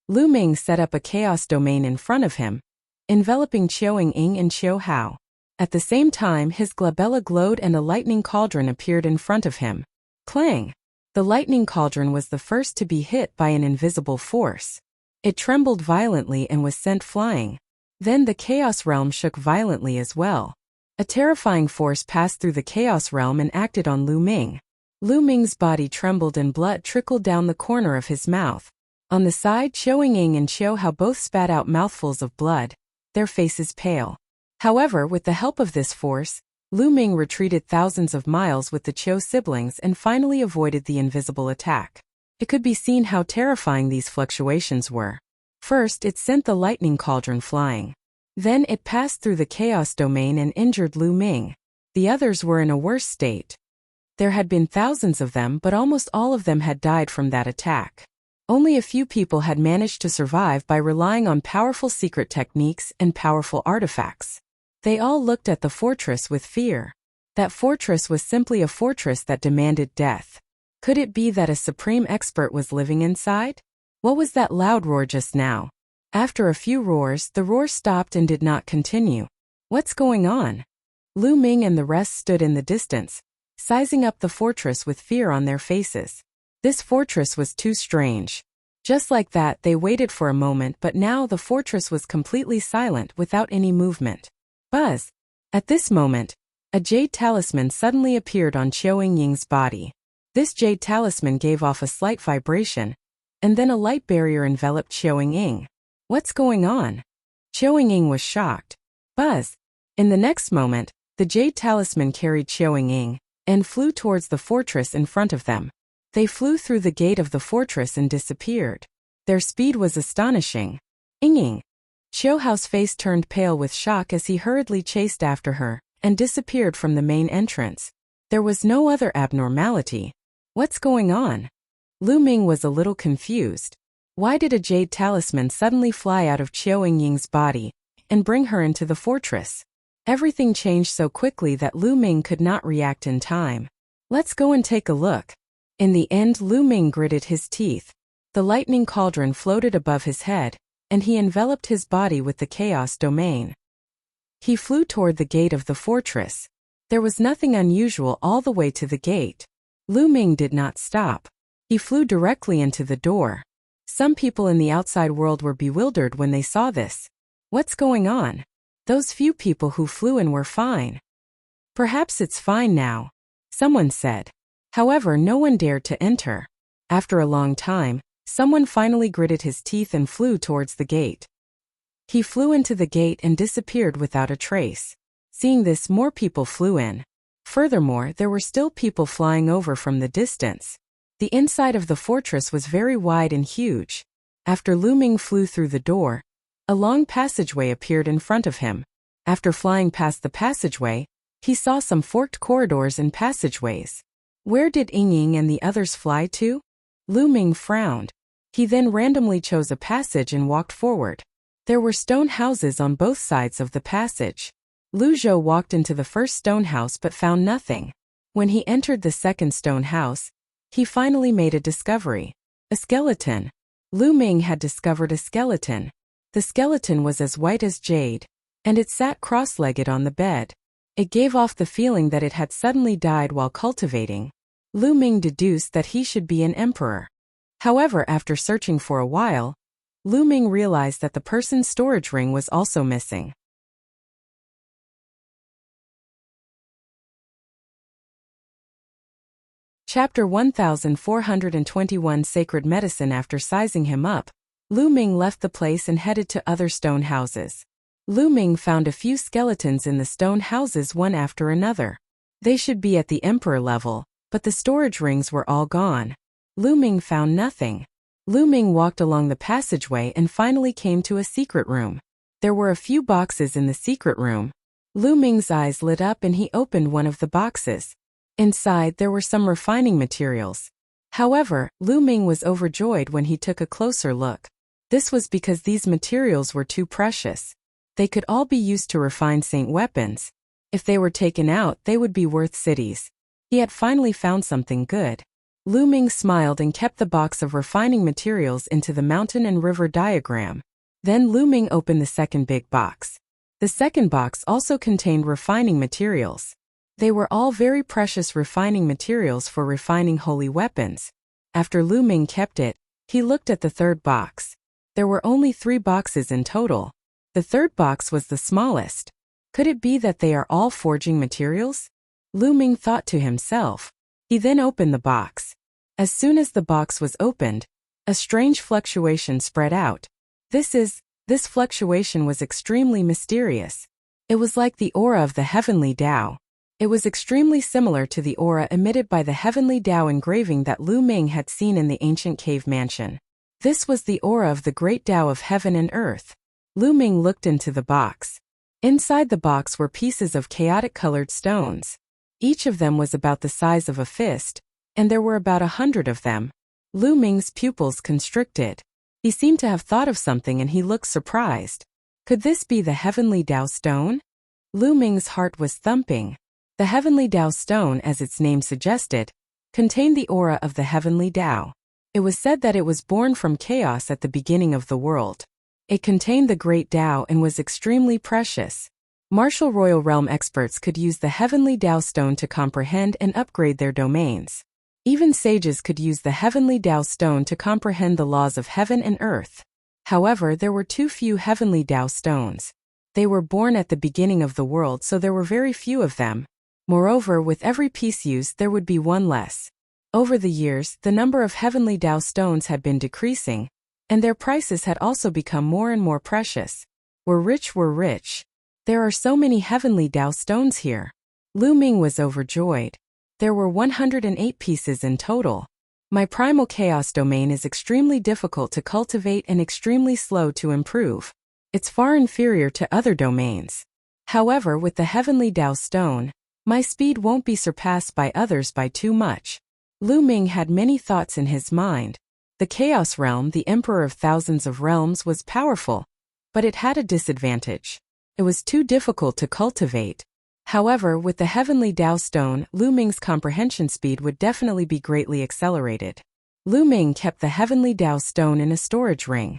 Lu Ming set up a chaos domain in front of him, enveloping Qiao Ying and Qiao Hao. At the same time, his glabella glowed and a lightning cauldron appeared in front of him. Clang! The lightning cauldron was the first to be hit by an invisible force. It trembled violently and was sent flying. Then the chaos realm shook violently as well. A terrifying force passed through the chaos realm and acted on Lu Ming. Lu Ming's body trembled and blood trickled down the corner of his mouth. On the side, Qiao Ying and Qiao Hao both spat out mouthfuls of blood, their faces pale. However, with the help of this force, Lu Ming retreated thousands of miles with the Qiao siblings and finally avoided the invisible attack. It could be seen how terrifying these fluctuations were. First, it sent the lightning cauldron flying. Then it passed through the chaos domain and injured Lu Ming. The others were in a worse state. There had been thousands of them, but almost all of them had died from that attack. Only a few people had managed to survive by relying on powerful secret techniques and powerful artifacts. They all looked at the fortress with fear. That fortress was simply a fortress that demanded death. Could it be that a supreme expert was living inside? What was that loud roar just now? After a few roars, the roar stopped and did not continue. What's going on? Lu Ming and the rest stood in the distance, sizing up the fortress with fear on their faces. This fortress was too strange. Just like that, they waited for a moment, but now the fortress was completely silent without any movement. Buzz! At this moment, a jade talisman suddenly appeared on Qiao Ying's body. This jade talisman gave off a slight vibration, and then a light barrier enveloped Qiao Ying. What's going on? Qiao Ying was shocked. Buzz! In the next moment, the jade talisman carried Qiao Ying and flew towards the fortress in front of them. They flew through the gate of the fortress and disappeared. Their speed was astonishing. Ying! Qiao Hao's face turned pale with shock as he hurriedly chased after her and disappeared from the main entrance. There was no other abnormality. What's going on? Lu Ming was a little confused. Why did a jade talisman suddenly fly out of Qiao Ying's body and bring her into the fortress? Everything changed so quickly that Lu Ming could not react in time. Let's go and take a look. In the end, Lu Ming gritted his teeth. The lightning cauldron floated above his head, and he enveloped his body with the chaos domain. He flew toward the gate of the fortress. There was nothing unusual all the way to the gate. Lu Ming did not stop. He flew directly into the door. Some people in the outside world were bewildered when they saw this. What's going on? Those few people who flew in were fine. Perhaps it's fine now, someone said. However, no one dared to enter. After a long time, someone finally gritted his teeth and flew towards the gate. He flew into the gate and disappeared without a trace. Seeing this, more people flew in. Furthermore, there were still people flying over from the distance. The inside of the fortress was very wide and huge. After Lu Ming flew through the door, a long passageway appeared in front of him. After flying past the passageway, he saw some forked corridors and passageways. Where did Ying and the others fly to? Lu Ming frowned. He then randomly chose a passage and walked forward. There were stone houses on both sides of the passage. Lu Zhou walked into the first stone house but found nothing. When he entered the second stone house, he finally made a discovery. A skeleton. Lu Ming had discovered a skeleton. The skeleton was as white as jade, and it sat cross-legged on the bed. It gave off the feeling that it had suddenly died while cultivating. Lu Ming deduced that he should be an emperor. However, after searching for a while, Lu Ming realized that the person's storage ring was also missing. Chapter 1421 Sacred Medicine. After sizing him up, Lu Ming left the place and headed to other stone houses. Lu Ming found a few skeletons in the stone houses one after another. They should be at the emperor level, but the storage rings were all gone. Lu Ming found nothing. Lu Ming walked along the passageway and finally came to a secret room. There were a few boxes in the secret room. Lu Ming's eyes lit up and he opened one of the boxes. Inside there were some refining materials. However, Lu Ming was overjoyed when he took a closer look. This was because these materials were too precious. They could all be used to refine saint weapons. If they were taken out, they would be worth cities. He had finally found something good. Lu Ming smiled and kept the box of refining materials into the mountain and river diagram. Then Lu Ming opened the second big box. The second box also contained refining materials. They were all very precious refining materials for refining holy weapons. After Lu Ming kept it, he looked at the third box. There were only 3 boxes in total. The third box was the smallest. Could it be that they are all forging materials? Lu Ming thought to himself. He then opened the box. As soon as the box was opened, a strange fluctuation spread out. This fluctuation was extremely mysterious. It was like the aura of the heavenly Tao. It was extremely similar to the aura emitted by the heavenly Tao engraving that Lu Ming had seen in the ancient cave mansion. This was the aura of the great Tao of heaven and earth. Lu Ming looked into the box. Inside the box were pieces of chaotic-colored stones. Each of them was about the size of a fist, and there were about 100 of them. Lu Ming's pupils constricted. He seemed to have thought of something and he looked surprised. Could this be the heavenly Tao stone? Lu Ming's heart was thumping. The heavenly Tao stone, as its name suggested, contained the aura of the heavenly Tao. It was said that it was born from chaos at the beginning of the world. It contained the great Tao and was extremely precious. Martial Royal Realm experts could use the heavenly Tao stone to comprehend and upgrade their domains. Even sages could use the heavenly Tao stone to comprehend the laws of heaven and earth. However, there were too few heavenly Tao stones. They were born at the beginning of the world, so there were very few of them. Moreover, with every piece used, there would be one less. Over the years, the number of heavenly Tao stones had been decreasing, and their prices had also become more and more precious. We're rich. There are so many heavenly Tao stones here. Lu Ming was overjoyed. There were 108 pieces in total. My primal chaos domain is extremely difficult to cultivate and extremely slow to improve. It's far inferior to other domains. However, with the heavenly Tao stone, my speed won't be surpassed by others by too much. Lu Ming had many thoughts in his mind. The Chaos Realm, the Emperor of thousands of realms, was powerful, but it had a disadvantage. It was too difficult to cultivate. However, with the heavenly Tao stone, Lu Ming's comprehension speed would definitely be greatly accelerated. Lu Ming kept the heavenly Tao stone in a storage ring.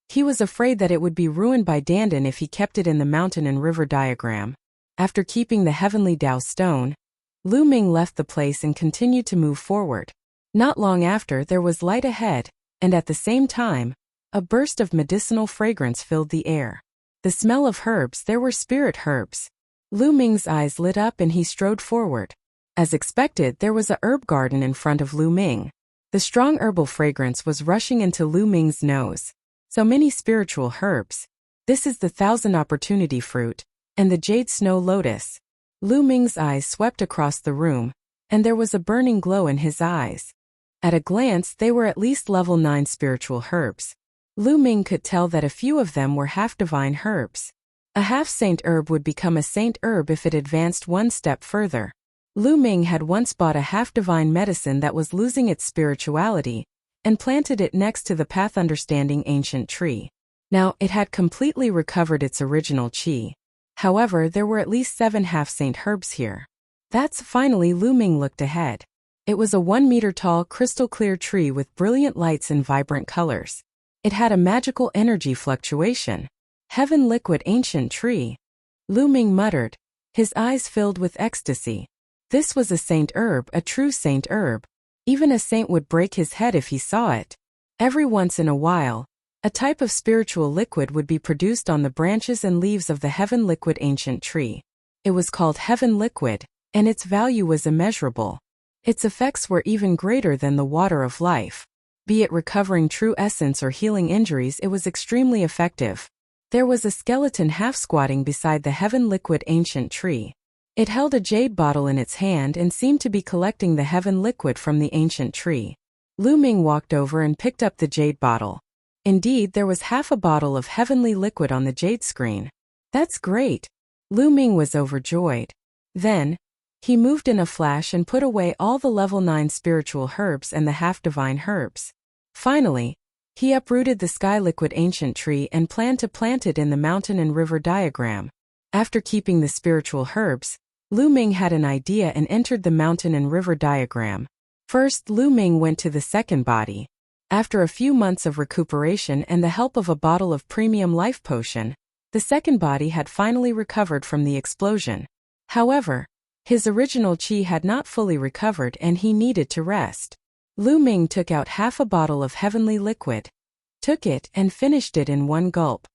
He was afraid that it would be ruined by Dandan if he kept it in the mountain and river diagram. After keeping the heavenly Tao stone, Lu Ming left the place and continued to move forward. Not long after, there was light ahead, and at the same time, a burst of medicinal fragrance filled the air. The smell of herbs, there were spirit herbs. Lu Ming's eyes lit up and he strode forward. As expected, there was a herb garden in front of Lu Ming. The strong herbal fragrance was rushing into Lu Ming's nose. So many spiritual herbs. This is the 1,000 opportunity fruit, and the jade snow lotus. Lu Ming's eyes swept across the room, and there was a burning glow in his eyes. At a glance, they were at least level 9 spiritual herbs. Lu Ming could tell that a few of them were half-divine herbs. A half-saint herb would become a saint herb if it advanced one step further. Lu Ming had once bought a half-divine medicine that was losing its spirituality, and planted it next to the path-understanding ancient tree. Now, it had completely recovered its original chi. However, there were at least 7 half-saint herbs here. Finally Lu Ming looked ahead. It was a 1-meter-tall crystal-clear tree with brilliant lights and vibrant colors. It had a magical energy fluctuation. Heaven liquid ancient tree. Lu Ming muttered, his eyes filled with ecstasy. This was a saint herb, a true saint herb. Even a saint would break his head if he saw it. Every once in a while, a type of spiritual liquid would be produced on the branches and leaves of the heaven liquid ancient tree. It was called heaven liquid, and its value was immeasurable. Its effects were even greater than the water of life. Be it recovering true essence or healing injuries, it was extremely effective. There was a skeleton half-squatting beside the heaven liquid ancient tree. It held a jade bottle in its hand and seemed to be collecting the heaven liquid from the ancient tree. Lu Ming walked over and picked up the jade bottle. Indeed, there was half a bottle of heavenly liquid on the jade screen. That's great. Lu Ming was overjoyed. Then, he moved in a flash and put away all the level 9 spiritual herbs and the half-divine herbs. Finally, he uprooted the sky liquid ancient tree and planned to plant it in the mountain and river diagram. After keeping the spiritual herbs, Lu Ming had an idea and entered the mountain and river diagram. First, Lu Ming went to the second body. After a few months of recuperation and the help of a bottle of premium life potion, the second body had finally recovered from the explosion. However, his original chi had not fully recovered and he needed to rest. Lu Ming took out half a bottle of heavenly liquid, took it and finished it in one gulp.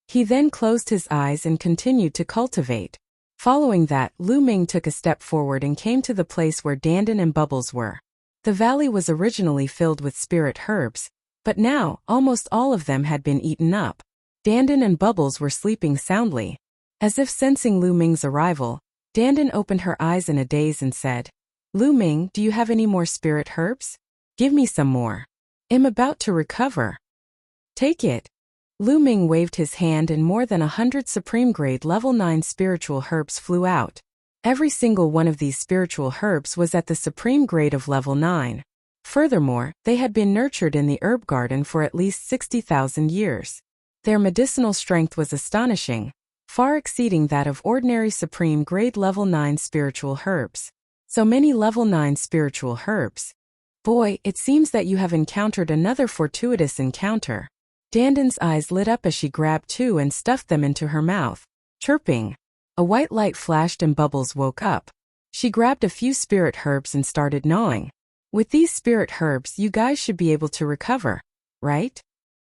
He then closed his eyes and continued to cultivate. Following that, Lu Ming took a step forward and came to the place where Dandan and Bubbles were. The valley was originally filled with spirit herbs, but now, almost all of them had been eaten up. Dandan and Bubbles were sleeping soundly. As if sensing Lu Ming's arrival, Dandan opened her eyes in a daze and said, Lu Ming, do you have any more spirit herbs? Give me some more. I'm about to recover. Take it. Lu Ming waved his hand and more than 100 supreme grade level 9 spiritual herbs flew out. Every single one of these spiritual herbs was at the supreme grade of level 9. Furthermore, they had been nurtured in the herb garden for at least 60,000 years. Their medicinal strength was astonishing, far exceeding that of ordinary supreme grade level 9 spiritual herbs. So many level 9 spiritual herbs. Boy, it seems that you have encountered another fortuitous encounter. Dandan's eyes lit up as she grabbed 2 and stuffed them into her mouth, chirping. A white light flashed and Bubbles woke up. She grabbed a few spirit herbs and started gnawing. With these spirit herbs, you guys should be able to recover, right?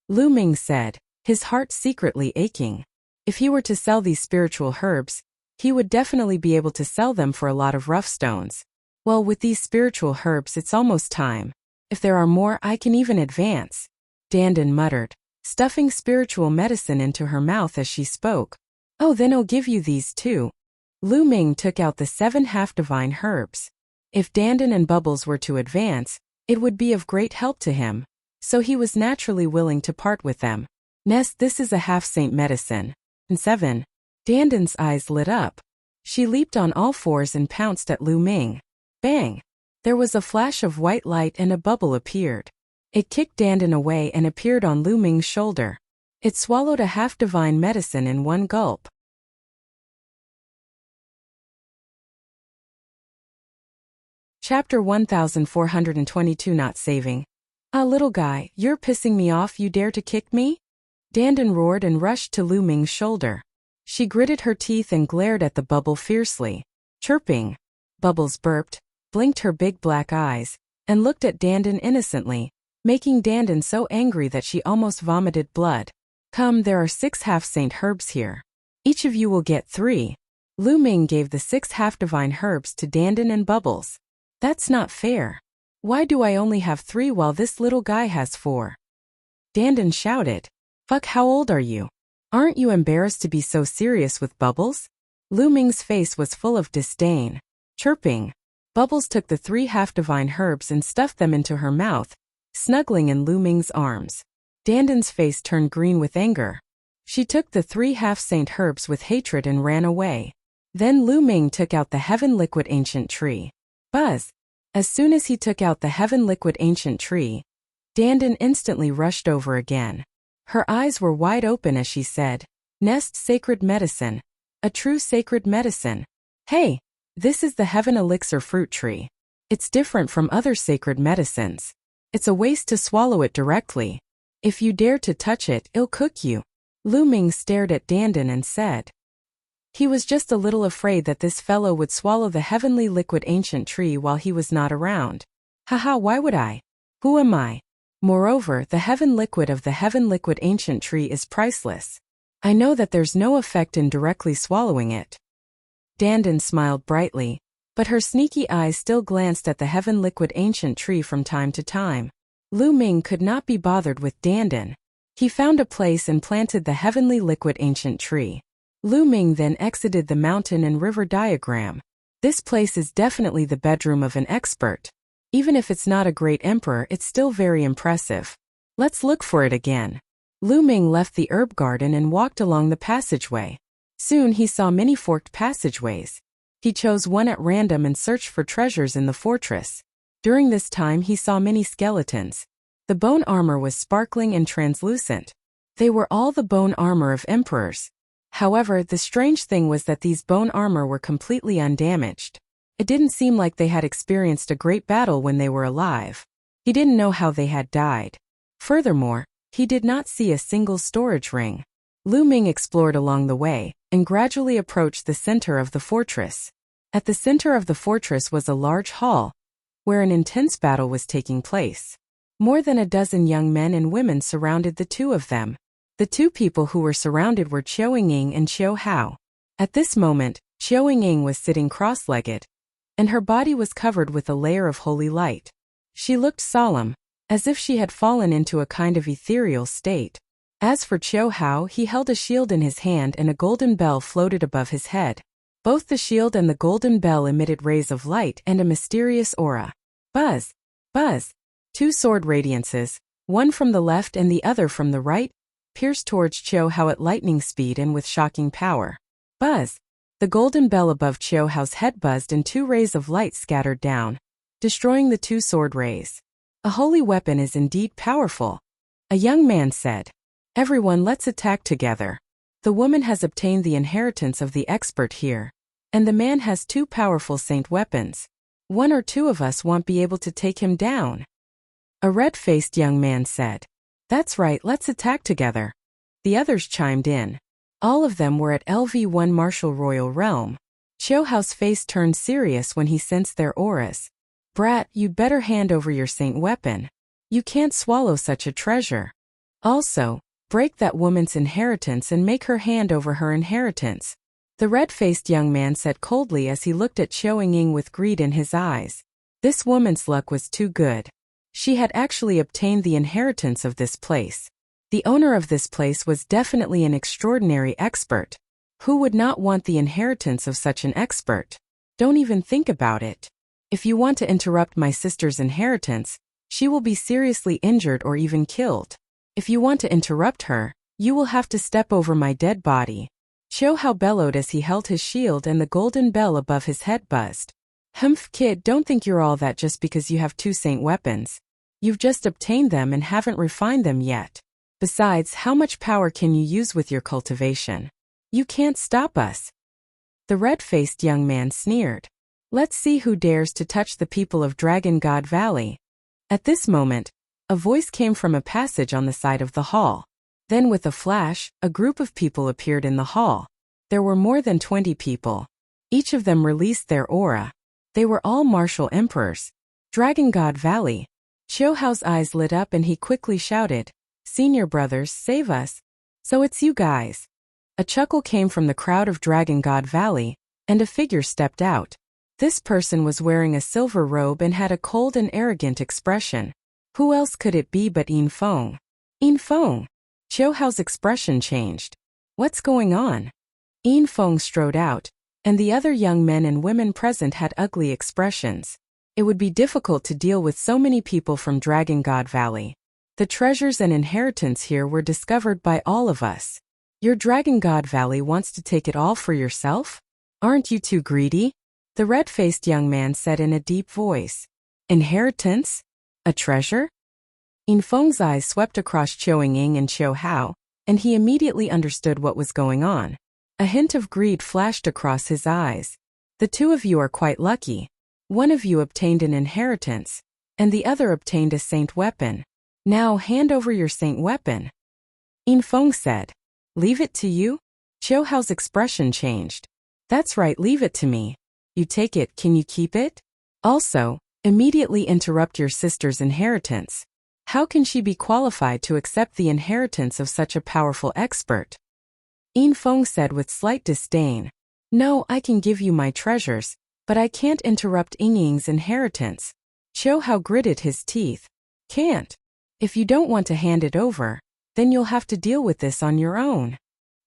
Lu Ming said, his heart secretly aching. If he were to sell these spiritual herbs, he would definitely be able to sell them for a lot of rough stones. Well, with these spiritual herbs, it's almost time. If there are more, I can even advance. Dandan muttered, stuffing spiritual medicine into her mouth as she spoke. Oh, then I'll give you these too. Lu Ming took out the 7 half-divine herbs. If Dandan and Bubbles were to advance, it would be of great help to him, so he was naturally willing to part with them. Nest, this is a half-saint medicine. And 7. Dandan's eyes lit up. She leaped on all fours and pounced at Lu Ming. Bang! There was a flash of white light and a bubble appeared. It kicked Dandan away and appeared on Lu Ming's shoulder. It swallowed a half-divine medicine in one gulp. Chapter 1422 Not Saving. Ah, little guy, you're pissing me off, you dare to kick me? Dandan roared and rushed to Lu Ming's shoulder. She gritted her teeth and glared at the bubble fiercely, chirping. Bubbles burped, blinked her big black eyes, and looked at Dandan innocently, making Dandan so angry that she almost vomited blood. Come, there are 6 half-saint herbs here. Each of you will get 3. Lu Ming gave the 6 half-divine herbs to Dandan and Bubbles. That's not fair. Why do I only have 3 while this little guy has 4? Dandan shouted. Fuck, how old are you? Aren't you embarrassed to be so serious with Bubbles? Lu Ming's face was full of disdain, chirping. Bubbles took the 3 half-divine herbs and stuffed them into her mouth, snuggling in Lu Ming's arms. Dandan's face turned green with anger. She took the 3 half-saint herbs with hatred and ran away. Then Lu Ming took out the heaven liquid ancient tree. Buzz! As soon as he took out the heaven liquid ancient tree, Dandan instantly rushed over again. Her eyes were wide open as she said, Nest sacred medicine. A true sacred medicine. Hey! This is the heaven elixir fruit tree. It's different from other sacred medicines. It's a waste to swallow it directly. If you dare to touch it, it'll cook you. Lu Ming stared at Dandan and said. He was just a little afraid that this fellow would swallow the heavenly liquid ancient tree while he was not around. Haha, why would I? Who am I? Moreover, the heaven liquid of the heaven liquid ancient tree is priceless. I know that there's no effect in directly swallowing it. Dandan smiled brightly, but her sneaky eyes still glanced at the heaven liquid ancient tree from time to time. Lu Ming could not be bothered with Dandan. He found a place and planted the heavenly liquid ancient tree. Lu Ming then exited the mountain and river diagram. This place is definitely the bedroom of an expert. Even if it's not a great emperor, it's still very impressive. Let's look for it again. Lu Ming left the herb garden and walked along the passageway. Soon he saw many forked passageways. He chose one at random and searched for treasures in the fortress. During this time he saw many skeletons. The bone armor was sparkling and translucent. They were all the bone armor of emperors. However, the strange thing was that these bone armor were completely undamaged. It didn't seem like they had experienced a great battle when they were alive. He didn't know how they had died. Furthermore, he did not see a single storage ring. Lu Ming explored along the way, and gradually approached the center of the fortress. At the center of the fortress was a large hall, where an intense battle was taking place. More than a dozen young men and women surrounded the two of them. The two people who were surrounded were Qiao Ying and Qiao Hao. At this moment, Qiao Ying was sitting cross-legged, and her body was covered with a layer of holy light. She looked solemn, as if she had fallen into a kind of ethereal state. As for Qiao Hao, he held a shield in his hand and a golden bell floated above his head. Both the shield and the golden bell emitted rays of light and a mysterious aura. Buzz! Buzz! Two sword radiances, one from the left and the other from the right, pierced towards Qiao Hao at lightning speed and with shocking power. Buzz! The golden bell above Qiao Hao's head buzzed and two rays of light scattered down, destroying the two sword rays. A holy weapon is indeed powerful. A young man said. Everyone, let's attack together. The woman has obtained the inheritance of the expert here, and the man has two powerful saint weapons. One or two of us won't be able to take him down. A red-faced young man said. That's right, let's attack together. The others chimed in. All of them were at LV1 Martial Royal Realm. Qiao Hao's face turned serious when he sensed their auras. Brat, you'd better hand over your saint weapon. You can't swallow such a treasure. Also, break that woman's inheritance and make her hand over her inheritance. The red-faced young man said coldly as he looked at Qiao Ying with greed in his eyes. This woman's luck was too good. She had actually obtained the inheritance of this place. The owner of this place was definitely an extraordinary expert. Who would not want the inheritance of such an expert? Don't even think about it. If you want to interrupt my sister's inheritance, she will be seriously injured or even killed. If you want to interrupt her, you will have to step over my dead body. Qiao Hao bellowed as he held his shield and the golden bell above his head buzzed. Humph, kid, don't think you're all that just because you have two saint weapons. You've just obtained them and haven't refined them yet. Besides, how much power can you use with your cultivation? You can't stop us. The red-faced young man sneered. Let's see who dares to touch the people of Dragon God Valley. At this moment, a voice came from a passage on the side of the hall. Then with a flash, a group of people appeared in the hall. There were more than 20 people. Each of them released their aura. They were all martial emperors. Dragon God Valley. Qiao Hao's eyes lit up and he quickly shouted, Senior brothers, save us. So it's you guys. A chuckle came from the crowd of Dragon God Valley, and a figure stepped out. This person was wearing a silver robe and had a cold and arrogant expression. Who else could it be but Yin Feng? Yin Feng! Qiao Hao's expression changed. What's going on? Yin Feng strode out, and the other young men and women present had ugly expressions. It would be difficult to deal with so many people from Dragon God Valley. The treasures and inheritance here were discovered by all of us. Your Dragon God Valley wants to take it all for yourself? Aren't you too greedy? The red-faced young man said in a deep voice. Inheritance? A treasure? Yin Feng's eyes swept across Qiao Ying and Qiao Hao, and he immediately understood what was going on. A hint of greed flashed across his eyes. The two of you are quite lucky. One of you obtained an inheritance, and the other obtained a saint weapon. Now hand over your saint weapon. Yin Feng said. Leave it to you? Qiu Hao's expression changed. That's right, leave it to me. You take it, can you keep it? Also, immediately interrupt your sister's inheritance. How can she be qualified to accept the inheritance of such a powerful expert? Yin Feng said with slight disdain. No, I can give you my treasures, but I can't interrupt Ying's inheritance. Qiu Hao gritted his teeth. Can't. If you don't want to hand it over, then you'll have to deal with this on your own.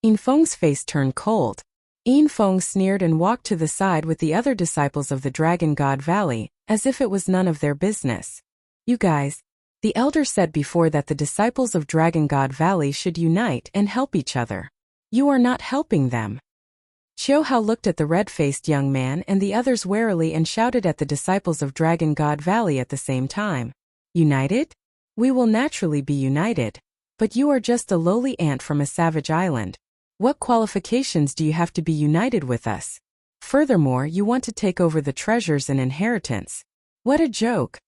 Yin Feng's face turned cold. Yin Feng sneered and walked to the side with the other disciples of the Dragon God Valley, as if it was none of their business. You guys, the elder said before that the disciples of Dragon God Valley should unite and help each other. You are not helping them. Qiu Hao looked at the red-faced young man and the others warily and shouted at the disciples of Dragon God Valley at the same time. United? We will naturally be united. But you are just a lowly ant from a savage island. What qualifications do you have to be united with us? Furthermore, you want to take over the treasures and inheritance. What a joke.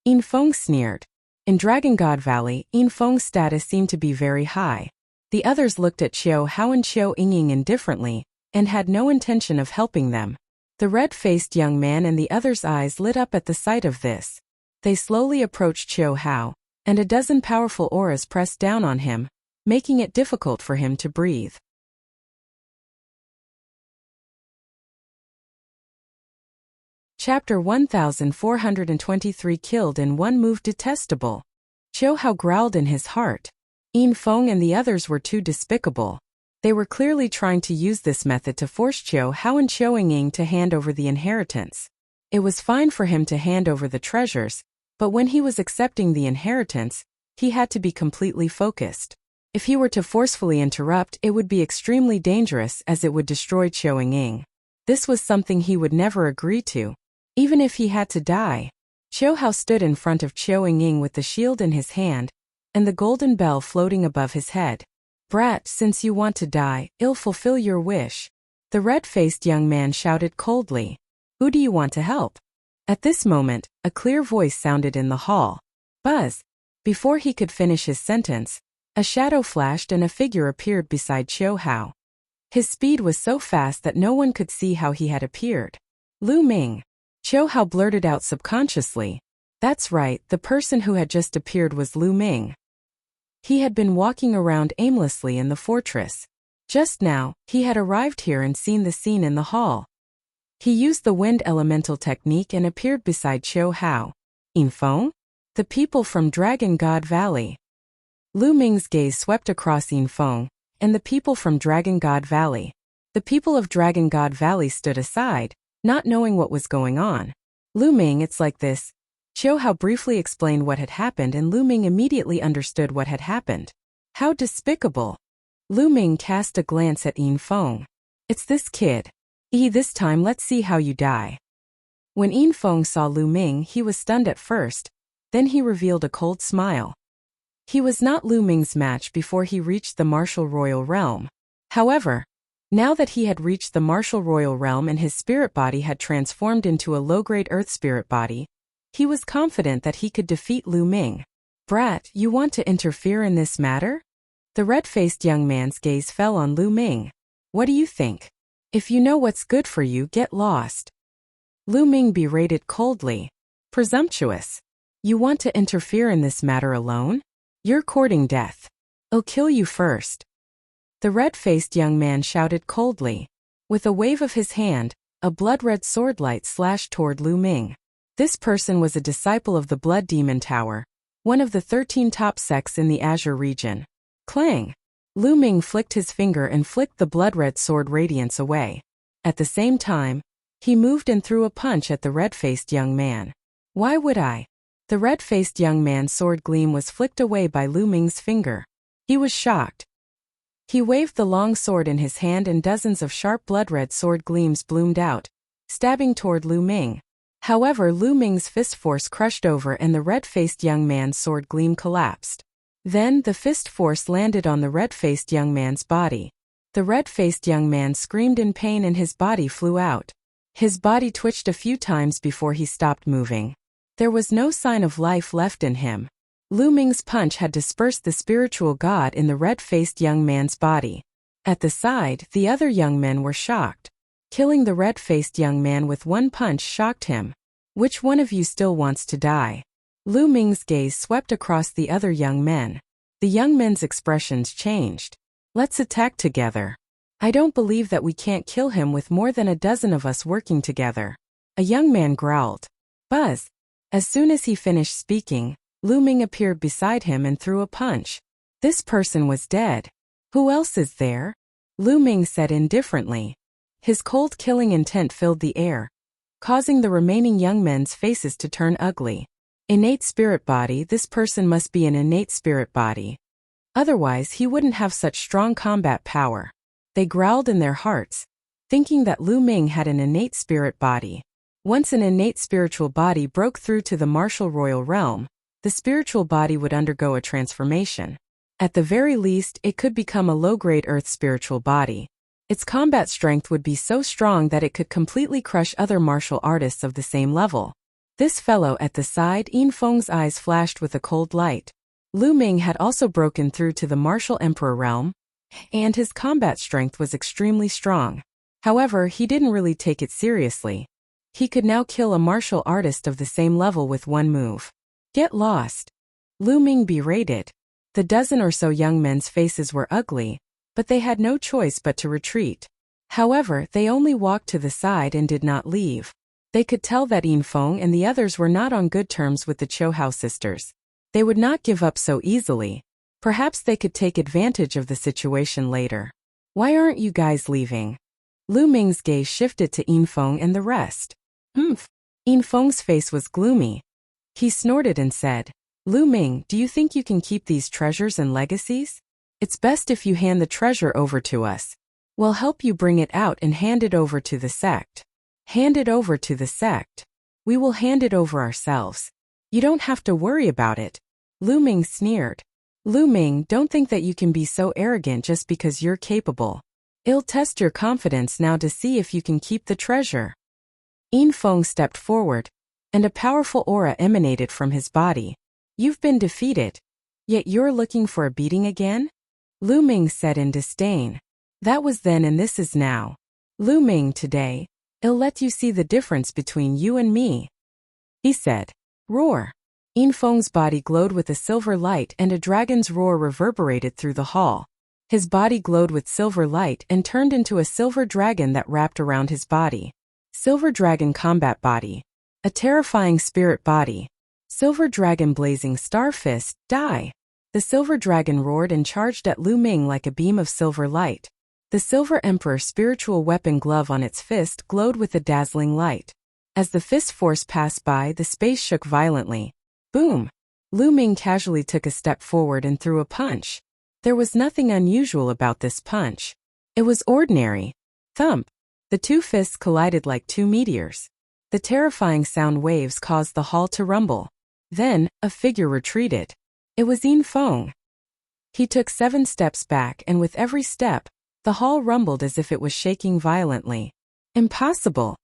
Yin Feng sneered. In Dragon God Valley, Yin Feng's status seemed to be very high. The others looked at Qiu Hao and Qiu Ying indifferently, and had no intention of helping them. The red-faced young man and the others' eyes lit up at the sight of this. They slowly approached Qiu Hao, and a dozen powerful auras pressed down on him, making it difficult for him to breathe. Chapter 1423 Killed in one move. Detestable. Qiu Hao growled in his heart. Yin Feng and the others were too despicable. They were clearly trying to use this method to force Qiu Hao and Qiu Ying to hand over the inheritance. It was fine for him to hand over the treasures, but when he was accepting the inheritance, he had to be completely focused. If he were to forcefully interrupt, it would be extremely dangerous as it would destroy Qiu Ying. This was something he would never agree to, even if he had to die. Qiu Hao stood in front of Qiu Ying with the shield in his hand, and the golden bell floating above his head. Brat, since you want to die, I'll fulfill your wish. The red-faced young man shouted coldly. Who do you want to help? At this moment, a clear voice sounded in the hall. Buzz. Before he could finish his sentence, a shadow flashed and a figure appeared beside Qiu Hao. His speed was so fast that no one could see how he had appeared. Lu Ming. Qiu Hao blurted out subconsciously. That's right, the person who had just appeared was Lu Ming. He had been walking around aimlessly in the fortress. Just now, he had arrived here and seen the scene in the hall. He used the wind elemental technique and appeared beside Qiu Hao. Yin Feng? The people from Dragon God Valley. Lu Ming's gaze swept across Yin Feng, and the people from Dragon God Valley. The people of Dragon God Valley stood aside, not knowing what was going on. Lu Ming, it's like this. Qiu Hao briefly explained what had happened and Lu Ming immediately understood what had happened. How despicable. Lu Ming cast a glance at Yin Feng. It's this kid. This time let's see how you die. When Yin Feng saw Lu Ming, he was stunned at first, then he revealed a cold smile. He was not Lu Ming's match before he reached the martial royal realm. However, now that he had reached the martial royal realm and his spirit body had transformed into a low-grade earth spirit body, he was confident that he could defeat Lu Ming. Brat, you want to interfere in this matter? The red-faced young man's gaze fell on Lu Ming. What do you think? If you know what's good for you, get lost. Lu Ming berated coldly. Presumptuous. You want to interfere in this matter alone? You're courting death. I'll kill you first. The red-faced young man shouted coldly. With a wave of his hand, a blood-red sword light slashed toward Lu Ming. This person was a disciple of the Blood Demon Tower, one of the 13 top sects in the Azure region. Clang! Lu Ming flicked his finger and flicked the blood-red sword radiance away. At the same time, he moved and threw a punch at the red-faced young man. Why would I? The red-faced young man's sword gleam was flicked away by Lu Ming's finger. He was shocked. He waved the long sword in his hand and dozens of sharp blood-red sword gleams bloomed out, stabbing toward Lu Ming. However, Lu Ming's fist force crushed over and the red-faced young man's sword gleam collapsed. Then, the fist force landed on the red-faced young man's body. The red-faced young man screamed in pain and his body flew out. His body twitched a few times before he stopped moving. There was no sign of life left in him. Lu Ming's punch had dispersed the spiritual god in the red-faced young man's body. At the side, the other young men were shocked. Killing the red-faced young man with one punch shocked him. Which one of you still wants to die? Lu Ming's gaze swept across the other young men. The young men's expressions changed. Let's attack together. I don't believe that we can't kill him with more than a dozen of us working together. A young man growled. Buzz. As soon as he finished speaking, Lu Ming appeared beside him and threw a punch. This person was dead. Who else is there? Lu Ming said indifferently. His cold killing intent filled the air, causing the remaining young men's faces to turn ugly. Innate spirit body. This person must be an innate spirit body. Otherwise he wouldn't have such strong combat power. They growled in their hearts, thinking that Lu Ming had an innate spirit body. Once an innate spiritual body broke through to the martial royal realm, the spiritual body would undergo a transformation. At the very least, it could become a low-grade earth spiritual body. Its combat strength would be so strong that it could completely crush other martial artists of the same level. This fellow at the side. Yin Feng's eyes flashed with a cold light. Lu Ming had also broken through to the martial emperor realm, and his combat strength was extremely strong. However, he didn't really take it seriously. He could now kill a martial artist of the same level with one move. Get lost. Lu Ming berated. The dozen or so young men's faces were ugly, but they had no choice but to retreat. However, they only walked to the side and did not leave. They could tell that Yin Feng and the others were not on good terms with the Chouhao sisters. They would not give up so easily. Perhaps they could take advantage of the situation later. Why aren't you guys leaving? Lu Ming's gaze shifted to Yin Feng and the rest. Yin Feng's face was gloomy. He snorted and said, Lu Ming, do you think you can keep these treasures and legacies? It's best if you hand the treasure over to us. We'll help you bring it out and hand it over to the sect. Hand it over to the sect. We will hand it over ourselves. You don't have to worry about it. Lu Ming sneered. Lu Ming, don't think that you can be so arrogant just because you're capable. I'll test your confidence now to see if you can keep the treasure. Yin Feng stepped forward, and a powerful aura emanated from his body. You've been defeated, yet you're looking for a beating again? Lu Ming said in disdain. That was then and this is now. Lu Ming, today, I'll let you see the difference between you and me. He said. Roar. Yin Feng's body glowed with a silver light and a dragon's roar reverberated through the hall. His body glowed with silver light and turned into a silver dragon that wrapped around his body. Silver dragon combat body. A terrifying spirit body. Silver dragon blazing star fist, die. The silver dragon roared and charged at Lu Ming like a beam of silver light. The silver emperor spiritual weapon glove on its fist glowed with a dazzling light. As the fist force passed by, the space shook violently. Boom! Lu Ming casually took a step forward and threw a punch. There was nothing unusual about this punch. It was ordinary. Thump! The two fists collided like two meteors. The terrifying sound waves caused the hall to rumble. Then, a figure retreated. It was Yin Feng. He took 7 steps back and with every step, the hall rumbled as if it was shaking violently. Impossible!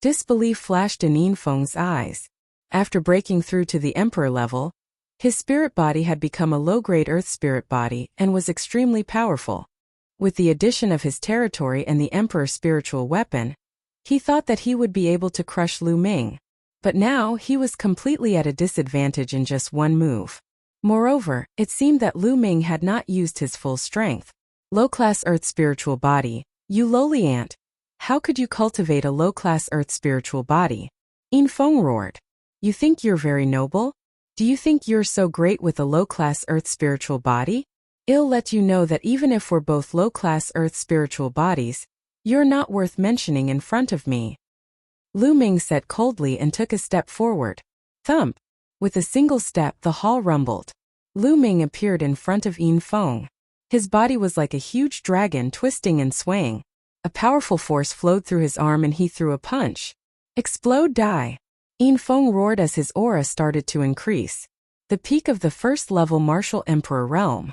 Disbelief flashed in Yin Feng's eyes. After breaking through to the emperor level, his spirit body had become a low-grade earth spirit body and was extremely powerful. With the addition of his territory and the emperor's spiritual weapon, he thought that he would be able to crush Lu Ming. But now he was completely at a disadvantage in just one move. Moreover, it seemed that Lu Ming had not used his full strength. Low-class earth spiritual body, you lowly ant. How could you cultivate a low-class earth spiritual body? Yin Feng roared. You think you're very noble? Do you think you're so great with a low-class earth spiritual body? I'll let you know that even if we're both low-class earth spiritual bodies, you're not worth mentioning in front of me. Lu Ming said coldly and took a step forward. Thump! With a single step, the hall rumbled. Lu Ming appeared in front of Yin Feng. His body was like a huge dragon twisting and swaying. A powerful force flowed through his arm and he threw a punch. Explode, die! Yin Feng roared as his aura started to increase. The peak of the first-level martial emperor realm.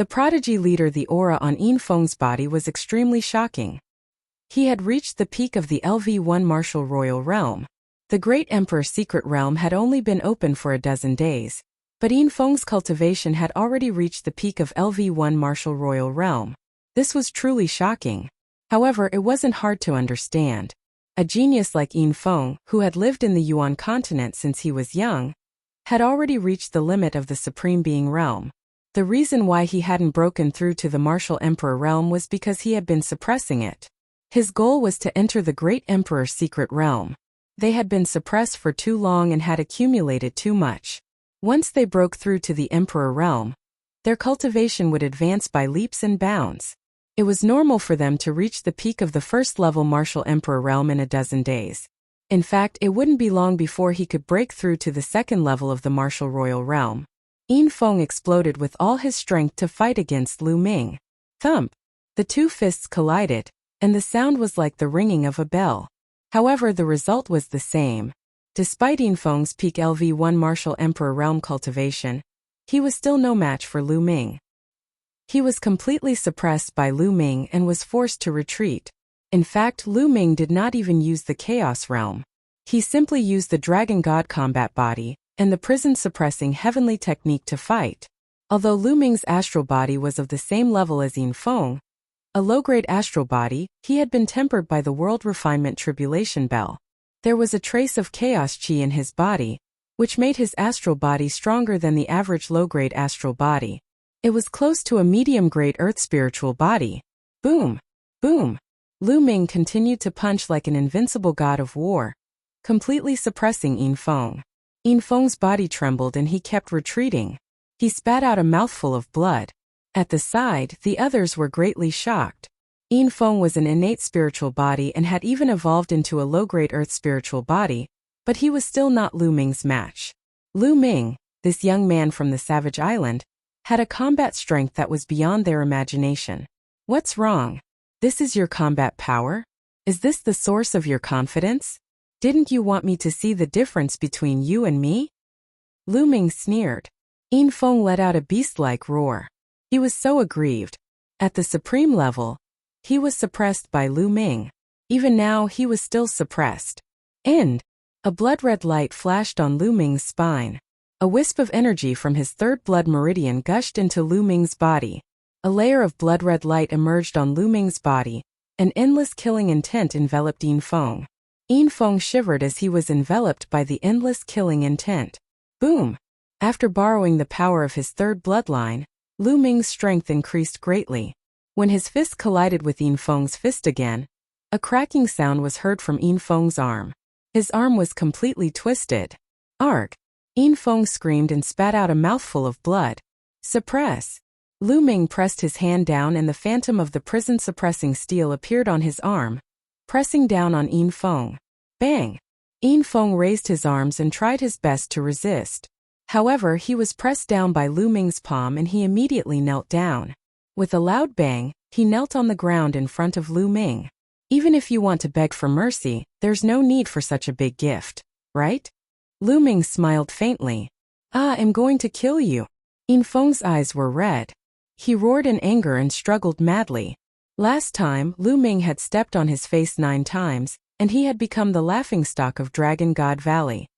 The prodigy leader, the aura on Yin Feng's body was extremely shocking. He had reached the peak of the LV1 martial royal realm. The great emperor's secret realm had only been open for a dozen days, but Yin Feng's cultivation had already reached the peak of LV1 martial royal realm. This was truly shocking. However, it wasn't hard to understand. A genius like Yin Feng, who had lived in the Yuan continent since he was young, had already reached the limit of the Supreme Being realm. The reason why he hadn't broken through to the martial emperor realm was because he had been suppressing it. His goal was to enter the great emperor's secret realm. They had been suppressed for too long and had accumulated too much. Once they broke through to the emperor realm, their cultivation would advance by leaps and bounds. It was normal for them to reach the peak of the first-level martial emperor realm in a dozen days. In fact, it wouldn't be long before he could break through to the second level of the martial royal realm. Yin Feng exploded with all his strength to fight against Lu Ming. Thump! The two fists collided, and the sound was like the ringing of a bell. However, the result was the same. Despite Yin Feng's peak LV1 martial emperor realm cultivation, he was still no match for Lu Ming. He was completely suppressed by Lu Ming and was forced to retreat. In fact, Lu Ming did not even use the Chaos Realm. He simply used the Dragon God combat body and the prison-suppressing heavenly technique to fight. Although Lu Ming's astral body was of the same level as Yin Feng, a low-grade astral body, he had been tempered by the world refinement tribulation bell. There was a trace of chaos chi in his body, which made his astral body stronger than the average low-grade astral body. It was close to a medium-grade earth spiritual body. Boom! Boom! Lu Ming continued to punch like an invincible god of war, completely suppressing Yin Feng. Yin Feng's body trembled and he kept retreating. He spat out a mouthful of blood. At the side, the others were greatly shocked. Yin Feng was an innate spiritual body and had even evolved into a low-grade earth spiritual body, but he was still not Lu Ming's match. Lu Ming, this young man from the Savage Island, had a combat strength that was beyond their imagination. What's wrong? This is your combat power? Is this the source of your confidence? Didn't you want me to see the difference between you and me? Lu Ming sneered. Yin Feng let out a beast-like roar. He was so aggrieved. At the supreme level, he was suppressed by Lu Ming. Even now, he was still suppressed. And a blood-red light flashed on Lu Ming's spine. A wisp of energy from his third blood meridian gushed into Lu Ming's body. A layer of blood-red light emerged on Lu Ming's body. An endless killing intent enveloped Yin Feng. Yin Feng shivered as he was enveloped by the endless killing intent. Boom! After borrowing the power of his third bloodline, Lu Ming's strength increased greatly. When his fist collided with Yin Feng's fist again, a cracking sound was heard from Yin Feng's arm. His arm was completely twisted. Arg! Yin Feng screamed and spat out a mouthful of blood. Suppress! Lu Ming pressed his hand down and the phantom of the prison-suppressing steel appeared on his arm, pressing down on Yin Feng. Bang! Yin Feng raised his arms and tried his best to resist. However, he was pressed down by Lu Ming's palm and he immediately knelt down. With a loud bang, he knelt on the ground in front of Lu Ming. Even if you want to beg for mercy, there's no need for such a big gift, right? Lu Ming smiled faintly. I'm going to kill you. Yin Feng's eyes were red. He roared in anger and struggled madly. Last time, Lu Ming had stepped on his face 9 times, and he had become the laughingstock of Dragon God Valley.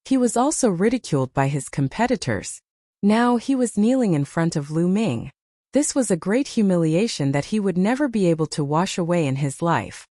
He was also ridiculed by his competitors. Now he was kneeling in front of Lu Ming. This was a great humiliation that he would never be able to wash away in his life.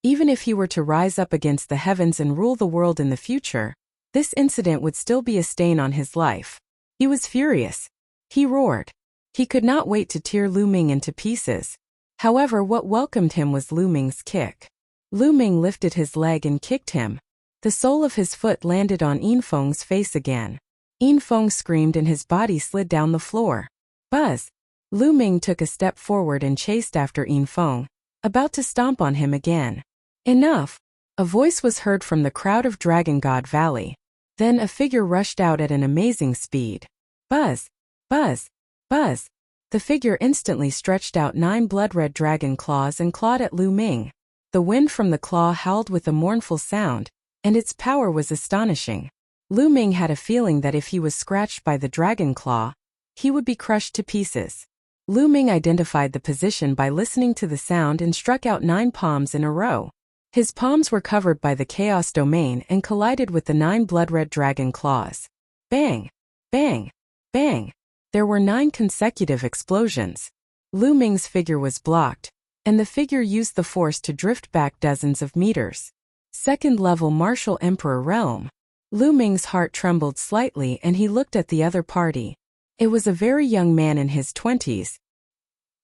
Even if he were to rise up against the heavens and rule the world in the future, this incident would still be a stain on his life. He was furious. He roared. He could not wait to tear Lu Ming into pieces. However, what welcomed him was Lu Ming's kick. Lu Ming lifted his leg and kicked him. The sole of his foot landed on Yin Feng's face again. Yin Feng screamed and his body slid down the floor. Buzz! Lu Ming took a step forward and chased after Yin Feng, about to stomp on him again. Enough! A voice was heard from the crowd of Dragon God Valley. Then a figure rushed out at an amazing speed. Buzz! Buzz! Buzz! The figure instantly stretched out 9 blood-red dragon claws and clawed at Lu Ming. The wind from the claw howled with a mournful sound, and its power was astonishing. Lu Ming had a feeling that if he was scratched by the dragon claw, he would be crushed to pieces. Lu Ming identified the position by listening to the sound and struck out 9 palms in a row. His palms were covered by the chaos domain and collided with the 9 blood-red dragon claws. Bang! Bang! Bang! There were 9 consecutive explosions. Lu Ming's figure was blocked, and the figure used the force to drift back dozens of meters. Second-level Martial Emperor Realm. Lu Ming's heart trembled slightly and he looked at the other party. It was a very young man in his 20s.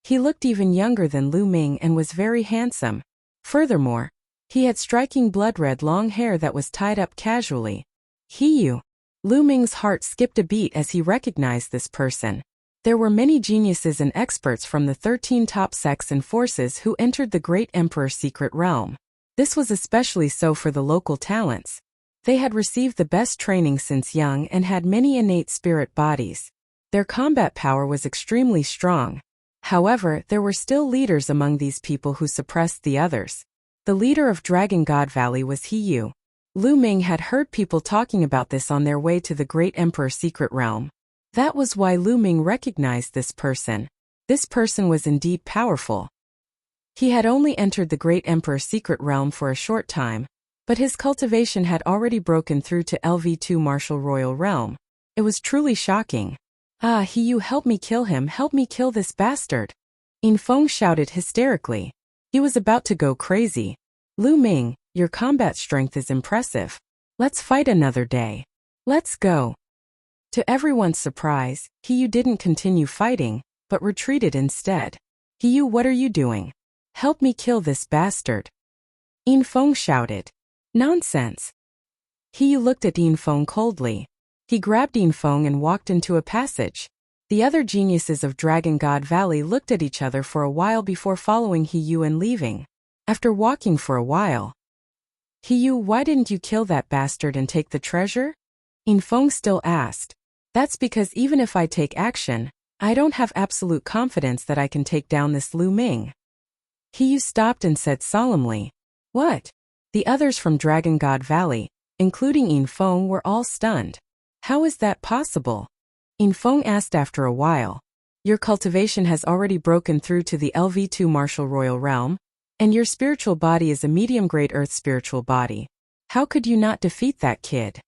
He looked even younger than Lu Ming and was very handsome. Furthermore, he had striking blood-red long hair that was tied up casually. Hiyu. Lu Ming's heart skipped a beat as he recognized this person. There were many geniuses and experts from the 13 top sects and forces who entered the Great Emperor's secret realm. This was especially so for the local talents. They had received the best training since young and had many innate spirit bodies. Their combat power was extremely strong. However, there were still leaders among these people who suppressed the others. The leader of Dragon God Valley was Hiyu. Lu Ming had heard people talking about this on their way to the Great Emperor's secret realm. That was why Lu Ming recognized this person. This person was indeed powerful. He had only entered the Great Emperor's secret realm for a short time, but his cultivation had already broken through to LV2 Martial Royal Realm. It was truly shocking. Ah, Hiyu, help me kill him, help me kill this bastard. Yin Feng shouted hysterically. He was about to go crazy. Lu Ming, your combat strength is impressive. Let's fight another day. Let's go. To everyone's surprise, Hiyu didn't continue fighting, but retreated instead. Hiyu, what are you doing? Help me kill this bastard. Yin Feng shouted. Nonsense. Hiyu looked at Yin Feng coldly. He grabbed Yin Feng and walked into a passage. The other geniuses of Dragon God Valley looked at each other for a while before following Hiyu and leaving. After walking for a while, Hiyu, why didn't you kill that bastard and take the treasure? Yin Feng still asked. That's because even if I take action, I don't have absolute confidence that I can take down this Lu Ming. Hiyu stopped and said solemnly. What? The others from Dragon God Valley, including Yin Feng, were all stunned. How is that possible? Yin Feng asked after a while. Your cultivation has already broken through to the LV2 Martial Royal Realm, and your spiritual body is a medium-grade earth spiritual body. How could you not defeat that kid?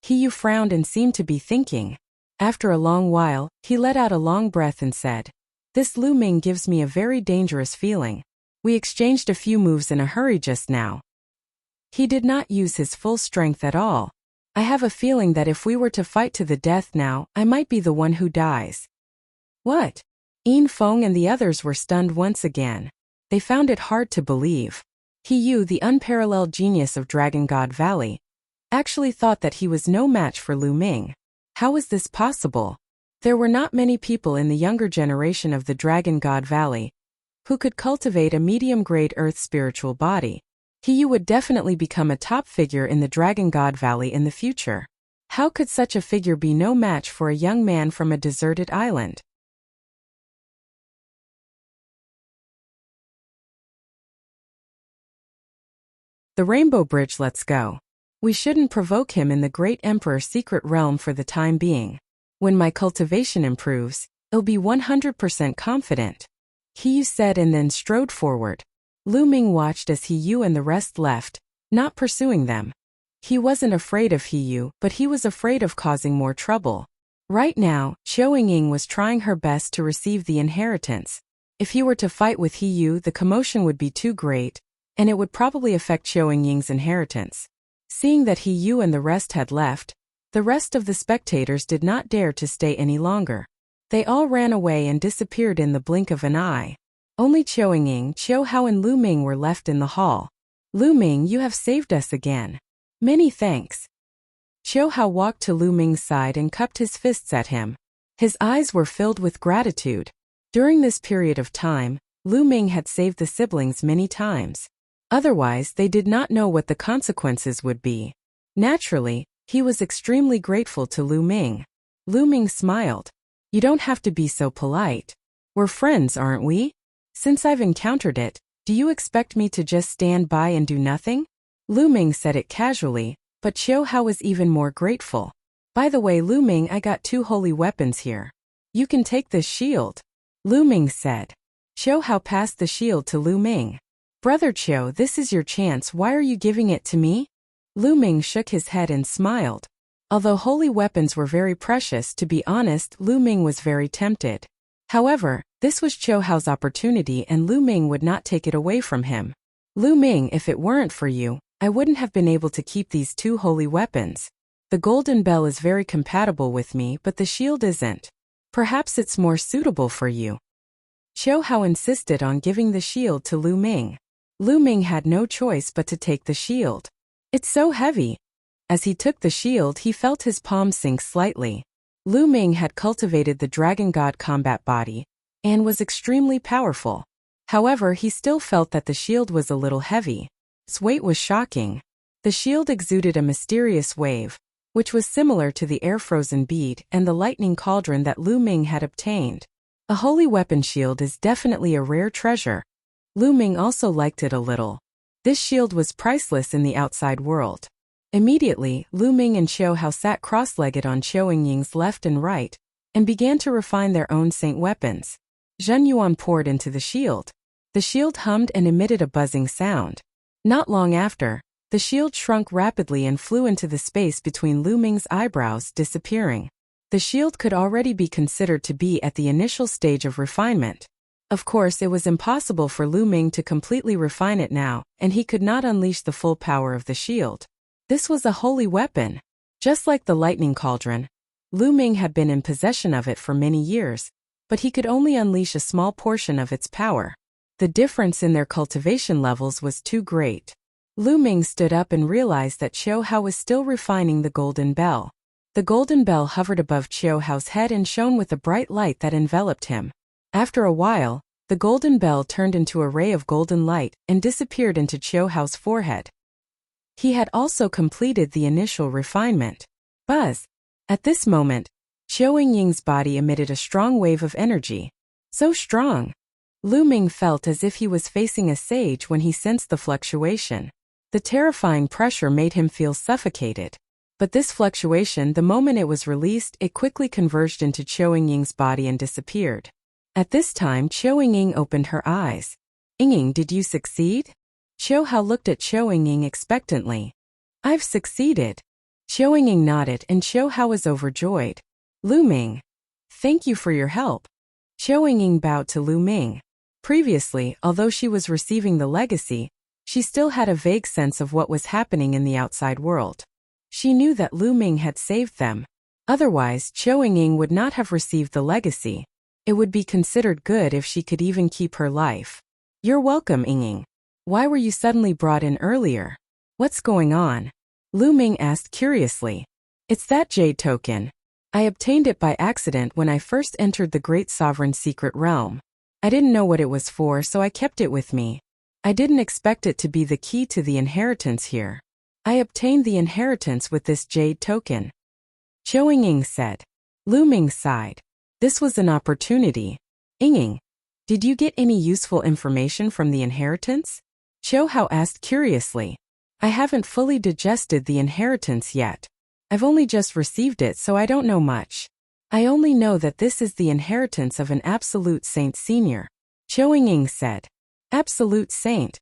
Hiyu frowned and seemed to be thinking. After a long while, he let out a long breath and said, This Lu Ming gives me a very dangerous feeling. We exchanged a few moves in a hurry just now. He did not use his full strength at all. I have a feeling that if we were to fight to the death now, I might be the one who dies. What? Yin Feng and the others were stunned once again. They found it hard to believe. Hiyu, the unparalleled genius of Dragon God Valley, actually thought that he was no match for Lu Ming. How was this possible? There were not many people in the younger generation of the Dragon God Valley who could cultivate a medium-grade earth spiritual body. Hiyu would definitely become a top figure in the Dragon God Valley in the future. How could such a figure be no match for a young man from a deserted island? The Rainbow Bridge, let's go. We shouldn't provoke him in the Great Emperor's secret realm for the time being. When my cultivation improves, I'll be 100% confident. Hiyu said and then strode forward. Lu Ming watched as Hiyu and the rest left, not pursuing them. He wasn't afraid of Hiyu, but he was afraid of causing more trouble. Right now, Qiu Yingying was trying her best to receive the inheritance. If he were to fight with Hiyu, the commotion would be too great, and it would probably affect Qiu Yingying's inheritance. Seeing that Hiyu and the rest had left, the rest of the spectators did not dare to stay any longer. They all ran away and disappeared in the blink of an eye. Only Qiu Yingying, Qiu Hao and Lu Ming were left in the hall. Lu Ming, you have saved us again. Many thanks. Qiu Hao walked to Lu Ming's side and cupped his fists at him. His eyes were filled with gratitude. During this period of time, Lu Ming had saved the siblings many times. Otherwise, they did not know what the consequences would be. Naturally, he was extremely grateful to Lu Ming. Lu Ming smiled. You don't have to be so polite. We're friends, aren't we? Since I've encountered it, do you expect me to just stand by and do nothing? Lu Ming said it casually, but Qiu Hao was even more grateful. By the way, Lu Ming, I got 2 holy weapons here. You can take this shield. Lu Ming said. Qiu Hao passed the shield to Lu Ming. Brother Qiu, this is your chance, why are you giving it to me? Lu Ming shook his head and smiled. Although holy weapons were very precious, to be honest, Lu Ming was very tempted. However, this was Qiu Hao's opportunity and Lu Ming would not take it away from him. Lu Ming, if it weren't for you, I wouldn't have been able to keep these two holy weapons. The golden bell is very compatible with me, but the shield isn't. Perhaps it's more suitable for you. Qiu Hao insisted on giving the shield to Lu Ming. Lu Ming had no choice but to take the shield. It's so heavy. As he took the shield, he felt his palm sink slightly. Lu Ming had cultivated the dragon god combat body and was extremely powerful. However, he still felt that the shield was a little heavy. Its weight was shocking. The shield exuded a mysterious wave, which was similar to the air-frozen bead and the lightning cauldron that Lu Ming had obtained. A holy weapon shield is definitely a rare treasure. Lu Ming also liked it a little. This shield was priceless in the outside world. Immediately, Lu Ming and Qiu Hao sat cross-legged on Qiu Ying's left and right, and began to refine their own saint weapons. Zhen Yuan poured into the shield. The shield hummed and emitted a buzzing sound. Not long after, the shield shrunk rapidly and flew into the space between Lu Ming's eyebrows, disappearing. The shield could already be considered to be at the initial stage of refinement. Of course, it was impossible for Lu Ming to completely refine it now, and he could not unleash the full power of the shield. This was a holy weapon. Just like the lightning cauldron, Lu Ming had been in possession of it for many years, but he could only unleash a small portion of its power. The difference in their cultivation levels was too great. Lu Ming stood up and realized that Qiu Hao was still refining the golden bell. The golden bell hovered above Qiu Hao's head and shone with a bright light that enveloped him. After a while, the golden bell turned into a ray of golden light and disappeared into Qiu Hao's forehead. He had also completed the initial refinement. Buzz! At this moment, Qiu Ying's body emitted a strong wave of energy. So strong! Lu Ming felt as if he was facing a sage when he sensed the fluctuation. The terrifying pressure made him feel suffocated. But this fluctuation, the moment it was released, it quickly converged into Qiu Ying's body and disappeared. At this time, Qiu Ying opened her eyes. Ying, did you succeed? Qiu Hao looked at Qiu Ying expectantly. I've succeeded. Qiu Ying nodded and Qiu Hao was overjoyed. Lu Ming. Thank you for your help. Qiu Ying bowed to Lu Ming. Previously, although she was receiving the legacy, she still had a vague sense of what was happening in the outside world. She knew that Lu Ming had saved them. Otherwise, Qiu Ying would not have received the legacy. It would be considered good if she could even keep her life. You're welcome, Ying. Why were you suddenly brought in earlier? What's going on? Lu Ming asked curiously. It's that jade token. I obtained it by accident when I first entered the Great Sovereign's secret realm. I didn't know what it was for, so I kept it with me. I didn't expect it to be the key to the inheritance here. I obtained the inheritance with this jade token. Qiu Ying said. Lu Ming sighed. This was an opportunity. Ying, did you get any useful information from the inheritance? Qiu Hao asked curiously. I haven't fully digested the inheritance yet. I've only just received it, so I don't know much. I only know that this is the inheritance of an absolute saint senior. Qiu Ying said. Absolute saint.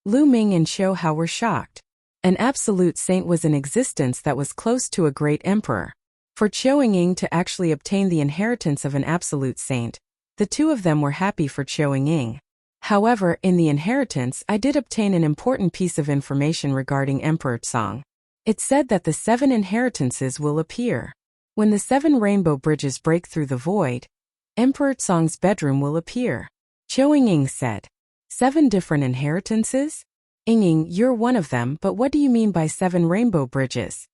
Lu Ming and Qiu Hao were shocked. An absolute saint was in existence that was close to a great emperor. For Qiu Ying to actually obtain the inheritance of an absolute saint, the two of them were happy for Qiu Ying. However, in the inheritance, I did obtain an important piece of information regarding Emperor Tsang. It said that the 7 inheritances will appear. When the 7 rainbow bridges break through the void, Emperor Tsang's bedroom will appear. Qiu Ying said. 7 different inheritances? Ying, you're one of them, but what do you mean by 7 rainbow bridges?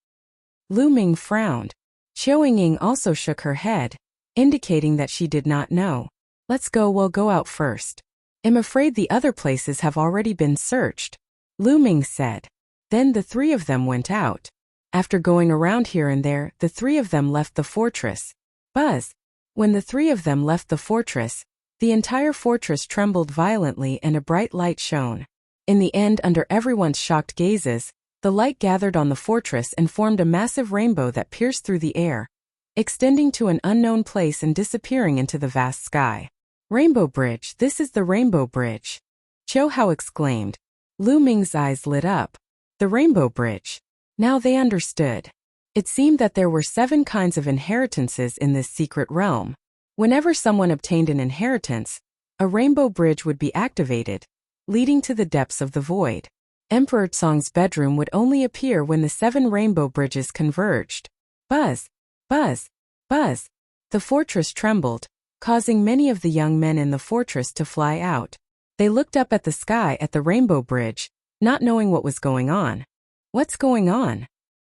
Lu Ming frowned. Qiu Ying also shook her head, indicating that she did not know. Let's go, we'll go out first. I'm afraid the other places have already been searched. Lu Ming said. Then the 3 of them went out. After going around here and there, the 3 of them left the fortress. Buzz. When the 3 of them left the fortress, the entire fortress trembled violently and a bright light shone. In the end, under everyone's shocked gazes, the light gathered on the fortress and formed a massive rainbow that pierced through the air, extending to an unknown place and disappearing into the vast sky. Rainbow Bridge, this is the Rainbow Bridge. Cho Hao exclaimed. Lu Ming's eyes lit up. The Rainbow Bridge. Now they understood. It seemed that there were 7 kinds of inheritances in this secret realm. Whenever someone obtained an inheritance, a rainbow bridge would be activated, leading to the depths of the void. Emperor Tsong's bedroom would only appear when the 7 rainbow bridges converged. Buzz! Buzz! Buzz! The fortress trembled, causing many of the young men in the fortress to fly out. They looked up at the sky at the rainbow bridge, not knowing what was going on. What's going on?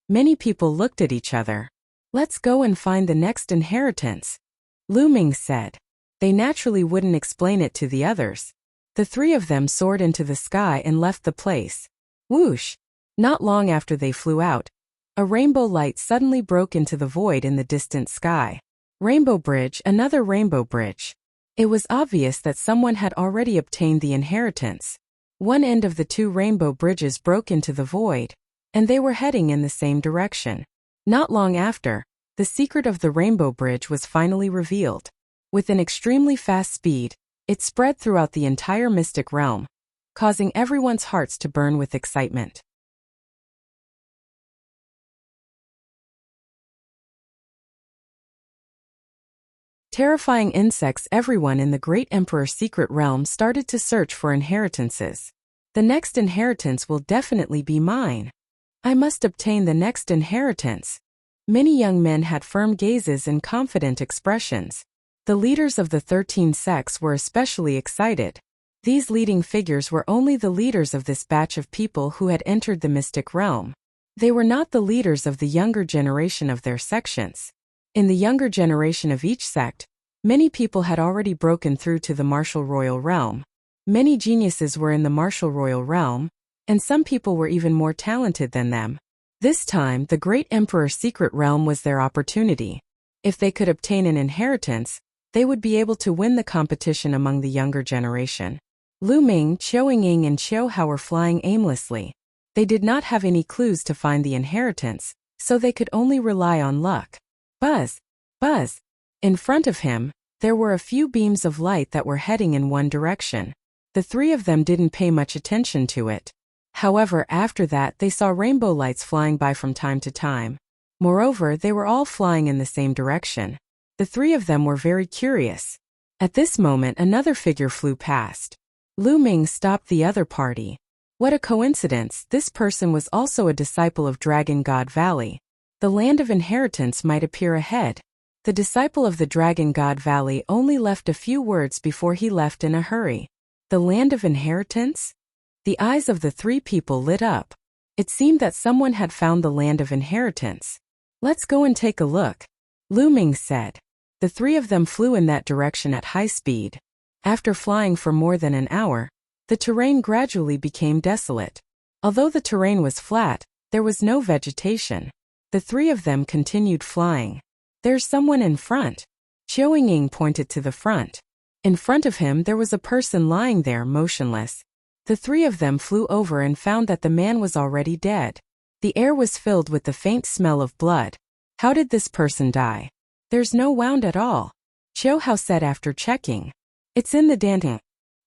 Many people looked at each other. Let's go and find the next inheritance, Lu Ming said. They naturally wouldn't explain it to the others. The 3 of them soared into the sky and left the place. Whoosh! Not long after they flew out, a rainbow light suddenly broke into the void in the distant sky. Rainbow Bridge, another rainbow bridge. It was obvious that someone had already obtained the inheritance. One end of the 2 rainbow bridges broke into the void, and they were heading in the same direction. Not long after, the secret of the Rainbow Bridge was finally revealed. With an extremely fast speed, it spread throughout the entire mystic realm, causing everyone's hearts to burn with excitement. Terrifying insects. Everyone in the Great Emperor's secret realm started to search for inheritances. The next inheritance will definitely be mine. I must obtain the next inheritance. Many young men had firm gazes and confident expressions. The leaders of the 13 sects were especially excited. These leading figures were only the leaders of this batch of people who had entered the mystic realm. They were not the leaders of the younger generation of their sections. In the younger generation of each sect, many people had already broken through to the martial royal realm. Many geniuses were in the martial royal realm, and some people were even more talented than them. This time, the Great Emperor's secret realm was their opportunity. If they could obtain an inheritance, they would be able to win the competition among the younger generation. Lu Ming, Qiao Ying and Qiao Hao were flying aimlessly. They did not have any clues to find the inheritance, so they could only rely on luck. Buzz! Buzz! In front of him, there were a few beams of light that were heading in one direction. The 3 of them didn't pay much attention to it. However, after that they saw rainbow lights flying by from time to time. Moreover, they were all flying in the same direction. The 3 of them were very curious. At this moment, another figure flew past. Lu Ming stopped the other party. What a coincidence, this person was also a disciple of Dragon God Valley. The land of inheritance might appear ahead. The disciple of the Dragon God Valley only left a few words before he left in a hurry. The land of inheritance? The eyes of the 3 people lit up. It seemed that someone had found the land of inheritance. Let's go and take a look, Lu Ming said. The 3 of them flew in that direction at high speed. After flying for more than an hour, the terrain gradually became desolate. Although the terrain was flat, there was no vegetation. The 3 of them continued flying. There's someone in front. Qiao Ying pointed to the front. In front of him there was a person lying there motionless. The 3 of them flew over and found that the man was already dead. The air was filled with the faint smell of blood. How did this person die? There's no wound at all, Qiao Hao said after checking. It's in the dantian.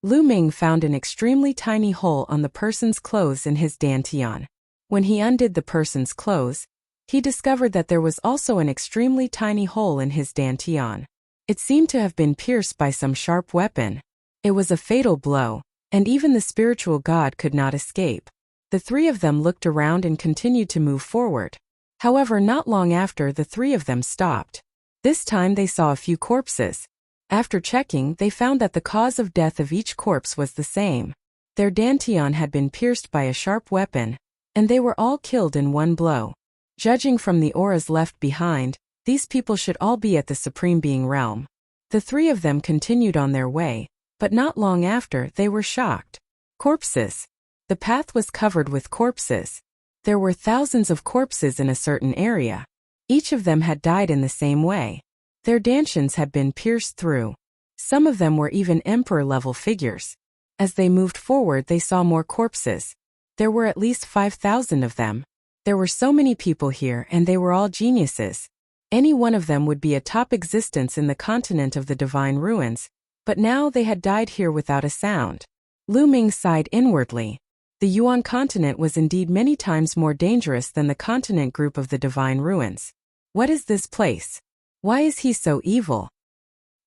Lu Ming found an extremely tiny hole on the person's clothes in his dantian. When he undid the person's clothes, he discovered that there was also an extremely tiny hole in his dantian. It seemed to have been pierced by some sharp weapon. It was a fatal blow, and even the spiritual god could not escape. The 3 of them looked around and continued to move forward. However, not long after, the 3 of them stopped. This time they saw a few corpses. After checking, they found that the cause of death of each corpse was the same. Their dantian had been pierced by a sharp weapon, and they were all killed in one blow. Judging from the auras left behind, these people should all be at the Supreme Being realm. The 3 of them continued on their way, but not long after, they were shocked. Corpses. The path was covered with corpses. There were thousands of corpses in a certain area. Each of them had died in the same way. Their dantians had been pierced through. Some of them were even emperor-level figures. As they moved forward, they saw more corpses. There were at least 5,000 of them. There were so many people here, and they were all geniuses. Any one of them would be a top existence in the continent of the divine ruins, but now they had died here without a sound. Lu Ming sighed inwardly. The Yuan continent was indeed many times more dangerous than the continent group of the Divine Ruins. What is this place? Why is he so evil?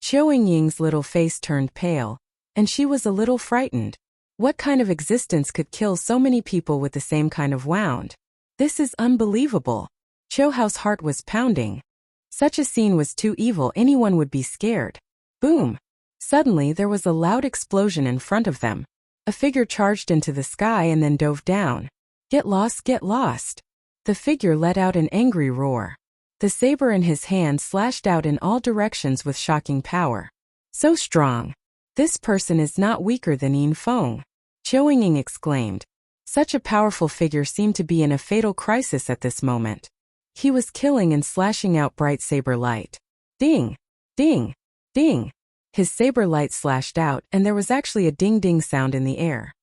Qiu Yingying's little face turned pale, and she was a little frightened. What kind of existence could kill so many people with the same kind of wound? This is unbelievable. Qiu Hao's heart was pounding. Such a scene was too evil, anyone would be scared. Boom! Suddenly there was a loud explosion in front of them. A figure charged into the sky and then dove down. Get lost, get lost! The figure let out an angry roar. The saber in his hand slashed out in all directions with shocking power. So strong! This person is not weaker than Yin Feng. Qiu Yingying exclaimed. Such a powerful figure seemed to be in a fatal crisis at this moment. He was killing and slashing out bright saber light. Ding! Ding! Ding! His saber light slashed out, and there was actually a ding-ding sound in the air.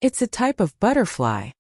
It's a type of butterfly.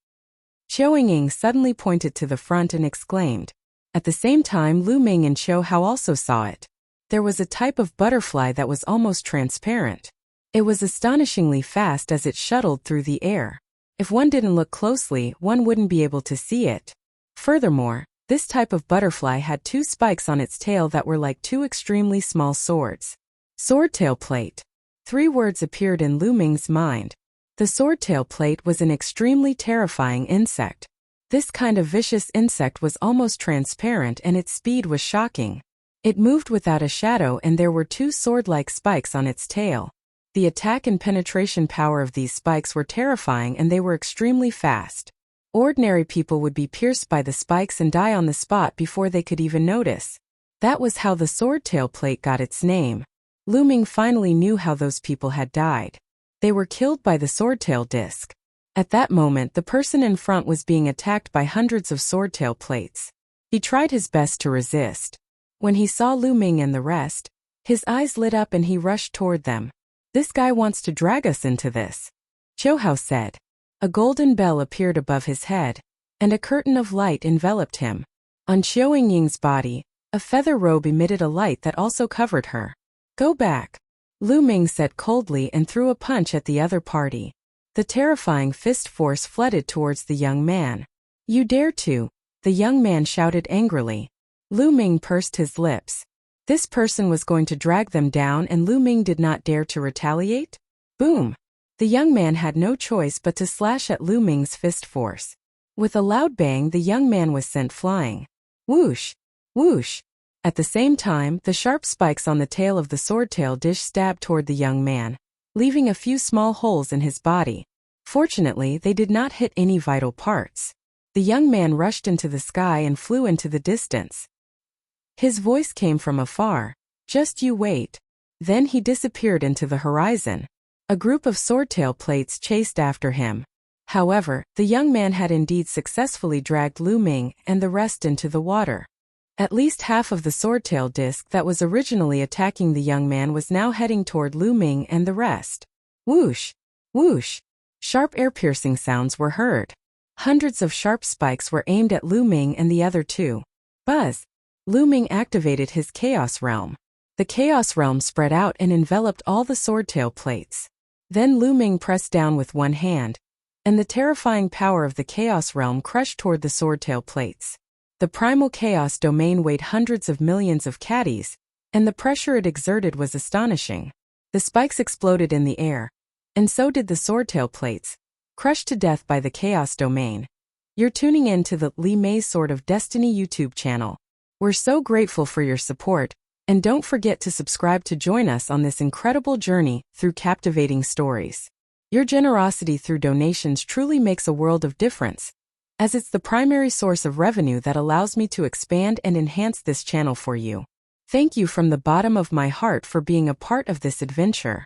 Qiu Yingying suddenly pointed to the front and exclaimed. At the same time, Lu Ming and Qiu Hao also saw it. There was a type of butterfly that was almost transparent. It was astonishingly fast as it shuttled through the air. If one didn't look closely, one wouldn't be able to see it. Furthermore, this type of butterfly had 2 spikes on its tail that were like 2 extremely small swords. Swordtail plate. 3 words appeared in Lu Ming's mind. The swordtail plate was an extremely terrifying insect. This kind of vicious insect was almost transparent and its speed was shocking. It moved without a shadow and there were 2 sword-like spikes on its tail. The attack and penetration power of these spikes were terrifying and they were extremely fast. Ordinary people would be pierced by the spikes and die on the spot before they could even notice. That was how the swordtail plate got its name. Lu Ming finally knew how those people had died. They were killed by the swordtail disc. At that moment, the person in front was being attacked by hundreds of swordtail plates. He tried his best to resist. When he saw Lu Ming and the rest, his eyes lit up and he rushed toward them. This guy wants to drag us into this, Qiu Hao said. A golden bell appeared above his head, and a curtain of light enveloped him. On Qiu Yingying's body, a feather robe emitted a light that also covered her. Go back, Lu Ming said coldly and threw a punch at the other party. The terrifying fist force flooded towards the young man. You dare to, the young man shouted angrily. Lu Ming pursed his lips. This person was going to drag them down and Lu Ming did not dare to retaliate? Boom! The young man had no choice but to slash at Lu Ming's fist force. With a loud bang, the young man was sent flying. Whoosh! Whoosh! At the same time, the sharp spikes on the tail of the swordtail dish stabbed toward the young man, leaving a few small holes in his body. Fortunately, they did not hit any vital parts. The young man rushed into the sky and flew into the distance. His voice came from afar. Just you wait. Then he disappeared into the horizon. A group of swordtail plates chased after him. However, the young man had indeed successfully dragged Lu Ming and the rest into the water. At least half of the swordtail disc that was originally attacking the young man was now heading toward Lu Ming and the rest. Whoosh! Whoosh! Sharp air-piercing sounds were heard. Hundreds of sharp spikes were aimed at Lu Ming and the other 2. Buzz! Lu Ming activated his Chaos Realm. The Chaos Realm spread out and enveloped all the swordtail plates. Then Lu Ming pressed down with one hand, and the terrifying power of the Chaos Realm crushed toward the swordtail plates. The primal chaos domain weighed hundreds of millions of caddies, and the pressure it exerted was astonishing. The spikes exploded in the air, and so did the swordtail plates, crushed to death by the chaos domain. You're tuning in to the Li Mei's Sword of Destiny YouTube channel. We're so grateful for your support, and don't forget to subscribe to join us on this incredible journey through captivating stories. Your generosity through donations truly makes a world of difference, as it's the primary source of revenue that allows me to expand and enhance this channel for you. Thank you from the bottom of my heart for being a part of this adventure.